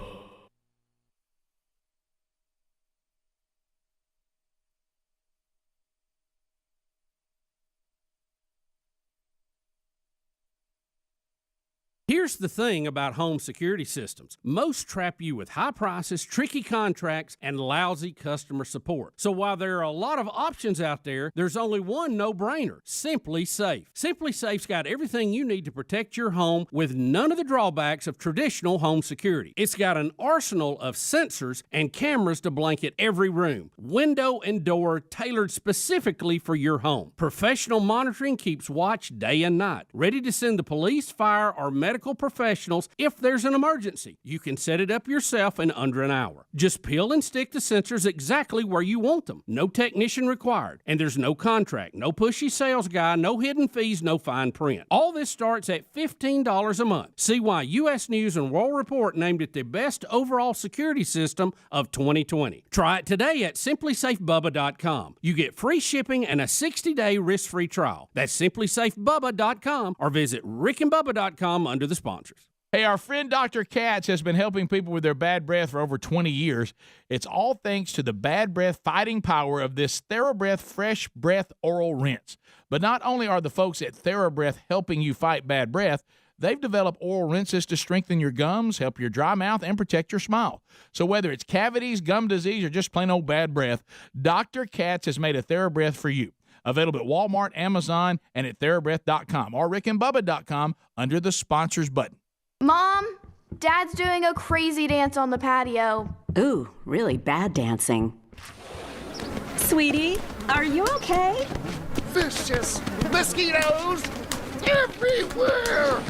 Speaker 5: Here's the thing about home security systems. Most trap you with high prices, tricky contracts, and lousy customer support. So while there are a lot of options out there, there's only one no-brainer: Simply Safe. Simply Safe's got everything you need to protect your home with none of the drawbacks of traditional home security. It's got an arsenal of sensors and cameras to blanket every room, window and door tailored specifically for your home. Professional monitoring keeps watch day and night, ready to send the police, fire, or medical professionals if there's an emergency. You can set it up yourself in under an hour. Just peel and stick the sensors exactly where you want them. No technician required. And there's no contract, no pushy sales guy, no hidden fees, no fine print. All this starts at $15 a month. See why U.S. News and World Report named it the best overall security system of 2020. Try it today at simplysafebubba.com. You get free shipping and a 60-day risk-free trial. That's simplysafebubba.com or visit rickandbubba.com under the sponsors.
Speaker 2: Hey, our friend Dr. Katz has been helping people with their bad breath for over 20 years. It's all thanks to the bad breath fighting power of this TheraBreath Fresh Breath Oral Rinse. But not only are the folks at TheraBreath helping you fight bad breath, they've developed oral rinses to strengthen your gums, help your dry mouth, and protect your smile. So whether it's cavities, gum disease, or just plain old bad breath, Dr. Katz has made a TheraBreath for you. Available at Walmart, Amazon, and at TheraBreath.com or rickandbubba.com under the sponsors button.
Speaker 7: Mom, Dad's doing a crazy dance on the patio.
Speaker 6: Ooh, really bad dancing. Sweetie, are you okay?
Speaker 12: Vicious mosquitoes everywhere.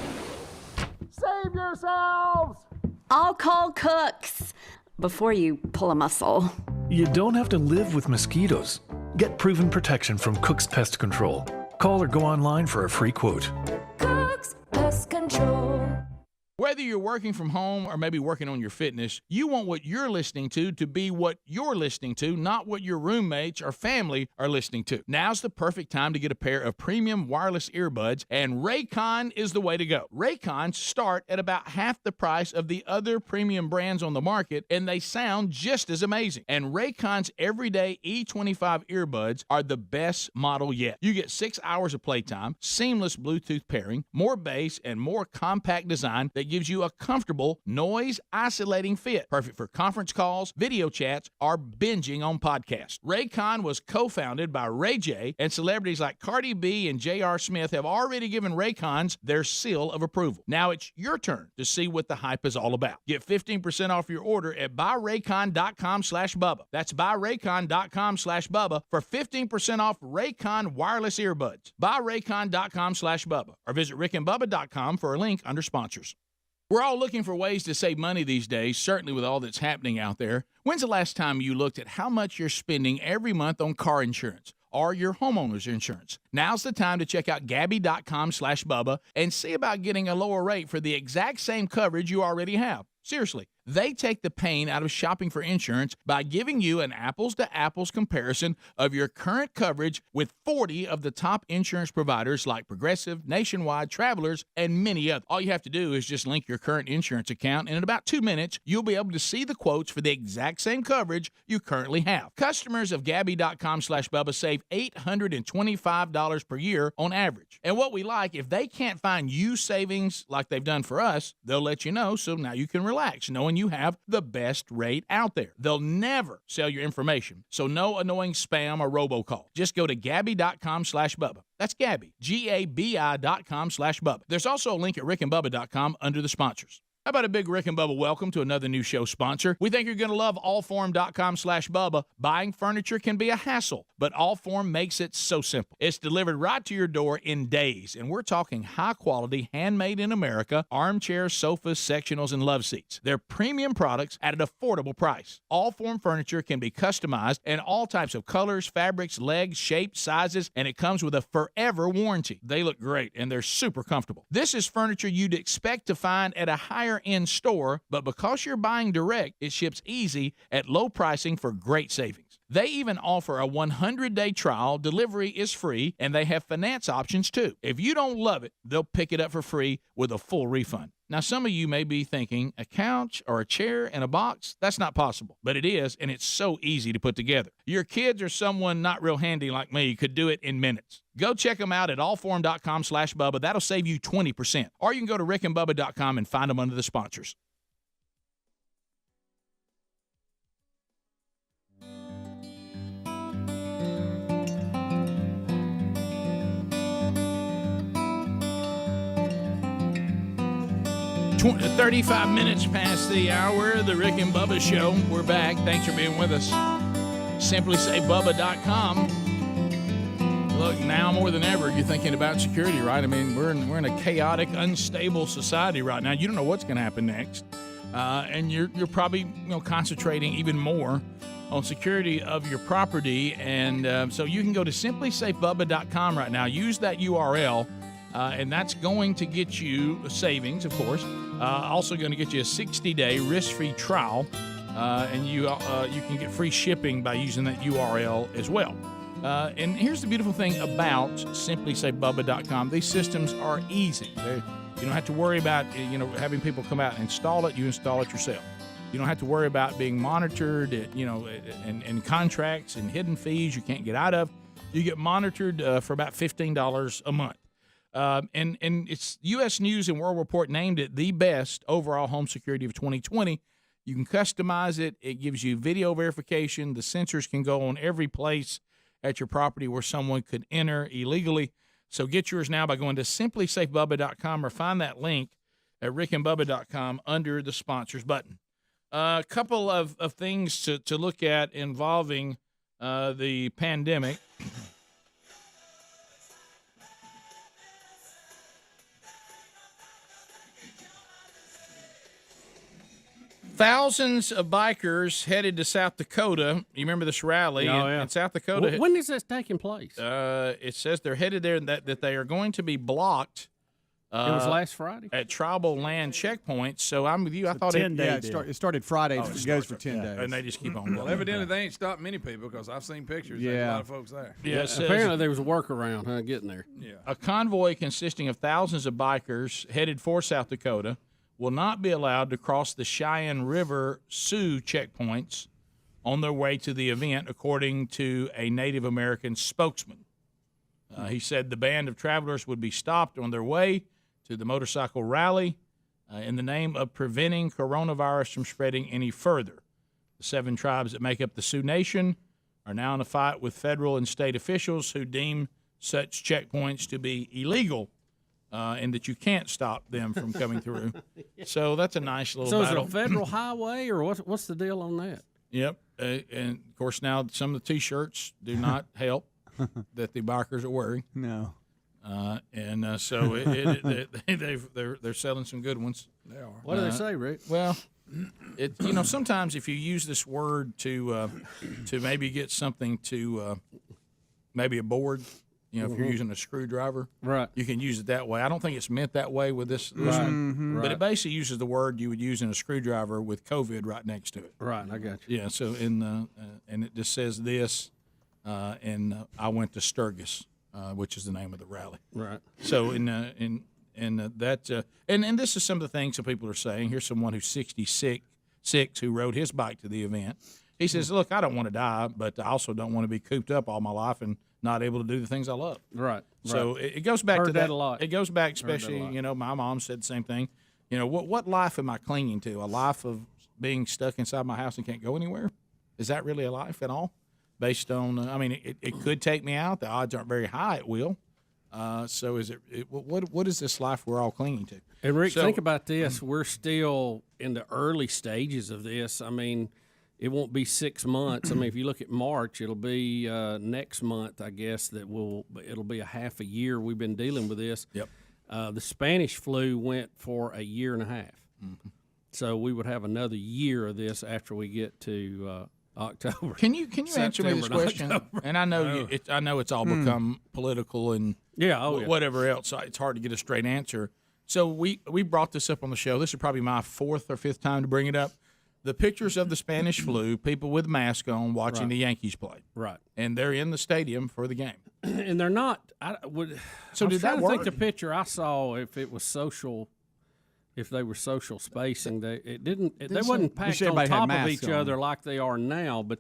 Speaker 6: Save yourselves! I'll call Cooks before you pull a muscle.
Speaker 10: You don't have to live with mosquitoes. Get proven protection from Cook's Pest Control. Call or go online for a free quote.
Speaker 17: Cook's Pest Control.
Speaker 2: Whether you're working from home or maybe working on your fitness, you want what you're listening to be what you're listening to, not what your roommates or family are listening to. Now's the perfect time to get a pair of premium wireless earbuds, and Raycon is the way to go. Raycons start at about half the price of the other premium brands on the market, and they sound just as amazing. And Raycon's everyday E25 earbuds are the best model yet. You get 6 hours of playtime, seamless Bluetooth pairing, more bass, and more compact design that gives you a comfortable, noise-isolating fit. Perfect for conference calls, video chats, or binging on podcasts. Raycon was co-founded by Ray J, and celebrities like Cardi B and J.R. Smith have already given Raycons their seal of approval. Now it's your turn to see what the hype is all about. Get 15% off your order at buyraycon.com/Bubba. That's buyraycon.com/Bubba for 15% off Raycon wireless earbuds. Buyraycon.com/Bubba or visit rickandbubba.com for a link under sponsors. We're all looking for ways to save money these days, certainly with all that's happening out there. When's the last time you looked at how much you're spending every month on car insurance or your homeowner's insurance? Now's the time to check out Gabby.com/Bubba and see about getting a lower rate for the exact same coverage you already have. Seriously, they take the pain out of shopping for insurance by giving you an apples-to-apples comparison of your current coverage with 40 of the top insurance providers like Progressive, Nationwide, Travelers, and many others. All you have to do is just link your current insurance account, and in about 2 minutes, you'll be able to see the quotes for the exact same coverage you currently have. Customers of Gabby.com/Bubba save $825 per year on average. And what we like, if they can't find you savings like they've done for us, they'll let you know, so now you can relax, knowing you have the best rate out there. They'll never sell your information, so no annoying spam or robocall. Just go to Gabby.com/Bubba. That's Gabby, Gabi.com/Bubba. There's also a link at rickandbubba.com under the sponsors. How about a big Rick and Bubba welcome to another new show sponsor? We think you're going to love allform.com/Bubba. Buying furniture can be a hassle, but Allform makes it so simple. It's delivered right to your door in days, and we're talking high-quality, handmade in America, armchairs, sofas, sectionals, and love seats. They're premium products at an affordable price. Allform furniture can be customized in all types of colors, fabrics, legs, shapes, sizes, and it comes with a forever warranty. They look great, and they're super comfortable. This is furniture you'd expect to find at a higher in store, but because you're buying direct, it ships easy at low pricing for great savings. They even offer a 100-day trial, delivery is free, and they have finance options too. If you don't love it, they'll pick it up for free with a full refund. Now, some of you may be thinking, a couch or a chair and a box? That's not possible, but it is, and it's so easy to put together. Your kids or someone not real handy like me could do it in minutes. Go check them out at allform.com/Bubba. That'll save you 20%. Or you can go to rickandbubba.com and find them under the sponsors. Tw 35 minutes past the hour, the Rick and Bubba Show. We're back. Thanks for being with us. SimplySayBubba.com. Look, now more than ever, you're thinking about security, right? I mean, we're in a chaotic, unstable society right now. You don't know what's going to happen next, and you're probably concentrating even more on security of your property. And so you can go to SimplySafeBubba.com right now. Use that URL. And that's going to get you savings, of course. Also going to get you a 60-day risk-free trial, and you can get free shipping by using that URL as well. And here's the beautiful thing about SimplySafeBubba.com. These systems are easy. You don't have to worry about having people come out and install it. You install it yourself. You don't have to worry about being monitored, and contracts and hidden fees you can't get out of. You get monitored for about $15 a month. And it's U.S. News and World Report named it the best overall home security of 2020. You can customize it. It gives you video verification. The sensors can go on every place at your property where someone could enter illegally. So get yours now by going to SimplySafeBubba.com or find that link at rickandbubba.com under the sponsors button. A couple of things to look at involving the pandemic. Thousands of bikers headed to South Dakota. You remember this rally in South Dakota?
Speaker 5: When is this taking place?
Speaker 2: It says they're headed there, and that they are going to be blocked.
Speaker 5: It was last Friday
Speaker 2: at tribal land checkpoints. So I'm with you. I thought
Speaker 1: it started Friday. It goes for 10 days,
Speaker 2: and they just keep on.
Speaker 8: Well, evidently they ain't stopped many people because I've seen pictures.
Speaker 1: Yeah,
Speaker 8: there's a lot of folks there.
Speaker 2: Yeah,
Speaker 5: apparently there was a workaround getting there.
Speaker 8: Yeah,
Speaker 2: a convoy consisting of thousands of bikers headed for South Dakota will not be allowed to cross the Cheyenne River Sioux checkpoints on their way to the event, according to a Native American spokesman. He said the band of travelers would be stopped on their way to the motorcycle rally in the name of preventing coronavirus from spreading any further. The 7 tribes that make up the Sioux Nation are now in a fight with federal and state officials who deem such checkpoints to be illegal. And that you can't stop them from coming through. So that's a nice little battle.
Speaker 5: Is it a federal highway, or what's the deal on that?
Speaker 2: Yep. And, of course, now some of the T-shirts do not help that the bikers are wearing.
Speaker 1: No.
Speaker 2: So they're selling some good ones.
Speaker 8: They are.
Speaker 5: What do they say, Rick?
Speaker 2: Well, sometimes if you use this word to maybe get something to maybe a board. If you're using a screwdriver,
Speaker 5: right,
Speaker 2: you can use it that way. I don't think it's meant that way with this one, but it basically uses the word you would use in a screwdriver with COVID right next to it.
Speaker 5: Right, I got you.
Speaker 2: Yeah, so and it just says this, and I went to Sturgis, which is the name of the rally.
Speaker 5: Right.
Speaker 2: So and this is some of the things that people are saying. Here's someone who's 66 who rode his bike to the event. He says, "Look, I don't want to die, but I also don't want to be cooped up all my life and not able to do the things I love."
Speaker 5: Right.
Speaker 2: So it goes back to
Speaker 5: that a lot.
Speaker 2: It goes back, especially my mom said the same thing. What life am I clinging to? A life of being stuck inside my house and can't go anywhere? Is that really a life at all? Based on, it could take me out. The odds aren't very high it will. So is what is this life we're all clinging to?
Speaker 5: And Rick, think about this. We're still in the early stages of this. I mean, it won't be 6 months. I mean, if you look at March, it'll be next month, I guess, it'll be a half a year we've been dealing with this.
Speaker 2: Yep.
Speaker 5: The Spanish flu went for a year and a half.
Speaker 2: Mm-hmm.
Speaker 5: So we would have another year of this after we get to October.
Speaker 2: Can you answer me this question? And I know I know it's all become political and whatever else. So it's hard to get a straight answer. So we brought this up on the show. This is probably my 4th or 5th time to bring it up. The pictures of the Spanish flu, people with masks on watching the Yankees play.
Speaker 5: Right.
Speaker 2: And they're in the stadium for the game.
Speaker 5: And they're not.
Speaker 2: So did that work?
Speaker 5: I think the picture I saw, if it was social, if they were social spacing, they wasn't packed on top of each other like they are now, but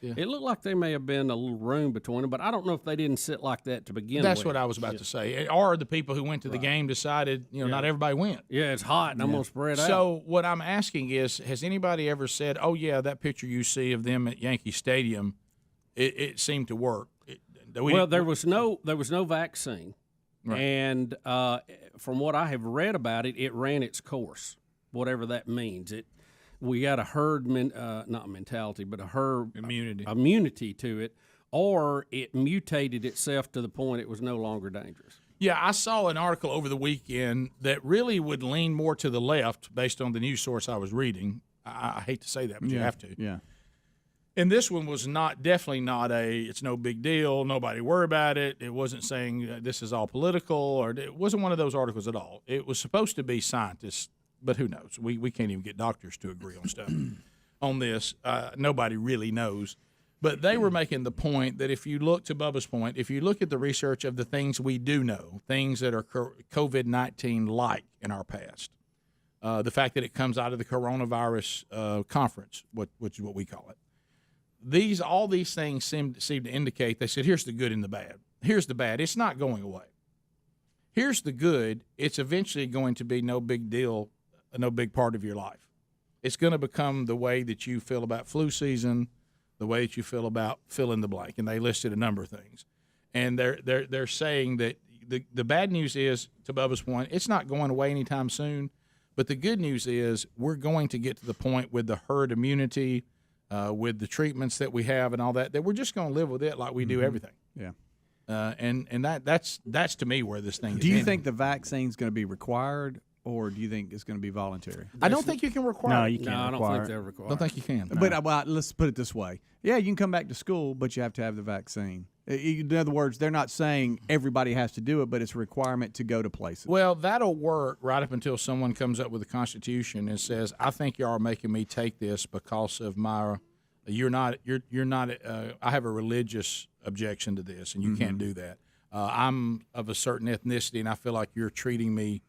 Speaker 5: it looked like there may have been a little room between them, but I don't know if they didn't sit like that to begin with.
Speaker 2: That's what I was about to say. Or the people who went to the game decided, not everybody went.
Speaker 5: Yeah, it's hot, and I'm going to spread out.
Speaker 2: So what I'm asking is, has anybody ever said, oh, yeah, that picture you see of them at Yankee Stadium, it seemed to work?
Speaker 5: There was no vaccine.
Speaker 2: Right.
Speaker 5: And from what I have read about it, it ran its course, whatever that means. We got a herd, not mentality, but a herd immunity to it, or it mutated itself to the point it was no longer dangerous.
Speaker 2: Yeah, I saw an article over the weekend that really would lean more to the left based on the news source I was reading. I hate to say that, but you have to.
Speaker 1: Yeah.
Speaker 2: And this one was definitely not it's no big deal, nobody worry about it. It wasn't saying this is all political, or it wasn't one of those articles at all. It was supposed to be scientists, but who knows? We can't even get doctors to agree on stuff on this. Nobody really knows. But they were making the point that if you look to Bubba's point, if you look at the research of the things we do know, things that are COVID-19 like in our past, the fact that it comes out of the coronavirus conference, which is what we call it. All these things seem to indicate, they said, here's the good and the bad. Here's the bad. It's not going away. Here's the good. It's eventually going to be no big deal, no big part of your life. It's going to become the way that you feel about flu season, the way that you feel about fill in the blank. And they listed a number of things. And they're saying that the bad news is, to Bubba's point, it's not going away anytime soon. But the good news is we're going to get to the point with the herd immunity, with the treatments that we have and all that we're just going to live with it like we do everything.
Speaker 1: Yeah.
Speaker 2: And that's to me where this thing is.
Speaker 1: Do you think the vaccine's going to be required, or do you think it's going to be voluntary?
Speaker 2: I don't think you can require it.
Speaker 3: No, you can't
Speaker 5: I don't think they're required.
Speaker 2: Don't think you can.
Speaker 1: But let's put it this way. Yeah, you can come back to school, but you have to have the vaccine. In other words, they're not saying everybody has to do it, but it's a requirement to go to places.
Speaker 2: Well, that'll work right up until someone comes up with a constitution and says, I think y'all are making me take this because of my you're not I have a religious objection to this, and you can't do that. I'm of a certain ethnicity, and I feel like you're treating me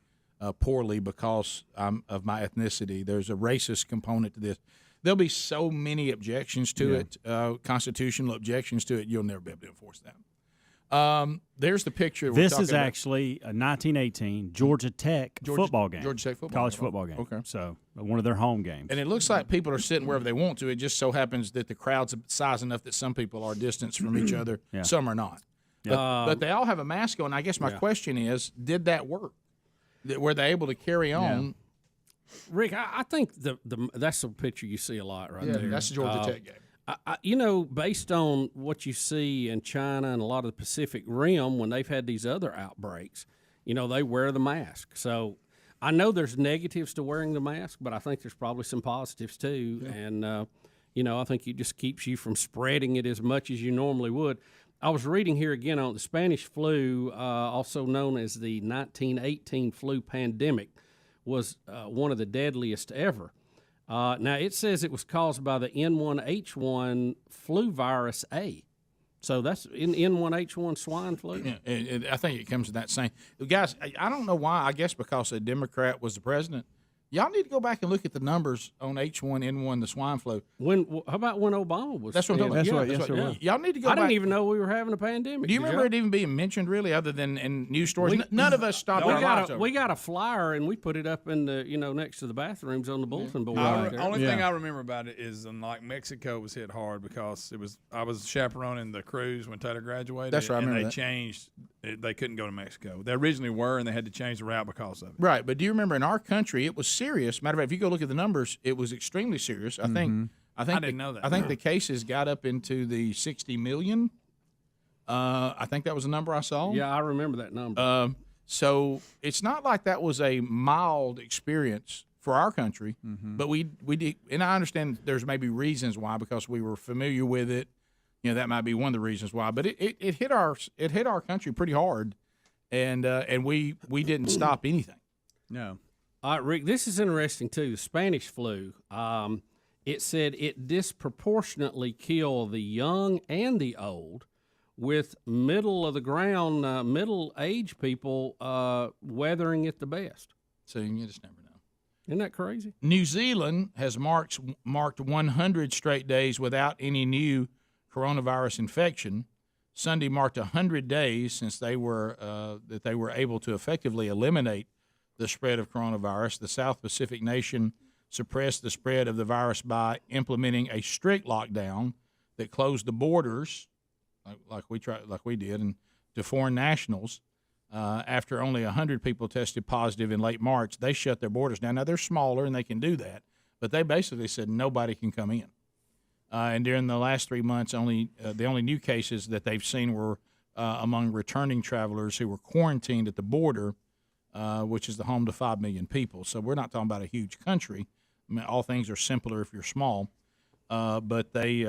Speaker 2: poorly because I'm of my ethnicity. There's a racist component to this. There'll be so many objections to it, constitutional objections to it, you'll never be able to enforce them. There's the picture.
Speaker 3: This is actually a 1918 Georgia Tech football game.
Speaker 2: Georgia Tech football
Speaker 3: college football game.
Speaker 2: Okay.
Speaker 3: So one of their home games.
Speaker 2: And it looks like people are sitting wherever they want to. It just so happens that the crowd's size enough that some people are distanced from each other, some are not. But they all have a mask on. I guess my question is, did that work? Were they able to carry on?
Speaker 5: Yeah. Rick, I think that's a picture you see a lot there.
Speaker 2: That's the Georgia Tech game.
Speaker 5: Based on what you see in China and a lot of the Pacific Rim, when they've had these other outbreaks, they wear the mask. So I know there's negatives to wearing the mask, but I think there's probably some positives too. Yeah. And, I think it just keeps you from spreading it as much as you normally would. I was reading here again on the Spanish flu, also known as the 1918 flu pandemic, was one of the deadliest ever. Now, it says it was caused by the N1H1 flu virus A. So that's N1H1 swine flu?
Speaker 2: Yeah, I think it comes to that same. Guys, I don't know why. I guess because a Democrat was the president. Y'all need to go back and look at the numbers on H1N1, the swine flu.
Speaker 5: How about when Obama was?
Speaker 2: That's what I'm talking about.
Speaker 1: That's right.
Speaker 2: Y'all need to go back.
Speaker 5: I didn't even know we were having a pandemic.
Speaker 2: Do you remember it even being mentioned, really, other than in news stories? None of us stopped our lives over.
Speaker 5: We got a flyer, and we put it up in the, next to the bathrooms on the bulletin board.
Speaker 8: Only thing I remember about it is, Mexico was hit hard because I was chaperoning the cruise when Taylor graduated.
Speaker 2: That's right. I remember
Speaker 8: and
Speaker 2: that.
Speaker 8: changed They couldn't go to Mexico. They originally were, and they had to change the route because of it.
Speaker 2: Right, but do you remember in our country it was serious? Matter of fact, if you go look at the numbers, it was extremely serious. I think
Speaker 8: I didn't know that.
Speaker 2: I think the cases got up into the 60 million. I think that was the number I saw.
Speaker 5: Yeah, I remember that number.
Speaker 2: So it's not like that was a mild experience for our country, but we did, and I understand there's maybe reasons why, because we were familiar with it. You know, that might be one of the reasons why. But it hit our country pretty hard, and we didn't stop anything.
Speaker 1: No.
Speaker 5: All right, Rick, this is interesting too. The Spanish flu. It said it disproportionately killed the young and the old, with middle-aged people weathering it the best.
Speaker 2: So you just never know.
Speaker 5: Isn't that crazy?
Speaker 2: New Zealand has marked 100 straight days without any new coronavirus infection. Sunday marked 100 days since they were able to effectively eliminate the spread of coronavirus. The South Pacific nation suppressed the spread of the virus by implementing a strict lockdown that closed the borders, like we did, and to foreign nationals. After only 100 people tested positive in late March, they shut their borders down. Now, they're smaller and they can do that, but they basically said nobody can come in. And during the last 3 months, the only new cases that they've seen were among returning travelers who were quarantined at the border, which is the home to 5 million people. So we're not talking about a huge country. I mean, all things are simpler if you're small. But they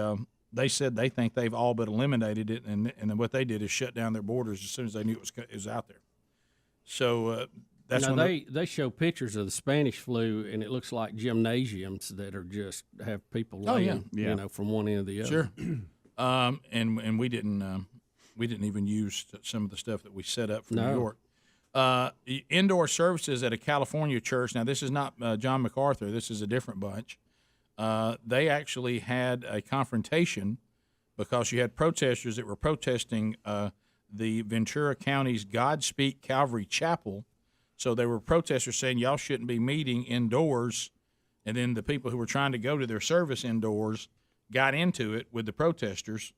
Speaker 2: said they think they've all but eliminated it, and then what they did is shut down their borders as soon as they knew it was out there. So that's
Speaker 5: now
Speaker 2: when
Speaker 5: they show pictures of the Spanish flu, and it looks like gymnasiums that are just have people laying, you know, from one end to the other.
Speaker 2: Sure. And we didn't even use some of the stuff that we set up for New York. Indoor services at a California church. Now, this is not John MacArthur. This is a different bunch. They actually had a confrontation because you had protesters that were protesting the Ventura County's Godspeak Calvary Chapel. So there were protesters saying y'all shouldn't be meeting indoors, and then the people who were trying to go to their service indoors got into it with the protesters.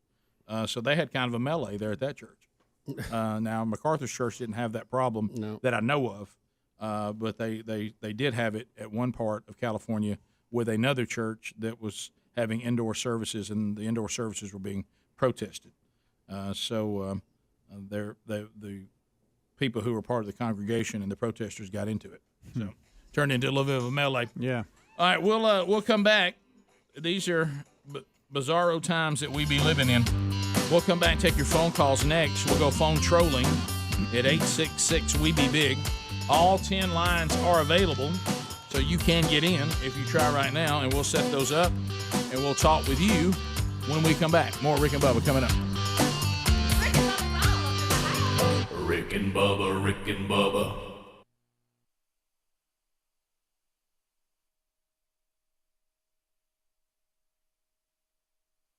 Speaker 2: So they had kind of a melee there at that church. Now, MacArthur's church didn't have that problem that I know of, but they did have it at one part of California with another church that was having indoor services, and the indoor services were being protested. So the people who were part of the congregation and the protesters got into it. So turned into a little bit of a melee.
Speaker 1: Yeah.
Speaker 2: All right, we'll come back. These are bizarro times that we be living in. We'll come back and take your phone calls next. We'll go phone trolling at 866-WE-BE-BIG. All 10 lines are available, so you can get in if you try right now, and we'll set those up, and we'll talk with you when we come back. More Rick and Bubba coming up.
Speaker 16: Rick and Bubba, Rick and Bubba.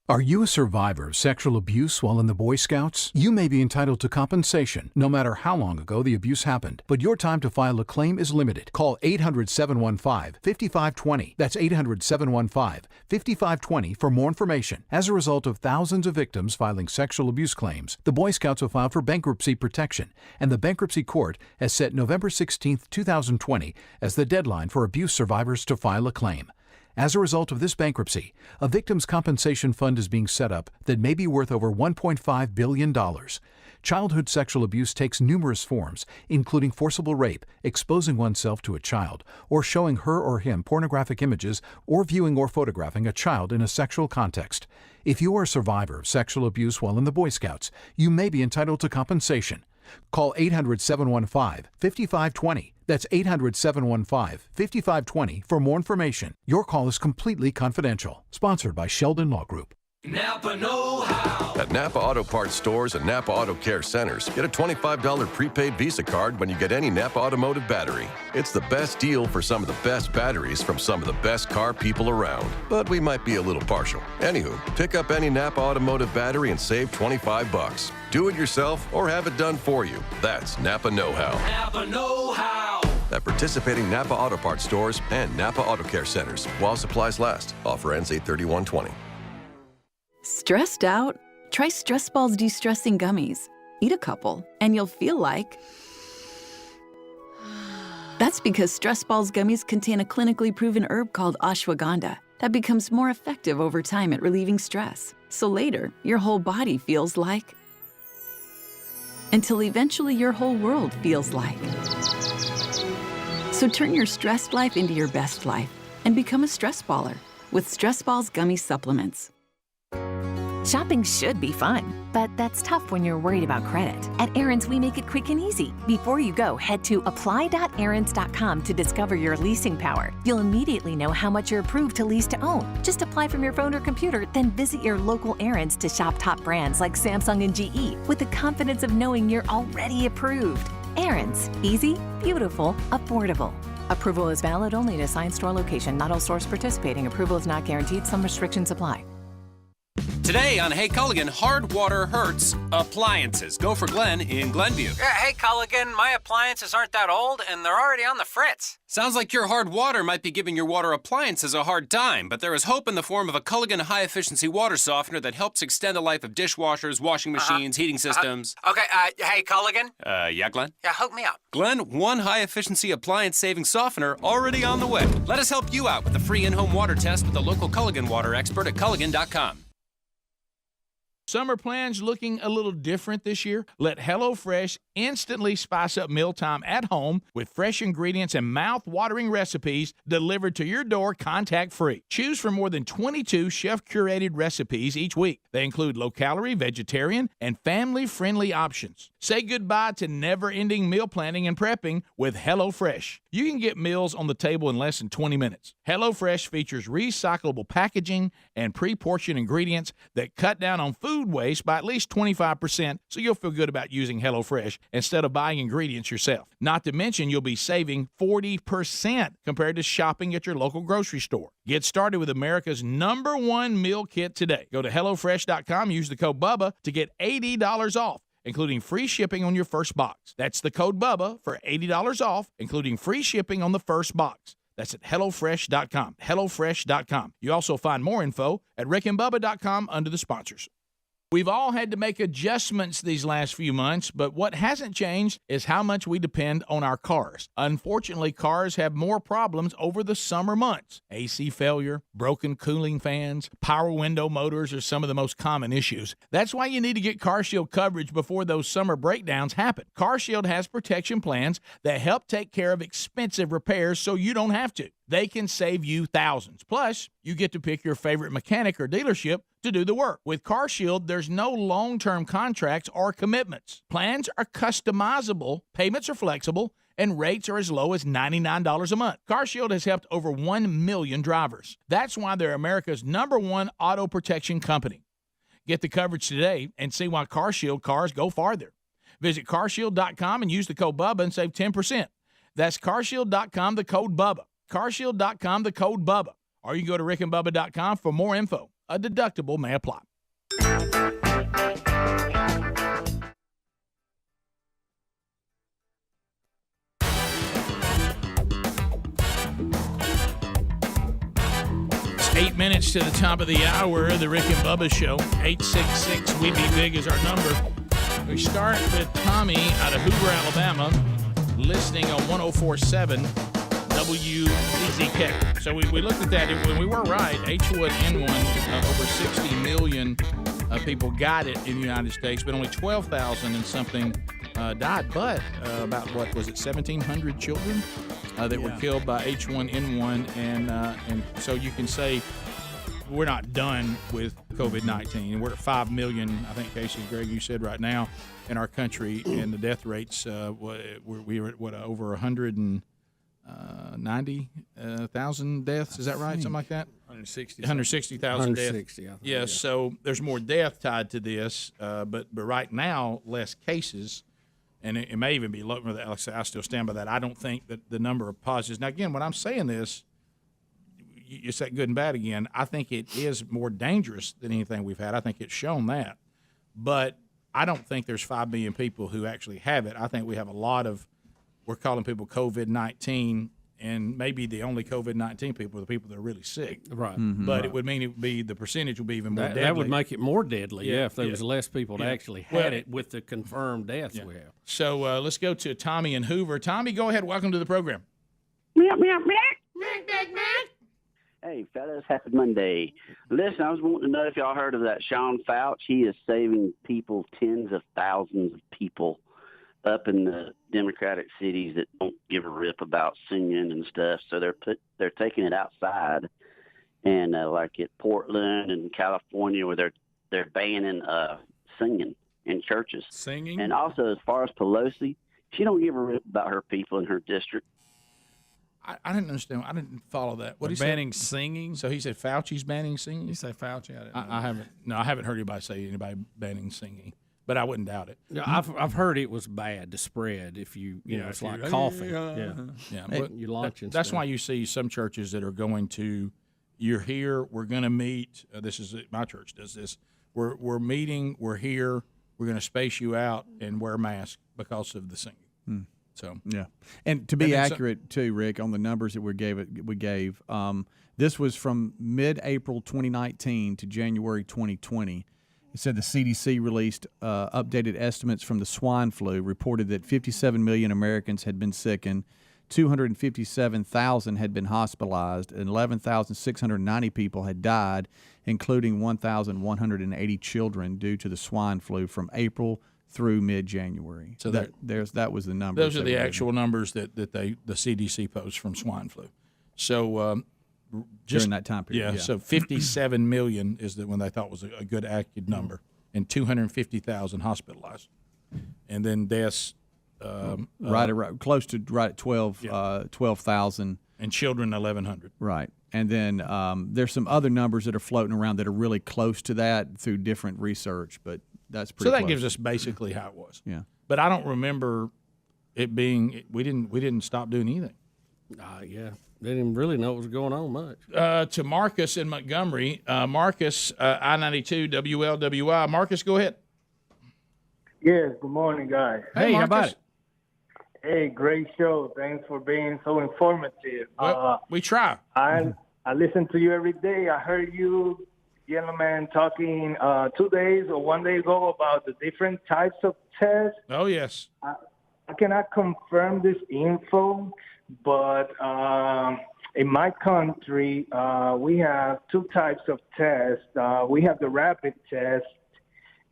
Speaker 13: Are you a survivor of sexual abuse while in the Boy Scouts? You may be entitled to compensation, no matter how long ago the abuse happened. But your time to file a claim is limited. Call 800-715-5520. That's 800-715-5520 for more information. As a result of thousands of victims filing sexual abuse claims, the Boy Scouts have filed for bankruptcy protection, and the Bankruptcy Court has set November 16, 2020 as the deadline for abuse survivors to file a claim. As a result of this bankruptcy, a victims' compensation fund is being set up that may be worth over $1.5 billion. Childhood sexual abuse takes numerous forms, including forcible rape, exposing oneself to a child, or showing her or him pornographic images, or viewing or photographing a child in a sexual context. If you are a survivor of sexual abuse while in the Boy Scouts, you may be entitled to compensation. Call 800-715-5520. That's 800-715-5520 for more information. Your call is completely confidential. Sponsored by Sheldon Law Group.
Speaker 14: Napa know-how. At Napa Auto Parts stores and Napa Auto Care centers, get a $25 prepaid Visa card when you get any Napa Automotive battery. It's the best deal for some of the best batteries from some of the best car people around. But we might be a little partial. Anywho, pick up any Napa Automotive battery and save $25. Do it yourself or have it done for you. That's Napa know-how.
Speaker 16: Napa know-how.
Speaker 14: At participating Napa Auto Parts stores and Napa Auto Care centers while supplies last. Offer ends 8/31/20.
Speaker 15: Stressed out? Try Stress Balls De-Stressing Gummies.
Speaker 6: Eat a couple, and you'll feel like... That's because Stress Balls gummies contain a clinically proven herb called ashwagandha that becomes more effective over time at relieving stress. So later, your whole body feels like... until eventually your whole world feels like. So turn your stressed life into your best life and become a stress baller with Stress Balls gummy supplements.
Speaker 9: Shopping should be fun, but that's tough when you're worried about credit. At Aaron's, we make it quick and easy. Before you go, head to apply.aarons.com to discover your leasing power. You'll immediately know how much you're approved to lease to own. Just apply from your phone or computer, then visit your local Aaron's to shop top brands like Samsung and GE with the confidence of knowing you're already approved. Aaron's, easy, beautiful, affordable. Approval is valid only at assigned store location. Not all stores participating. Approval is not guaranteed. Some restrictions apply.
Speaker 11: Today on Hey Culligan, hard water hurts appliances. Go for Glenn in Glenview.
Speaker 15: Yeah, hey Culligan, my appliances aren't that old and they're already on the fritz.
Speaker 11: Sounds like your hard water might be giving your water appliances a hard time, but there is hope in the form of a Culligan high-efficiency water softener that helps extend the life of dishwashers, washing machines, heating systems.
Speaker 15: Okay, hey Culligan?
Speaker 11: Yeah, Glenn?
Speaker 15: Yeah, hook me up.
Speaker 11: Glenn, one high-efficiency appliance-saving softener already on the way. Let us help you out with a free in-home water test with the local Culligan water expert at Culligan.com.
Speaker 2: Summer plans looking a little different this year? Let HelloFresh instantly spice up mealtime at home with fresh ingredients and mouth-watering recipes delivered to your door contact-free. Choose from more than 22 chef-curated recipes each week. They include low-calorie, vegetarian, and family-friendly options. Say goodbye to never-ending meal planning and prepping with HelloFresh. You can get meals on the table in less than 20 minutes. HelloFresh features recyclable packaging and pre-portioned ingredients that cut down on food waste by at least 25%, so you'll feel good about using HelloFresh instead of buying ingredients yourself. Not to mention, you'll be saving 40% compared to shopping at your local grocery store. Get started with America's #1 meal kit today. Go to HelloFresh.com, use the code BUBBA to get $80 off, including free shipping on your first box. That's the code BUBBA for $80 off, including free shipping on the first box. That's at HelloFresh.com. HelloFresh.com. You also find more info at RickandBubba.com under the sponsors. We've all had to make adjustments these last few months, but what hasn't changed is how much we depend on our cars. Unfortunately, cars have more problems over the summer months. AC failure, broken cooling fans, power window motors are some of the most common issues. That's why you need to get CarShield coverage before those summer breakdowns happen. CarShield has protection plans that help take care of expensive repairs so you don't have to. They can save you thousands. Plus, you get to pick your favorite mechanic or dealership to do the work. With CarShield, there's no long-term contracts or commitments. Plans are customizable, payments are flexible, and rates are as low as $99 a month. CarShield has helped over 1 million drivers. That's why they're America's #1 auto protection company. Get the coverage today and see why CarShield cars go farther. Visit carshield.com and use the code BUBBA and save 10%. That's carshield.com, the code BUBBA. carshield.com, the code BUBBA. Or you can go to rickandbubba.com for more info. A deductible may apply. It's 8 minutes to the top of the hour of the Rick and Bubba Show. 866-WE-BE-BIG is our number. We start with Tommy out of Hoover, Alabama, listening on 104.7 WZZK. So we looked at that, and we were right. H1N1, over 60 million people got it in the United States, but only 12,000 and something died. But about, 1,700 children that were killed by H1N1. And so you can say we're not done with COVID-19. We're at 5 million, I think, cases, Greg, you said right now, in our country. And the death rates, we were at, over 190,000 deaths. Is that right? Something like that? 160,000 deaths. Yeah, so there's more death tied to this, but right now, less cases, and it may even be lower. Alex, I still stand by that. I don't think that the number of positives. Now, again, when I'm saying this, you say good and bad again. I think it is more dangerous than anything we've had. I think it's shown that. But I don't think there's 5 million people who actually have it. I think we have a lot of, we're calling people COVID-19, and maybe the only COVID-19 people are the people that are really sick.
Speaker 5: Right.
Speaker 2: But it would mean the percentage would be even more deadly.
Speaker 5: That would make it more deadly, if there
Speaker 2: Yeah.
Speaker 5: was less people that actually had it with the confirmed deaths we have.
Speaker 2: So let's go to Tommy in Hoover. Tommy, go ahead. Welcome to the program.
Speaker 18: Hey, fellas, happy Monday. Listen, I was wanting to know if y'all heard of that Sean Fouch. He is saving people, tens of thousands of people up in the Democratic cities that don't give a rip about singing and stuff. So they're taking it outside, and like at Portland and California, where they're banning singing in churches.
Speaker 2: Singing,
Speaker 18: and also as far as Pelosi, she don't give a rip about her people in her district.
Speaker 2: I didn't understand. I didn't follow that. What
Speaker 8: They're
Speaker 2: he said?
Speaker 8: banning singing?
Speaker 2: So he said Fauci's banning singing?
Speaker 8: You say Fauci?
Speaker 2: I haven't. No, I haven't heard anybody say anybody banning singing, but I wouldn't doubt it.
Speaker 5: Yeah, I've heard it was bad to spread if you know it's like coughing.
Speaker 2: Yeah.
Speaker 5: But you launch and
Speaker 2: that's
Speaker 5: stuff.
Speaker 2: why you see some churches that are going to. You're here. We're going to meet. This is my church does this. We're meeting. We're here. We're going to space you out and wear masks because of the singing. So
Speaker 1: yeah, and to be accurate too, Rick, on the numbers that we gave, this was from mid-April 2019 to January 2020. It said the CDC released updated estimates from the swine flu, reported that 57 million Americans had been sickened, 257,000 had been hospitalized, and 11,690 people had died, including 1,180 children due to the swine flu from April through mid-January. So that was the number.
Speaker 2: Those are the actual numbers that the CDC posts from swine flu. So
Speaker 1: during that time period,
Speaker 2: so 57 million is the one they thought was a good accurate number, and 250,000 hospitalized, and then deaths
Speaker 1: close to right at 12,000,
Speaker 2: and children 1,100.
Speaker 1: Right. And then there's some other numbers that are floating around that are really close to that through different research, but that's pretty
Speaker 2: So that
Speaker 1: close.
Speaker 2: gives us basically how it was.
Speaker 1: Yeah.
Speaker 2: But I don't remember it being we didn't stop doing anything.
Speaker 5: Yeah. They didn't really know what was going on much.
Speaker 2: To Marcus in Montgomery. Marcus, I-92 WLWI. Marcus, go ahead.
Speaker 19: Yes, good morning, guys.
Speaker 2: Hey, how about it?
Speaker 19: Hey, great show. Thanks for being so informative.
Speaker 2: Well, we try.
Speaker 19: I listen to you every day. I heard you gentlemen talking 2 days or 1 day ago about the different types of tests.
Speaker 2: Oh, yes.
Speaker 19: I cannot confirm this info, but in my country, we have two types of tests. We have the rapid test,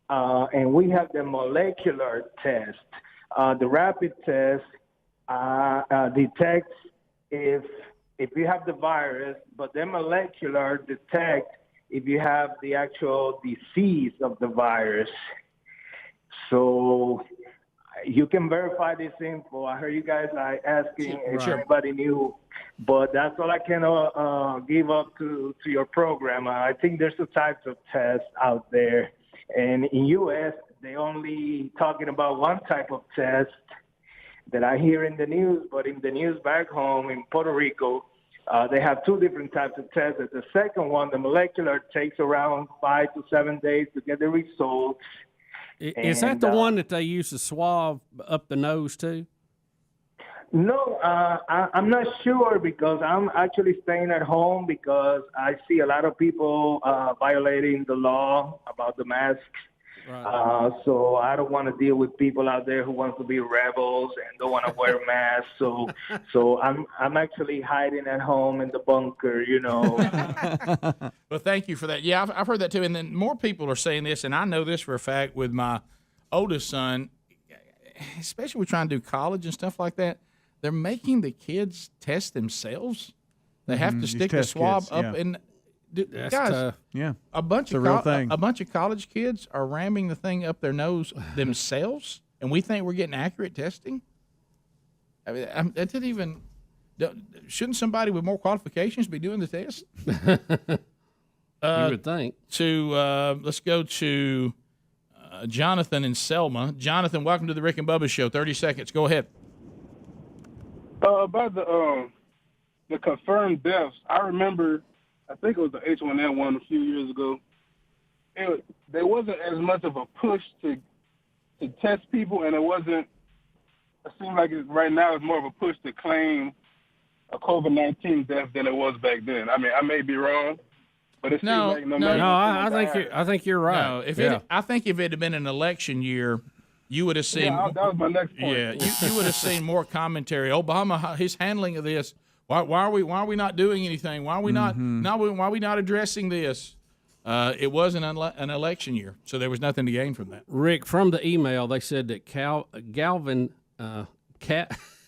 Speaker 19: and we have the molecular test. The rapid test detects if you have the virus, but the molecular detects if you have the actual disease of the virus. So you can verify this info. I heard you guys are asking if anybody knew, but that's all I can give up to your program. I think there's two types of tests out there. And in U.S., they only talking about one type of test that I hear in the news, but in the news back home in Puerto Rico, they have two different types of tests. The second one, the molecular, takes around 5 to 7 days to get the results.
Speaker 5: Is that the one that they use to swab up the nose too?
Speaker 19: No, I'm not sure because I'm actually staying at home because I see a lot of people violating the law about the masks. Right. So I don't want to deal with people out there who want to be rebels and don't want to wear masks. So I'm actually hiding at home in the bunker, you know.
Speaker 2: Well, thank you for that. Yeah, I've heard that too. And then more people are saying this, and I know this for a fact with my oldest son, especially with trying to do college and stuff like that. They're making the kids test themselves. They have to stick the swab up in.
Speaker 5: That's
Speaker 2: guys,
Speaker 5: tough.
Speaker 1: Yeah,
Speaker 2: a bunch
Speaker 1: it's
Speaker 2: of
Speaker 1: a real thing.
Speaker 2: A bunch of college kids are ramming the thing up their nose themselves, and we think we're getting accurate testing. I mean, that didn't even. Shouldn't somebody with more qualifications be doing the test?
Speaker 5: You would think.
Speaker 2: Let's go to Jonathan in Selma. Jonathan, welcome to the Rick and Bubba Show. 30 seconds. Go ahead.
Speaker 21: About the confirmed deaths, I remember. I think it was the H1N1 a few years ago. There wasn't as much of a push to test people, and it wasn't. It seems like right now it's more of a push to claim a COVID-19 death than it was back then. I mean, I may be wrong, but it seems like no matter.
Speaker 5: I think you're right.
Speaker 2: No, I think if it had been an election year, you would have seen.
Speaker 21: Yeah, that was my next point.
Speaker 2: Yeah, you would have seen more commentary. Obama, his handling of this. Why are we not doing anything? Why are we not? Why are we not addressing this? It wasn't an election year, so there was nothing to gain from that.
Speaker 5: Rick, from the email, they said that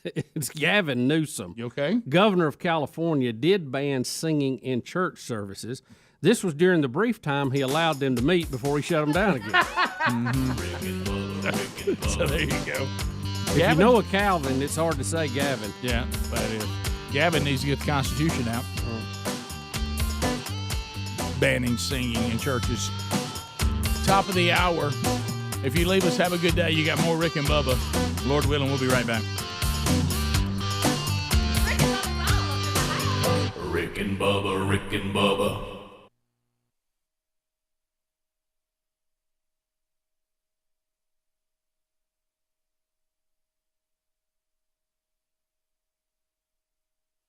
Speaker 5: it's Gavin Newsom, governor of California, did ban singing in church services. This was during the brief time he allowed them to meet before he shut them down again.
Speaker 2: So there you go.
Speaker 5: If you know a Calvin, it's hard to say Gavin.
Speaker 2: Yeah, that is. Gavin needs to get the Constitution out. Banning singing in churches. Top of the hour. If you leave us, have a good day. You got more Rick and Bubba. Lord willing, we'll be right back.
Speaker 16: Rick and Bubba, Rick and Bubba.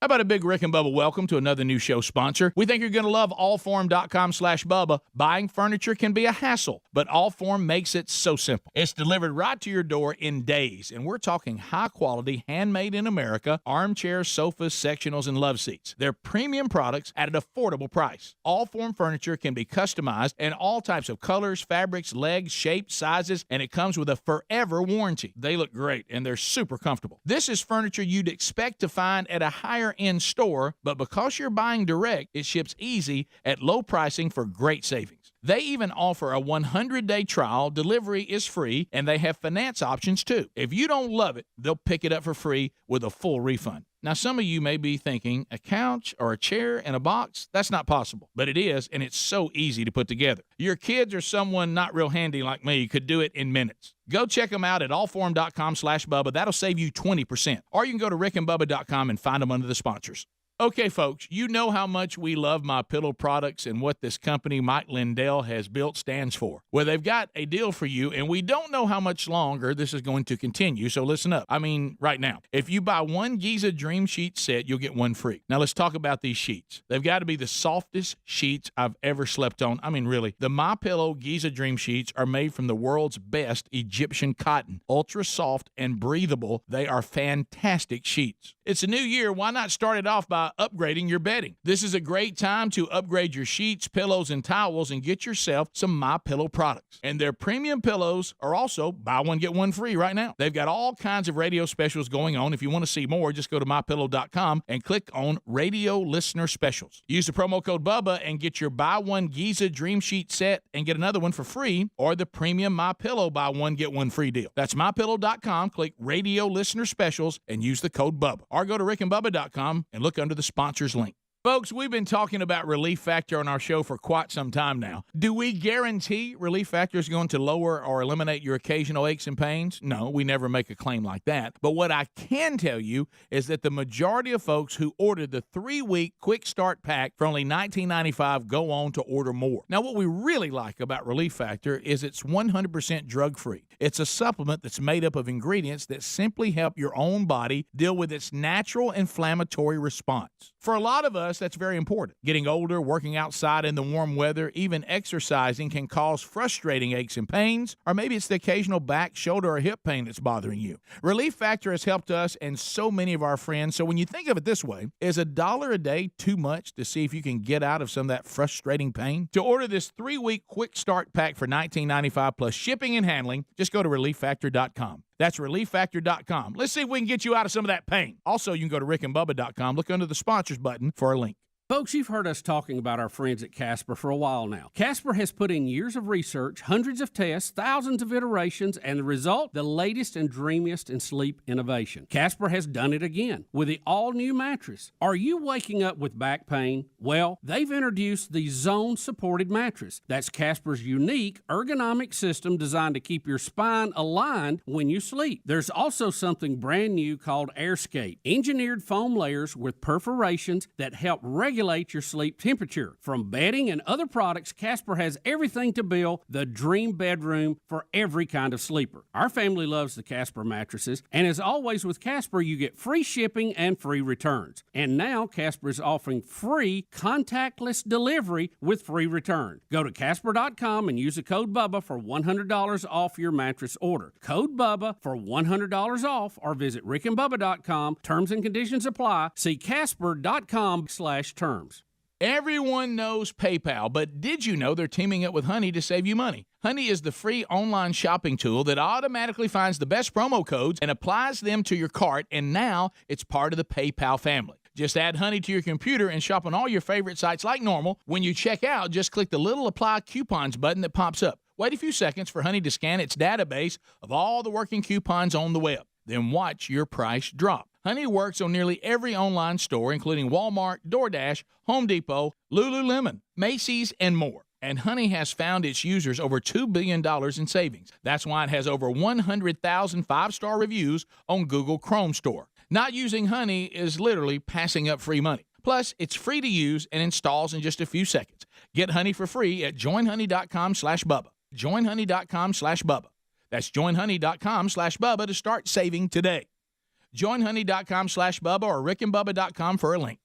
Speaker 2: How about a big Rick and Bubba welcome to another new show sponsor? We think you're going to love allform.com/Bubba. Buying furniture can be a hassle, but Allform makes it so simple. It's delivered right to your door in days, and we're talking high-quality, handmade in America, armchairs, sofas, sectionals, and love seats. They're premium products at an affordable price. Allform furniture can be customized in all types of colors, fabrics, legs, shapes, sizes, and it comes with a forever warranty. They look great, and they're super comfortable. This is furniture you'd expect to find at a higher in store, but because you're buying direct, it ships easy at low pricing for great savings. They even offer a 100-day trial, delivery is free, and they have finance options too. If you don't love it, they'll pick it up for free with a full refund. Now, some of you may be thinking, a couch or a chair and a box? That's not possible. But it is, and it's so easy to put together. Your kids or someone not real handy like me could do it in minutes. Go check them out at allform.com/Bubba. That'll save you 20%. Or you can go to rickandbubba.com and find them under the sponsors. Okay, folks, you know how much we love MyPillow products and what this company Mike Lindell has built stands for. Well, they've got a deal for you, and we don't know how much longer this is going to continue, so listen up. I mean, right now. If you buy one Giza Dream Sheet set, you'll get one free. Now, let's talk about these sheets. They've got to be the softest sheets I've ever slept on. I mean, really. The MyPillow Giza Dream Sheets are made from the world's best Egyptian cotton. Ultra soft and breathable, they are fantastic sheets. It's a new year. Why not start it off by upgrading your bedding? This is a great time to upgrade your sheets, pillows, and towels and get yourself some MyPillow products. And their premium pillows are also buy one, get one free right now. They've got all kinds of radio specials going on. If you want to see more, just go to MyPillow.com and click on Radio Listener Specials. Use the promo code BUBBA and get your buy one Giza Dream Sheet set and get another one for free, or the premium MyPillow buy one, get one free deal. That's MyPillow.com, click Radio Listener Specials, and use the code BUBBA. Or go to rickandbubba.com and look under the sponsors link. Folks, we've been talking about Relief Factor on our show for quite some time now. Do we guarantee Relief Factor is going to lower or eliminate your occasional aches and pains? No, we never make a claim like that. But what I can tell you is that the majority of folks who ordered the 3-week Quick Start Pack for only $19.95 go on to order more. Now, what we really like about Relief Factor is it's 100% drug-free. It's a supplement that's made up of ingredients that simply help your own body deal with its natural inflammatory response. For a lot of us, that's very important. Getting older, working outside in the warm weather, even exercising can cause frustrating aches and pains, or maybe it's the occasional back, shoulder, or hip pain that's bothering you. Relief Factor has helped us and so many of our friends, so when you think of it this way, is $1 a day too much to see if you can get out of some of that frustrating pain? To order this 3-week Quick Start Pack for $19.95 plus shipping and handling, just go to ReliefFactor.com. That's ReliefFactor.com. Let's see if we can get you out of some of that pain. Also, you can go to RickandBubba.com. Look under the sponsors button for a link.
Speaker 5: Folks, you've heard us talking about our friends at Casper for a while now. Casper has put in years of research, hundreds of tests, thousands of iterations, and the result, the latest and dreamiest in sleep innovation. Casper has done it again with the all-new mattress. Are you waking up with back pain? Well, they've introduced the zone-supported mattress. That's Casper's unique ergonomic system designed to keep your spine aligned when you sleep. There's also something brand new called AirScape, engineered foam layers with perforations that help regulate regulate your sleep temperature. From bedding and other products, Casper has everything to build the dream bedroom for every kind of sleeper. Our family loves the Casper mattresses, and as always with Casper, you get free shipping and free returns. And now Casper is offering free contactless delivery with free return. Go to Casper.com and use the code Bubba for $100 off your mattress order. Code Bubba for $100 off, or visit rickandbubba.com. Terms and conditions apply. See Casper.com/terms.
Speaker 2: Everyone knows PayPal, but did you know they're teaming up with Honey to save you money? Honey is the free online shopping tool that automatically finds the best promo codes and applies them to your cart, and now it's part of the PayPal family. Just add Honey to your computer and shop on all your favorite sites like normal. When you check out, just click the little Apply Coupons button that pops up. Wait a few seconds for Honey to scan its database of all the working coupons on the web. Then watch your price drop. Honey works on nearly every online store, including Walmart, DoorDash, Home Depot, Lululemon, Macy's, and more. And Honey has found its users over $2 billion in savings. That's why it has over 100,000 five-star reviews on Google Chrome Store. Not using Honey is literally passing up free money. Plus, it's free to use and installs in just a few seconds. Get Honey for free at joinhoney.com/Bubba. Joinhoney.com/Bubba. That's joinhoney.com/Bubba to start saving today. Joinhoney.com/Bubba or rickandbubba.com for a link.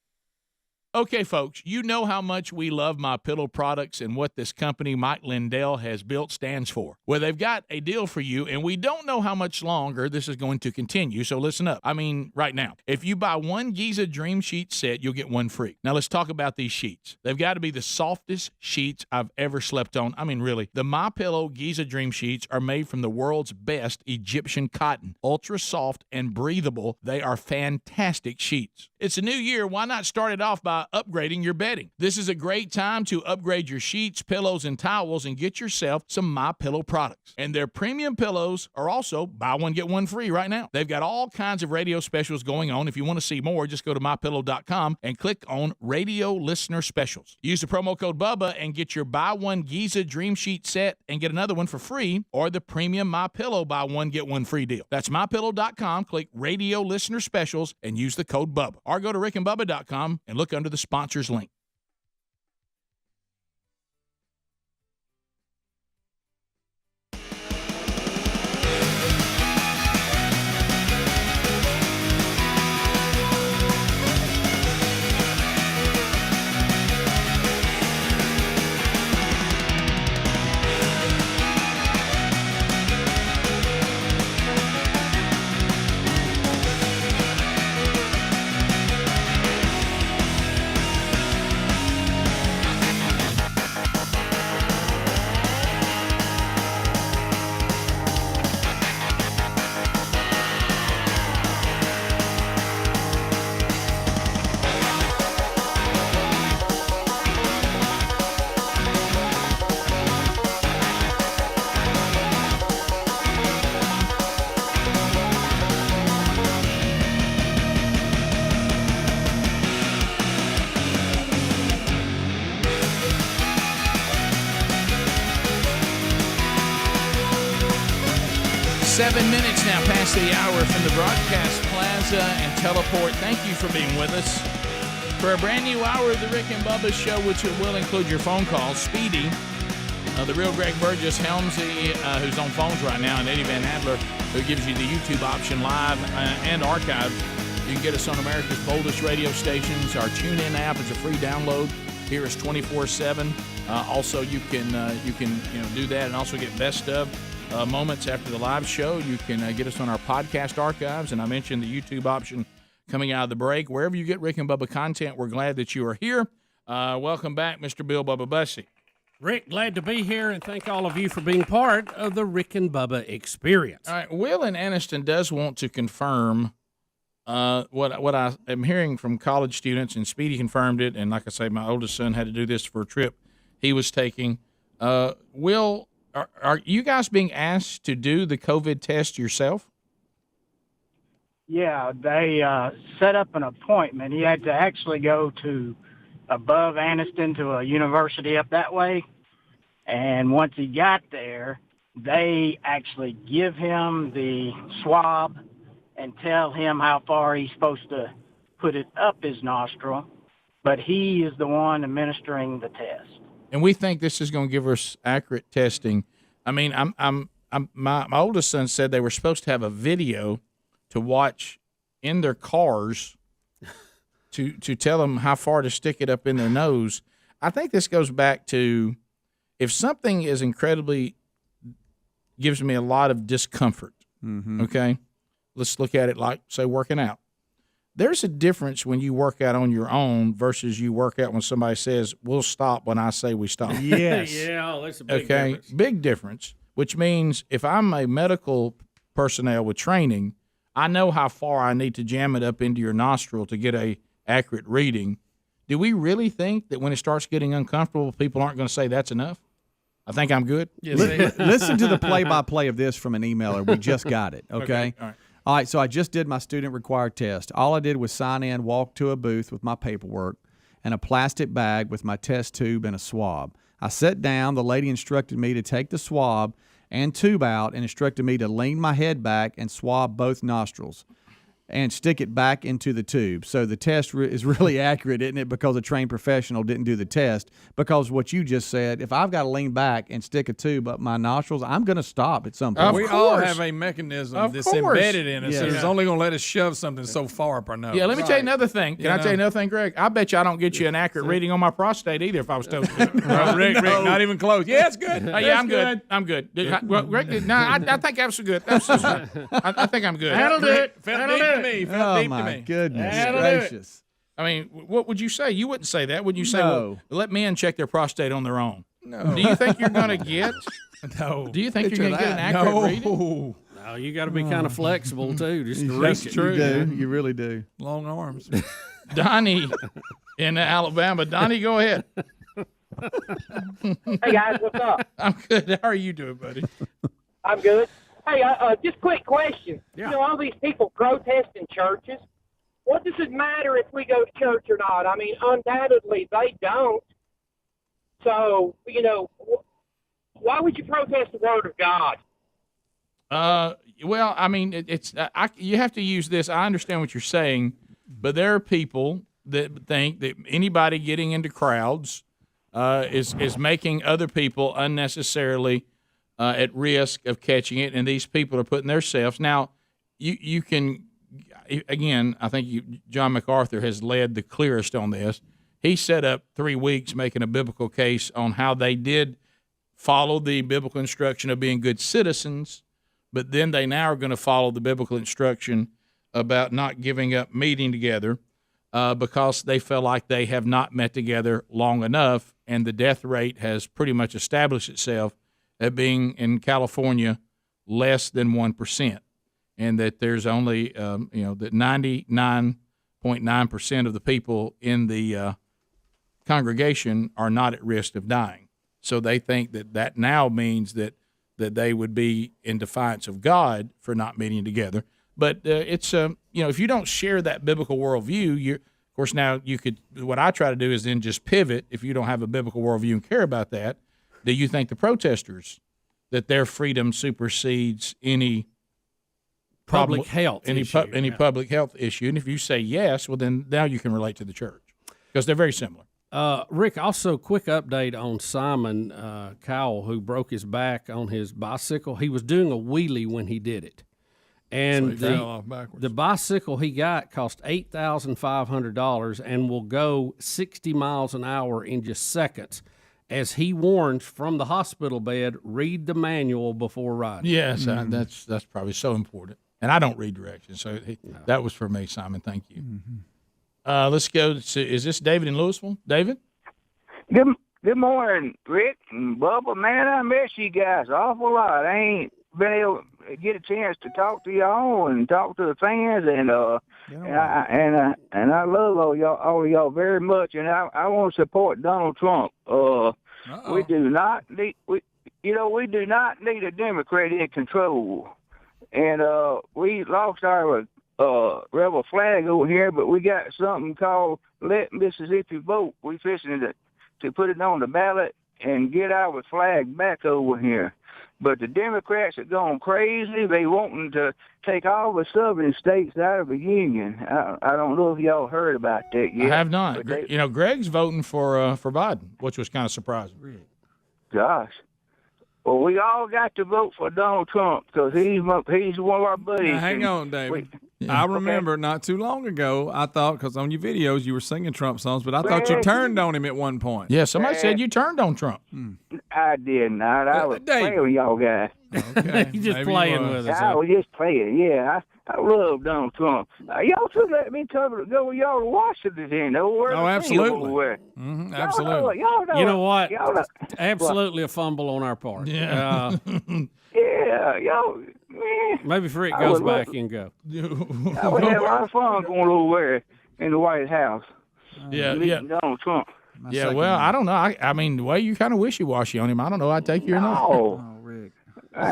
Speaker 2: Okay, folks, you know how much we love MyPillow products and what this company Mike Lindell has built stands for. Well, they've got a deal for you, and we don't know how much longer this is going to continue, so listen up. I mean, right now. If you buy one Giza Dream Sheet set, you'll get one free. Now, let's talk about these sheets. They've got to be the softest sheets I've ever slept on. I mean, really. The MyPillow Giza Dream Sheets are made from the world's best Egyptian cotton. Ultra soft and breathable. They are fantastic sheets. It's a new year. Why not start it off by upgrading your bedding? This is a great time to upgrade your sheets, pillows, and towels and get yourself some MyPillow products. And their premium pillows are also buy one, get one free right now. They've got all kinds of radio specials going on. If you want to see more, just go to MyPillow.com and click on Radio Listener Specials. Use the promo code Bubba and get your buy one Giza Dream Sheet set and get another one for free, or the premium MyPillow buy one, get one free deal. That's MyPillow.com, click Radio Listener Specials, and use the code Bubba. Or go to rickandbubba.com and look under the sponsors link. Minutes now past the hour from the Broadcast Plaza and Teleport. Thank you for being with us for a brand new hour of the Rick and Bubba Show, which will include your phone calls. Speedy, the real Greg Burgess, Helmsy, who's on phones right now, and Eddie Van Adler, who gives you the YouTube option live and archived. You can get us on America's boldest radio stations. Our TuneIn app is a free download. Here is 24/7. Also, you can do that and also get best of moments after the live show. You can get us on our podcast archives, and I mentioned the YouTube option coming out of the break. Wherever you get Rick and Bubba content, we're glad that you are here. Welcome back, Mr. Bill Bubba Bussey.
Speaker 5: Rick, glad to be here, and thank all of you for being part of the Rick and Bubba experience.
Speaker 2: All right, Will in Anniston does want to confirm what I am hearing from college students, and Speedy confirmed it, and like I say, my oldest son had to do this for a trip he was taking. Will, are you guys being asked to do the COVID test yourself?
Speaker 4: Yeah, they set up an appointment. He had to actually go to above Anniston to a university up that way. And once he got there, they actually give him the swab and tell him how far he's supposed to put it up his nostril. but he is the one administering the test.
Speaker 2: And we think this is going to give us accurate testing. I mean, my oldest son said they were supposed to have a video to watch in their cars to tell them how far to stick it up in their nose. I think this goes back to if something is incredibly gives me a lot of discomfort. Okay, let's look at it like, say, working out. There's a difference when you work out on your own versus you work out when somebody says, we'll stop when I say we stop.
Speaker 1: Yes.
Speaker 5: Yeah, that's a big difference.
Speaker 2: Big difference, which means if I'm a medical personnel with training, I know how far I need to jam it up into your nostril to get a accurate reading. Do we really think that when it starts getting uncomfortable, people aren't going to say that's enough? I think I'm good.
Speaker 1: Listen to the play-by-play of this from an emailer. We just got it, okay? All right, so I just did my student-required test. All I did was sign in, walk to a booth with my paperwork, and a plastic bag with my test tube and a swab. I sat down. The lady instructed me to take the swab and tube out and instructed me to lean my head back and swab both nostrils and stick it back into the tube. So the test is really accurate, isn't it, because a trained professional didn't do the test? Because what you just said, if I've got to lean back and stick a tube up my nostrils, I'm going to stop at some point.
Speaker 8: We all have a mechanism that's embedded in us. It's only going to let us shove something so far up our nose.
Speaker 2: Yeah, let me tell you another thing. Can I tell you another thing, Greg? I bet you I don't get you an accurate reading on my prostate either if I was told to.
Speaker 8: Rick, not even close. Yeah, it's good.
Speaker 2: Yeah, I'm good. I'm good. Well, Greg, no, I think that's good. I think I'm good.
Speaker 8: That'll do it. Felt deep to me. Felt deep to me.
Speaker 1: My goodness gracious.
Speaker 2: I mean, what would you say? You wouldn't say that. Would you say,
Speaker 1: No.
Speaker 2: well, let men check their prostate on their own?
Speaker 8: No.
Speaker 2: Do you think you're going to get?
Speaker 8: No.
Speaker 2: Do you think you're going to get an accurate reading?
Speaker 5: No, you got to be kind of flexible too. Just to
Speaker 1: That's
Speaker 5: reach it.
Speaker 1: true. You do. You really do.
Speaker 8: Long arms.
Speaker 2: Donnie in Alabama. Donnie, go ahead.
Speaker 20: Hey guys, what's up?
Speaker 2: I'm good. How are you doing, buddy?
Speaker 20: I'm good. Hey, just quick question. You know, all these people protest in churches. What does it matter if we go to church or not? I mean, undoubtedly they don't. So, you know, why would you protest the word of God?
Speaker 2: Well, I mean, you have to use this. I understand what you're saying, but there are people that think that anybody getting into crowds is making other people unnecessarily at risk of catching it, and these people are putting themselves. Now, you can, again, I think John MacArthur has led the clearest on this. He set up 3 weeks making a biblical case on how they did follow the biblical instruction of being good citizens, but then they now are going to follow the biblical instruction about not giving up meeting together because they feel like they have not met together long enough, and the death rate has pretty much established itself at being in California less than 1%, and that there's only that 99.9% of the people in the congregation are not at risk of dying. So they think that now means that they would be in defiance of God for not meeting together. But it's if you don't share that biblical worldview, of course now you could. What I try to do is then just pivot. If you don't have a biblical worldview and care about that, do you think the protesters that their freedom supersedes any
Speaker 5: Public health issue,
Speaker 2: public health issue? And if you say yes, well then now you can relate to the church because they're very similar.
Speaker 5: Rick, also quick update on Simon Cowell, who broke his back on his bicycle. He was doing a wheelie when he did it. And
Speaker 8: So he fell off backwards.
Speaker 5: the bicycle he got cost $8,500 and will go 60 miles an hour in just seconds. As he warns from the hospital bed, read the manual before riding.
Speaker 2: Yes, that's probably so important. And I don't read directions, so that was for me, Simon. Thank you. Let's go to, is this David in Louisville? David?
Speaker 22: Good morning, Rick and Bubba. Man, I miss you guys an awful lot. I ain't been able to get a chance to talk to y'all and talk to the fans, and I love all of y'all very much. And I want to support Donald Trump. We do not need we do not need a Democrat in control, and we lost our rebel flag over here, but we got something called Let Mississippi Vote. We fixing to put it on the ballot and get our flag back over here. But the Democrats are going crazy. They wanting to take all the southern states out of the union. I don't know if y'all heard about that yet.
Speaker 2: I have not. Greg's voting for Biden, which was kind of surprising.
Speaker 22: Gosh. Well, we all got to vote for Donald Trump because he's one of our buddies.
Speaker 8: Now, hang on, David. I remember not too long ago, I thought, because on your videos you were singing Trump songs, but I thought you turned on him at one point.
Speaker 2: Yeah, somebody said you turned on Trump.
Speaker 22: I did not. I was playing with y'all guys.
Speaker 8: Okay.
Speaker 5: He's just playing with us.
Speaker 22: I was just playing, yeah. I love Donald Trump. Y'all should let me go with y'all to Washington then.
Speaker 8: Oh, absolutely.
Speaker 22: Absolutely.
Speaker 5: You know what? Absolutely a fumble on our part.
Speaker 22: Yeah. Yeah, y'all. Man,
Speaker 5: maybe Frick goes back and go.
Speaker 22: I would have a lot of fun going over there in the White House.
Speaker 2: Yeah.
Speaker 22: Donald Trump.
Speaker 2: Yeah, well, I don't know. I mean, the way you kind of wishy-washy on him, I don't know. I'd take you or not.
Speaker 22: Rick.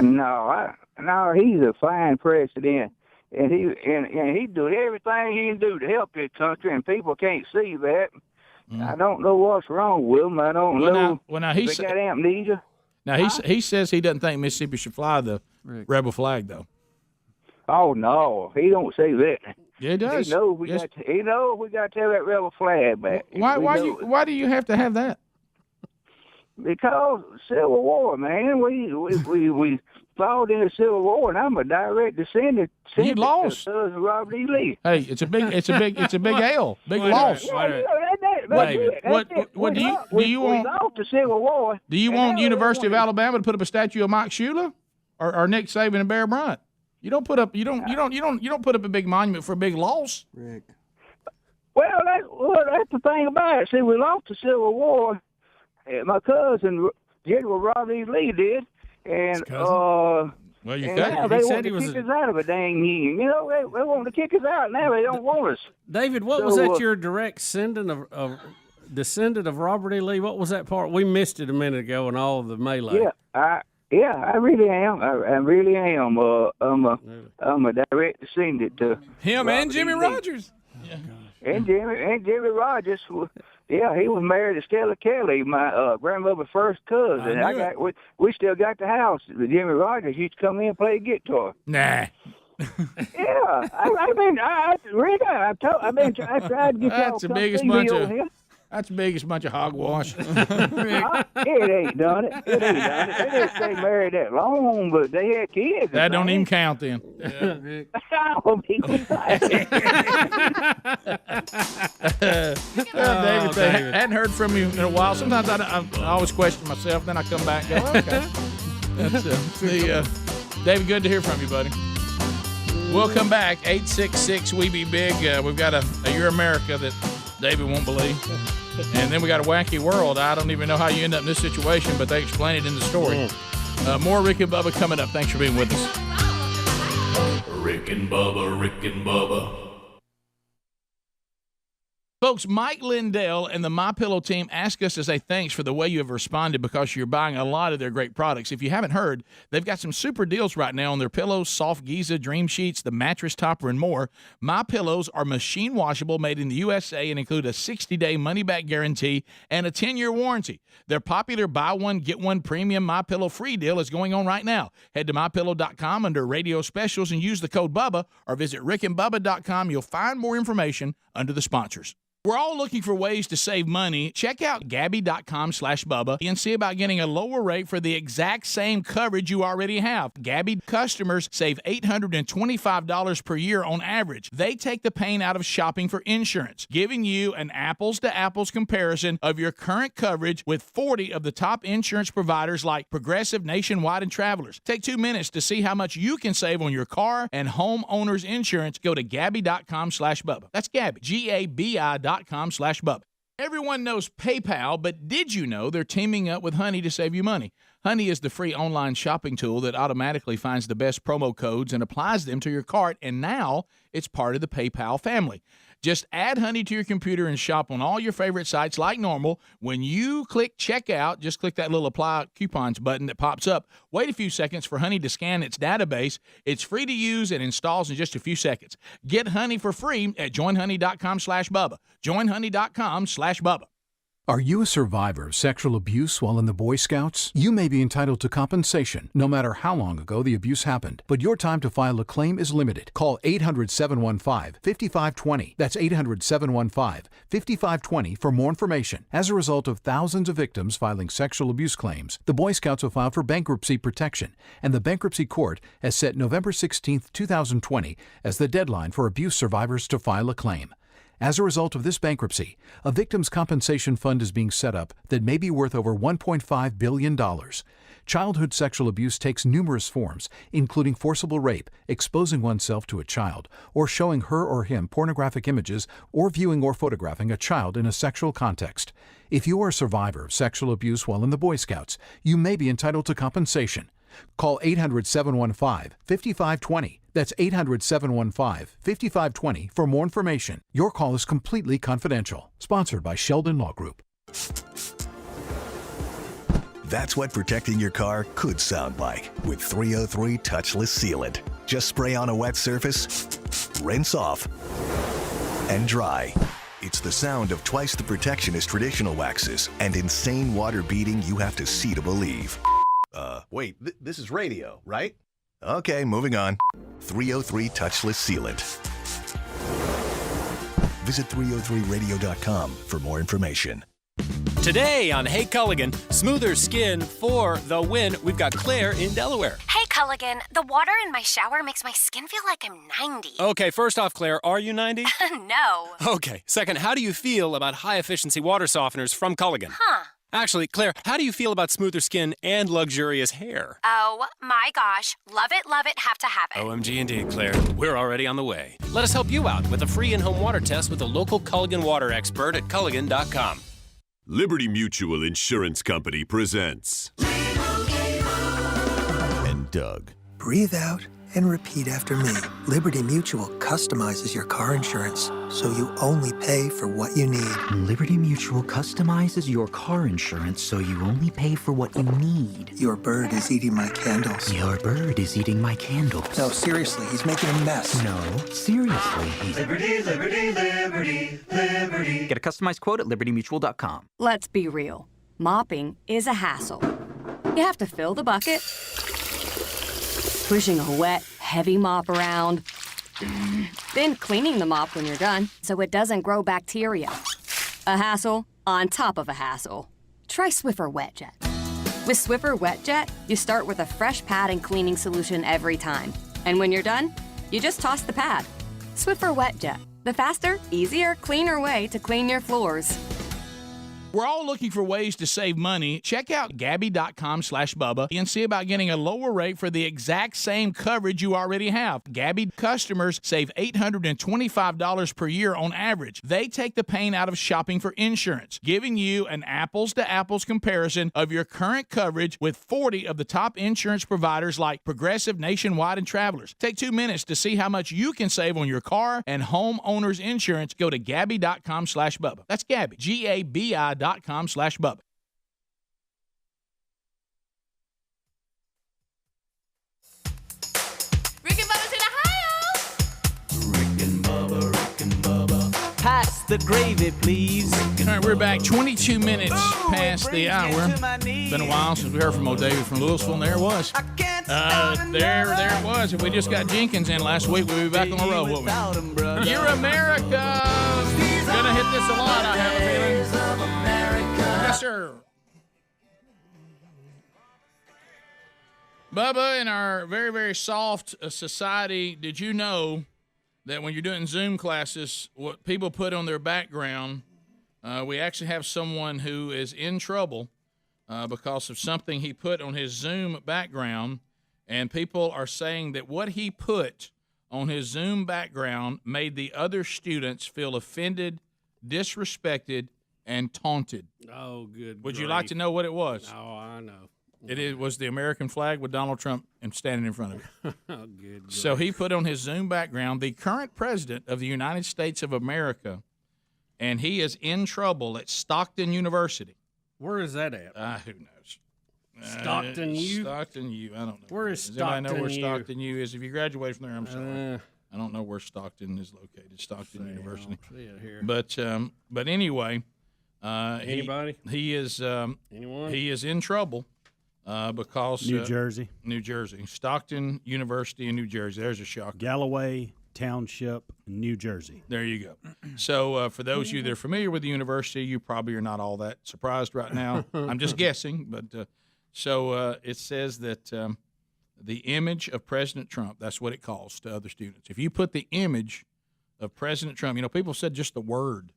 Speaker 22: No, he's a fine president, and he do everything he can do to help this country, and people can't see that. I don't know what's wrong with him. I don't know.
Speaker 2: Now
Speaker 22: they got amnesia.
Speaker 2: Now he says he doesn't think Mississippi should fly the rebel flag, though.
Speaker 22: Oh no, he don't say that.
Speaker 2: Yeah, he does.
Speaker 22: He knows we got to have that rebel flag back.
Speaker 2: Why do you have to have that?
Speaker 22: Because Civil War, man. We fought in the Civil War, and I'm a direct descendant.
Speaker 2: You lost.
Speaker 22: Of Robert E. Lee.
Speaker 2: Hey, it's a big L, big loss. What do you want?
Speaker 22: We lost the Civil War.
Speaker 2: Do you want University of Alabama to put up a statue of Mike Shula or Nick Saban and Bear Bryant? You don't put up a big monument for a big loss.
Speaker 22: Rick. Well, that's the thing about it. See, we lost the Civil War. My cousin General Robert E. Lee did, and
Speaker 2: well, your cousin.
Speaker 22: They want to kick us out of a dang union. You know, they want to kick us out. Now they don't want us.
Speaker 5: David, what was that? Your direct descendant of Robert E. Lee? What was that part? We missed it a minute ago in all the melee.
Speaker 22: Yeah, I really am. I really am. I'm a direct descendant to
Speaker 8: him
Speaker 22: Robert
Speaker 8: and Jimmy
Speaker 22: E.
Speaker 8: Rogers.
Speaker 22: Yeah. And Jimmy Rogers. Yeah, he was married to Stella Kelly, my grandmother's first cousin. We still got the house. Jimmy Rogers used to come in and play guitar.
Speaker 2: Nah.
Speaker 22: Yeah, I tried to get
Speaker 2: That's the biggest bunch of. That's the biggest bunch of hogwash.
Speaker 22: It ain't done it. They didn't stay married that long, but they had kids.
Speaker 2: That don't even count then.
Speaker 22: David,
Speaker 2: I hadn't heard from you in a while. Sometimes I always question myself, then I come back and go, okay. That's David, good to hear from you, buddy. We'll come back. 866 We Be Big. We've got a Your America that David won't believe. And then we got a wacky world. I don't even know how you end up in this situation, but they explain it in the story. More Rick and Bubba coming up. Thanks for being with us.
Speaker 16: Rick and Bubba, Rick and Bubba.
Speaker 2: Folks, Mike Lindell and the MyPillow team ask us to say thanks for the way you have responded because you're buying a lot of their great products. If you haven't heard, they've got some super deals right now on their pillows, soft Giza, dream sheets, the mattress topper, and more. MyPillows are machine washable, made in the USA, and include a 60-day money-back guarantee and a 10-year warranty. Their popular buy one, get one premium MyPillow free deal is going on right now. Head to MyPillow.com under radio specials and use the code BUBBA, or visit rickandbubba.com. You'll find more information under the sponsors. We're all looking for ways to save money. Check out Gabby.com/Bubba and see about getting a lower rate for the exact same coverage you already have. Gabby customers save $825 per year on average. They take the pain out of shopping for insurance, giving you an apples-to-apples comparison of your current coverage with 40 of the top insurance providers like Progressive, Nationwide, and Travelers. Take 2 minutes to see how much you can save on your car and homeowner's insurance. Go to Gabby.com/Bubba. That's Gabby, Gabi.com/Bubba. Everyone knows PayPal, but did you know they're teaming up with Honey to save you money? Honey is the free online shopping tool that automatically finds the best promo codes and applies them to your cart, and now it's part of the PayPal family. Just add Honey to your computer and shop on all your favorite sites like normal. When you click checkout, just click that little apply coupons button that pops up. Wait a few seconds for Honey to scan its database. It's free to use and installs in just a few seconds. Get Honey for free at joinhoney.com/Bubba. Joinhoney.com/Bubba.
Speaker 13: Are you a survivor of sexual abuse while in the Boy Scouts? You may be entitled to compensation no matter how long ago the abuse happened, but your time to file a claim is limited. Call 800-715-5520. That's 800-715-5520 for more information. As a result of thousands of victims filing sexual abuse claims, the Boy Scouts have filed for bankruptcy protection, and the bankruptcy court has set November 16, 2020 as the deadline for abuse survivors to file a claim. As a result of this bankruptcy, a victim's compensation fund is being set up that may be worth over $1.5 billion. Childhood sexual abuse takes numerous forms, including forcible rape, exposing oneself to a child, or showing her or him pornographic images, or viewing or photographing a child in a sexual context. If you are a survivor of sexual abuse while in the Boy Scouts, you may be entitled to compensation. Call 800-715-5520. That's 800-715-5520 for more information. Your call is completely confidential. Sponsored by Sheldon Law Group.
Speaker 7: That's what protecting your car could sound like with 303 Touchless Sealant. Just spray on a wet surface, rinse off, and dry. It's the sound of twice the protection as traditional waxes and insane water beading you have to see to believe.
Speaker 12: Wait, this is radio, right?
Speaker 7: Okay, moving on. 303 Touchless Sealant. Visit 303radio.com for more information.
Speaker 11: Today on Hey Culligan, smoother skin for the win. We've got Claire in Delaware.
Speaker 23: Hey, Culligan, the water in my shower makes my skin feel like I'm 90.
Speaker 11: Okay, first off, Claire, are you 90?
Speaker 23: No.
Speaker 11: Okay, second, how do you feel about high-efficiency water softeners from Culligan?
Speaker 23: Huh.
Speaker 11: Actually, Claire, how do you feel about smoother skin and luxurious hair?
Speaker 23: Oh, my gosh. Love it, have to have it.
Speaker 11: OMG indeed, Claire. We're already on the way. Let us help you out with a free in-home water test with a local Culligan water expert at Culligan.com.
Speaker 24: Liberty Mutual Insurance Company presents.
Speaker 7: And Doug.
Speaker 25: Breathe out and repeat after me. Liberty Mutual customizes your car insurance so you only pay for what you need.
Speaker 26: Liberty Mutual customizes your car insurance so you only pay for what you need.
Speaker 25: Your bird is eating my candles.
Speaker 26: Your bird is eating my candles.
Speaker 25: No, seriously, he's making a mess.
Speaker 26: No, seriously, he's...
Speaker 27: Liberty, liberty, liberty, liberty. Get a customized quote at libertymutual.com.
Speaker 28: Let's be real. Mopping is a hassle. You have to fill the bucket, pushing a wet, heavy mop around, then cleaning the mop when you're done so it doesn't grow bacteria. A hassle on top of a hassle. Try Swiffer WetJet. With Swiffer WetJet, you start with a fresh pad and cleaning solution every time. And when you're done, you just toss the pad. Swiffer WetJet, the faster, easier, cleaner way to clean your floors.
Speaker 2: We're all looking for ways to save money. Check out Gabi.com/Bubba and see about getting a lower rate for the exact same coverage you already have. Gabi customers save $825 per year on average. They take the pain out of shopping for insurance, giving you an apples-to-apples comparison of your current coverage with 40 of the top insurance providers like Progressive, Nationwide, and Travelers. Take 2 minutes to see how much you can save on your car and homeowners insurance. Go to Gabi.com/Bubba. That's Gabi, Gabi.com/Bubba.
Speaker 17: Rick and Bubba's in Ohio!
Speaker 16: Rick and Bubba. Pass the gravy, please.
Speaker 2: All right, we're back 22 minutes past the hour. Been a while since we heard from old David from Louisville, and there it was. There it was. If we just got Jenkins in last week, we'll be back on the road, won't we? You're America! Gonna hit this a lot, I have a feeling. Yes, sir. Bubba, in our very, very soft society, did you know that when you're doing Zoom classes, what people put on their background, we actually have someone who is in trouble because of something he put on his Zoom background, and people are saying that what he put on his Zoom background made the other students feel offended, disrespected, and taunted.
Speaker 5: Oh, good.
Speaker 2: Would you like to know what it was?
Speaker 5: Oh, I know.
Speaker 2: It was the American flag with Donald Trump standing in front of it.
Speaker 5: Oh, good.
Speaker 2: So he put on his Zoom background the current president of the United States of America, and he is in trouble at Stockton University.
Speaker 5: Where is that at?
Speaker 2: Who knows?
Speaker 5: Stockton U?
Speaker 2: Stockton U. I don't know.
Speaker 5: Where is
Speaker 2: Does anybody know where
Speaker 5: Stockton U?
Speaker 2: Stockton U is? If you graduated from there, I'm sorry. I don't know where Stockton is located. Stockton University.
Speaker 5: See it here.
Speaker 2: But anyway,
Speaker 5: Anybody?
Speaker 2: He is.
Speaker 5: Anyone?
Speaker 2: He is in trouble because
Speaker 3: New Jersey.
Speaker 2: New Jersey, Stockton University in New Jersey. There's a shock.
Speaker 3: Galloway Township, New Jersey.
Speaker 2: There you go. So for those of you that are familiar with the university, you probably are not all that surprised right now. I'm just guessing, but so it says that the image of President Trump, that's what it calls to other students. If you put the image of President Trump, people said just the word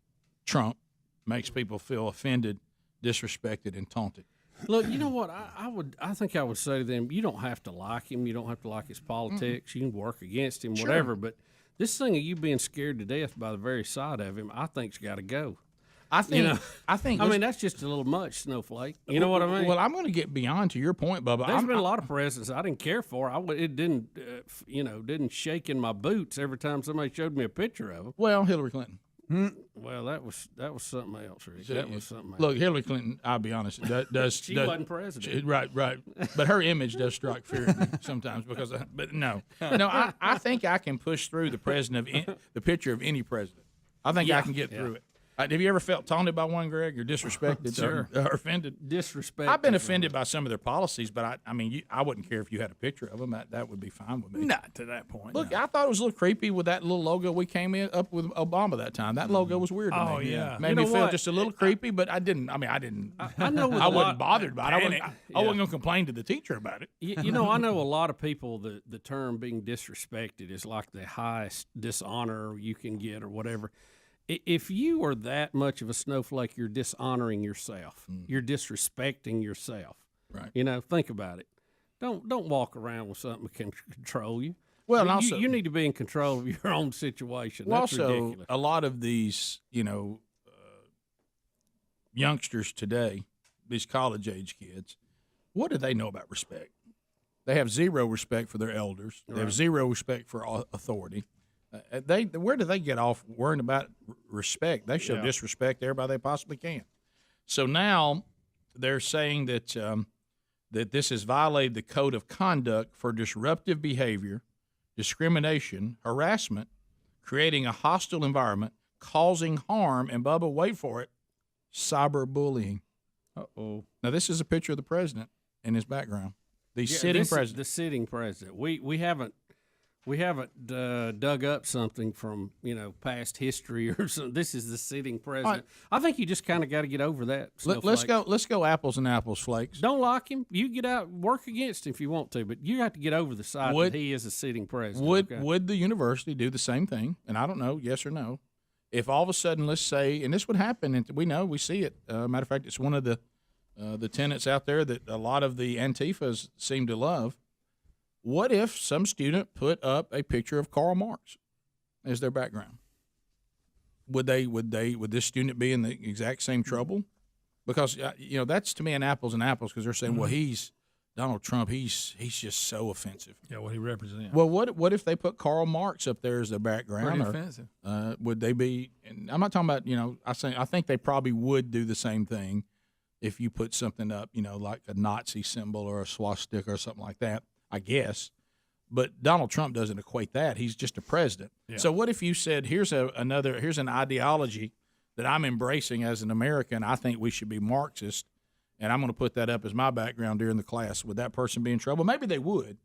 Speaker 2: Trump makes people feel offended, disrespected, and taunted.
Speaker 5: Look, you know what? I think I would say to them, you don't have to like him. You don't have to like his politics. You can work against him, whatever. But this thing of you being scared to death by the very sight of him, I think's got to go.
Speaker 2: I think.
Speaker 5: I mean, that's just a little much, Snowflake. You know what I mean?
Speaker 2: Well, I'm going to get beyond to your point, Bubba.
Speaker 5: There's been a lot of presidents I didn't care for. It didn't, didn't shake in my boots every time somebody showed me a picture of him.
Speaker 2: Well, Hillary Clinton.
Speaker 5: Well, that was something else, Rick. That was something else.
Speaker 2: Look, Hillary Clinton, I'll be honest, does
Speaker 5: she wasn't president.
Speaker 2: Right. But her image does strike fear in me sometimes because. But no. I think I can push through the picture of any president. I think I can get through it. Have you ever felt taunted by one, Greg, or disrespected or offended?
Speaker 5: Disrespected.
Speaker 2: I've been offended by some of their policies, but I wouldn't care if you had a picture of them. That would be fine with me.
Speaker 8: Not to that point.
Speaker 2: Look, I thought it was a little creepy with that little logo we came up with Obama that time. That logo was weird to me.
Speaker 8: Oh, yeah.
Speaker 2: Made me feel just a little creepy, but I didn't. I know I wasn't bothered by it. I wasn't going to complain to the teacher about it.
Speaker 5: I know a lot of people, the term being disrespected is like the highest dishonor you can get or whatever. If you are that much of a snowflake, you're dishonoring yourself. You're disrespecting yourself.
Speaker 2: Right.
Speaker 5: Think about it. Don't walk around with something that can control you.
Speaker 2: Well, and also,
Speaker 5: you need to be in control of your own situation.
Speaker 2: Well,
Speaker 5: That's
Speaker 2: also,
Speaker 5: ridiculous.
Speaker 2: a lot of these, youngsters today, these college-age kids, what do they know about respect? They have zero respect for their elders. They have zero respect for authority. Where do they get off worrying about respect? They show disrespect to everybody they possibly can. So now they're saying that that this has violated the code of conduct for disruptive behavior, discrimination, harassment, creating a hostile environment, causing harm, and Bubba, wait for it, cyberbullying.
Speaker 5: Uh-oh.
Speaker 2: Now this is a picture of the president in his background. The sitting president.
Speaker 5: The sitting president. We haven't dug up something from past history or something. This is the sitting president. I think you just kind of got to get over that.
Speaker 2: Let's go apples and apples, Flakes.
Speaker 5: Don't like him. You get out, work against him if you want to, but you have to get over the side that he is a sitting president.
Speaker 2: Would the university do the same thing? And I don't know, yes or no. If all of a sudden, let's say, and this would happen, and we see it. Matter of fact, it's one of the tenets out there that a lot of the Antifas seem to love. What if some student put up a picture of Karl Marx as their background? Would this student be in the exact same trouble? Because that's to me an apples and apples, because they're saying, well, he's Donald Trump. He's just so offensive.
Speaker 8: Yeah, what he represents.
Speaker 2: Well, what if they put Karl Marx up there as their background?
Speaker 8: Pretty offensive.
Speaker 2: Would they be? And I'm not talking about I think they probably would do the same thing if you put something up, like a Nazi symbol or a swastika or something like that. I guess, but Donald Trump doesn't equate that. He's just a president. Yeah. So what if you said, here's an ideology that I'm embracing as an American. I think we should be Marxist, and I'm going to put that up as my background during the class. Would that person be in trouble? Maybe they would,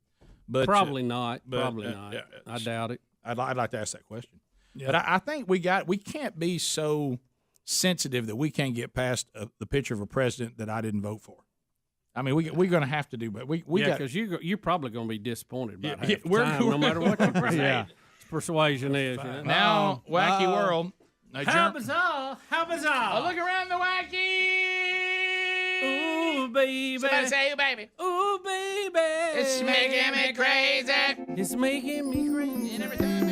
Speaker 2: but
Speaker 5: probably not. Probably not. I doubt it.
Speaker 2: I'd like to ask that question. Yeah. But I think we can't be so sensitive that we can't get past the picture of a president that I didn't vote for. I mean, we're going to have to do, but we got
Speaker 5: because you're probably going to be disappointed about half the time, no matter what you present. Persuasion is
Speaker 2: now wacky world.
Speaker 5: How bizarre! How bizarre!
Speaker 2: Look around the wacky.
Speaker 5: Ooh, baby!
Speaker 2: Somebody say, "Ooh, baby!"
Speaker 5: Ooh, baby!
Speaker 2: It's making me crazy.
Speaker 5: It's making me crazy.
Speaker 2: And everything.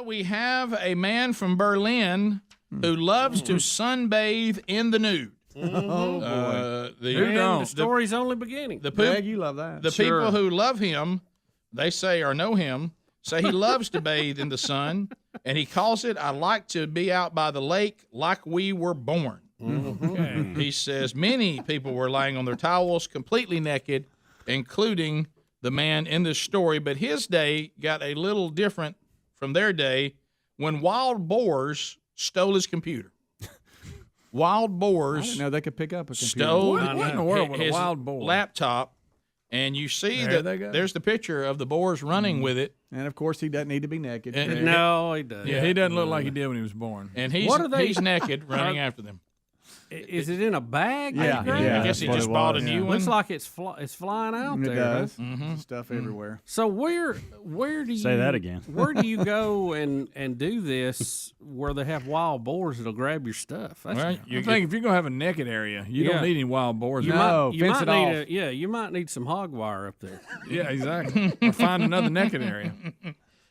Speaker 2: We have a man from Berlin who loves to sunbathe in the nude.
Speaker 5: Oh boy! The story's only beginning.
Speaker 1: Greg, you love that.
Speaker 2: The people who love him, they say or know him, say he loves to bathe in the sun, and he calls it, "I like to be out by the lake like we were born."
Speaker 5: Okay.
Speaker 2: He says many people were laying on their towels completely naked, including the man in this story, but his day got a little different from their day when wild boars stole his computer. Wild boars.
Speaker 1: I didn't know they could pick up a computer.
Speaker 2: Stole
Speaker 8: What in the world with a
Speaker 2: his
Speaker 8: wild boar?
Speaker 2: laptop, and you see
Speaker 8: There
Speaker 2: that
Speaker 8: they go.
Speaker 2: there's the picture of the boars running with it.
Speaker 1: And, of course, he doesn't need to be naked.
Speaker 5: No, he doesn't.
Speaker 8: Yeah, he doesn't look like he did when he was born.
Speaker 2: And he's naked running after them.
Speaker 5: Is it in a bag?
Speaker 1: Yeah,
Speaker 2: I guess he just bought a new one.
Speaker 5: Looks like it's flying out
Speaker 1: It
Speaker 5: there.
Speaker 1: does.
Speaker 2: Mm-hmm.
Speaker 1: Stuff everywhere.
Speaker 5: So where do you
Speaker 3: Say that again.
Speaker 5: Where do you go and do this where they have wild boars that'll grab your stuff?
Speaker 8: Well, I think if you're gonna have a naked area, you don't need any wild boars.
Speaker 5: You
Speaker 8: Fence
Speaker 5: might
Speaker 8: it
Speaker 5: need
Speaker 8: off.
Speaker 5: you might need some hog wire up there.
Speaker 8: Yeah, exactly. Or find another naked area.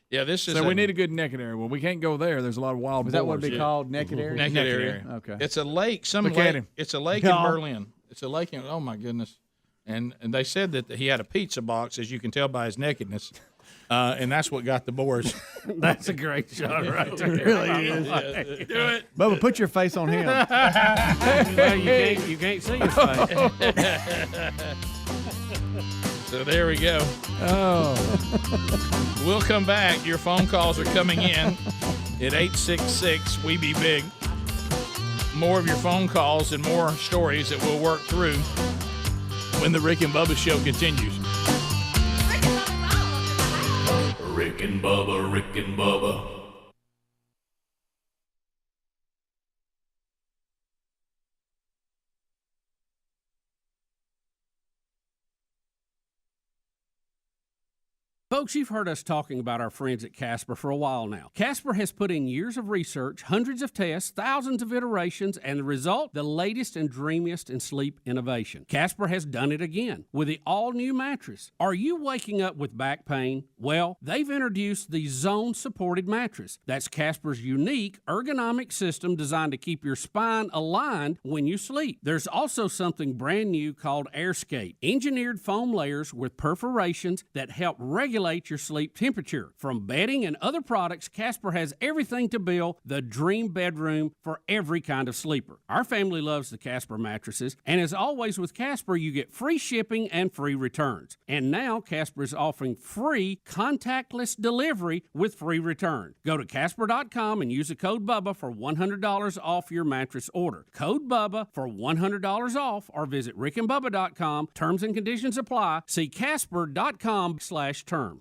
Speaker 2: Yeah, this is.
Speaker 8: So we need a good naked area. Well, we can't go there. There's a lot of wild boars.
Speaker 1: Is that what it'd be called? Naked area?
Speaker 2: Naked area.
Speaker 1: Okay.
Speaker 2: It's a lake.
Speaker 8: Look at him.
Speaker 2: It's a lake in Berlin. It's a lake in. Oh my goodness. And they said that he had a pizza box, as you can tell by his nakedness, and that's what got the boars.
Speaker 5: That's a great shot, right there.
Speaker 1: It really is.
Speaker 2: Do it,
Speaker 1: Bubba. Put your face on him.
Speaker 5: Well, you can't see his face.
Speaker 2: So there we go.
Speaker 1: Oh.
Speaker 2: We'll come back. Your phone calls are coming in at 866 We Be Big. More of your phone calls and more stories that we'll work through when the Rick and Bubba show continues.
Speaker 24: Rick and Bubba, Rick and Bubba.
Speaker 5: Folks, you've heard us talking about our friends at Casper for a while now. Casper has put in years of research, hundreds of tests, thousands of iterations, and the result, the latest and dreamiest in sleep innovation. Casper has done it again with the all-new mattress. Are you waking up with back pain? Well, they've introduced the zone-supported mattress. That's Casper's unique ergonomic system designed to keep your spine aligned when you sleep. There's also something brand new called AirScape, engineered foam layers with perforations that help regulate your sleep temperature. From bedding and other products, Casper has everything to build the dream bedroom for every kind of sleeper. Our family loves the Casper mattresses, and as always with Casper, you get free shipping and free returns. And now Casper is offering free contactless delivery with free return. Go to Casper.com and use the code BUBBA for $100 off your mattress order. Code BUBBA for $100 off, or visit rickandbubba.com. Terms and conditions apply. See Casper.com/terms.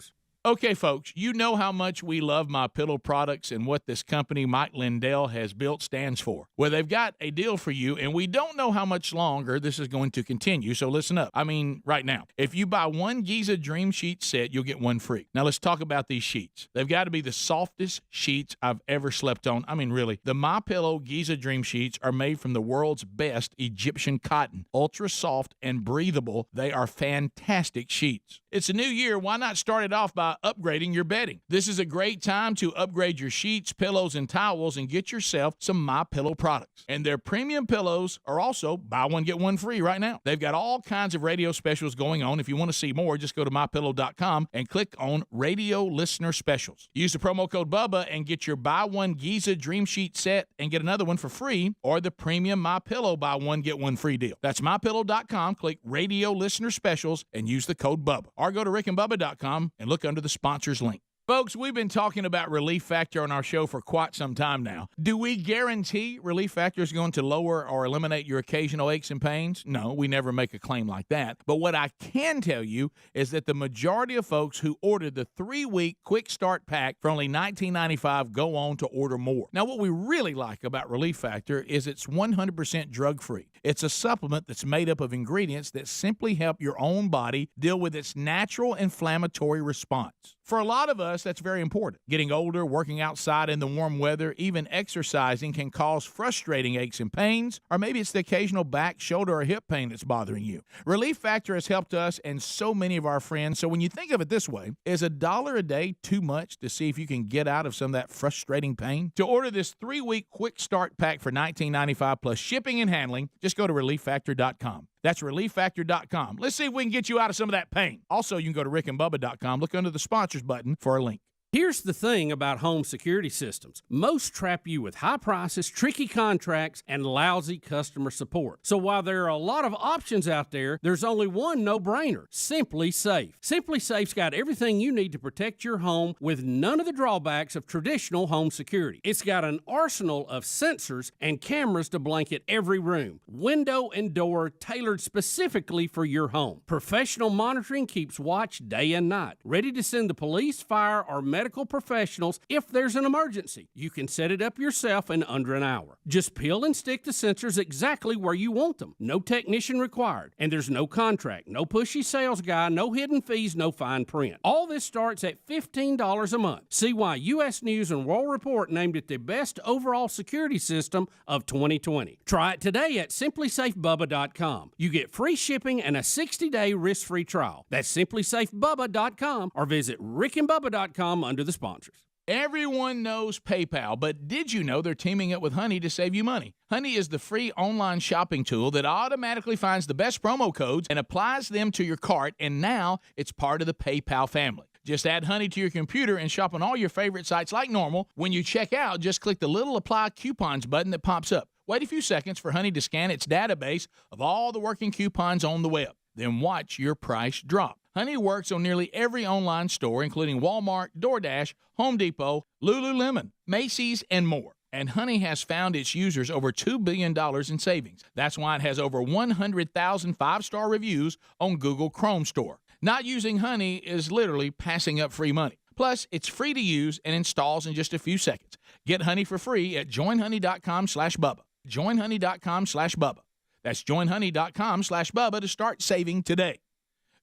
Speaker 2: Okay, folks, you know how much we love MyPillow products and what this company Mike Lindell has built stands for. Well, they've got a deal for you, and we don't know how much longer this is going to continue, so listen up. I mean, right now. If you buy one Giza Dream Sheet set, you'll get one free. Now, let's talk about these sheets. They've got to be the softest sheets I've ever slept on. I mean, really. The MyPillow Giza Dream Sheets are made from the world's best Egyptian cotton. Ultra soft and breathable, they are fantastic sheets. It's a new year. Why not start it off by upgrading your bedding? This is a great time to upgrade your sheets, pillows, and towels and get yourself some MyPillow products. And their premium pillows are also buy one, get one free right now. They've got all kinds of radio specials going on. If you want to see more, just go to MyPillow.com and click on Radio Listener Specials. Use the promo code BUBBA and get your buy one Giza Dream Sheet set and get another one for free, or the premium MyPillow buy one, get one free deal. That's MyPillow.com, click Radio Listener Specials, and use the code BUBBA. Or go to rickandbubba.com and look under the sponsors link. Folks, we've been talking about Relief Factor on our show for quite some time now. Do we guarantee Relief Factor is going to lower or eliminate your occasional aches and pains? No, we never make a claim like that. But what I can tell you is that the majority of folks who ordered the 3-week Quick Start Pack for only $19.95 go on to order more. Now, what we really like about Relief Factor is it's 100% drug-free. It's a supplement that's made up of ingredients that simply help your own body deal with its natural inflammatory response. For a lot of us, that's very important. Getting older, working outside in the warm weather, even exercising can cause frustrating aches and pains, or maybe it's the occasional back, shoulder, or hip pain that's bothering you. Relief Factor has helped us and so many of our friends. So when you think of it this way, is $1 a day too much to see if you can get out of some of that frustrating pain? To order this 3-week Quick Start Pack for $19.95 plus shipping and handling, just go to ReliefFactor.com. That's ReliefFactor.com. Let's see if we can get you out of some of that pain. Also, you can go to rickandbubba.com, look under the sponsors button for a link.
Speaker 5: Here's the thing about home security systems. Most trap you with high prices, tricky contracts, and lousy customer support. So while there are a lot of options out there, there's only one no-brainer: Simply Safe. Simply Safe's got everything you need to protect your home with none of the drawbacks of traditional home security. It's got an arsenal of sensors and cameras to blanket every room, window and door tailored specifically for your home. Professional monitoring keeps watch day and night, ready to send the police, fire, or medical professionals if there's an emergency. You can set it up yourself in under an hour. Just peel and stick the sensors exactly where you want them. No technician required. And there's no contract, no pushy sales guy, no hidden fees, no fine print. All this starts at $15 a month. See why U.S. News and World Report named it the best overall security system of 2020. Try it today at simplysafebubba.com. You get free shipping and a 60-day risk-free trial. That's simplysafebubba.com or visit rickandbubba.com under the sponsors.
Speaker 2: Everyone knows PayPal, but did you know they're teaming up with Honey to save you money? Honey is the free online shopping tool that automatically finds the best promo codes and applies them to your cart, and now it's part of the PayPal family. Just add Honey to your computer and shop on all your favorite sites like normal. When you check out, just click the little Apply Coupons button that pops up. Wait a few seconds for Honey to scan its database of all the working coupons on the web. Then watch your price drop. Honey works on nearly every online store, including Walmart, DoorDash, Home Depot, Lululemon, Macy's, and more. And Honey has found its users over $2 billion in savings. That's why it has over 100,000 five-star reviews on Google Chrome Store. Not using Honey is literally passing up free money. Plus, it's free to use and installs in just a few seconds. Get Honey for free at joinhoney.com/Bubba. Joinhoney.com/Bubba. That's joinhoney.com/Bubba to start saving today.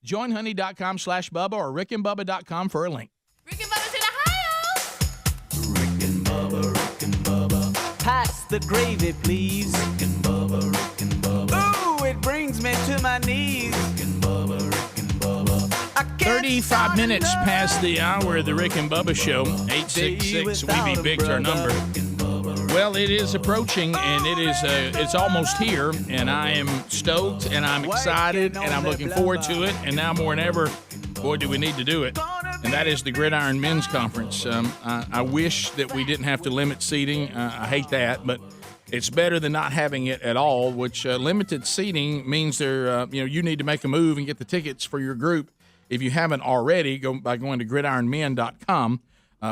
Speaker 2: Joinhoney.com/Bubba or rickandbubba.com for a link.
Speaker 17: Rick and Bubba's in Ohio.
Speaker 24: Rick and Bubba, Rick and Bubba.
Speaker 16: Pass the gravy, please.
Speaker 24: Rick and Bubba, Rick and Bubba.
Speaker 16: Ooh, it brings me to my knees.
Speaker 24: Rick and Bubba, Rick and Bubba.
Speaker 2: 35 minutes past the hour of the Rick and Bubba Show. 866-WE-BE-BIG's our number. Well, it is approaching, and it's almost here, and I am stoked, and I'm excited, and I'm looking forward to it, and now more than ever, boy, do we need to do it, and that is the Gridiron Men's Conference. I wish that we didn't have to limit seating. I hate that, but it's better than not having it at all, which limited seating means you need to make a move and get the tickets for your group. If you haven't already, go by going to gridironmen.com.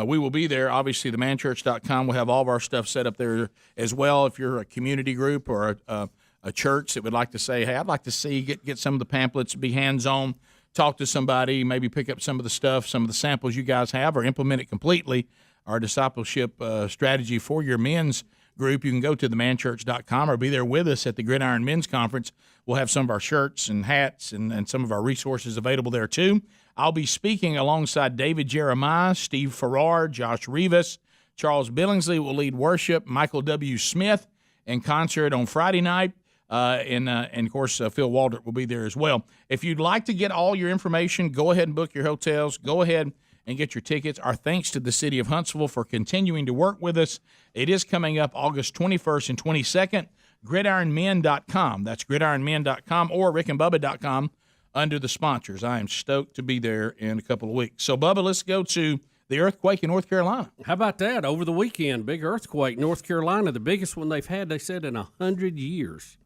Speaker 2: We will be there. Obviously, themanchurch.com will have all of our stuff set up there as well. If you're a community group or a church that would like to say, hey, I'd like to get some of the pamphlets, be hands-on, talk to somebody, maybe pick up some of the stuff, some of the samples you guys have, or implement it completely, our discipleship strategy for your men's group, you can go to themanchurch.com or be there with us at the Gridiron Men's Conference. We'll have some of our shirts and hats and some of our resources available there, too. I'll be speaking alongside David Jeremiah, Steve Farrar, Josh Rivas. Charles Billingsley will lead worship. Michael W. Smith in concert on Friday night. And of course, Phil Waldrop will be there as well. If you'd like to get all your information, go ahead and book your hotels. Go ahead and get your tickets. Our thanks to the city of Huntsville for continuing to work with us. It is coming up August 21st and 22nd. GridironMen.com. That's GridironMen.com or RickandBubba.com under the sponsors. I am stoked to be there in a couple of weeks. So, Bubba, let's go to the earthquake in North Carolina.
Speaker 5: How about that? Over the weekend, big earthquake, North Carolina, the biggest one they've had, they said, in 100 years.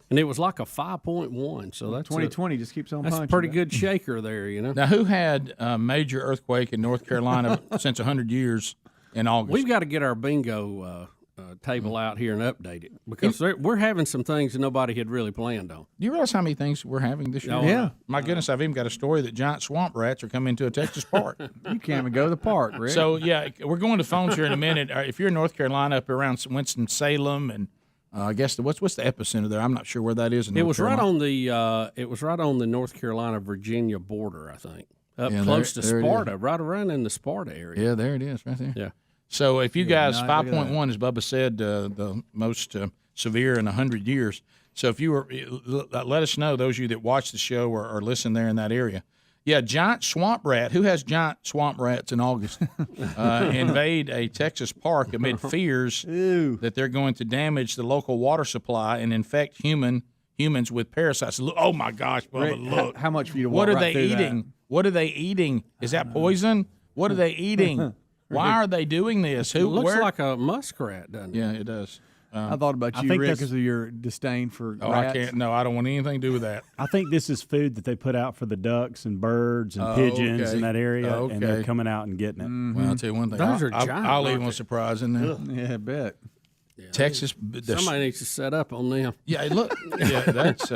Speaker 5: And it was like a 5.1. So that's
Speaker 1: 2020 just keeps on punching.
Speaker 5: That's a pretty good shaker there, you know.
Speaker 2: Now, who had a major earthquake in North Carolina since 100 years in August?
Speaker 5: We've got to get our bingo table out here and update it because we're having some things that nobody had really planned on.
Speaker 2: Do you realize how many things we're having this year?
Speaker 5: Oh, yeah.
Speaker 2: My goodness, I've even got a story that giant swamp rats are coming to a Texas park.
Speaker 1: You can't even go to the park, Rick.
Speaker 2: So, yeah, we're going to phones here in a minute. If you're in North Carolina up around Winston-Salem and I guess what's the epicenter there? I'm not sure where that is.
Speaker 5: It was right on the North Carolina-Virginia border, I think, up close to Sparta, right around in the Sparta area.
Speaker 2: Yeah, there it is, right there.
Speaker 5: Yeah.
Speaker 2: So if you guys 5.1, as Bubba said, the most severe in 100 years. So if you were, let us know, those of you that watch the show or listen there in that area. Yeah, giant swamp rat. Who has giant swamp rats in August? Invade a Texas park amid fears that they're going to damage the local water supply and infect humans with parasites. Oh my gosh, Bubba, look!
Speaker 1: How much for you to walk
Speaker 2: What are
Speaker 1: right
Speaker 2: they eating?
Speaker 1: That?
Speaker 2: What are they eating? Is that poison? What are they eating? Why are they doing this?
Speaker 5: It looks like a muskrat, doesn't it?
Speaker 2: Yeah, it does.
Speaker 1: I thought about you, Rick, because of your disdain for rats.
Speaker 2: I can't. No, I don't want anything to do with that.
Speaker 3: I think this is food that they put out for the ducks and birds and pigeons in that area, and they're coming out and getting it.
Speaker 2: Mm-hmm. Well, I'll tell you one thing.
Speaker 5: Those are giant.
Speaker 2: I'll leave one surprise in there.
Speaker 1: Yeah, I bet.
Speaker 2: Yeah, Texas.
Speaker 5: Somebody needs to set up on them.
Speaker 2: Yeah, look. Yeah, that's.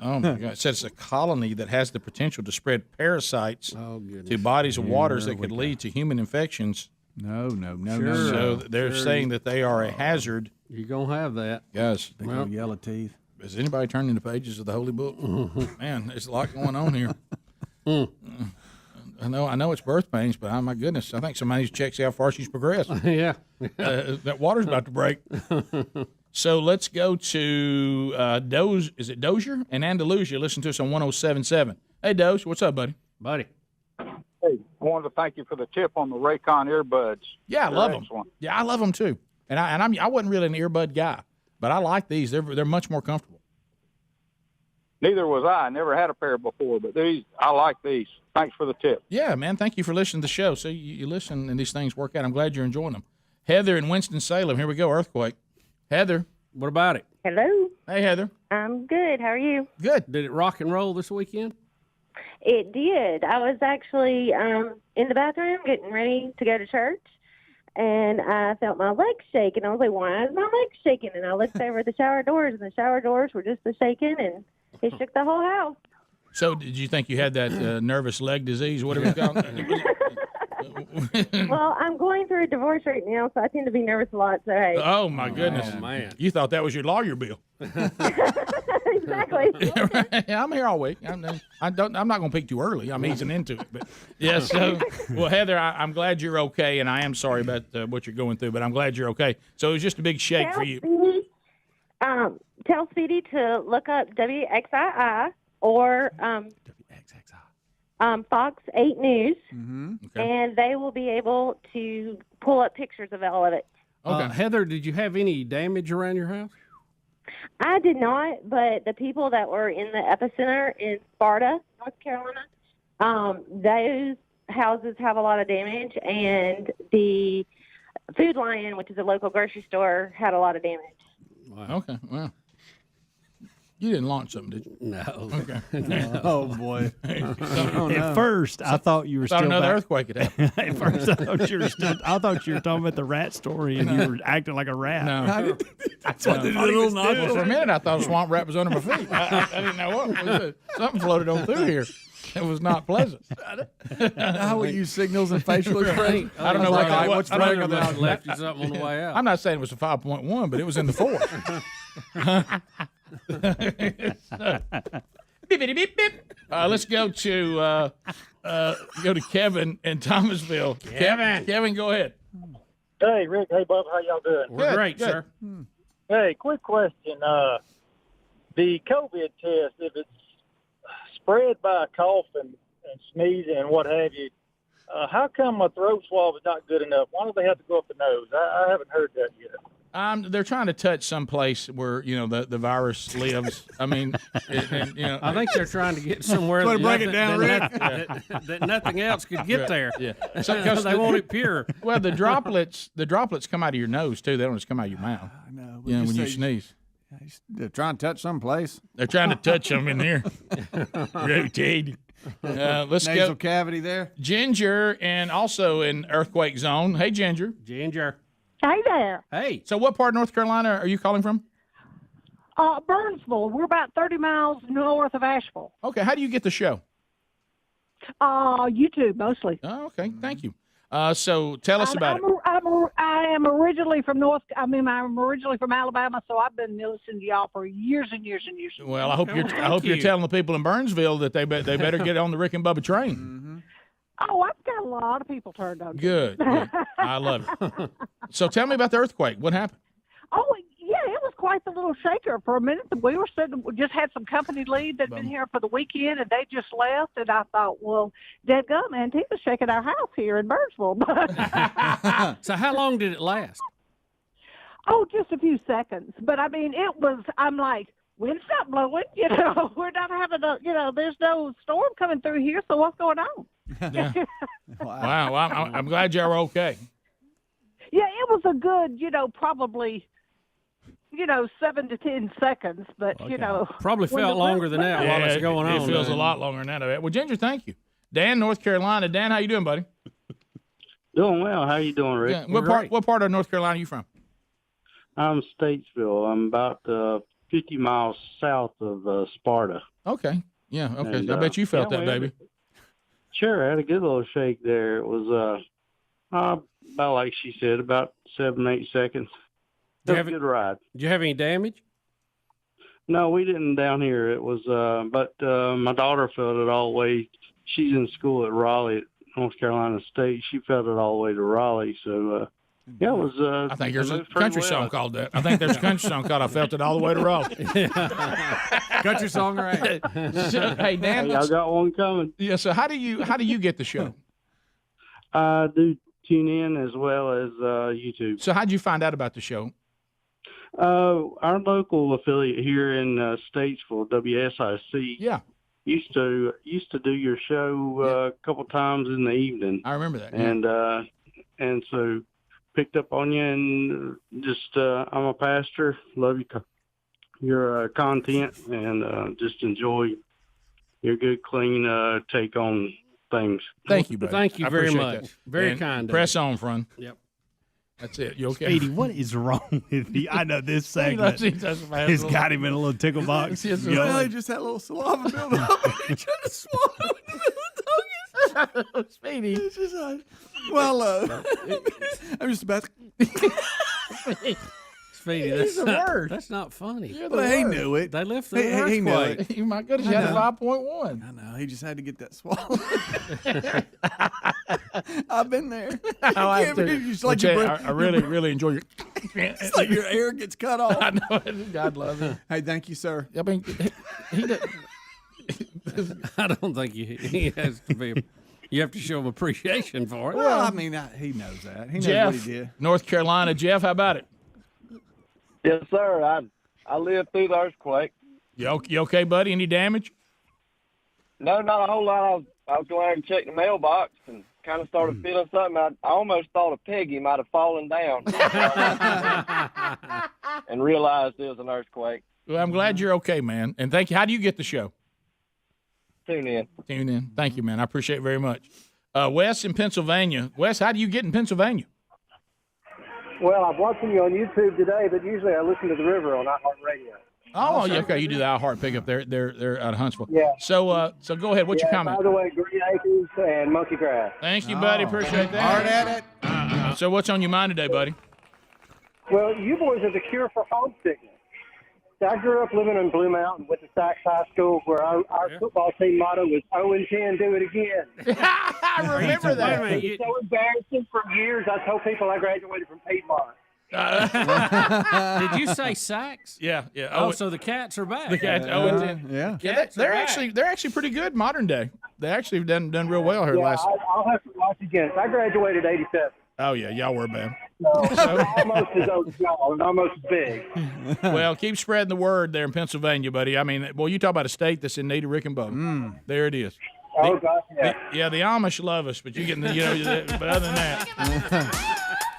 Speaker 2: Oh my God! It says it's a colony that has the potential to spread parasites to bodies of waters that could lead to human infections.
Speaker 1: No.
Speaker 2: So they're saying that they are a hazard.
Speaker 5: You're gonna have that,
Speaker 2: guys.
Speaker 1: They got yellow teeth.
Speaker 2: Has anybody turned in the pages of the Holy Book? Man, there's a lot going on here. I know it's birth pains, but oh my goodness, I think somebody needs to check see how far she's progressed.
Speaker 5: Yeah.
Speaker 2: That water's about to break. So let's go to Is it Dozier in Andalusia? Listen to us on 107.7. Hey, Dozier, what's up, buddy?
Speaker 6: Hey, I wanted to thank you for the tip on the Raycon earbuds.
Speaker 2: Yeah, I love them. Yeah, I love them too. And I wasn't really an earbud guy, but I like these. They're much more comfortable.
Speaker 6: Neither was I. I never had a pair before, but I like these. Thanks for the tip.
Speaker 2: Yeah, man. Thank you for listening to the show. So you listen and these things work out. I'm glad you're enjoying them. Heather in Winston-Salem. Here we go. Earthquake. Heather.
Speaker 5: What about it?
Speaker 9: Hello.
Speaker 2: Hey, Heather.
Speaker 9: I'm good. How are you?
Speaker 2: Good.
Speaker 5: Did it rock and roll this weekend?
Speaker 9: It did. I was actually in the bathroom getting ready to go to church, and I felt my legs shake, and I was like, why is my legs shaking? And I looked over at the shower doors, and the shower doors were just shaking, and it shook the whole house.
Speaker 2: So did you think you had that nervous leg disease, whatever it's called?
Speaker 9: Well, I'm going through a divorce right now, so I tend to be nervous a lot. So hey.
Speaker 2: Oh my goodness,
Speaker 5: man!
Speaker 2: You thought that was your lawyer bill?
Speaker 9: Exactly.
Speaker 2: Yeah, I'm here all week. I'm not going to peek too early. I'm easing into it, but yeah. So, well, Heather, I'm glad you're okay, and I am sorry about what you're going through, but I'm glad you're okay. So it was just a big shake for you.
Speaker 9: Tell Speedy to look up WXII or Fox 8 News, and they will be able to pull up pictures of all of it.
Speaker 5: Okay. Heather, did you have any damage around your house?
Speaker 9: I did not, but the people that were in the epicenter in Sparta, North Carolina, those houses have a lot of damage, and the Food Lion, which is a local grocery store, had a lot of damage.
Speaker 2: Wow. Okay, well. You didn't launch something, did you?
Speaker 5: No.
Speaker 2: Okay.
Speaker 3: No. Oh boy!
Speaker 2: No.
Speaker 3: At first, I thought you were
Speaker 2: thought
Speaker 3: still
Speaker 2: another earthquake had happened.
Speaker 3: At first, I thought you were talking about the rat story, and you were acting like a rat.
Speaker 2: No.
Speaker 3: That's what the little nozzle.
Speaker 2: For a minute, I thought a swamp rat was under my feet. I didn't know what was it. Something floated on through here. It was not pleasant.
Speaker 1: How we use signals and facial expressions.
Speaker 2: I don't know
Speaker 1: what's
Speaker 5: running about. Left you something on the way out.
Speaker 2: I'm not saying it was a 5.1, but it was in the 4. Beep, beep, beep, beep. Let's go to Kevin in Thomasville. Kevin, go ahead.
Speaker 10: Hey, Rick. Hey, Bubba. How y'all doing?
Speaker 5: We're great, sir.
Speaker 10: Hey, quick question. The COVID test, if it's spread by cough and sneezing and what have you, how come a throat swab is not good enough? Why do they have to go up the nose? I haven't heard that yet.
Speaker 2: They're trying to touch some place where the virus lives. I mean,
Speaker 5: I think they're trying to get somewhere that nothing else could get there.
Speaker 2: Yeah,
Speaker 5: because they want it pure.
Speaker 2: Well, the droplets come out of your nose too. They don't just come out of your mouth.
Speaker 1: I know.
Speaker 2: When you sneeze.
Speaker 1: They're trying to touch someplace.
Speaker 2: They're trying to touch them in here. Rotate. Let's go.
Speaker 1: Nasal cavity there.
Speaker 2: Ginger, and also in earthquake zone. Hey, Ginger.
Speaker 9: Hey there.
Speaker 2: Hey. So what part of North Carolina are you calling from?
Speaker 9: Burnsville. We're about 30 miles north of Asheville.
Speaker 2: Okay. How do you get the show?
Speaker 9: YouTube mostly.
Speaker 2: Oh, okay. Thank you. So tell us about it.
Speaker 9: I am originally from I'm originally from Alabama, so I've been listening to y'all for years and years and years.
Speaker 2: Well, I hope you're telling the people in Burnsville that they better get on the Rick and Bubba train.
Speaker 9: Mm-hmm. Oh, I've got a lot of people turned on.
Speaker 2: Good. I love it. So tell me about the earthquake. What happened?
Speaker 9: Oh, yeah, it was quite the little shaker. For a minute, we just had some company leave that'd been here for the weekend, and they just left. And I thought, well, dadgum, Antifa's shaking our house here in Burnsville.
Speaker 5: So how long did it last?
Speaker 9: Oh, just a few seconds. But, I mean, I'm like, wind's not blowing, we're not having there's no storm coming through here, so what's going on?
Speaker 2: Yeah. Wow. Well, I'm glad y'all were okay.
Speaker 4: Yeah, it was a good, probably, 7 to 10 seconds, but,
Speaker 5: Probably
Speaker 4: when
Speaker 5: felt
Speaker 4: the
Speaker 5: longer than that while it's going on.
Speaker 2: It feels a lot longer than that. Well, Ginger, thank you. Dan, North Carolina. Dan, how you doing, buddy?
Speaker 14: Doing well. How you doing, Rick?
Speaker 2: Yeah. What part of North Carolina are you from?
Speaker 14: I'm Statesville. I'm about 50 miles south of Sparta.
Speaker 2: Okay. Yeah, okay.
Speaker 14: And,
Speaker 2: I bet you felt that,
Speaker 14: we
Speaker 2: baby.
Speaker 14: Sure, I had a good little shake there. It was about like she said, about 7-8 seconds. It was a good ride.
Speaker 5: Did you have any damage?
Speaker 14: No, we didn't down here. It was, but my daughter felt it all the way. She's in school at Raleigh, at North Carolina State. She felt it all the way to Raleigh. So, yeah, it was.
Speaker 2: I think there's a country song called that. I think there's a country song called "I Felt It All the Way to Raleigh."
Speaker 1: Country song, right?
Speaker 2: So, hey, Dan,
Speaker 14: y'all got one coming.
Speaker 2: Yeah. So how do you get the show?
Speaker 14: I do tune in as well as YouTube.
Speaker 2: So how'd you find out about the show?
Speaker 14: Our local affiliate here in Statesville, WSIC.
Speaker 2: Yeah.
Speaker 14: Used to do your show a couple times in the evening.
Speaker 2: I remember that.
Speaker 14: And so picked up on you and just I'm a pastor. Love your content and just enjoy your good, clean take on things.
Speaker 2: Thank you, buddy.
Speaker 5: Thank you
Speaker 2: I
Speaker 5: very
Speaker 2: appreciate
Speaker 5: much.
Speaker 2: that.
Speaker 5: Very
Speaker 2: And
Speaker 5: kind.
Speaker 2: Press on, friend.
Speaker 5: Yep.
Speaker 2: That's it. You okay?
Speaker 3: Speedy, what is wrong with you? I know this segment has got him in a little tickle box.
Speaker 1: He just had a little saliva build up. He tried to swallow it.
Speaker 2: Speedy.
Speaker 1: It's just like, well, I'm just about to.
Speaker 5: Speedy, that's not funny.
Speaker 1: Well, he knew it.
Speaker 5: They left the
Speaker 1: He knew
Speaker 5: earthquake.
Speaker 1: it.
Speaker 2: My goodness, you had a 5.1.
Speaker 1: I know. He just had to get that swallowed. I've been there.
Speaker 2: I
Speaker 1: Can't breathe. It's like your breath-
Speaker 2: I really enjoy your.
Speaker 1: It's like your air gets cut off.
Speaker 2: I know. God love you.
Speaker 1: Hey, thank you, sir.
Speaker 2: I mean, he did.
Speaker 5: I don't think he has to be. You have to show him appreciation for it.
Speaker 1: Well, I mean, he knows that. He knows
Speaker 2: Jeff,
Speaker 1: what he did.
Speaker 2: North Carolina. Jeff, how about it?
Speaker 15: Yes, sir. I lived through the earthquake.
Speaker 2: You okay, buddy? Any damage?
Speaker 15: No, not a whole lot. I was going out and check the mailbox and kind of started feeling something. I almost thought a piggy might have fallen down and realized it was an earthquake.
Speaker 2: Well, I'm glad you're okay, man. And thank you. How do you get the show?
Speaker 15: Tune in.
Speaker 2: Thank you, man. I appreciate it very much. Wes in Pennsylvania. Wes, how do you get in Pennsylvania?
Speaker 18: Well, I'm watching you on YouTube today, but usually I listen to the river on iHeartRadio.
Speaker 2: Oh, yeah, okay. You do the iHeart pickup. They're out of Huntsville.
Speaker 18: Yeah.
Speaker 2: So go ahead. What's your comment?
Speaker 18: By the way, Green Acres and Monkey Grass.
Speaker 2: Thank you, buddy. Appreciate that.
Speaker 1: Hard at it.
Speaker 2: So what's on your mind today, buddy?
Speaker 18: Well, you boys are the cure for homesickness. I grew up living in Blue Mountain, went to Sachs High School, where our football team motto was 0-10, do it again.
Speaker 2: I remember that.
Speaker 18: It's so embarrassing. For years, I told people I graduated from Piedmont.
Speaker 5: Did you say Sachs?
Speaker 2: Yeah.
Speaker 5: Oh, so the Cats are back.
Speaker 2: The Cats.
Speaker 1: Yeah.
Speaker 2: They're actually pretty good modern day. They actually have done real well here last.
Speaker 18: I'll have to watch again. I graduated 87.
Speaker 2: Oh yeah, y'all were bad.
Speaker 18: So almost as old as y'all and almost as big.
Speaker 2: Well, keep spreading the word there in Pennsylvania, buddy. I mean, boy, you talk about a state that's in need of Rick and Bubba. There it is.
Speaker 18: Oh, gosh, yeah.
Speaker 2: The Amish love us, but you get but other than that,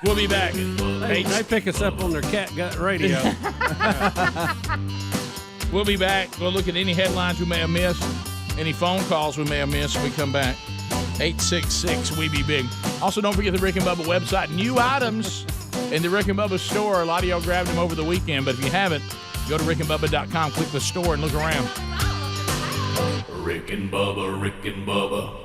Speaker 2: we'll be back.
Speaker 5: They pick us up on their Cat Gut radio.
Speaker 2: We'll be back. We'll look at any headlines we may have missed, any phone calls we may have missed when we come back. 866 We Be Big. Also, don't forget the Rick and Bubba website. New items in the Rick and Bubba store. A lot of y'all grabbed them over the weekend, but if you haven't, go to rickandbubba.com, click the store, and look around.
Speaker 24: Rick and Bubba, Rick and Bubba.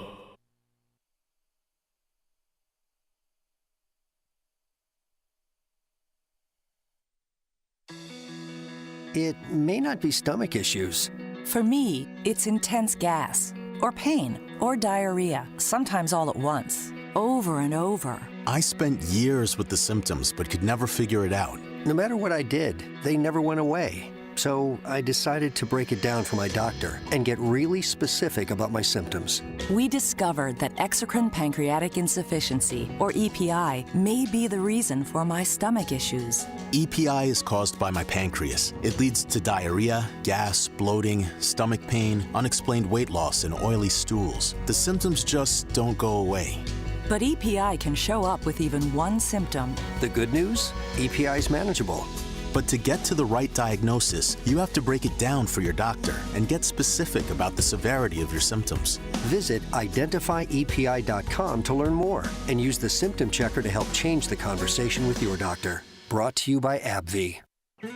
Speaker 19: It may not be stomach issues.
Speaker 20: For me, it's intense gas, or pain, or diarrhea, sometimes all at once, over and over.
Speaker 21: I spent years with the symptoms but could never figure it out.
Speaker 19: No matter what I did, they never went away. So I decided to break it down for my doctor and get really specific about my symptoms.
Speaker 20: We discovered that exocrine pancreatic insufficiency, or EPI, may be the reason for my stomach issues.
Speaker 21: EPI is caused by my pancreas. It leads to diarrhea, gas, bloating, stomach pain, unexplained weight loss, and oily stools. The symptoms just don't go away.
Speaker 20: But EPI can show up with even one symptom.
Speaker 19: The good news? EPI is manageable.
Speaker 21: But to get to the right diagnosis, you have to break it down for your doctor and get specific about the severity of your symptoms.
Speaker 19: Visit identifyepi.com to learn more and use the symptom checker to help change the conversation with your doctor. Brought to you by AbbVie.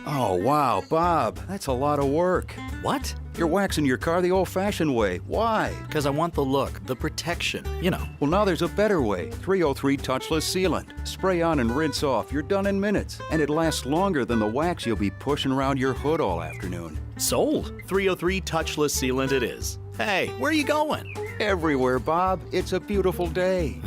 Speaker 7: Oh, wow, Bob, that's a lot of work.
Speaker 11: What?
Speaker 7: You're waxing your car the old-fashioned way. Why?
Speaker 11: Because I want the look, the protection, you know.
Speaker 7: Well, now there's a better way. 303 Touchless Sealant. Spray on and rinse off. You're done in minutes. And it lasts longer than the wax you'll be pushing around your hood all afternoon.
Speaker 11: Sold. 303 Touchless Sealant it is. Hey, where are you going?
Speaker 7: Everywhere, Bob. It's a beautiful day.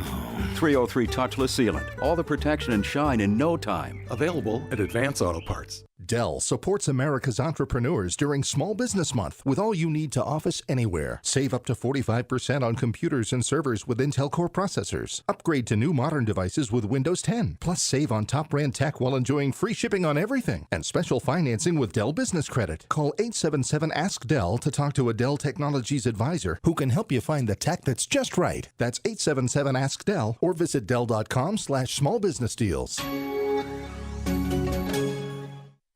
Speaker 7: 303 Touchless Sealant. All the protection and shine in no time.
Speaker 12: Available at Advance Auto Parts. Dell supports America's entrepreneurs during Small Business Month with all you need to office anywhere. Save up to 45% on computers and servers with Intel Core processors. Upgrade to new modern devices with Windows 10. Plus save on top brand tech while enjoying free shipping on everything and special financing with Dell Business Credit. Call 877-ASK-DELL to talk to a Dell Technologies advisor who can help you find the tech that's just right. That's 877-ASK-DELL or visit Dell.com/smallbusinessdeals.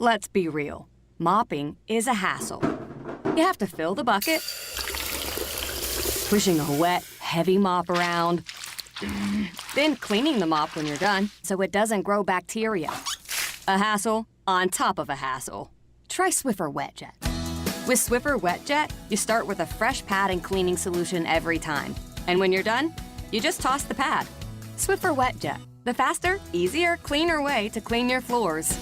Speaker 28: Let's be real. Mopping is a hassle. You have to fill the bucket, pushing a wet, heavy mop around, then cleaning the mop when you're done so it doesn't grow bacteria. A hassle on top of a hassle. Try Swiffer WetJet. With Swiffer WetJet, you start with a fresh pad and cleaning solution every time. And when you're done, you just toss the pad. Swiffer WetJet, the faster, easier, cleaner way to clean your floors.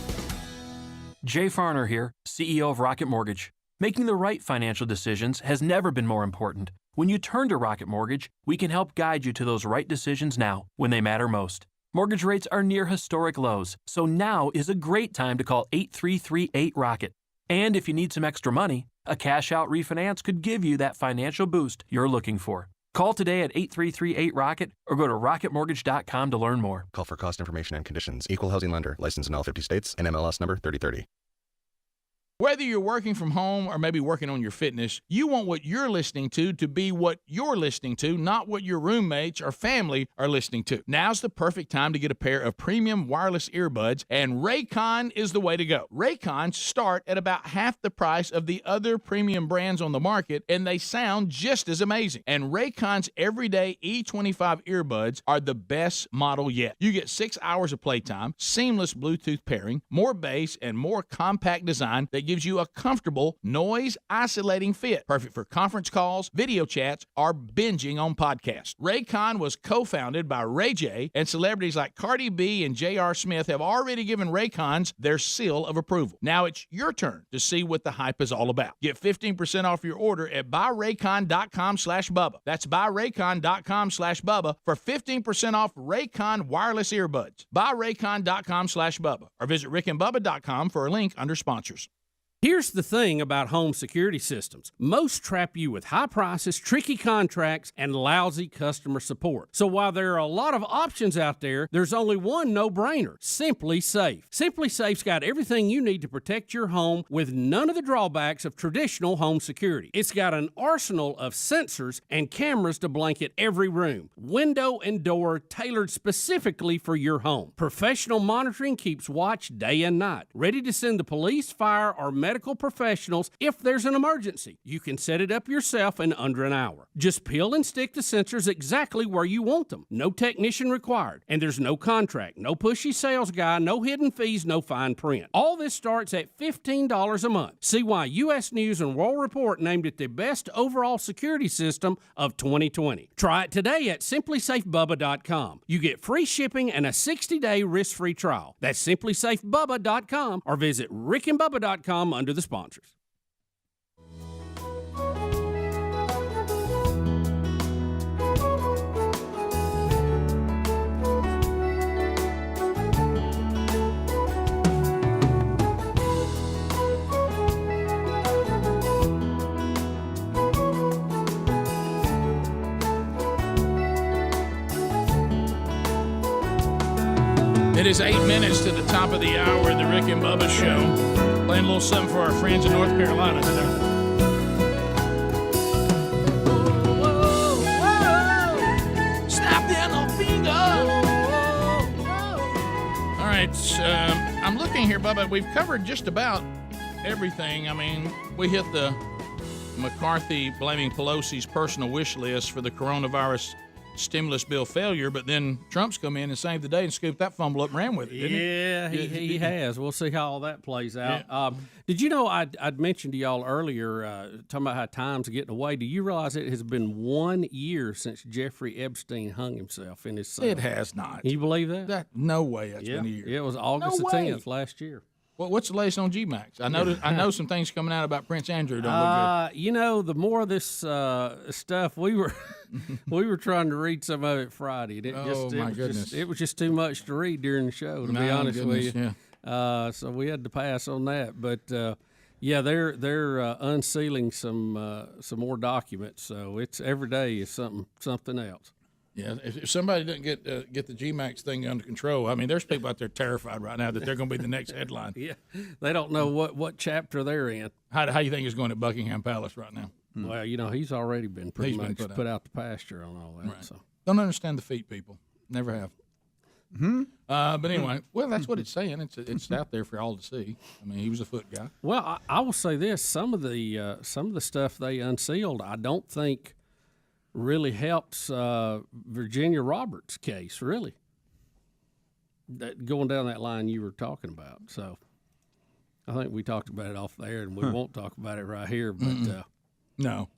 Speaker 13: Jay Farner here, CEO of Rocket Mortgage. Making the right financial decisions has never been more important. When you turn to Rocket Mortgage, we can help guide you to those right decisions now, when they matter most. Mortgage rates are near historic lows, so now is a great time to call 8338-ROCKET. And if you need some extra money, a cash-out refinance could give you that financial boost you're looking for. Call today at 8338-ROCKET or go to rocketmortgage.com to learn more.
Speaker 12: Call for cost information and conditions. Equal housing lender. Licensed in all 50 states. NMLS number 3030.
Speaker 2: Whether you're working from home or maybe working on your fitness, you want what you're listening to be what you're listening to, not what your roommates or family are listening to. Now's the perfect time to get a pair of premium wireless earbuds, and Raycon is the way to go. Raycons start at about half the price of the other premium brands on the market, and they sound just as amazing. And Raycon's everyday E25 earbuds are the best model yet. You get 6 hours of playtime, seamless Bluetooth pairing, more bass, and more compact design that gives you a comfortable, noise-isolating fit. Perfect for conference calls, video chats, or binging on podcasts. Raycon was co-founded by Ray J, and celebrities like Cardi B and J.R. Smith have already given Raycons their seal of approval. Now it's your turn to see what the hype is all about. Get 15% off your order at buyraycon.com/Bubba. That's buyraycon.com/Bubba for 15% off Raycon wireless earbuds. Buyraycon.com/Bubba or visit rickandbubba.com for a link under sponsors.
Speaker 5: Here's the thing about home security systems. Most trap you with high prices, tricky contracts, and lousy customer support. So while there are a lot of options out there, there's only one no-brainer: Simply Safe. Simply Safe's got everything you need to protect your home with none of the drawbacks of traditional home security. It's got an arsenal of sensors and cameras to blanket every room, window and door tailored specifically for your home. Professional monitoring keeps watch day and night, ready to send the police, fire, or medical professionals if there's an emergency. You can set it up yourself in under an hour. Just peel and stick the sensors exactly where you want them. No technician required. And there's no contract, no pushy sales guy, no hidden fees, no fine print. All this starts at $15 a month. See why U.S. News and World Report named it the best overall security system of 2020. Try it today at simplysafebubba.com. You get free shipping and a 60-day risk-free trial. That's simplysafebubba.com or visit rickandbubba.com under the sponsors.
Speaker 2: It is 8 minutes to the top of the hour of the Rick and Bubba Show. Playing a little something for our friends in North Carolina today. Stop there, no finger. thing here, Bubba. We've covered just about everything. I mean, we hit the McCarthy blaming Pelosi's personal wish list for the coronavirus stimulus bill failure, but then Trump's come in and saved the day and scooped that fumble up and ran with it, didn't he?
Speaker 5: Yeah, he has. We'll see how all that plays out. Yeah. Did you know I'd mentioned to y'all earlier, talking about how time's getting away, do you realize it has been 1 year since Jeffrey Epstein hung himself in his cell?
Speaker 2: It has not.
Speaker 5: Can you believe that?
Speaker 2: No way that's been a year.
Speaker 5: Yeah, it was August the 10th last year.
Speaker 2: Well, what's the latest on GMAX? I know some things coming out about Prince Andrew don't look good.
Speaker 5: You know, the more of this stuff we were trying to read some of it Friday. It was just too much to read during the show, to be honest with you. Yeah. So we had to pass on that. But they're unsealing some more documents. So it's every day is something else.
Speaker 2: Yeah, if somebody doesn't get the GMAX thing under control, I mean, there's people out there terrified right now that they're going to be the next headline.
Speaker 5: Yeah, they don't know what chapter they're in.
Speaker 2: How do you think it's going at Buckingham Palace right now?
Speaker 5: Well, you know, he's already been pretty much put out the pasture on all that.
Speaker 2: Right.
Speaker 5: So
Speaker 2: don't understand the feet, people. Never have. But anyway, well, that's what it's saying. It's out there for all to see. I mean, he was a foot guy.
Speaker 5: Well, I will say this: some of the stuff they unsealed, I don't think really helps Virginia Roberts' case, really. Going down that line you were talking about. So I think we talked about it off there, and we won't talk about it right here. But
Speaker 2: no.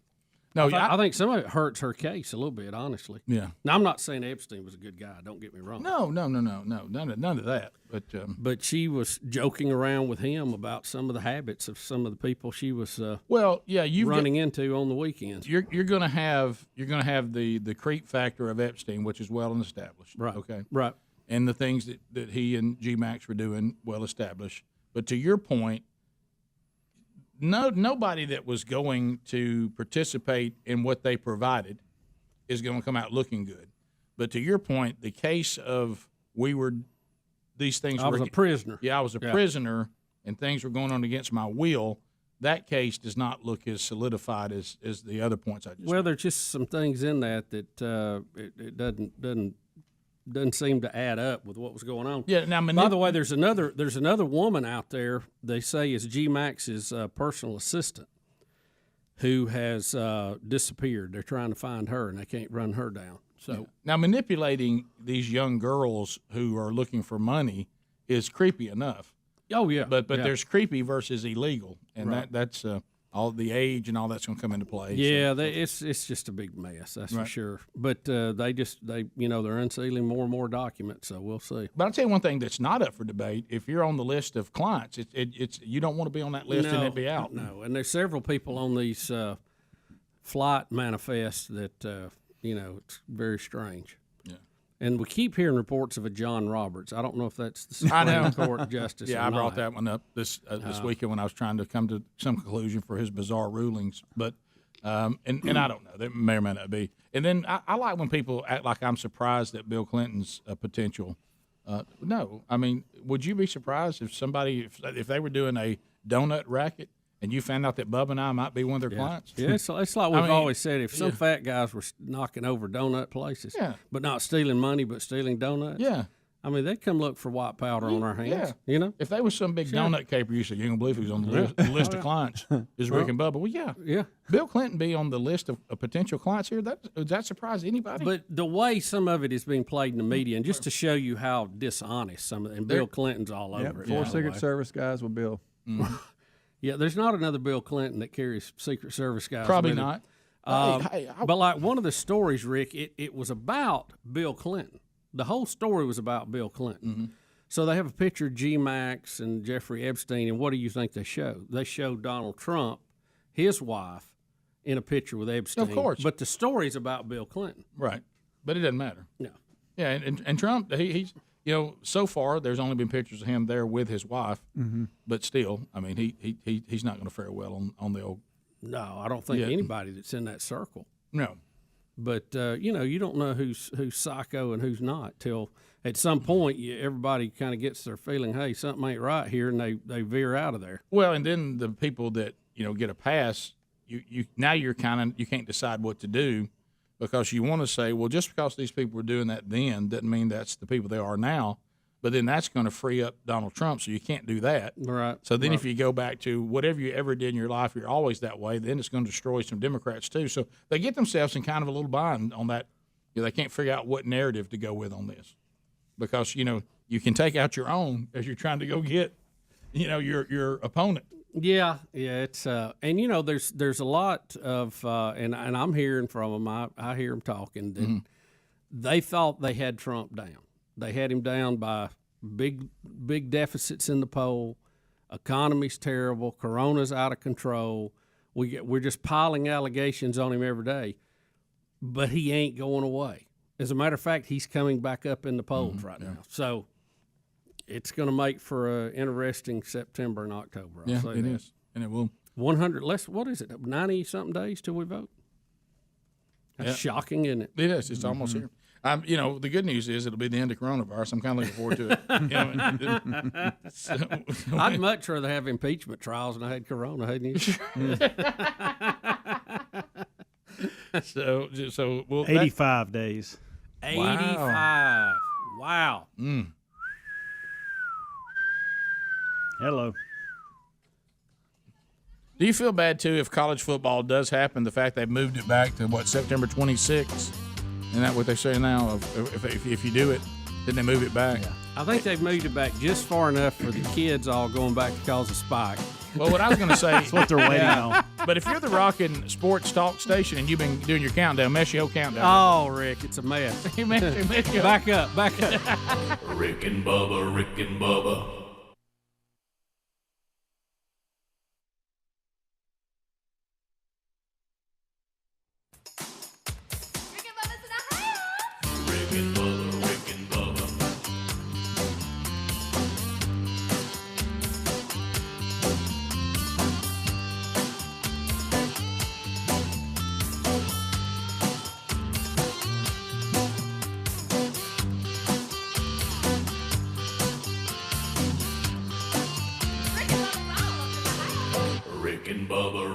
Speaker 5: I think some of it hurts her case a little bit, honestly.
Speaker 2: Yeah.
Speaker 5: Now, I'm not saying Epstein was a good guy. Don't get me wrong.
Speaker 2: No. None of that.
Speaker 5: But she was joking around with him about some of the habits of some of the people she was running into on the weekends.
Speaker 2: You're going to have the creep factor of Epstein, which is well established.
Speaker 5: Right.
Speaker 2: Okay.
Speaker 5: Right.
Speaker 2: And the things that he and GMAX were doing, well established. But to your point, nobody that was going to participate in what they provided is going to come out looking good. But to your point, the case of these things
Speaker 5: I was a prisoner.
Speaker 2: Yeah, I was a prisoner, and things were going on against my will. That case does not look as solidified as the other points I just made.
Speaker 5: There's just some things in that it doesn't seem to add up with what was going on.
Speaker 2: Yeah. Now,
Speaker 5: by the way, there's another woman out there. They say is GMAX's personal assistant who has disappeared. They're trying to find her, and they can't run her down. So
Speaker 2: now manipulating these young girls who are looking for money is creepy enough.
Speaker 5: Oh yeah,
Speaker 2: but there's creepy versus illegal, and that's all the age and all that's going to come into play.
Speaker 5: Yeah, it's just a big mess, that's for sure. But they're unsealing more and more documents, so we'll see.
Speaker 2: But I'll tell you one thing that's not up for debate: if you're on the list of clients, it's you don't want to be on that list and it be out.
Speaker 5: No, and there's several people on these flight manifests that it's very strange. And we keep hearing reports of a John Roberts. I don't know if that's the Supreme Court justice.
Speaker 2: Yeah,
Speaker 5: or
Speaker 2: I brought
Speaker 5: not.
Speaker 2: that one up this weekend when I was trying to come to some conclusion for his bizarre rulings. But and I don't know. There may or may not be. And then I like when people act like I'm surprised at Bill Clinton's potential. No, I mean, would you be surprised if they were doing a donut racket? And you found out that Bubba and I might be one of their clients?
Speaker 5: Yeah, it's like we've always said. If some fat guys were knocking over donut places, but not stealing money, but stealing donuts, I mean, they'd come look for white powder on our hands.
Speaker 2: Yeah. If they was some big donut caper, you said, you ain't going to believe who's on the list of clients is Rick and Bubba. Well, yeah. Bill Clinton be on the list of potential clients here? Does that surprise anybody?
Speaker 5: But the way some of it is being played in the media, and just to show you how dishonest some of it, and Bill Clinton's all over it.
Speaker 1: 4 Secret Service guys with Bill.
Speaker 5: Mm-hmm. Yeah, there's not another Bill Clinton that carries Secret Service guys.
Speaker 2: Probably not.
Speaker 5: But like one of the stories, Rick, it was about Bill Clinton. The whole story was about Bill Clinton.
Speaker 2: Mm-hmm.
Speaker 5: So they have a picture of GMAX and Jeffrey Epstein, and what do you think they show? They show Donald Trump, his wife, in a picture with Epstein.
Speaker 2: Of course.
Speaker 5: But the story's about Bill Clinton.
Speaker 2: Right. But it doesn't matter.
Speaker 5: No.
Speaker 2: Yeah, and Trump, he's so far there's only been pictures of him there with his wife, but still, I mean, he's not going to fare well on the old.
Speaker 5: No, I don't think anybody that's in that circle.
Speaker 2: No.
Speaker 5: But you don't know who's psycho and who's not till at some point everybody kind of gets their feeling, hey, something ain't right here, and they veer out of there.
Speaker 2: Well, and then the people that get a pass, you can't decide what to do. Because you want to say, well, just because these people were doing that then doesn't mean that's the people they are now. But then that's going to free up Donald Trump, so you can't do that.
Speaker 5: Right.
Speaker 2: So then if you go back to whatever you ever did in your life, you're always that way, then it's going to destroy some Democrats too. So they get themselves in kind of a little bind on that. They can't figure out what narrative to go with on this because, you can take out your own as you're trying to go get, your opponent.
Speaker 5: Yeah, it's and there's a lot of and I'm hearing from them. I hear them talking that they thought they had Trump down. They had him down by big deficits in the poll. Economy's terrible. Corona's out of control. We're just piling allegations on him every day, but he ain't going away. As a matter of fact, he's coming back up in the polls right now. So it's going to make for an interesting September and October.
Speaker 2: It is, and it will.
Speaker 5: 100 less. What is it? 90-something days till we vote. That's shocking, isn't it?
Speaker 2: It is. It's almost here. The good news is it'll be the end of coronavirus. I'm kind of looking forward to it.
Speaker 5: I'd much rather have impeachment trials than I had corona, hadn't you?
Speaker 2: So
Speaker 3: 85 days.
Speaker 5: 85. Wow.
Speaker 3: Hello.
Speaker 2: Do you feel bad too if college football does happen? The fact they've moved it back to September 26th, and that what they say now? If you do it, then they move it back.
Speaker 5: Yeah. I think they've moved it back just far enough for the kids all going back to cause a spike.
Speaker 2: Well, what I was going to say,
Speaker 3: that's what they're waiting on.
Speaker 2: But if you're the Rockin' Sports Talk station and you've been doing your countdown, mess your countdown.
Speaker 5: Oh, Rick, it's a mess. Back up.
Speaker 24: Rick and Bubba, Rick and Bubba. Rick and Bubba,